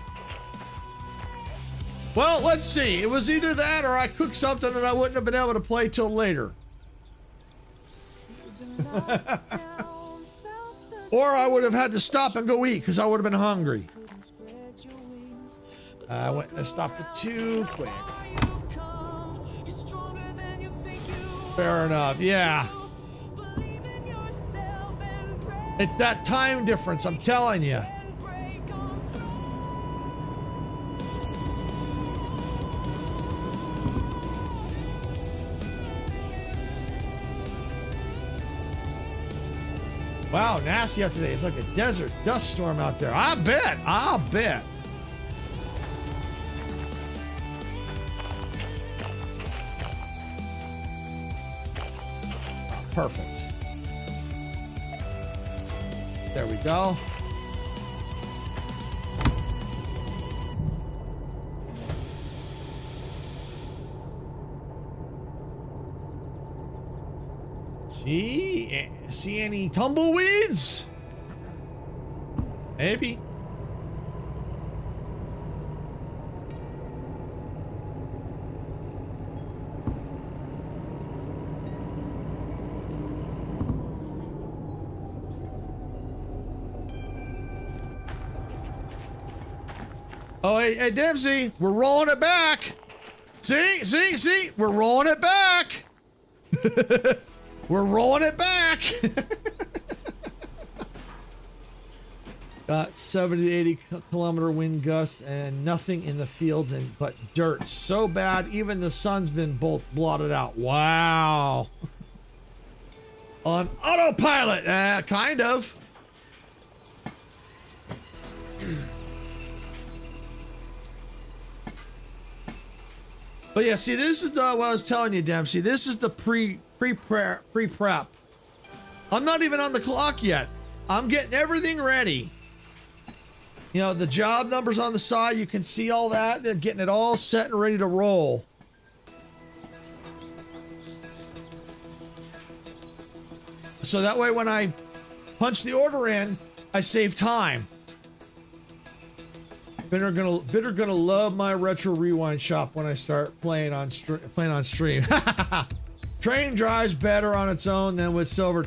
Well, let's see. It was either that or I cooked something that I wouldn't have been able to play till later. Or I would have had to stop and go eat because I would have been hungry. I went and stopped it too quick. Fair enough. Yeah. Believe in yourself and pray It's that time difference, I'm telling you. and break on through. Wow, nasty out today. It's like a desert dust storm out there. I bet. I'll bet. Perfect. There we go. See any tumbleweeds? Maybe. Oh, hey, Dempsey, we're rolling it back. See, we're rolling it back. We're rolling it back. Got 70 to 80 kilometer wind gusts and nothing in the fields but dirt. So bad, even the sun's been blotted out. Wow. On autopilot, kind of. But yeah, see, this is what I was telling you, Dempsey. This is the pre-prep. I'm not even on the clock yet. I'm getting everything ready. You know, the job numbers on the side, you can see all that. They're getting it all set and ready to roll. So that way when I punch the order in, I save time. Bitter gonna love my retro rewind shop when I start playing on stream. Train drives better on its own than with silver.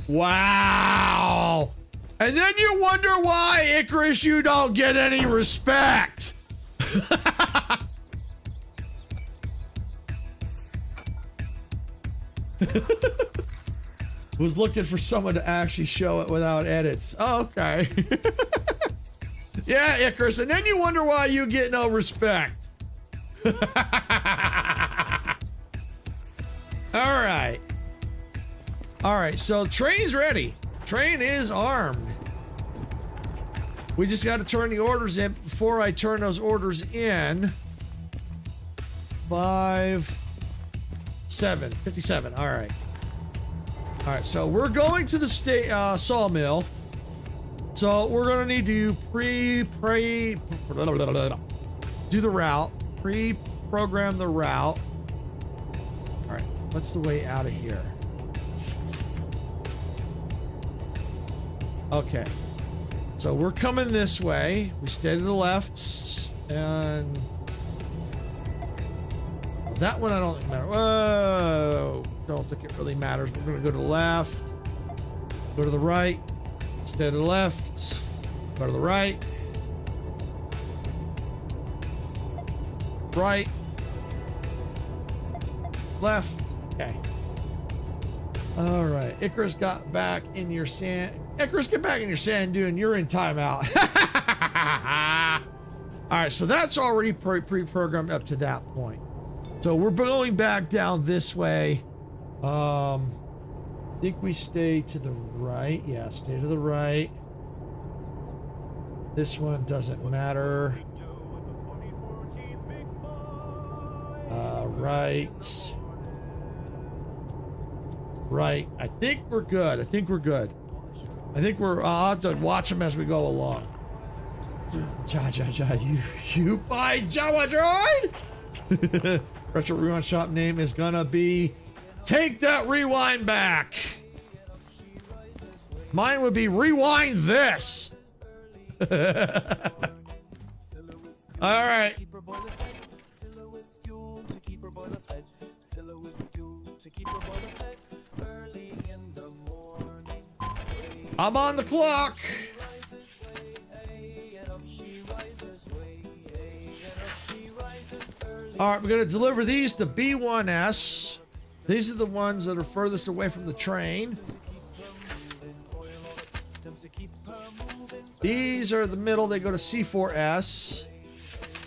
Wow! And then you wonder why, Icarus, you don't get any respect. Was looking for someone to actually show it without edits. Oh, okay. Yeah, Icarus, and then you wonder why you get no respect. All right. All right, so train's ready. Train is armed. We just got to turn the orders in. Before I turn those orders in, 57. All right. All right, so we're going to the sawmill. So we're gonna need to do the route, pre-program the route. All right, what's the way out of here? Okay, so we're coming this way. We stay to the left, and that one I don't think matters. Whoa, don't think it really matters. We're gonna go to the left, go to the right. Stay to the left, go to the right, left, okay. All right, Icarus got back in your sand. Icarus, get back in your sand dune. You're in timeout. All right, so that's already pre-programmed up to that point. So we're going back down this way. I think we stay to the right. Yeah, stay to the right. This one doesn't matter. Right. Right. I think we're good. I think I'll have to watch them as we go along. You buy Jawa droid? Retro Rewind shop name is gonna be Take That Rewind Back. Mine would be Rewind This. All right. I'm on the clock. All right, we're going to deliver these to B1S. These are the ones that are furthest away from the train. These are the middle. They go to C4S.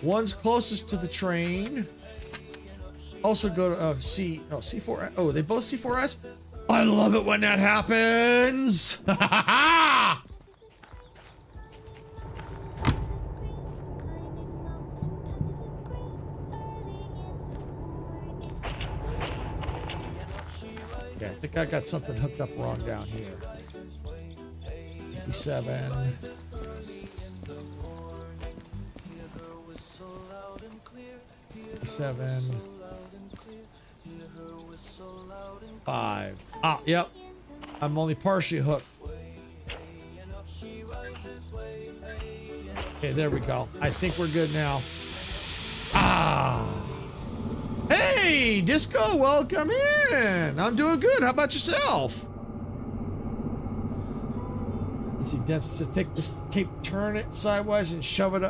One's closest to the train. Also go to C4S. Oh, they both C4S? I love it when that happens. Okay, I think I got something hooked up wrong down here. 57. Seven. 5. Ah, yep. I'm only partially hooked. Okay, there we go. I think we're good now. Ah. Hey, Disco, welcome in. I'm doing good. How about yourself? Let's see, Dempsey says take this tape, turn it sideways, and shove it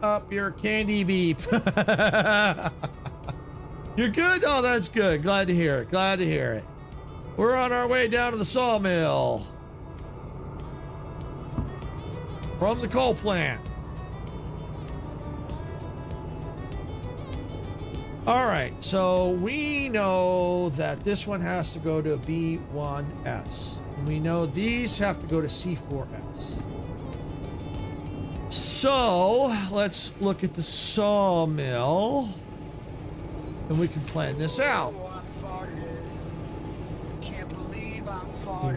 up your candy beep. You're good? Oh, that's good. Glad to hear it. Glad to hear it. We're on our way down to the sawmill. From the coal plant. All right, so we know that this one has to go to B1S. And we know these have to go to C4S. So let's look at the sawmill. And we can plan this out.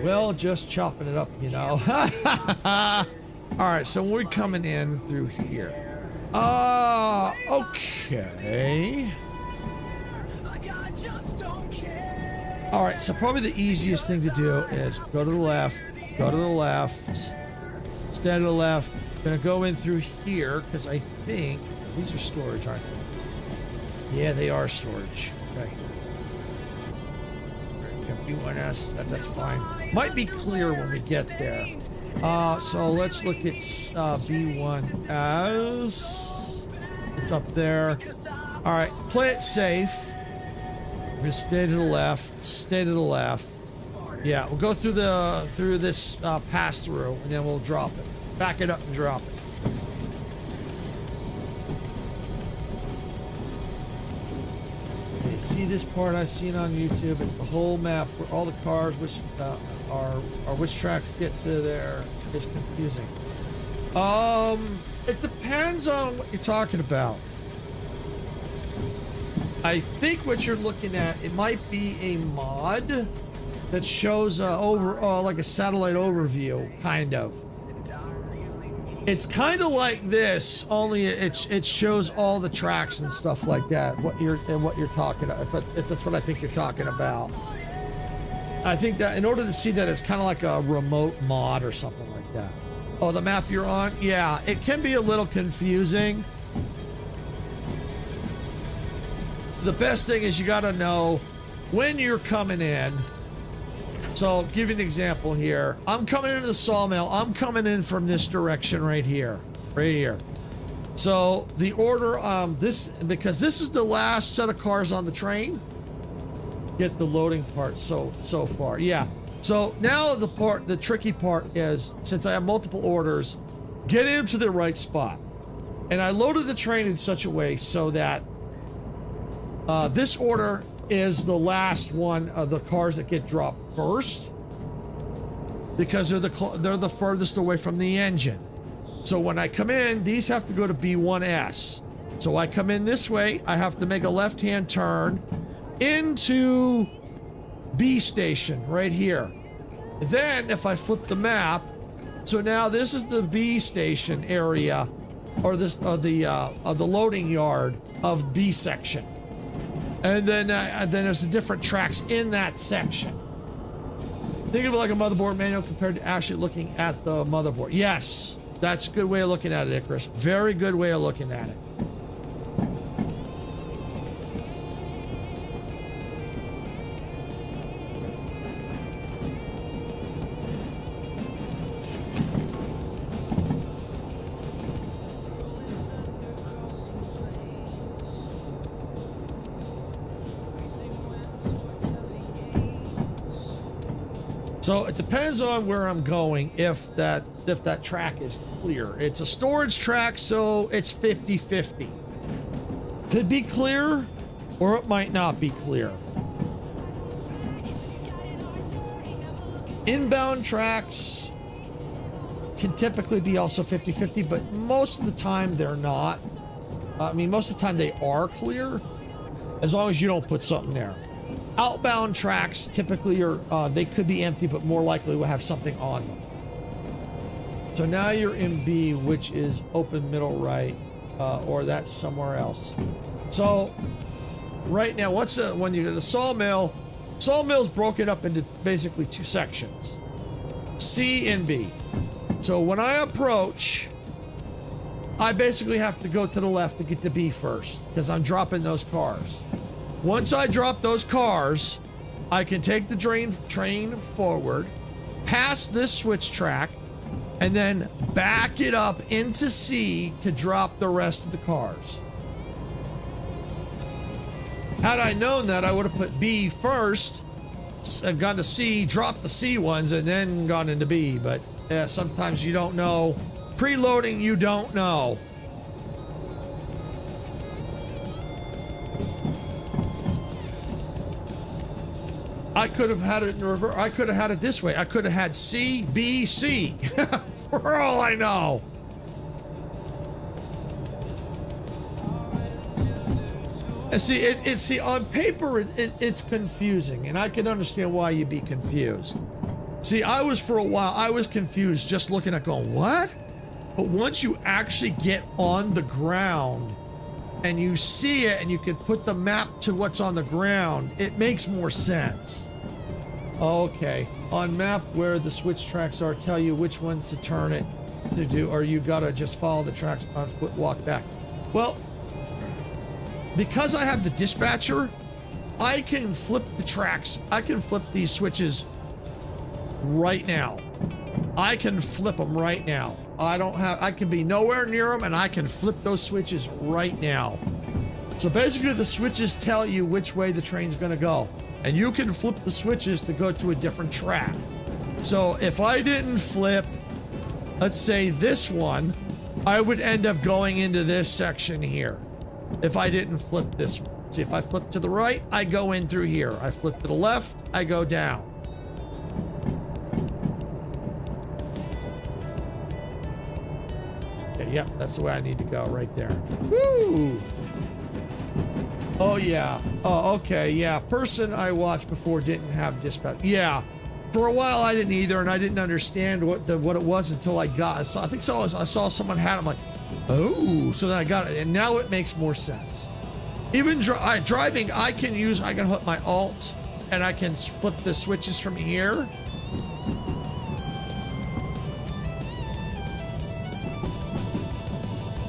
Well, just chopping it up, you know. All right, so we're coming in through here. Okay. All right, so probably the easiest thing to do is go to the left, stand to the left. Gonna go in through here because I think these are storage, aren't they? Yeah, they are storage. Okay. B1S, that's fine. Might be clear when we get there. So let's look at B1S. It's up there. All right, play it safe. We're gonna stay to the left. Stay to the left. Yeah, we'll go through this pass through, and then we'll drop it. Back it up and drop it. Okay, see this part I've seen on YouTube? It's the whole map where all the cars, which which tracks get to there. It's confusing. It depends on what you're talking about. I think what you're looking at, it might be a mod that shows like a satellite overview, kind of. It's kind of like this, only it shows all the tracks and stuff like that. What you're talking about, if that's what I think you're talking about. I think that in order to see that, it's kind of like a remote mod or something like that. Oh, the map you're on? Yeah, it can be a little confusing. The best thing is you got to know when you're coming in. So I'll give you an example here. I'm coming into the sawmill. I'm coming in from this direction right here. Right here. So the order, because this is the last set of cars on the train. Get the loading part so far. Yeah. So now the tricky part is, since I have multiple orders, get into the right spot. And I loaded the train in such a way so that this order is the last one of the cars that get dropped first, because they're the furthest away from the engine. So when I come in, these have to go to B1S. So I come in this way, I have to make a left-hand turn into B station right here. Then if I flip the map, so now this is the B station area, or this the loading yard of B section. And then there's the different tracks in that section. Think of it like a motherboard manual compared to actually looking at the motherboard. Yes, that's a good way of looking at it, Icarus. Very good way of looking at it. So it depends on where I'm going if that track is clear. It's a storage track, so it's 50-50. Could be clear, or it might not be clear. Inbound tracks can typically be also 50-50, but most of the time they're not. I mean, most of the time they are clear, as long as you don't put something there. Outbound tracks typically are, they could be empty, but more likely will have something on them. So now you're in B, which is open middle right, or that's somewhere else. So right now, when you get the sawmill's broken up into basically two sections, C and B. So when I approach, I basically have to go to the left to get to B first, because I'm dropping those cars. Once I drop those cars, I can take the train forward, past this switch track, and then back it up into C to drop the rest of the cars. Had I known that, I would have put B first, and gone to C, dropped the C ones, and then gone into B. But yeah, sometimes you don't know. Preloading, you don't know. I could have had it in reverse. I could have had it this way. I could have had C, B, C, for all I know. And see, on paper, it's confusing, and I can understand why you'd be confused. See, for a while, I was confused just looking at going, what? But once you actually get on the ground and you see it and you can put the map to what's on the ground, it makes more sense. Okay, on map where the switch tracks are, tell you which ones to turn it to do, or you gotta just follow the tracks on foot, walk back. Well, because I have the dispatcher, I can flip the tracks. I can flip these switches right now. I can flip them right now. I can be nowhere near them, and I can flip those switches right now. So basically the switches tell you which way the train's gonna go, and you can flip the switches to go to a different track. So if I didn't flip, let's say this one, I would end up going into this section here. If I didn't flip this one. See, if I flip to the right, I go in through here. I flip to the left, I go down. Okay, yep, that's the way I need to go, right there. Woo! Oh, yeah. Oh, okay, yeah. Person I watched before didn't have dispatch. Yeah. For a while, I didn't either, and I didn't understand what it was until I saw someone had it. I'm like, oh, so then I got it, and now it makes more sense. Even driving, I can hit my alt, and I can flip the switches from here.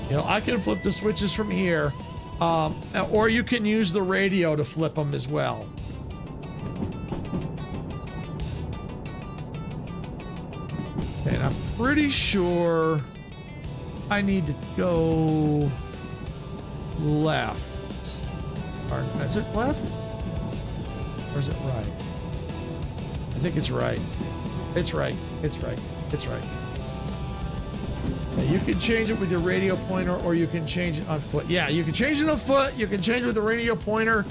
You know, I can flip the switches from here, or you can use the radio to flip them as well. And I'm pretty sure I need to go left. Or is it left? Or is it right? I think it's right. It's right. It's right. It's right. Now you can change it with your radio pointer, or you can change it on foot. Yeah, you can change it on foot. You can change it with the radio pointer.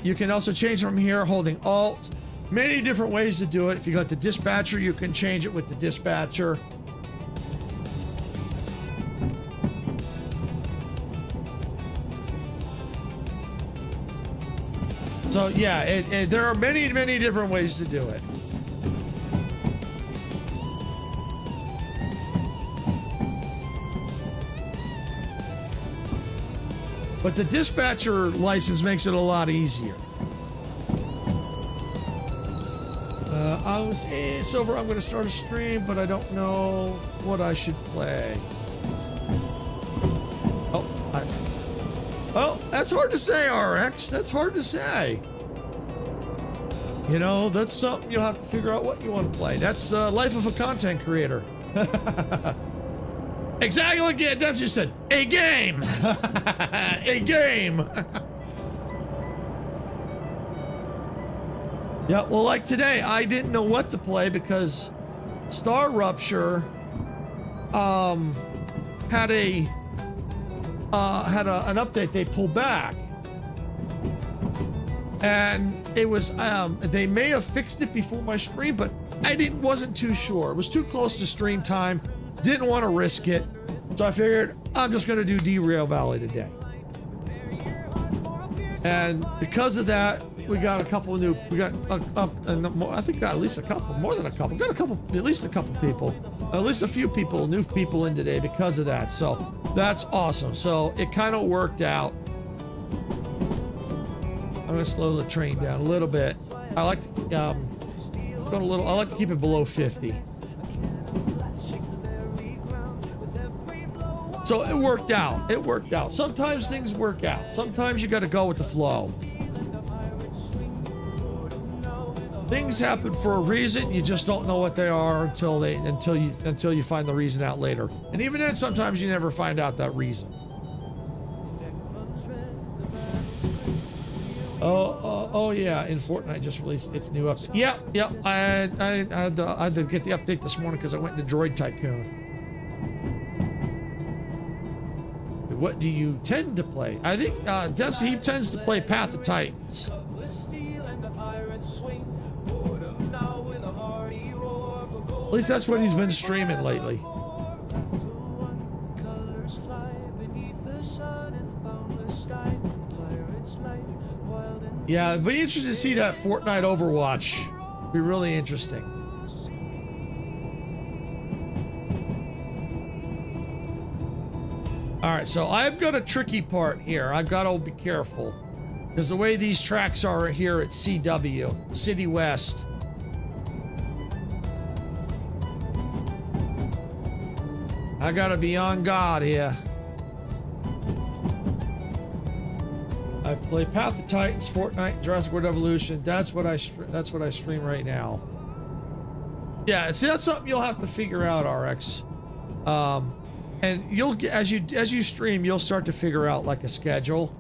You can also change from here holding Alt. Many different ways to do it. If you got the dispatcher, you can change it with the dispatcher. So yeah, there are many different ways to do it. But the dispatcher license makes it a lot easier. Silver, I'm going to start a stream, but I don't know what I should play. Well, that's hard to say, RX. That's hard to say. You know, that's something you'll have to figure out what you want to play. That's the life of a content creator. Exactly what Debs just said. A game. A game. Yeah, well, like today, I didn't know what to play because Star Rupture had an update they pulled back, and it was they may have fixed it before my stream, but I wasn't too sure. It was too close to stream time. Didn't want to risk it, so I figured I'm just going to do Derail Valley today. And because of that, we got a couple of new. We got I think got at least a couple, more than a couple. Got a couple, at least a couple people, at least a few people, new people in today because of that. So that's awesome. So it kind of worked out. I'm gonna slow the train down a little bit. I like to go a little. I like to keep it below 50. So it worked out. It worked out. Sometimes things work out. Sometimes you got to go with the flow. Things happen for a reason. You just don't know what they are until you find the reason out later. And even then, sometimes you never find out that reason. Oh yeah, in Fortnite just released its new update. Yep. I had to get the update this morning because I went into Droid Tycoon. What do you tend to play? I think Dempsey, he tends to play Path of Titans. At least that's what he's been streaming lately. Yeah, it'd be interesting to see that Fortnite Overwatch. Be really interesting. All right, so I've got a tricky part here. I've got to be careful because the way these tracks are here at CW, City West. I got to be on guard here. I play Path of Titans, Fortnite, Jurassic World Evolution. That's what I stream right now. Yeah, see, that's something you'll have to figure out, RX. And you'll get as you stream, you'll start to figure out like a schedule.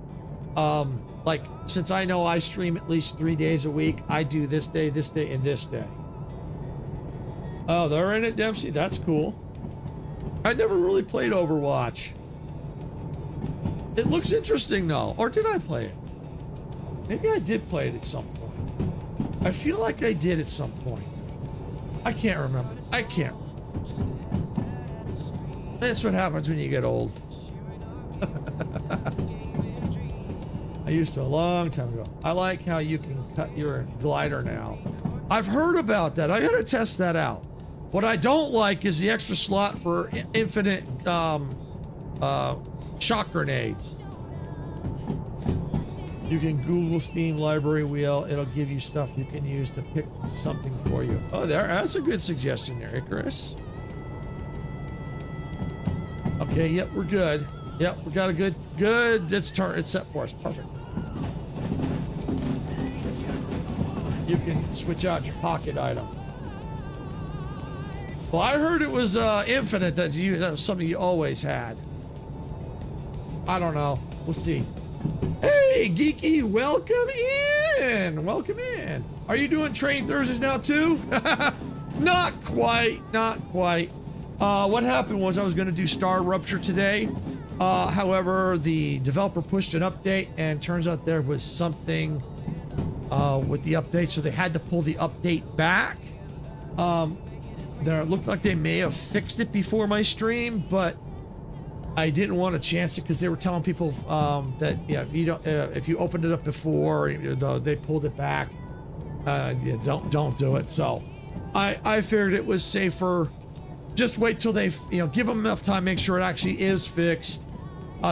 Like since I know I stream at least 3 days a week, I do this day, and this day. Oh, they're in it, Dempsey. That's cool. I never really played Overwatch. It looks interesting though. Or did I play it? Maybe I did play it at some point. I feel like I did at some point. I can't remember. I can't. That's what happens when you get old. I used to a long time ago. I like how you can cut your glider now. I've heard about that. I gotta test that out. What I don't like is the extra slot for infinite shock grenades. You can Google Steam library wheel. It'll give you stuff you can use to pick something for you. Oh, that's a good suggestion there, Icarus. Okay, yep, we're good. Yep, we got a good. It's set for us. Perfect. You can switch out your pocket item. Well, I heard it was infinite. That was something you always had. I don't know. We'll see. Hey, Geeky, welcome in. Welcome in. Are you doing Train Thursdays now too? Not quite. Not quite. What happened was I was going to do Star Rupture today. However, the developer pushed an update, and turns out there was something with the update, so they had to pull the update back. There looked like they may have fixed it before my stream, but I didn't want to chance it because they were telling people that if you opened it up before they pulled it back, don't do it. So I figured it was safer. Just wait till they give them enough time, make sure it actually is fixed.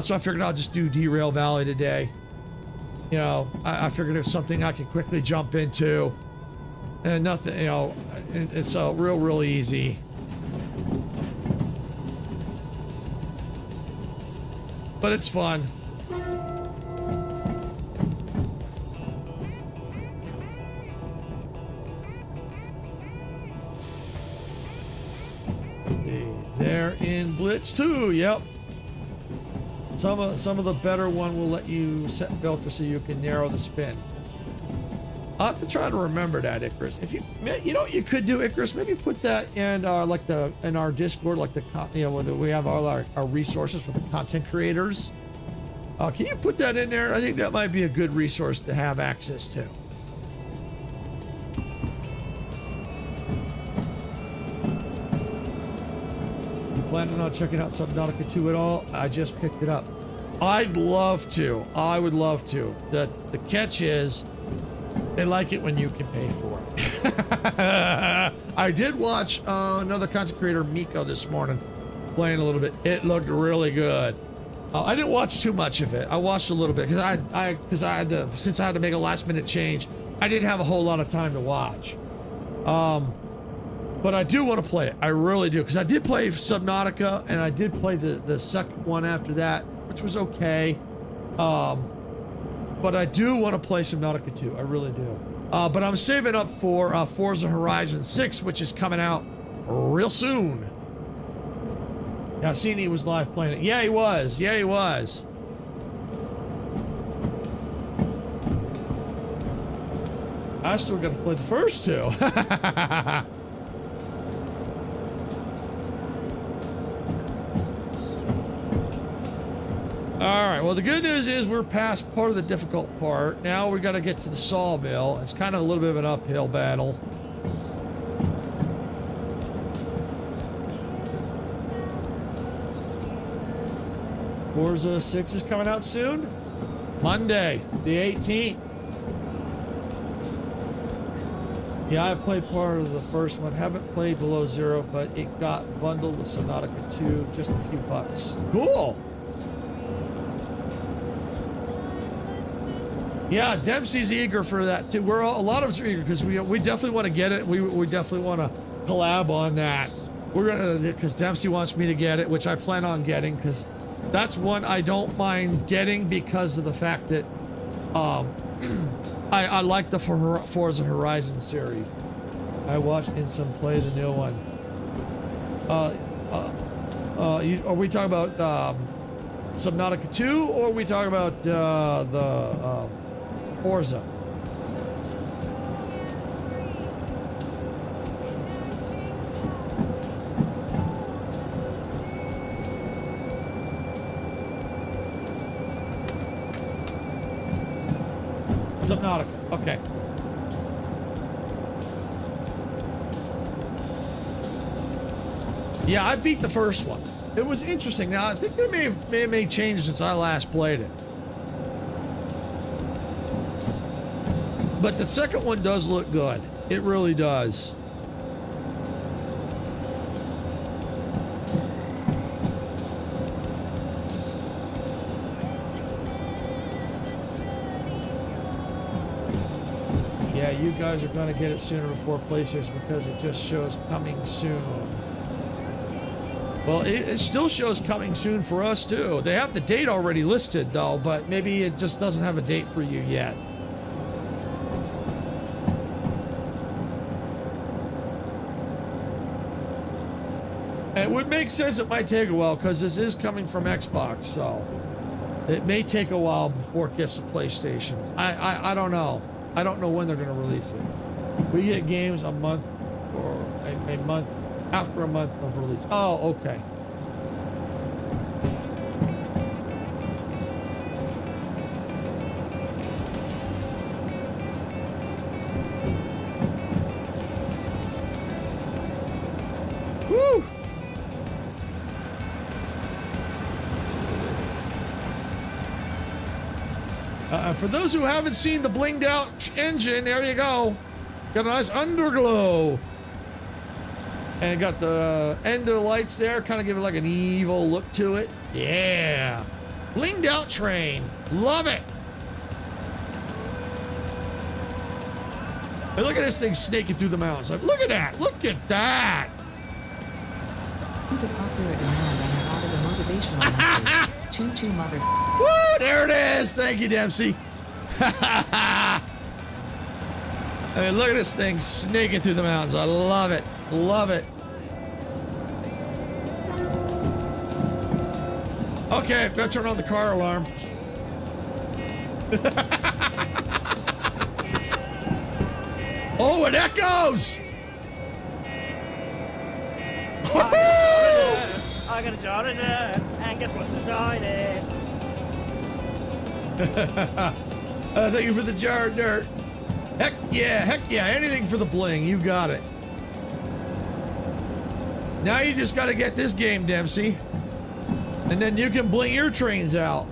So I figured I'll just do Derail Valley today. I figured it was something I could quickly jump into, and nothing. It's real easy. But it's fun. They're in Blitz 2, yep. Some of the better one will let you set filter so you can narrow the spin. I'll have to try to remember that, Icarus. If you know what you could do, Icarus, maybe put that in in our Discord, like whether we have all our resources for the content creators. Can you put that in there? I think that might be a good resource to have access to. You planning on checking out Subnautica 2 at all? I just picked it up. I'd love to. I would love to. The catch is, they like it when you can pay for it. I did watch another content creator, Miko, this morning, playing a little bit. It looked really good. I didn't watch too much of it. I watched a little bit because I had to, since I had to make a last minute change, I didn't have a whole lot of time to watch. But I do want to play it. I really do, because I did play Subnautica, and I did play the second one after that, which was okay. But I do want to play Subnautica 2. I really do. But I'm saving up for Forza Horizon 6, which is coming out real soon. Yeah, I've seen he was live playing it. Yeah, he was. Yeah, he was. I still got to play the first two. All right, well, the good news is we're past part of the difficult part. Now we got to get to the sawmill. It's kind of a little bit of an uphill battle. Forza 6 is coming out soon. Monday, the 18th. Yeah, I played part of the first one. Haven't played Below Zero, but it got bundled with Subnautica 2, just a few bucks. Cool. Yeah, Dempsey's eager for that too. A lot of us are eager because we definitely want to get it. We definitely want to collab on that. We're gonna, because Dempsey wants me to get it, which I plan on getting, because that's one I don't mind getting because of the fact that I like the Forza Horizon series. I watched Insum play the new one. Are we talking about Subnautica 2, or are we talking about the Forza? Subnautica, okay. Yeah, I beat the first one. It was interesting. Now, I think they may have made changes since I last played it. But the second one does look good. It really does. Yeah, you guys are going to get it sooner before PlayStation because it just shows coming soon. Well, it still shows coming soon for us too. They have the date already listed though, but maybe it just doesn't have a date for you yet. It would make sense it might take a while because this is coming from Xbox, so it may take a while before it gets to PlayStation. I don't know. I don't know when they're going to release it. We get games a month or a month after a month of release. Oh, okay. Woo! For those who haven't seen the blinged out engine, there you go. Got a nice underglow. And got the end of the lights there, kind of give it like an evil look to it. Yeah. Blinged out train. Love it. Hey, look at this thing snaking through the mountains. Like, look at that. Look at that. Due to popular demand, I have added a motivational message. Choo choo mother. Woo, there it is. Thank you, Dempsey. I mean, look at this thing snaking through the mountains. I love it. Love it. Okay, gotta turn on the car alarm. Oh, it echoes! I got a jar of dirt, and guess what's inside it? Thank you for the jar of dirt. Heck yeah, anything for the bling, you got it. Now you just gotta get this game, Dempsey. And then you can bling your trains out.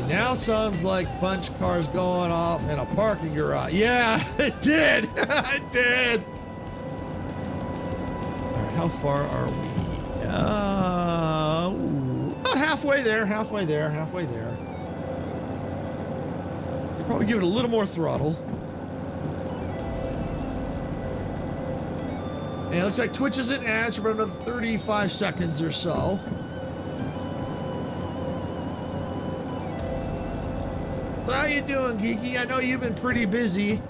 Now sounds like bunch cars going off in a parking garage. Yeah, it did. It did. All right, how far are we? About halfway there. Halfway there. Halfway there. You probably give it a little more throttle. And it looks like Twitch isn't ads for about another 35 seconds or so. How you doing, Geeky? I know you've been pretty busy.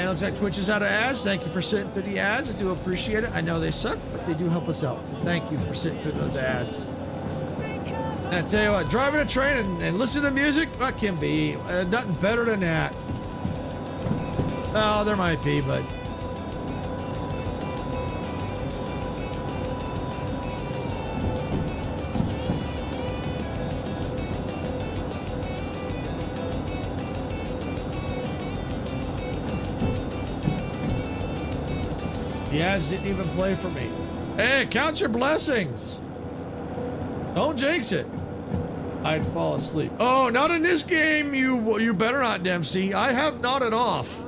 Looks like Twitch is out of ads. Thank you for sitting through the ads. I do appreciate it. I know they suck, but they do help us out. So thank you for sitting through those ads. And I tell you what, driving a train and listening to music, what can be? Nothing better than that. Oh, there might be, but... The ads didn't even play for me. Hey, count your blessings. Don't jinx it. I'd fall asleep. Oh, not in this game. You better not, Dempsey. I have nodded off.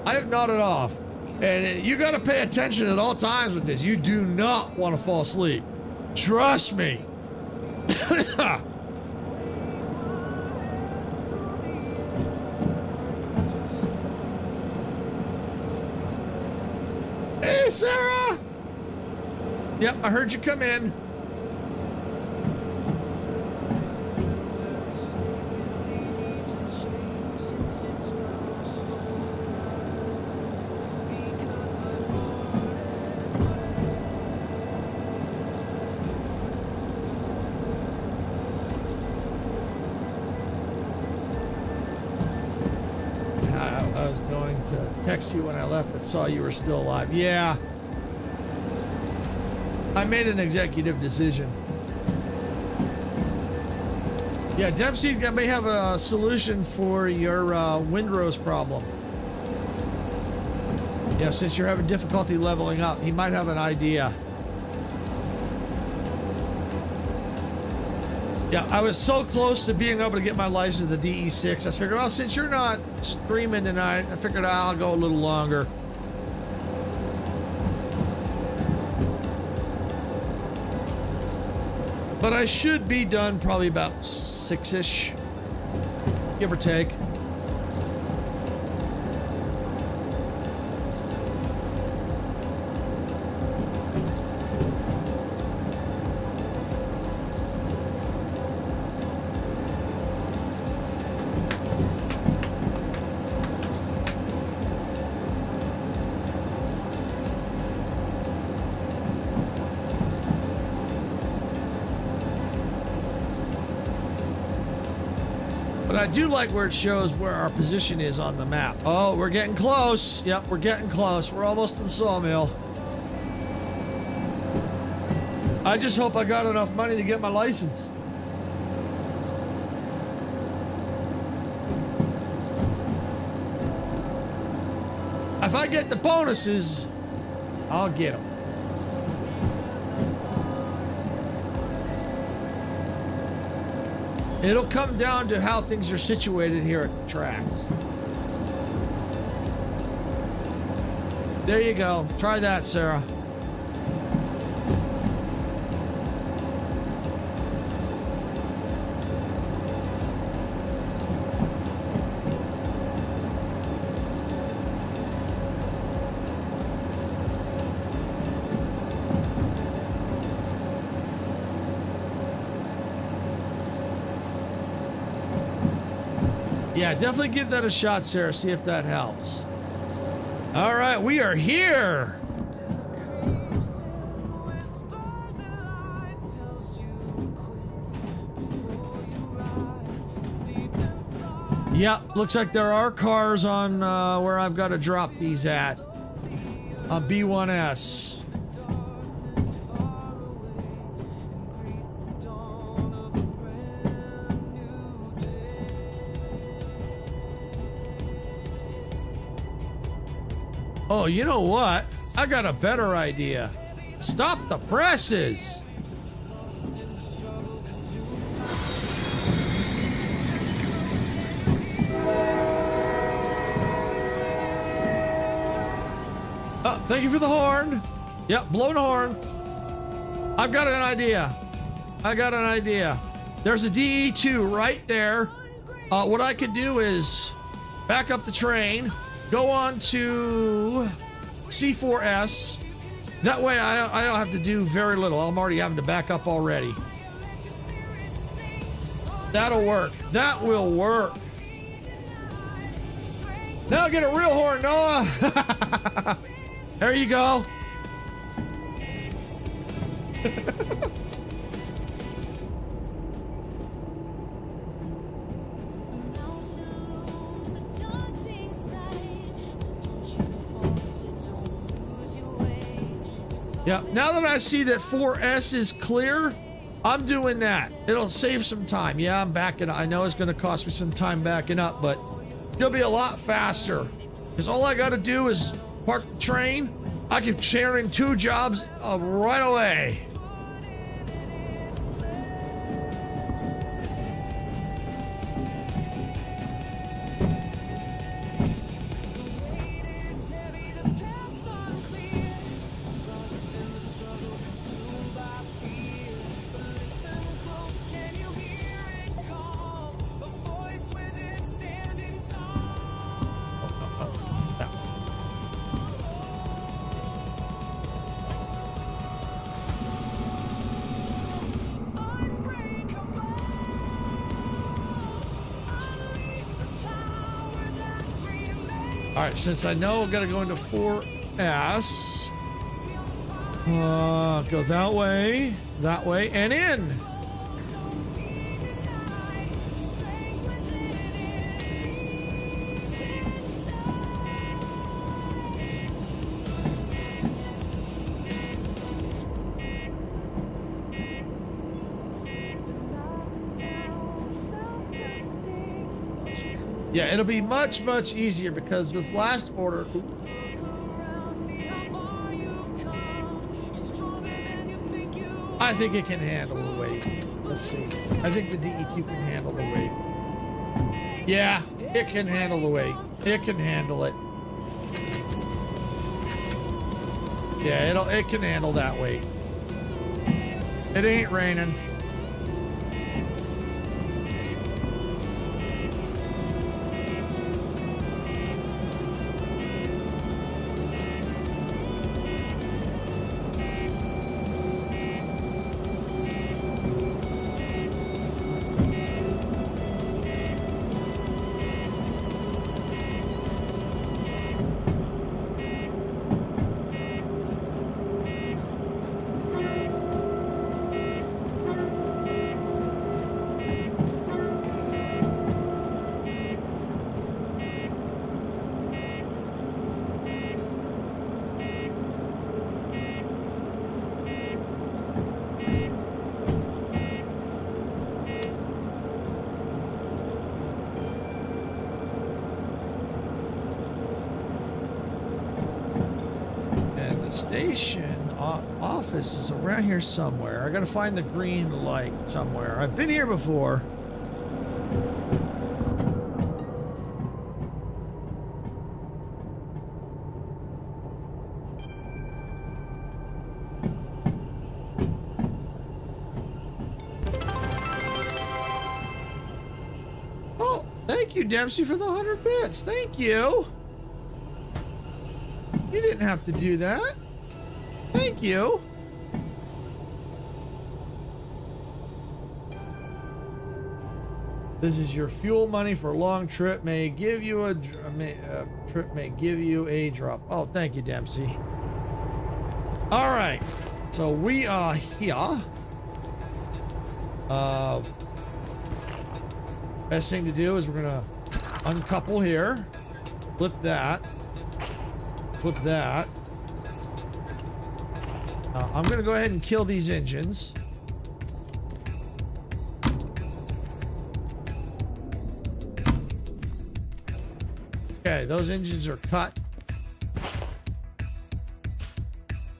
I have nodded off. And you got to pay attention at all times with this. You do not want to fall asleep. Trust me. Hey, Sarah! Yep, I heard you come in. I was going to text you when I left, but saw you were still alive. Yeah. I made an executive decision. Yeah, Dempsey may have a solution for your windrose problem. Yeah, since you're having difficulty leveling up, he might have an idea. Yeah, I was so close to being able to get my license, the DE6. I figured, well, since you're not streaming tonight, I figured I'll go a little longer. But I should be done probably about 6-ish, give or take. I do like where it shows where our position is on the map. Oh, we're getting close. Yep, we're getting close. We're almost to the sawmill. I just hope I got enough money to get my license. If I get the bonuses, I'll get them. It'll come down to how things are situated here at the tracks. There you go. Try that, Sarah. Yeah, definitely give that a shot, Sarah. See if that helps. All right, we are here. Yeah, looks like there are cars on where I've got to drop these at. On B1S. Oh, you know what? I got a better idea. Stop the presses. Oh, thank you for the horn. Yep, blowing the horn. I've got an idea. I got an idea. There's a DE2 right there. What I could do is back up the train, go on to C4S. That way I don't have to do very little. I'm already having to back up already. That'll work. That will work. Now get a real horn, Noah. There you go. Yeah, now that I see that 4S is clear, I'm doing that. It'll save some time. Yeah, I'm backing up. I know it's going to cost me some time backing up, but it'll be a lot faster. Because all I got to do is park the train. I can share in 2 jobs right away. All right, since I know I've got to go into 4S, go that way, and in. Yeah, it'll be much, much easier because this last order. I think it can handle the weight. Let's see. I think the DEQ can handle the weight. Yeah, it can handle the weight. It can handle it. Yeah, it can handle that weight. It ain't raining. Station office is around here somewhere. I gotta find the green light somewhere. I've been here before. Thank you, Dempsey, for the 100 bits. Thank you. You didn't have to do that. Thank you. This is your fuel money for a long trip. May give you a trip. May give you a drop. Oh, thank you, Dempsey. All right, so we are here. Best thing to do is we're gonna uncouple here, flip that, flip that. I'm gonna go ahead and kill these engines. Okay, those engines are cut.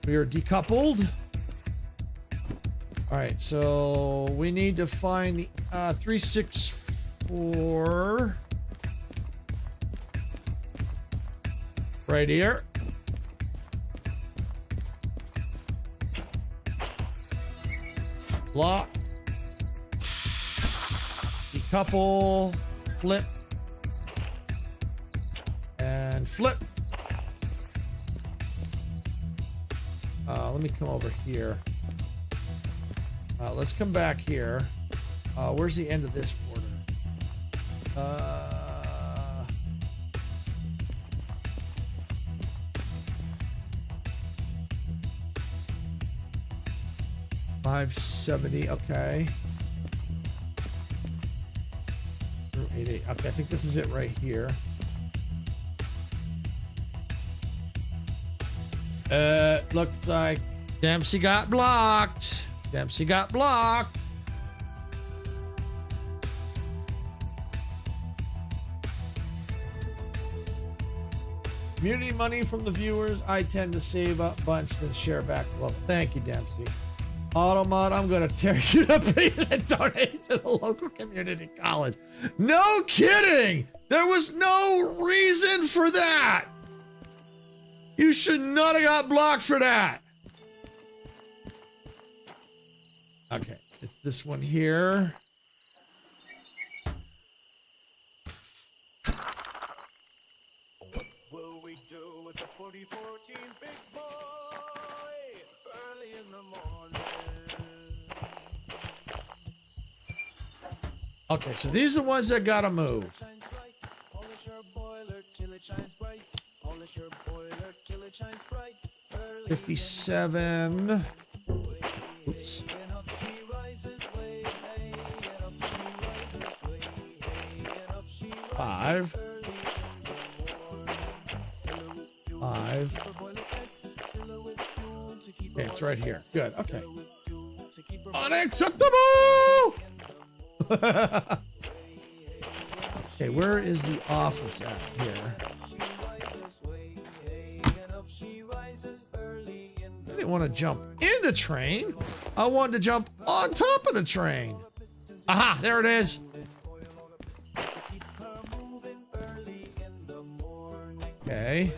We are decoupled. All right, so we need to find the 364 right here. Lock, decouple, flip, and flip. Let me come over here. Let's come back here. Where's the end of this border? 570. Okay. 88. Okay, I think this is it right here. Looks like Dempsey got blocked. Dempsey got blocked. Community money from the viewers. I tend to save up a bunch, then share back. Well, thank you, Dempsey. Automod, I'm going to tear you to pieces and donate to the local community college. No kidding! There was no reason for that! You should not have got blocked for that. Okay, it's this one here. What will we do with the 4014 big boy early in the morning? Okay, so these are the ones that gotta move. Shines bright, polish your boiler till it shines bright. Polish your boiler till it shines bright. Early 57. Oops. and up she rises way, hey, and up she rises way, hey, and up she rises 5. early in the morning. Fill her with fuel, 5. keep her boiler fed. Fill her with fuel to keep her Okay, it's right here. Good. Okay. with fuel to keep her Unacceptable! Okay, where is the office at here? I didn't want to jump in the train. I wanted to jump on top of the train. Aha, there it is. Okay.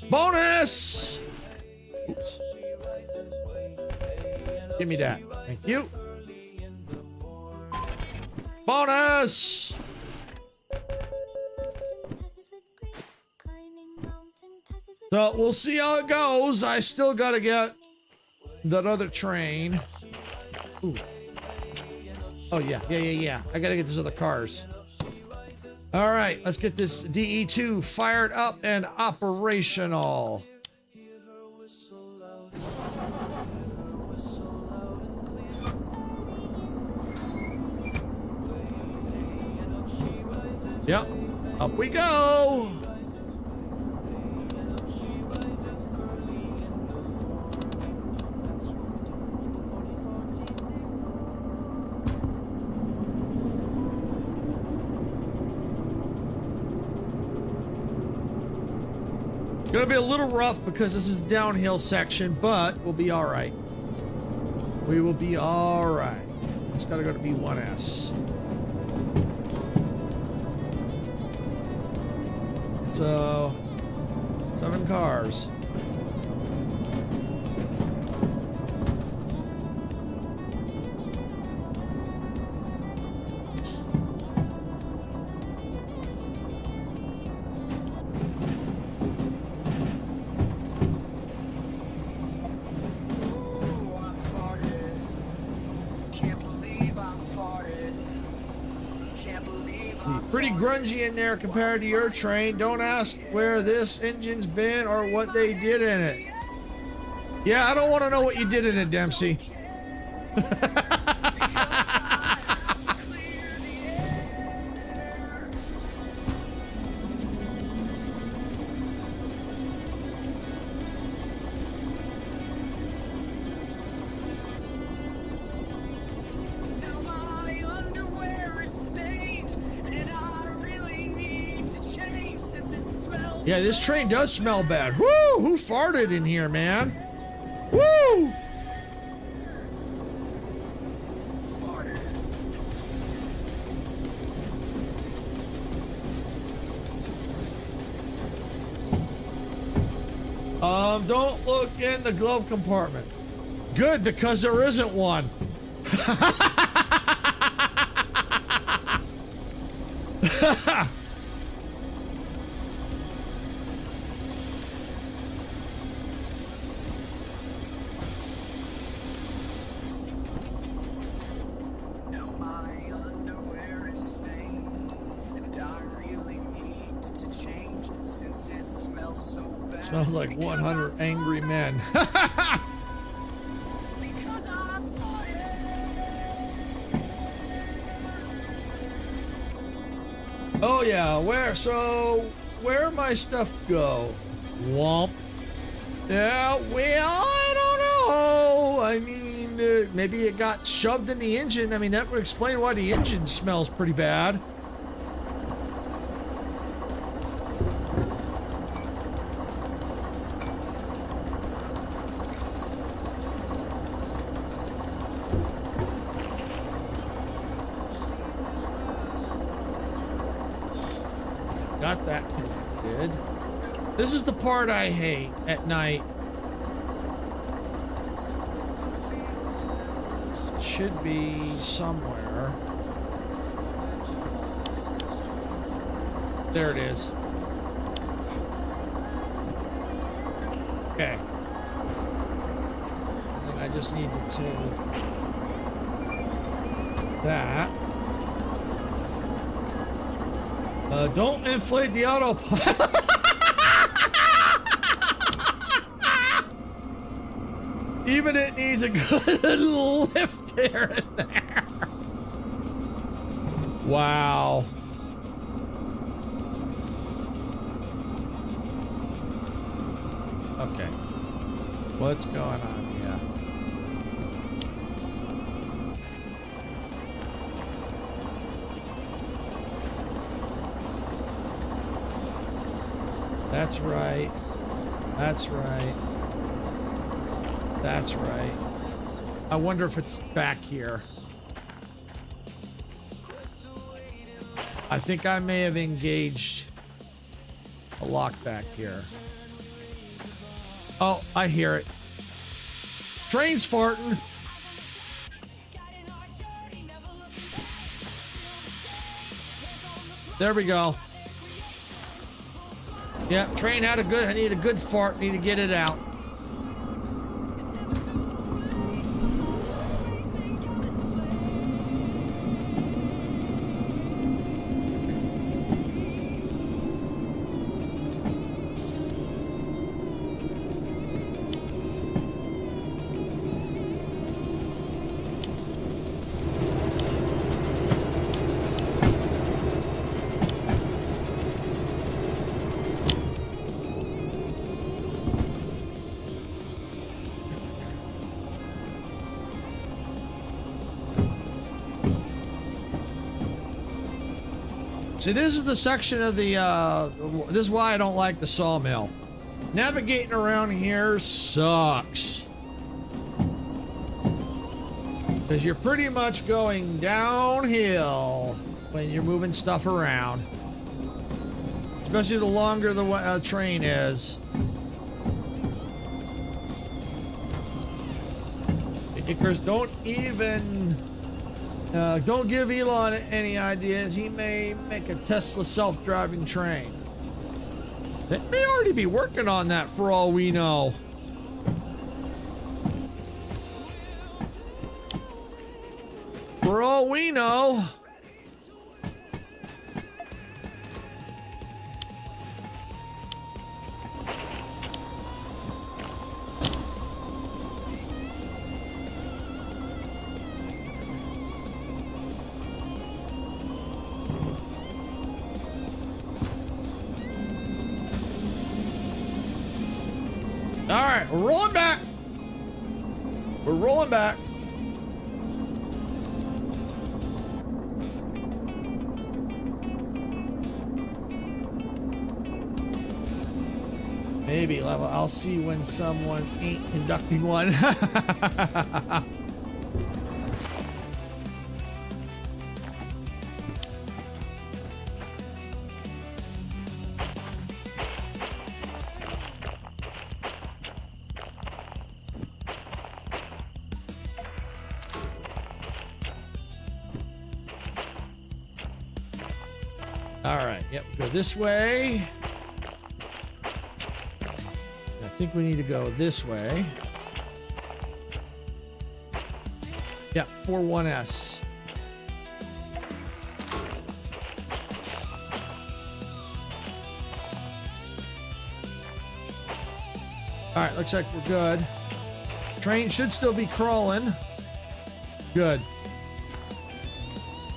Bonus! Oops. Give me that. Thank you. Bonus! So we'll see how it goes. I still gotta get that other train. Ooh. Oh yeah. I gotta get those other cars. All right, let's get this DE2 fired up and operational. Yep, up we go. It's gonna be a little rough because this is the downhill section, but we'll be all right. We will be all right. It's gotta go to B1S. So, 7 cars. Pretty grungy in there compared to your train. Don't ask where this engine's been or what they did in it. Yeah, I don't want to know what you did in it, Dempsey. Now my underwear is stained, and I really need to change since it smells. Yeah, this train does smell bad. Woo! Who farted in here, man? Woo! Farted. Don't look in the glove compartment. Good, because there isn't one. Now my underwear is stained, and I really need to change since it smells so bad. Smells like 100 angry men. Because I farted. Oh yeah, where my stuff go? Womp. Yeah, well, I don't know. I mean, maybe it got shoved in the engine. I mean, that would explain why the engine smells pretty bad. Got that connected. This is the part I hate at night. It should be somewhere. There it is. Okay. And I just need to take that. Don't inflate the autopilot. Even it needs a good lift here and there. Wow. Okay. What's going on here? That's right. That's right. That's right. I wonder if it's back here. I think I may have engaged a lock back here. Oh, I hear it. Train's farting. There we go. Yep, train had a good, I need a good fart, need to get it out. See, this is the section of the, this is why I don't like the sawmill. Navigating around here sucks. Because you're pretty much going downhill when you're moving stuff around. Especially the longer the train is. Because don't even... don't give Elon any ideas. He may make a Tesla self-driving train. They may already be working on that for all we know. For all we know. All right, we're rolling back. We're rolling back. Maybe I'll see when someone ain't conducting one. All right, yep, go this way. I think we need to go this way. Yep, 41S. All right, looks like we're good. Train should still be crawling. Good.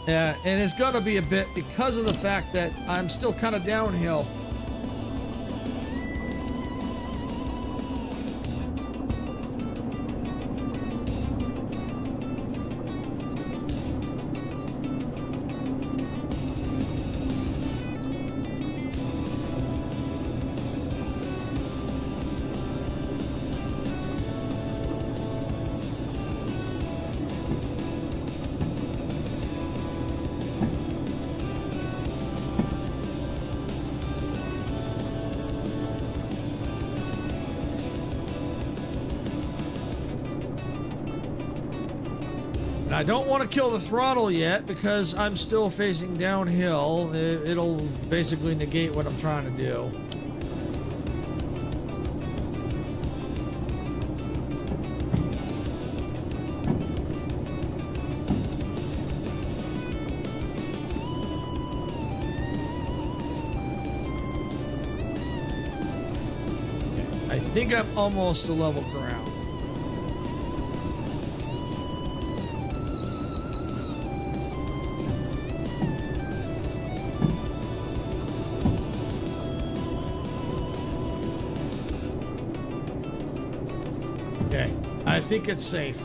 Yeah, and it's gonna be a bit because of the fact that I'm still kind of downhill. I don't want to kill the throttle yet because I'm still facing downhill. It'll basically negate what I'm trying to do. I think I'm almost to level ground. I think it's safe.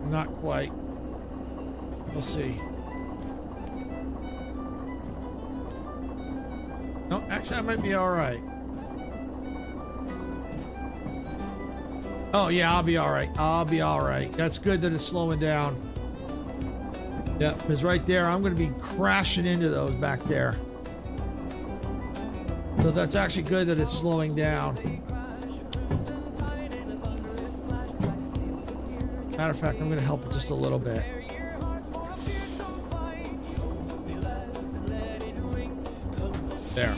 Not quite. We'll see. No, actually, I might be all right. Oh, yeah, I'll be all right. I'll be all right. That's good that it's slowing down. Yeah, because right there, I'm going to be crashing into those back there. So that's actually good that it's slowing down. Matter of fact, I'm going to help it just a little bit. There.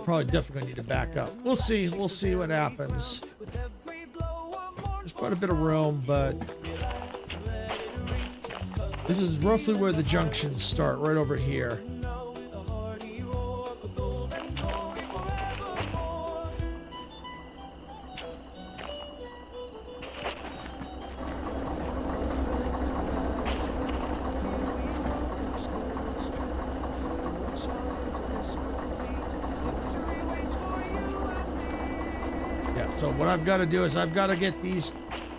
Probably definitely need to back up. We'll see what happens. There's quite a bit of room, but this is roughly where the junctions start, right over here. So what I've got to do is I've got to get these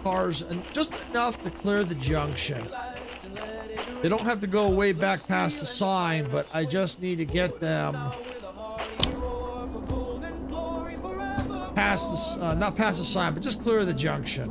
cars just enough to clear the junction. They don't have to go way back past the sign, but I just need to get them past the, not past the sign, but just clear the junction.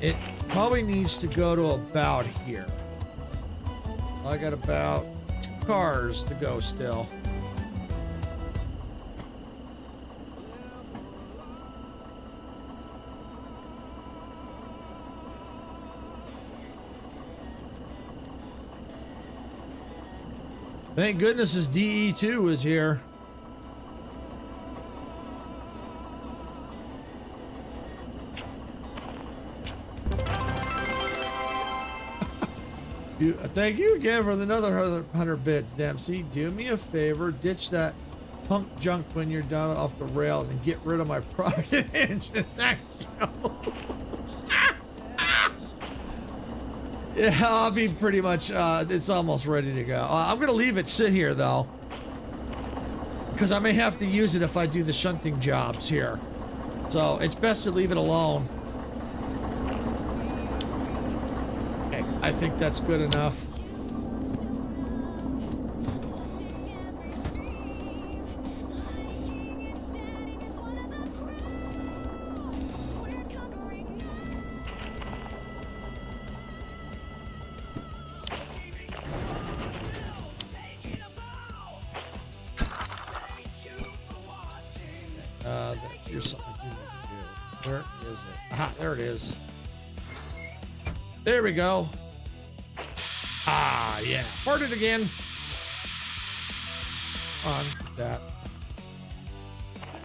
It probably needs to go to about here. I got about cars to go still. Thank goodness his DE2 is here. Thank you again for another 100 bits, Dempsey. Do me a favor, ditch that punk junk when you're done off the rails and get rid of my product engine. Thanks, Joe. Yeah, I'll be pretty much, it's almost ready to go. I'm going to leave it sit here, though, because I may have to use it if I do the shunting jobs here. So it's best to leave it alone. Okay, I think that's good enough. Here's something you need to do. Where is it? Aha, there it is. There we go. Ah, yeah. Part it again. On that.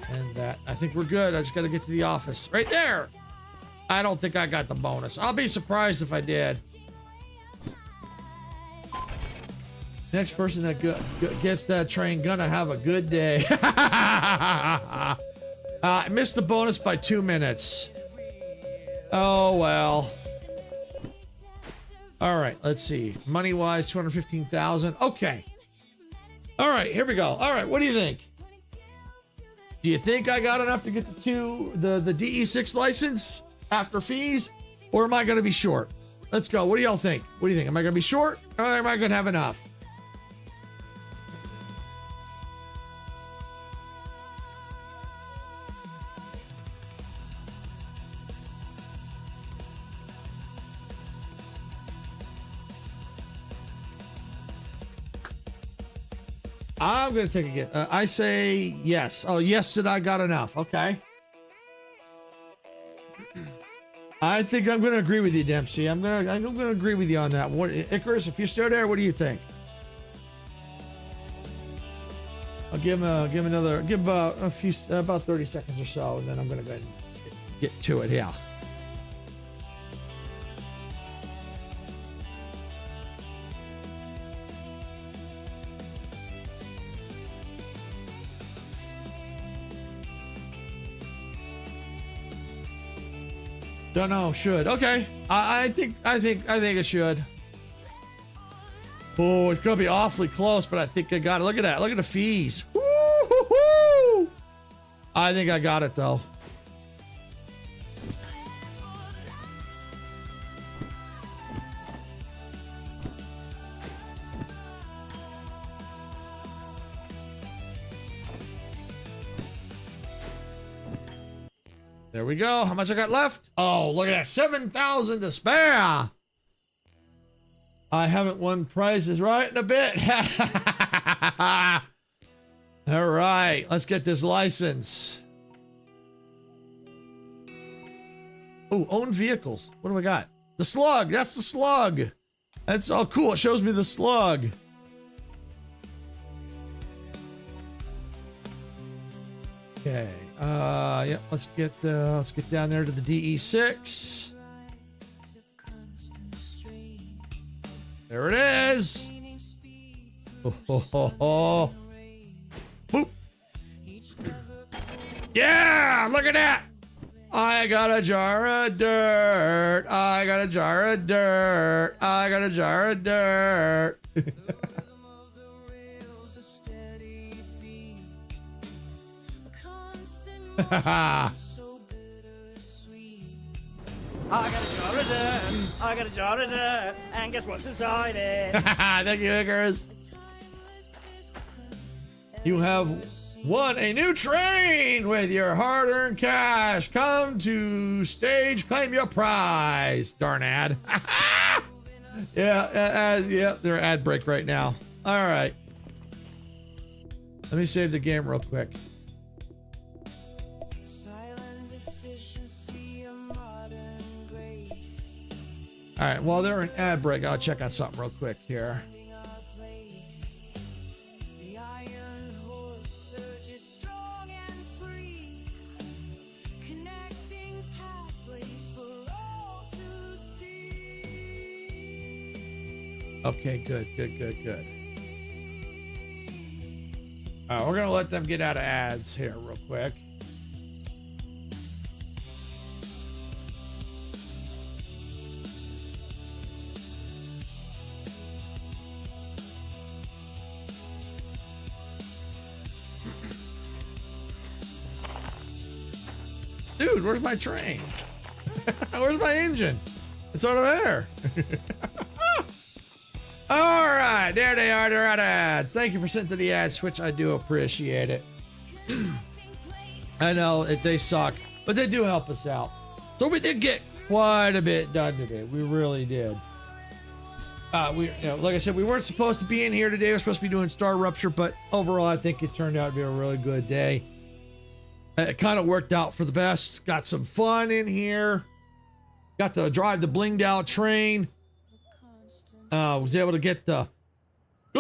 And that. I think we're good. I just got to get to the office. Right there. I don't think I got the bonus. I'll be surprised if I did. Next person that gets that train gonna have a good day. I missed the bonus by 2 minutes. Oh, well. All right, let's see. Money-wise, 215,000. Okay. All right, here we go. All right, what do you think? Do you think I got enough to get the DE6 license after fees? Or am I going to be short? Let's go. What do y'all think? What do you think? Am I going to be short? Or am I going to have enough? I'm going to take a guess. I say yes. Oh, yes, that I got enough. Okay. I think I'm going to agree with you, Dempsey. I'm going to agree with you on that. What, Icarus, if you're still there, what do you think? I'll give him another, about 30 seconds or so, and then I'm going to go ahead and get to it. Yeah. Don't know. Should. Okay. I think it should. Oh, it's gonna be awfully close, but I think I got it. Look at that. Look at the fees. Woo-hoo-hoo! I think I got it though. There we go. How much I got left? Oh, look at that. 7,000 to spare. I haven't won prizes right in a bit. All right. Let's get this license. Oh, own vehicles. What do we got? The slug. That's the slug. That's all cool. It shows me the slug. Okay. Yep, let's get down there to the DE6. There it is. Oh, ho, ho, ho. Boop. Yeah, look at that. I got a jar of dirt. I got a jar of dirt. I got a jar of dirt. I got a jar of dirt. I got a jar of dirt. And guess what's inside it? Thank you, Icarus. You have won a new train with your hard-earned cash. Come to stage, claim your prize. Darn ad. Yeah, they're ad break right now. All right. Let me save the game real quick. All right, while they're in ad break, I'll check out something real quick here. Okay, good. All right, we're gonna let them get out of ads here real quick. Dude, where's my train? Where's my engine? It's over there. All right, there they are. They're out of ads. Thank you for sending to the ad switch. I do appreciate it. I know they suck, but they do help us out. So we did get quite a bit done today. We really did. Like I said, we weren't supposed to be in here today. We were supposed to be doing Star Rupture, but overall, I think it turned out to be a really good day. It kind of worked out for the best. Got some fun in here. Got to drive the blinged out train. Was able to go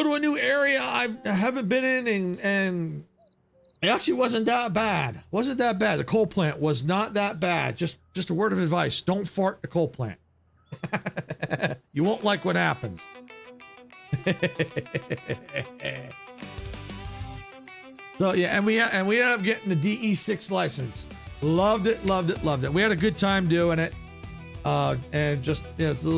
to a new area I haven't been in, and it actually wasn't that bad. The coal plant was not that bad. Just a word of advice: don't fart the coal plant. You won't like what happens. So yeah, and we ended up getting the DE6 license. Loved it. We had a good time doing it. And just,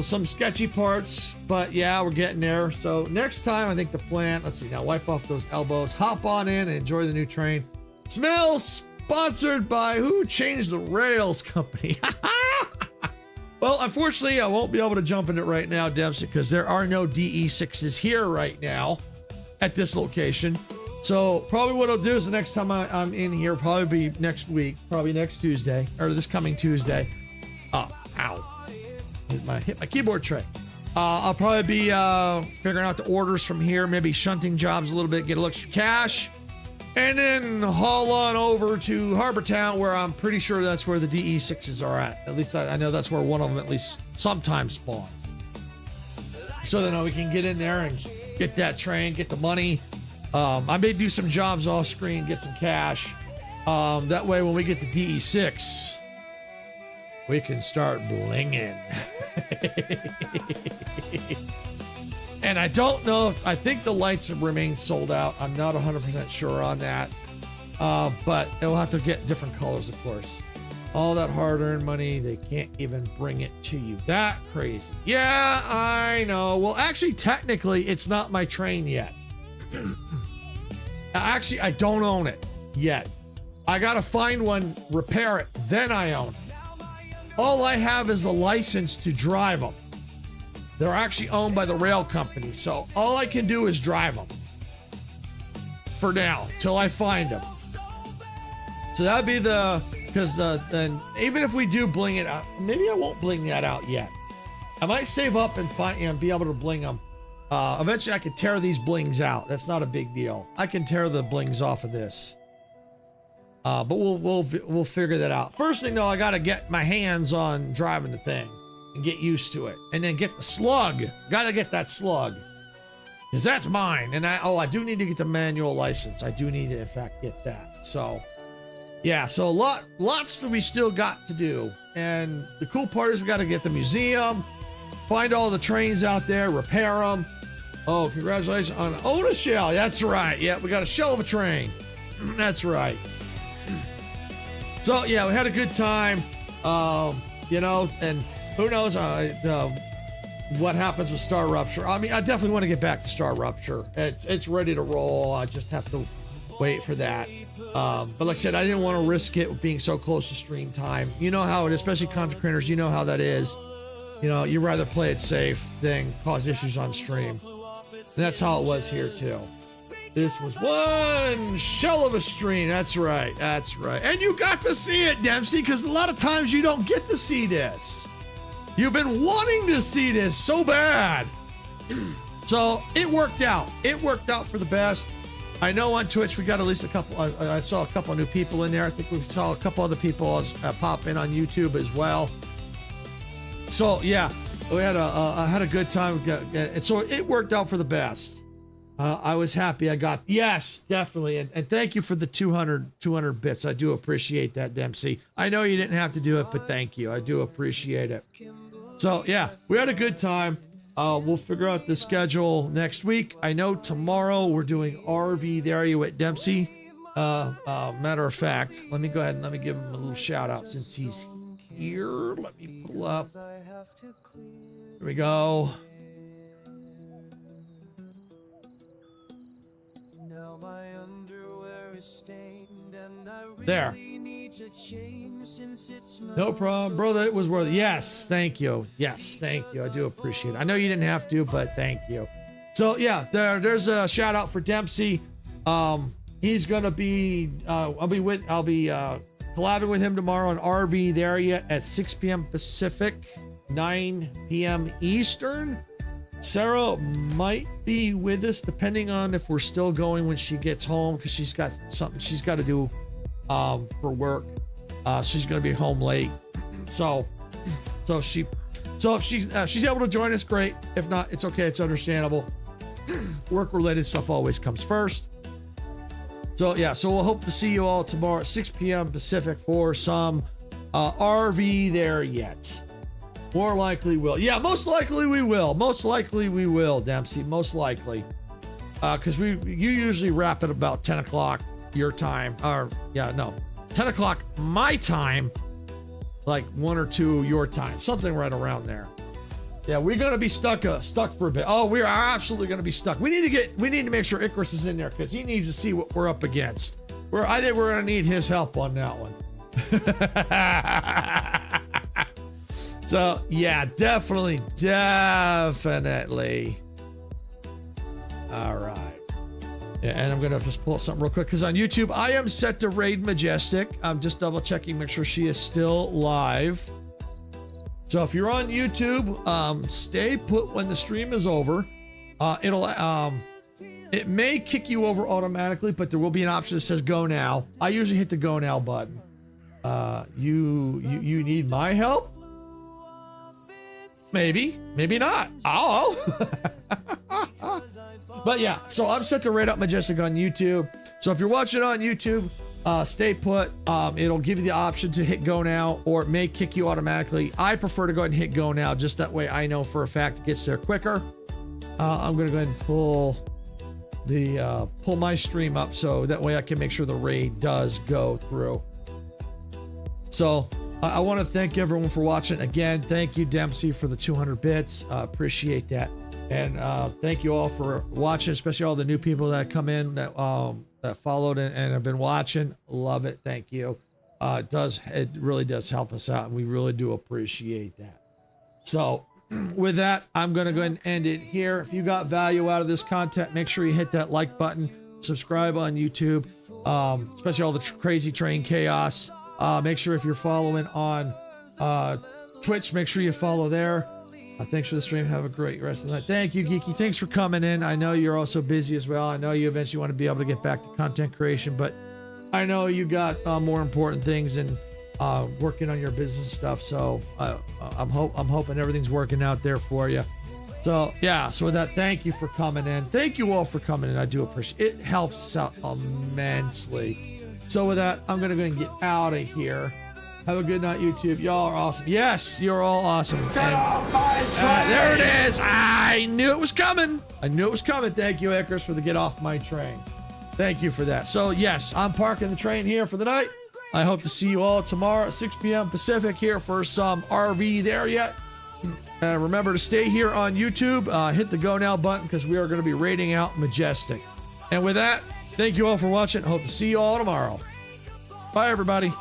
some sketchy parts, but yeah, we're getting there. So next time, I think the plan, let's see now, wipe off those elbows, hop on in and enjoy the new train. Smells sponsored by who changed the rails company. Well, unfortunately, I won't be able to jump in it right now, Dempsey, because there are no DE6s here right now at this location. So probably what I'll do is the next time I'm in here, probably be next week, probably next Tuesday, or this coming Tuesday. Ow. Hit my keyboard tray. I'll probably be figuring out the orders from here, maybe shunting jobs a little bit, get a little extra cash, and then haul on over to Harbor Town, where I'm pretty sure that's where the DE6s are at. At least I know that's where one of them at least sometimes spawns. So then we can get in there and get that train, get the money. I may do some jobs off screen, get some cash. That way when we get the DE6, we can start blinging. And I don't know I think the lights have remained sold out. I'm not 100% sure on that. But it'll have to get different colors, of course. All that hard-earned money, they can't even bring it to you. That crazy. Yeah, I know. Well, actually, technically, it's not my train yet. Actually, I don't own it yet. I gotta find one, repair it, then I own it. All I have is a license to drive them. They're actually owned by the rail company, so all I can do is drive them. For now, till I find them. So that'd be because then even if we do bling it out, maybe I won't bling that out yet. I might save up and be able to bling them. Eventually I could tear these blings out. That's not a big deal. I can tear the blings off of this. But we'll figure that out. First thing though, I gotta get my hands on driving the thing and get used to it, and then get the slug. Gotta get that slug, because that's mine. And I do need to get the manual license. I do need to in fact get that. So yeah, so lots that we still got to do. And the cool part is we got to get the museum, find all the trains out there, repair them. Oh, congratulations on own a shell. That's right. Yeah, we got a shell of a train. That's right. So yeah, we had a good time, and who knows what happens with Star Rupture. I mean, I definitely want to get back to Star Rupture. It's ready to roll. I just have to wait for that. But like I said, I didn't want to risk it being so close to stream time. You know how it is, especially content creators. You know how that is. You rather play it safe than cause issues on stream. And that's how it was here too. This was one shell of a stream. That's right. That's right. And you got to see it, Dempsey, because a lot of times you don't get to see this. You've been wanting to see this so bad. So it worked out. It worked out for the best. I know on Twitch we got at least a couple. I saw a couple of new people in there. I think we saw a couple other people pop in on YouTube as well. So yeah, we had a good time. And so it worked out for the best. I was happy I got, yes, definitely. And thank you for the 200 bits. I do appreciate that, Dempsey. I know you didn't have to do it, but thank you. I do appreciate it. So yeah, we had a good time. We'll figure out the schedule next week. I know tomorrow we're doing RV there you at Dempsey. Matter of fact, let me go ahead and let me give him a little shout out since he's here. Let me pull up. Here we go. There. No problem, brother. It was worth it. Yes, thank you. Yes, thank you. I do appreciate it. I know you didn't have to, but thank you. So yeah, there's a shout out for Dempsey. He's gonna be I'll be collabing with him tomorrow on RV there yet at 6 p.m. Pacific, 9 p.m. Eastern. Sarah might be with us depending on if we're still going when she gets home, because she's got something she's got to do for work. She's gonna be home late. So if she's able to join us, great. If not, it's okay. It's understandable. Work related stuff always comes first. So yeah, so we'll hope to see you all tomorrow at 6 p.m. Pacific for some RV there yet. More likely will. Yeah, most likely we will. Most likely we will, Dempsey. Most likely. Because you usually wrap at about 10 o'clock your time. Or, yeah, no. 10 o'clock my time. Like 1 or 2 your time. Something right around there. Yeah, we're going to be stuck for a bit. Oh, we are absolutely going to be stuck. We need to make sure Icarus is in there because he needs to see what we're up against. I think we're going to need his help on that one. So yeah, definitely. All right. Yeah, and I'm going to just pull up something real quick because on YouTube, I am set to raid Majestic. I'm just double checking, make sure she is still live. So if you're on YouTube, stay put when the stream is over. It may kick you over automatically, but there will be an option that says go now. I usually hit the go now button. You need my help? Maybe not. Oh. But yeah, so I'm set to rate up Majestic on YouTube. So if you're watching on YouTube, stay put. It'll give you the option to hit go now, or it may kick you automatically. I prefer to go ahead and hit go now, just that way I know for a fact it gets there quicker. I'm gonna go ahead and pull my stream up so that way I can make sure the raid does go through. So I want to thank everyone for watching. Again, thank you, Dempsey, for the 200 bits. Appreciate that. And thank you all for watching, especially all the new people that come in that followed and have been watching. Love it. Thank you. It really does help us out, and we really do appreciate that. So with that, I'm going to go ahead and end it here. If you got value out of this content, make sure you hit that like button, subscribe on YouTube, especially all the crazy train chaos. Make sure if you're following on Twitch, make sure you follow there. Thanks for the stream. Have a great rest of the night. Thank you, Geeky. Thanks for coming in. I know you're also busy as well. I know you eventually want to be able to get back to content creation, but I know you got more important things and working on your business stuff. So I'm hoping everything's working out there for you. So yeah. So with that, thank you for coming in. Thank you all for coming in. I do appreciate it. It helps us out immensely. So with that, I'm gonna go and get out of here. Have a good night, YouTube. Y'all are awesome. Yes, you're all awesome. Get off my train! There it is. I knew it was coming. Thank you, Icarus, for the get off my train. Thank you for that. So yes, I'm parking the train here for the night. I hope to see you all tomorrow at 6 p.m. Pacific here for some RV there yet. Remember to stay here on YouTube. Hit the go now button because we are going to be raiding out Majestic. And with that, thank you all for watching. Hope to see you all tomorrow. Bye, everybody.